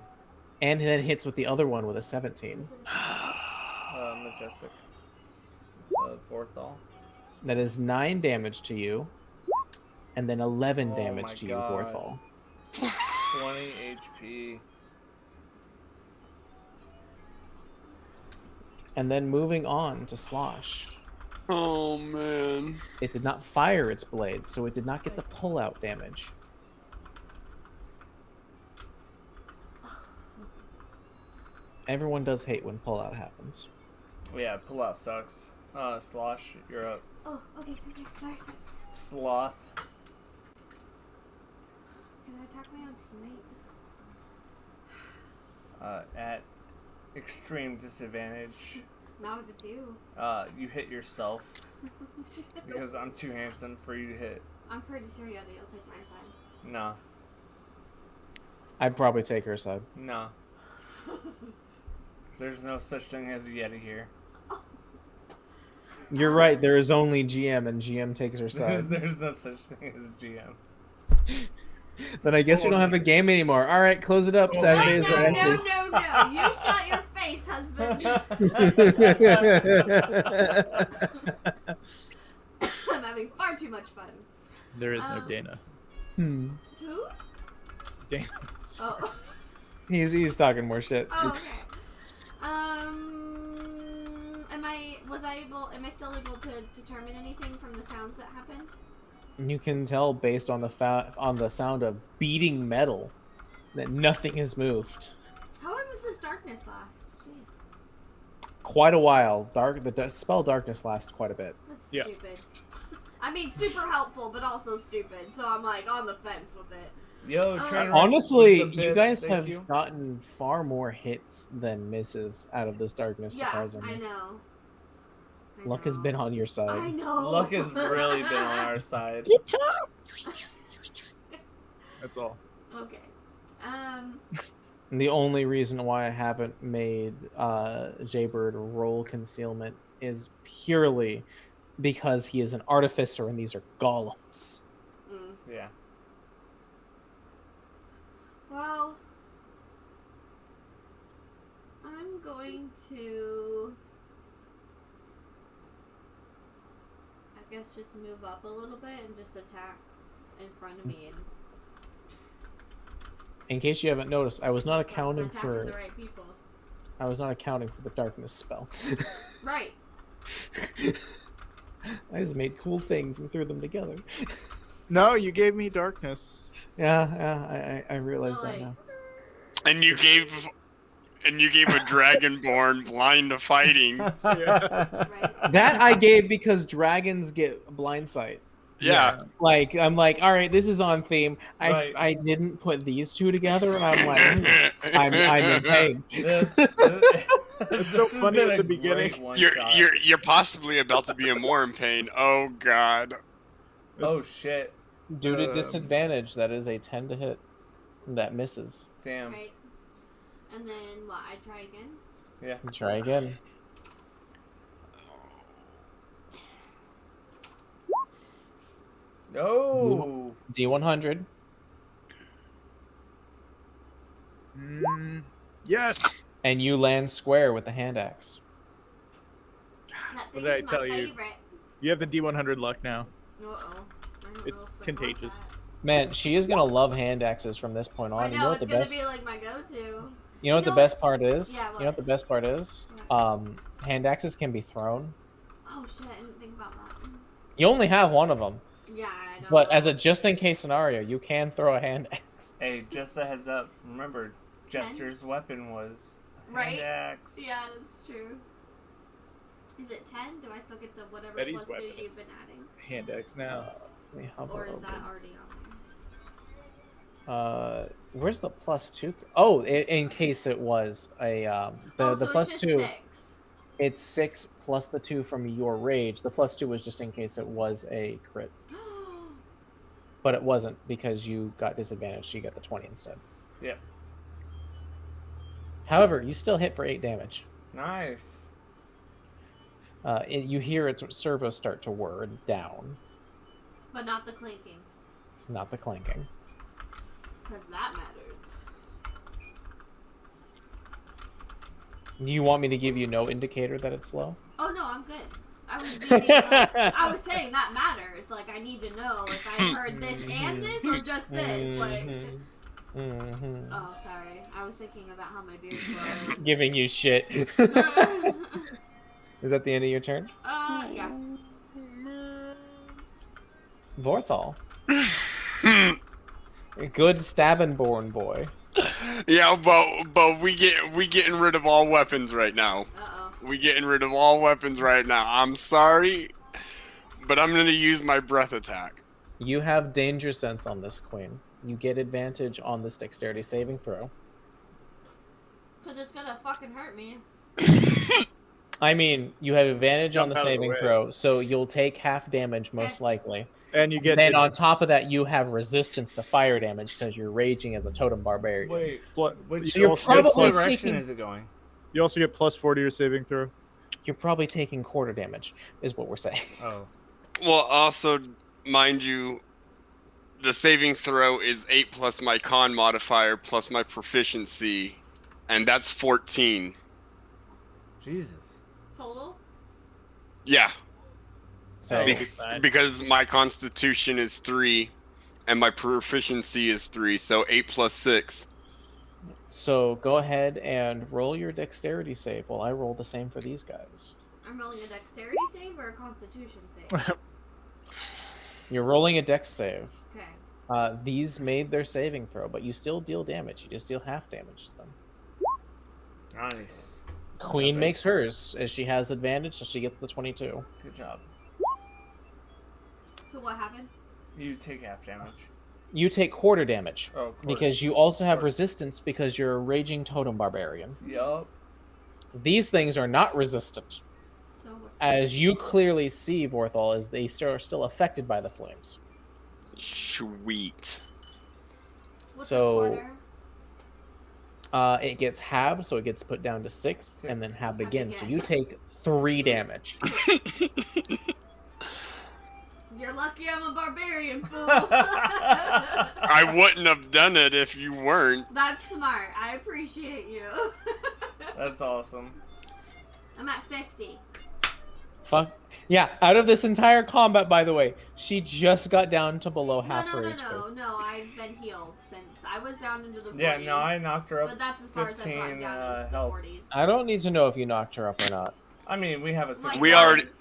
And then hits with the other one with a 17. Majestic. Vorthol. That is 9 damage to you. And then 11 Oh damage my to God. you, Vorthol. 20 HP. And then moving on to Slosh. Oh man. It did not fire its blade, so it did not get the pull-out damage. Everyone does hate when pull-out happens. Yeah, pull out sucks. Slosh, you're up. Oh, okay, sorry. Sloth. Can I attack my own teammate? At extreme disadvantage. Not if it's you. You hit yourself. Because I'm too handsome for you to hit. I'm pretty sure you'll take my side. No. I'd probably take her side. No. There's no such thing as a Yeti here. You're right, there is only GM, and GM takes her side. There's no such thing as GM. Then I guess we don't have a game anymore. Alright, close it up. Saturdays are empty. No. You shut your face, husband. I'm having far too much fun. There is no Dana. Hmm. Who? Dana. Oh. He's talking more shit. Oh, okay. Am I still able to determine anything from the sounds that happen? You can tell based on the sound of beating metal that nothing has moved. How long does this darkness last? Jeez. Quite a while. The spell darkness lasts quite a bit. That's stupid. I mean, super helpful, but also stupid. So I'm like on the fence with it. Yo, trainer. Honestly, with the you bits, guys thank have you. gotten far more hits than misses out of this darkness, Yeah, surprisingly. I know. Luck has been on your side. I know. Luck has really been on our side. That's all. Okay. And the only reason why I haven't made Jaybird roll concealment is purely because he is an artificer and these are golems. Yeah. Well, I'm going to, I guess, just move up a little bit and just attack in front of me. And In case you haven't noticed, I was not accounting attacking for the right people. I was not accounting for the darkness spell. Right. I just made cool things and threw them together. No, you gave me darkness. Yeah, I realize So, that like, now. And you gave a dragonborn blind to fighting. right. That I gave because dragons get blind sight. Yeah. Like I'm like, all right, this is on theme. Right. I didn't put these two together, and I'm like, I'm in pain. This It's so this has funny been at a the beginning. great one You're shot. you're possibly about to be more in pain. Oh god. Oh shit! Due to disadvantage, that is a 10 to hit. That misses. Damn. Right. And then what? I try again. Yeah. Try again. No. D100. Yes. And you land square with the hand axe. That What thing's did I my tell you? favorite. You have the D100 luck now. Uh-oh. I don't know It's if I want contagious. that. Man, she is gonna love hand axes from this point on. I You know, know it's what the gonna best? be like my go-to. You know what the know best part is? Yeah, You know what the best part is? What? Hand axes can be thrown. Oh shit, I didn't think about that. You only have one of them, Yeah, I don't but know. as a just-in-case scenario, you can throw a hand axe. Hey, just a heads up. Remember, Jester's weapon was a hand Right? axe. Yeah, that's true. Is it 10? Do I still get the whatever Betty's plus 2 weapon you've is been adding? Hand X now. Let me hover Or is over. that already on there? Where's the +2? Oh, in case it was a the So plus it's just 2. 6. It's 6 plus the 2 from your rage. The +2 was just in case it was a crit, but it wasn't because you got disadvantaged. You got the 20 instead. Yep. However, you still hit for 8 damage. Nice. You hear its servo start to whir down, But not the clinking. not the clanking. Because that matters. You want me to give you no indicator that it's slow? Oh no, I'm good. I was meaning, like, I was saying that matters. Like, I need to know if I heard this and this or just this. Like, oh, sorry. I was thinking about how my beard's low. Giving you shit. Is that the end of your turn? Yeah. Vorthal. Good stabbing born boy. Yeah, but we getting rid of all weapons right now. Uh-oh. We getting rid of all weapons right now. I'm sorry, but I'm gonna use my breath attack. You have danger sense on this queen. You get advantage on this dexterity saving throw. Because it's gonna fucking hurt me. I mean, you have advantage on Jump the out of the saving way. throw, so you'll take half damage most likely. And you get Then on top of that, you have resistance to fire damage because you're raging as a totem barbarian. Wait, which So you're probably which direction taking- is it going? you also get +4 to your saving throw. You're probably taking quarter damage, is what we're saying. Oh. Well, also, mind you, the saving throw is 8 plus my con modifier plus my proficiency, and that's 14. Jesus. Total? Yeah, So because my constitution is 3, and my proficiency is 3, so 8 plus 6. So go ahead and roll your dexterity save while I roll the same for these guys. I'm rolling a dexterity save or a constitution save? You're rolling a dex save. Okay. These made their saving throw, but you still deal damage. You just deal half damage to them. Nice. Queen makes hers, as she has advantage, so she gets the 22. Good job. So what happens? You take half damage. You take quarter damage, Oh, because you also have resistance because you're a raging totem barbarian. Yup. These things are not resistant. So what's As you clearly see, Vorthal, as they are still affected by the flames. Sweet. what's so- a quarter? It gets halved, so it gets put down to 6, and then halved Halved again. So again. you take 3 damage. You're lucky I'm a barbarian, fool. I wouldn't have done it if you weren't. That's smart. I appreciate you. That's awesome. I'm at 50. Fuck. Yeah, out of this entire combat, by the way, she just got down to below No, half no, her no, HP. no. I've been healed since I was down into the 40s. Yeah, no, I knocked her up. But that's as far as I've gotten 15 down is the health. 40s. I don't need to know if you knocked her up or not. I mean, we have a Like We already- once.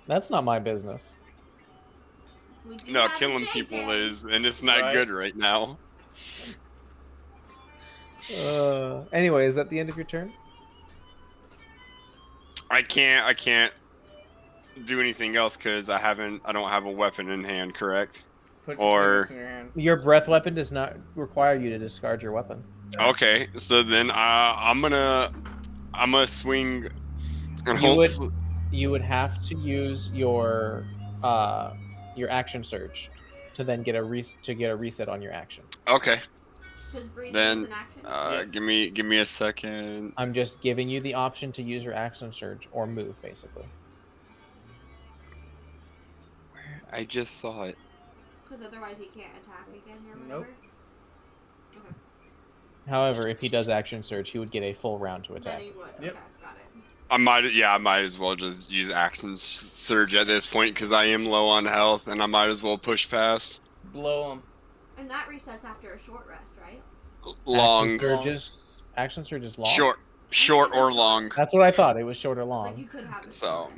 That's not my business. We do No, have a killing JJ. people is, and it's not Right. good right now. Anyway, is that the end of your turn? I can't do anything else because I don't have a weapon in hand, correct? Put Or- your fingers in your hand. Your breath weapon does not require you to discard your weapon. Okay, so then I'm gonna swing. And You would have to use your action surge to then get a reset on your action. Okay, 'Cause breathing then, is an action. Yes. give me a second. I'm just giving you the option to use your action surge or move, basically. I just saw it. Because otherwise he can't attack again or Nope. whatever. Okay. However, if he does action surge, he would get a full round to Then attack. he would. Yep. Okay, got it. I might as well just use action surge at this point because I am low on health and I might as well push past. Blow them. And that resets after a short rest, right? long, Action surges long. short or long. That's what I thought. It was short or It's like long. you could have it. So,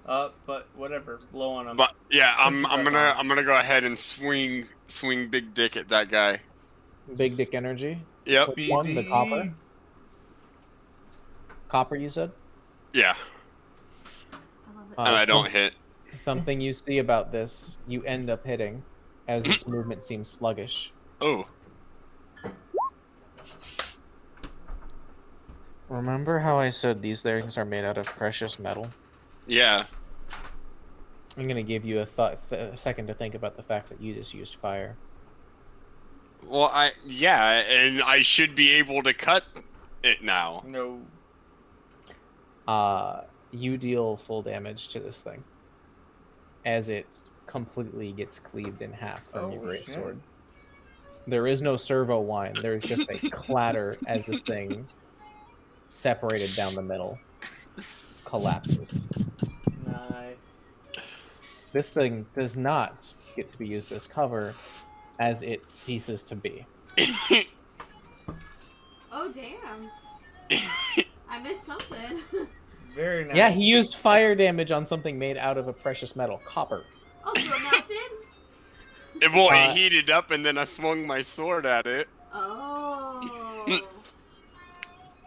But whatever. Blow on him. but yeah, Put your breath on. I'm gonna go ahead and swing big dick at that guy. Big dick energy. Yep. Which one? The copper. BD. Copper, you said. Yeah, I love it. and I don't hit. Something you see about this, you end up hitting, as its movement seems sluggish. Oh, Remember how I said these things are made out of precious metal? yeah. I'm gonna give you a second to think about the fact that you just used fire. Well, and I should be able to cut it now. No. You deal full damage to this thing, as it completely gets cleaved in half from your great sword. There is no servo whine. There is just a clatter as this thing, separated down the middle, collapses. Nice. This thing does not get to be used as cover, as it ceases to be. Oh damn! I missed something. Very nice. Yeah, he used fire damage on something made out of a precious metal, copper. Oh, so it melted? It heated up, and then I swung my sword at it. Oh.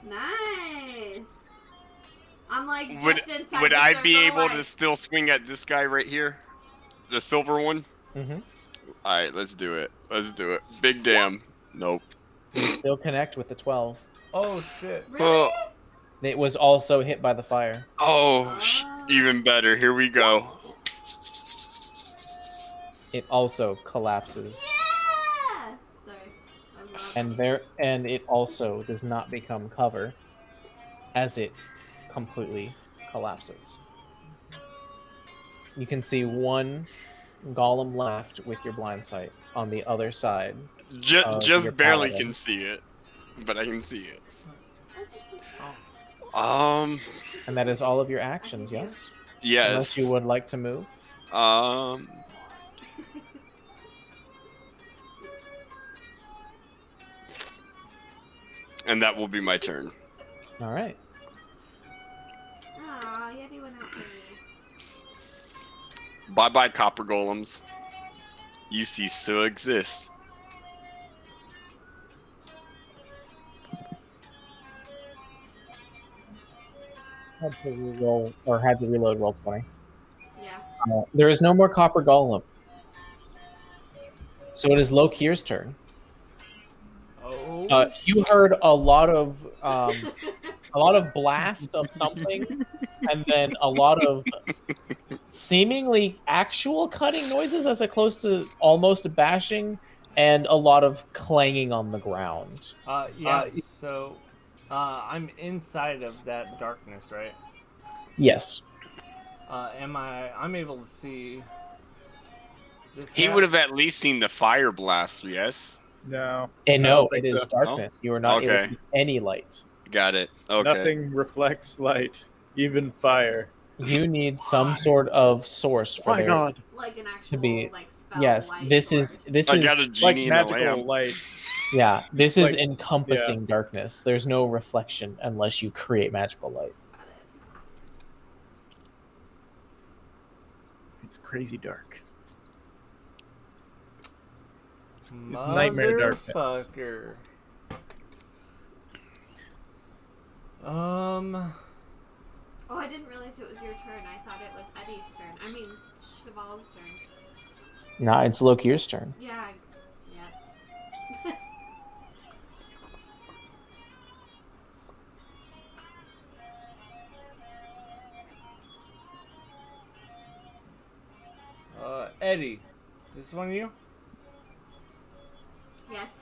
Nice. I'm like just Would inside the I be circle, able like- to still swing at this guy right here, the silver one? Mm-hmm. All right, let's do it. Big damn. Nope. You still connect with the 12. Oh shit. Really? It was also hit by the fire. Even better. Here we go. It also collapses, Yeah. Sorry. That was loud. and it also does not become cover, as it completely collapses. You can see one golem left with your blind sight on the other side. your Just barely paladin. can see it, but I can see it. And that is all of your actions, yes? Yes. Unless you would like to move. And that will be my turn. All right. Aw, Yeti went out for me. Bye bye, copper golems. You cease to exist. Had to reload roll 20. Yeah. There is no more copper golem. So it is Lokir's turn. Oh. You heard a lot of blast of something, and then a lot of seemingly actual cutting noises as opposed to almost bashing, and a lot of clanging on the ground. So I'm inside of that darkness, right? Yes. I'm able to see this He guy? would have at least seen the fire blast, yes? No. And I no, don't it think is so. darkness. You are not able Okay. to see any light. Got it. Okay. Nothing reflects light, even fire. You need some sort of source for there. Like an actual be- like spell. Yes, light this source. is I got a Like genie in a magical lamp. light. yeah, this is like- encompassing darkness. There's no reflection unless you create magical light. Got it. It's crazy dark. It's nightmare darkness. Motherfucker. Oh, I didn't realize it was your turn. I thought it was Eddie's turn. I mean, Cheval's turn. Nah, it's Lokir's turn. Yeah. Yeah. Eddie, this one you? Yes.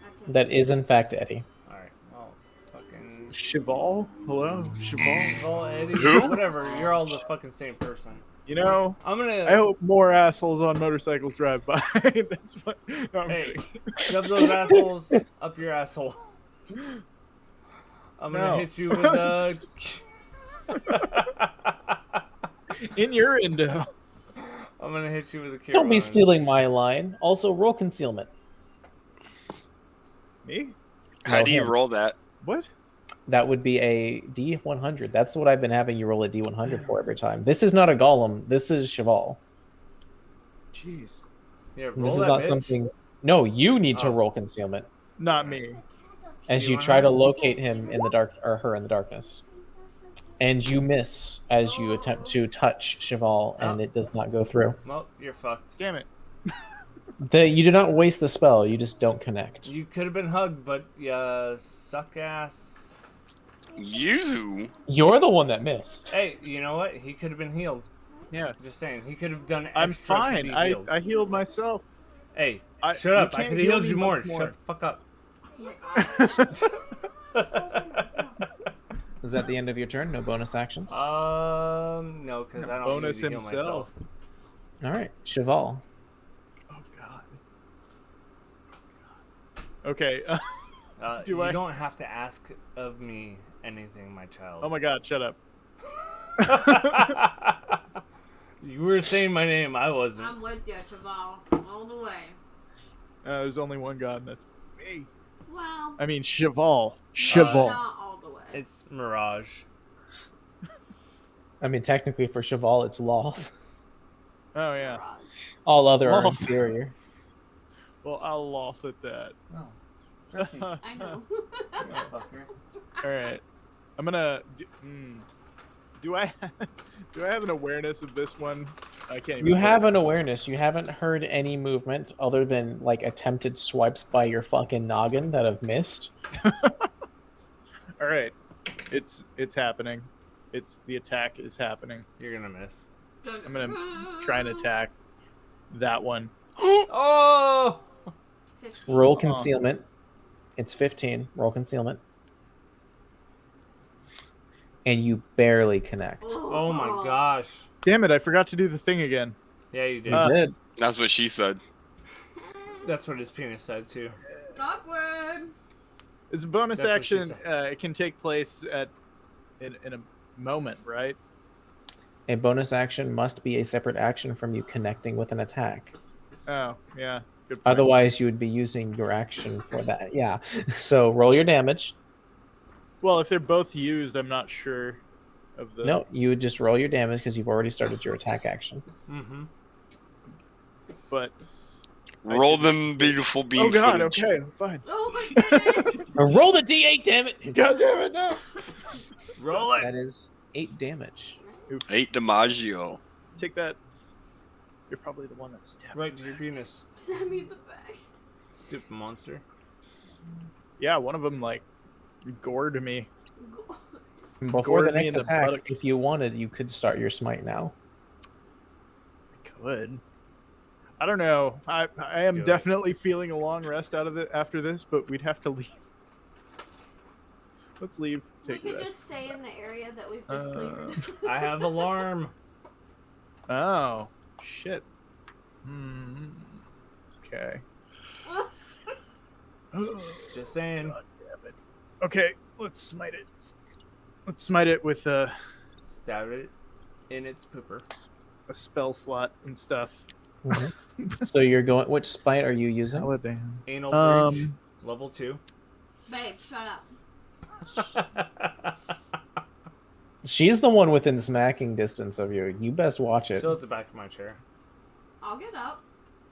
That's it. That is in fact Eddie. All right. Well, fucking. Cheval? Hello? Cheval? Well, Eddie, Who? whatever. You're all the fucking same person. You know, I'm gonna. I hope more assholes on motorcycles drive by. That's what. No, I'm Hey, kidding. shove those assholes up your asshole. I'm gonna No. hit you with a. In your endo. I'm gonna hit you with a. Don't be Carolina. stealing my line. Also, roll concealment. Me? How No, do you him. roll that? What? That would be a D100. That's what I've been having you roll a D100 for every time. This is not a golem. This is Cheval. Jeez. Yeah, And roll this is that not bitch. something. No, you need to Oh. roll concealment Not me. as you try to D100? locate him in the dark, or her in the darkness. And you miss as you attempt to touch Cheval, and Oh. it does not go through. Well, you're fucked. Damn it. You do not waste the spell. You just don't connect. You could have been hugged, but you suck ass. You? You're the one that missed. Hey, you know what? He could have been healed. Yeah. Just saying, he could have done extra I'm to fine. be I healed. healed myself. Hey, I- shut you up! I can't could have heal healed me you more. much more. Shut the fuck up. Is that the end of your turn? No bonus actions? No, because I don't Bonus need to heal himself. myself. All right, Cheval. Oh god. Okay. Do you I- don't have to ask of me anything, my child. Oh my god, shut up. You were saying my name. I wasn't. I'm with you, Cheval, all the way. There's only one god, and that's me. Well, I mean, Cheval. maybe Cheval. not all the way. It's Mirage. I mean, technically for Cheval, it's Loth. Oh yeah. Mirage. All other are Loth. inferior. Well, I'll laugh at that. I know. All right. I'm gonna. Do I? Do I have an awareness of this one? I can't even. You put have it- an awareness. You haven't heard any movement other than like attempted swipes by your fucking noggin that have missed. All right. It's happening. The attack is happening. You're gonna miss. I'm gonna try and attack that one. Oh! 15. Roll concealment. It's 15. Roll concealment. And you barely connect. Oh my gosh. Damn it! I forgot to do the thing again. Yeah, you did. You did. That's what she said. That's what his penis said too. Awkward. It's a bonus That's what she action. It can take place in a moment, right? A bonus action must be a separate action from you connecting with an attack. Oh yeah. Good point. Otherwise, you would be using your action for that. Yeah. So roll your damage. Well, if they're both used, I'm not sure of the. No, you would just roll your damage because you've already started your attack action. Mm-hmm. But. Roll them beautiful beam Oh god. footage. Okay. Fine. Oh my goodness. Roll the d8, damn it! God damn it! No. Roll it. That is 8 damage. 8 DiMaggio. Take that. You're probably the one that stabbed. Right to your penis, Send me the bag. stupid monster. Yeah, one of them like gored me. Before Gored the me next in the attack, buttock. if you wanted, you could start your smite now. I could. I don't know. I am Do it. definitely feeling a long rest out of it after this, but we'd have to leave. Let's leave. We Take a could rest. just stay in the area that we've just cleared. I have alarm. Oh shit. Okay. Just saying. God damn it. Okay, let's smite it. Let's smite it with a Stab it in its pooper. spell slot and stuff. So you're going. Which smite are you using? Paladin. Anal breach, Um, level 2. Babe, shut up. She's the one within smacking distance of you. You best watch it. Still at the back of my chair. I'll get up.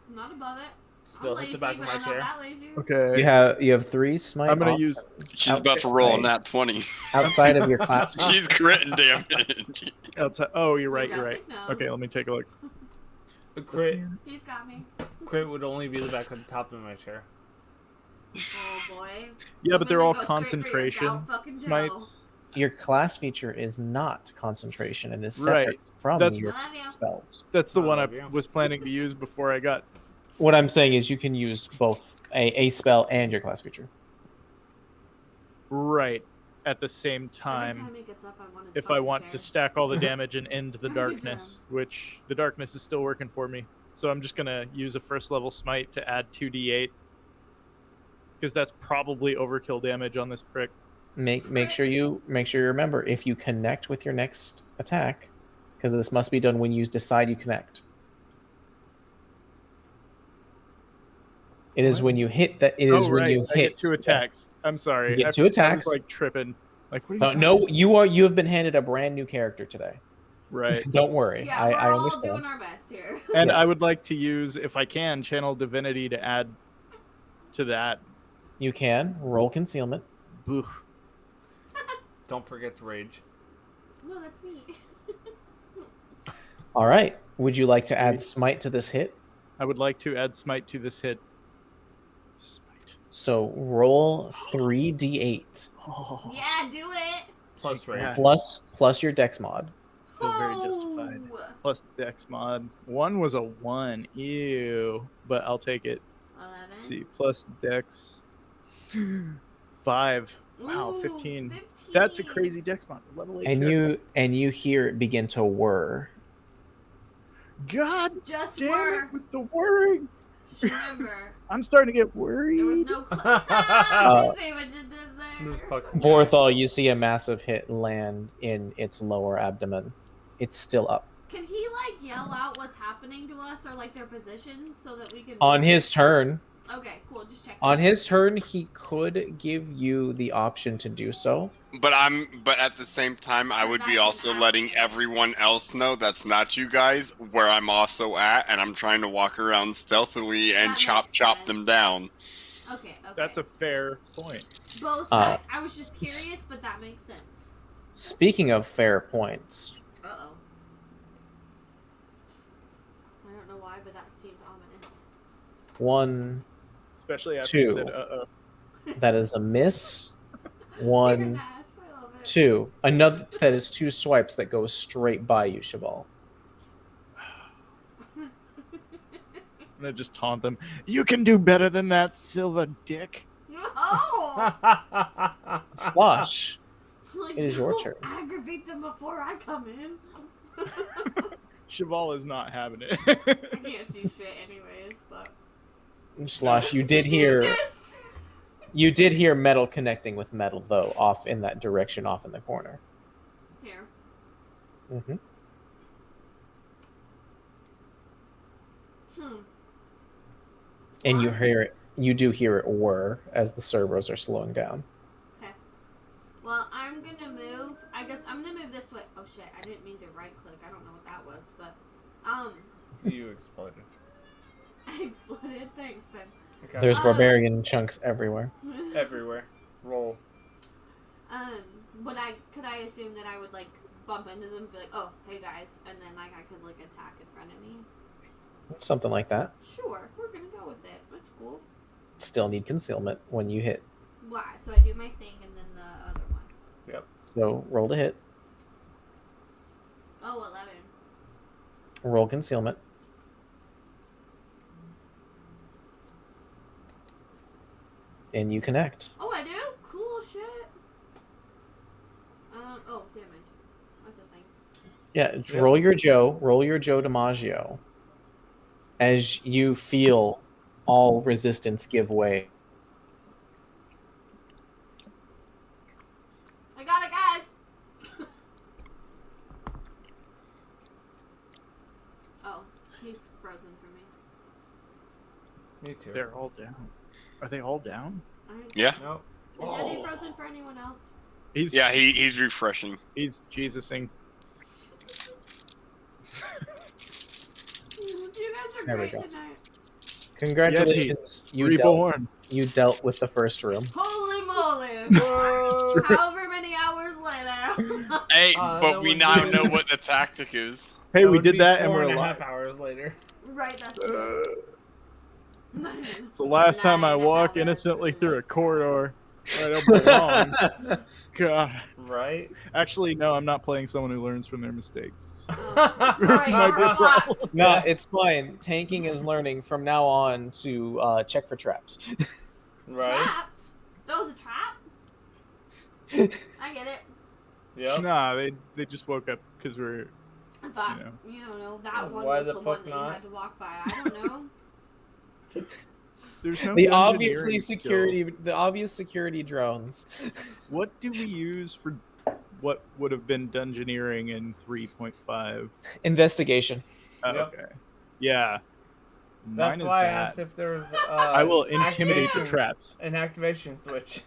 I'm not above it. Still I'm hit the lazy, back of but my I'm chair. not that lazy. Okay. You have 3 smite. I'm gonna use- options She's about to roll on outside- that 20. outside of your class. She's critting damage. Outside. Oh, you're right. You're right. Majestic knows. Okay, let me take a look. A crit He's got me. would only be the back of the top of my chair. Oh boy. Yeah, but they're Women all go straight for your concentration gout fucking Joe. smites. Your class feature is not concentration and is Right. separate from That's- your I love you. spells. That's the I one I love you. was planning to use before I got. What I'm saying is you can use both a spell and your class feature. Right. At the same Every time, time he gets up, I want his if I fucking want chair. to stack all the damage and end the Every darkness, which the darkness is still working for me. So I'm just gonna use a first level smite to add 2d8 because that's probably overkill damage on this prick. Make sure you remember if you connect with your next attack, because this must be done when you decide you connect. It is when you hit that. It is Oh, when right. you I hit get 2 yes. attacks. I'm sorry. You get I 2 I attacks. was like tripping. Like, what are you No, you have been handed a brand new character today. Right. Don't worry. Yeah, we're I all understand. doing our best here. And Yeah. I would like to use, if I can, Channel Divinity to add to that. You can roll concealment. Boo. Don't forget to rage. No, that's me. All right. Would you like to add smite to this hit? I would like to add smite to this hit. Smite. So roll 3d8 Oh, Yeah, do it. Plus rage. yeah. plus your dex mod. Feel very justified. Plus Dex mod. 1 was a 1. Ew. But I'll take it. 11. Let's see. Plus Dex. 5. Wow, Ooh, 15. That's a crazy Dex mod. Level 8 character. And you hear it begin to whir. God Just damn were. it with the whirring. Just remember, I'm starting to get worried. there was no. I didn't see what you did This there. fucking Vorthal, you see a massive hit land in its lower abdomen. It's still up. Can he like yell out what's happening to us or like their positions so that we can? On his turn, Okay, cool. Just check. on his turn, he could give you the option to do so. But at the same time, I But would be that's an also letting action. everyone else know that's not you guys where I'm also at, and I'm trying to walk around stealthily and That chop makes them sense. down. Okay. That's a fair point. both sides. I was just curious, but that makes sense. Speaking of fair points, Uh oh. I don't know why, but that seems ominous. 1, Especially after you 2. said uh-oh. That is a miss. You're 1, an ass. I love it. 2. Another that is 2 swipes that goes straight by you, Cheval. I'm gonna just taunt them. You can do better than that, silver dick. Oh! Slosh. Like, It is your don't turn. Aggravate them before I come in. Cheval is not having it. I can't see shit anyways, but Slosh, you did hear metal connecting with metal though, off in that direction, off in the corner. Here. Mm-hmm. And you hear it. You do hear it whir as the servos are slowing down. Okay. Well, I'm gonna move. I guess I'm gonna move this way. Oh shit! I didn't mean to right click. I don't know what that was, but You exploded. I exploded. Thanks, babe. Okay. There's barbarian chunks everywhere. Everywhere. Roll. Could I assume that I would like bump into them and be like, oh, hey guys, and then like I could like attack in front of me? Something like that. Sure, we're gonna go with it. That's cool. Still need concealment when you hit. Why? So I do my thing and then the other one. Yep. So roll to hit. Oh, 11. Roll concealment. And you connect. Oh, I do? Cool shit. Oh, damage. That's a thing. Yeah, roll your Joe. Roll your Joe DiMaggio. As you feel all resistance give way. I got it, guys! Oh, he's frozen for me. Me too. They're all down. Are they all down? Yeah. Nope. Is Eddie frozen for anyone else? He's He's refreshing. He's Jesusing. You guys are There we great go. tonight. Congratulations. Reborn. You dealt with the first room. Holy moly! However many hours later. Hey, that but we would now be- know what the tactic is. Hey, we would did be that and 4 we're and a alive. half hours later. Right, that's true. It's the last time I 9 walk hours innocently through a later. corridor. I don't belong. God. Right? Actually, no, I'm not playing someone who learns from their mistakes. Oh, right, Might be a fuck. problem. No, it's fine. Tanking is learning from now on to check for traps. Right? Traps? That was a trap? I get it. Yep. Nah, they just woke up because we're. I thought, You know. you don't know, that one Why was the the one fuck that you not? had to walk by. I don't know. There's no the dungeoneering obvious security drones. skill. What do we use for what would have been dungeoneering in 3.5? Investigation. Oh, Yep. okay. Yeah. Mine That's is why I bad. asked if there's. I will intimidate the activation- traps. An activation switch.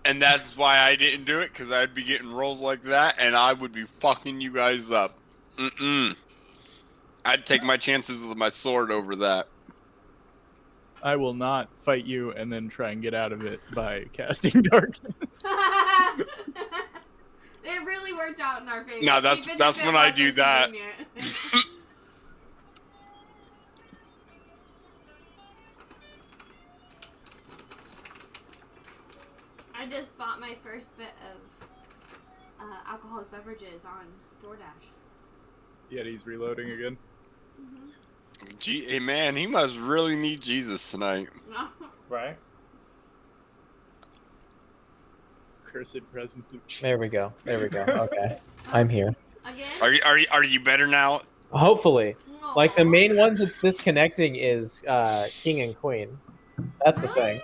And that's why I didn't do it, because I'd be getting rolls like that, and I would be fucking you guys up. I'd take my chances with my sword over that. I will not fight you and then try and get out of it by casting darkness. It really worked out in our favor. No, that's even if it when I wasn't do that. convenient. I just bought my first bit of alcoholic beverages on DoorDash. Yet he's reloading again. Hey man, he must really need Jesus tonight. Right? Cursed presence of Jesus. There we go. Okay, I'm here. Again? Are you better now? Hopefully, like the Aw. main ones it's disconnecting is King and Queen. That's the Really? thing.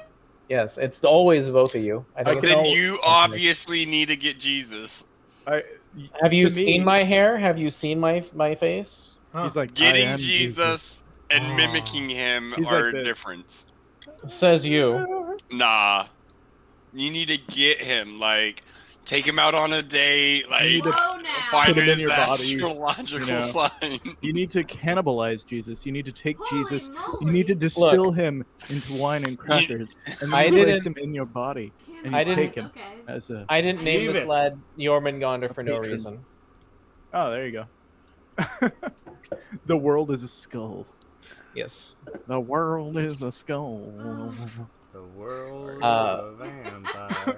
Yes, it's always both of you. I think it's Then always you disconnected. obviously need to get Jesus. Have you to seen me- my hair? Have you seen my face? He's like, I Getting am Jesus and Oh. mimicking him He's are like this. different. Says you. Nah. You need to get him, like, take him out on a date, like, need to Whoa now. find put him in his your body, astrological you know. sign. You need to cannibalize Jesus. You need to take Holy Jesus. moly. You need to distill him into wine and crackers, and I then you place didn't- him in your body and I you didn't- take him Okay. as a. I didn't name this Beavis. lad Jormungandr for no patron. reason. Oh, there you go. The world is a skull. Yes. The world is a skull. The world Uh, of a vampire.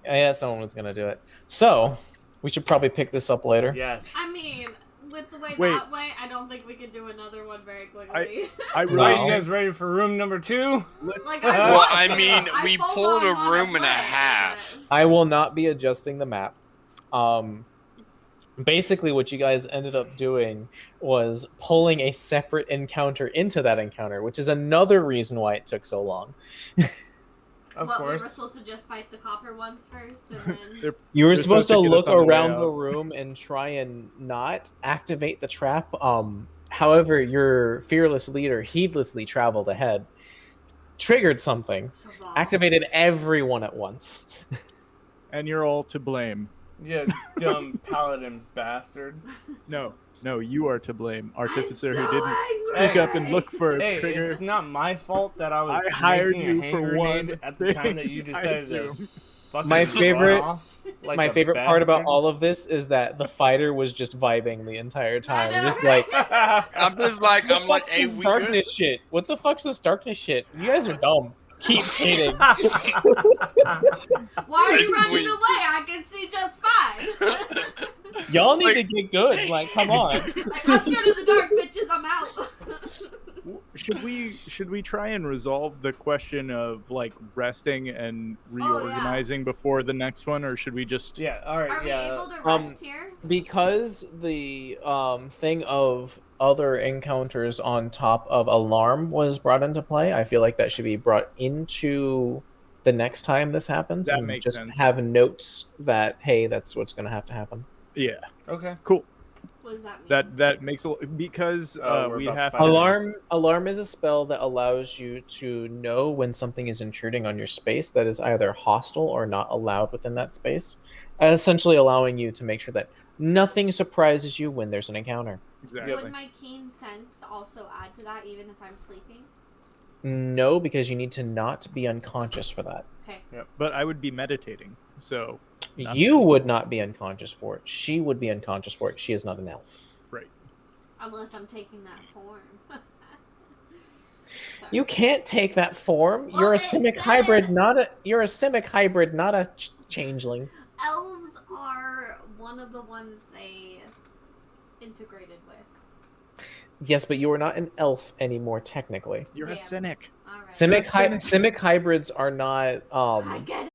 Yeah, someone was gonna do it. So we should probably pick this up later. Yes. I mean, with the way Wait. that went, I don't think we could do another one very quickly. I Are really. you guys ready for room number 2? Let's. Like, Well, want I to. mean, I we full pulled on a wanna room and a play, half. but- I will not be adjusting the map. Basically, what you guys ended up doing was pulling a separate encounter into that encounter, which is another reason why it took so long. Of what, we were course. supposed to just fight the copper ones first, and then... You were They're supposed supposed to to get look us on the way around the out. room and try and not activate the trap. However, your fearless leader heedlessly traveled ahead, triggered something, Shabbat. activated everyone at once. And you're all to blame. You dumb paladin bastard. No, you are to blame, artificer so who didn't angry. speak up and look for a Hey, trigger. it's not my fault that I was I hired making a you hand for grenade one at the time that you thing, I decided to assume. fucking My run favorite- off like My a favorite part about bastard. all of this is that the fighter was just vibing the entire time, know, just right? like, I'm just like, what the I'm like, fuck's hey, this we good? darkness shit? What the fuck's this darkness shit? You guys are dumb. Keeps hitting. Why are you It's running weak. away? I can see just fine. Y'all need Like- to get good. Like, come on. Like, I'm scared of the dark, bitches. I'm out. Should we try and resolve the question of like resting and Oh, yeah. reorganizing before the next one, or should we just? Yeah, alright, Are we yeah. able to Um, rest here? Because the thing of other encounters on top of alarm was brought into play, I feel like that should be brought into the next time this happens. That and makes just sense. have notes that, hey, that's what's going to have to happen. Yeah, Okay. cool. What does that mean? That makes a because We're we about to have fight to. Alarm is a spell that allows you to know when something is intruding on your space that is either hostile or not allowed within that space, essentially allowing you to make sure that nothing surprises you when there's an encounter. Exactly. Would my keen sense also add to that, even if I'm sleeping? No, because you need to not be unconscious for that. Okay. But I would be meditating, so Not- You would not be unconscious for it. She would be unconscious for it. She is not an elf. Unless I'm taking that form. You can't take that form. Well, You're a it simic said- hybrid, not a. You're a simic hybrid, not a changeling. Elves are one of the ones they integrated with. Yes, but you are not an elf anymore, technically. you're a Damn. cynic. All right. Simic hybrids are not. I get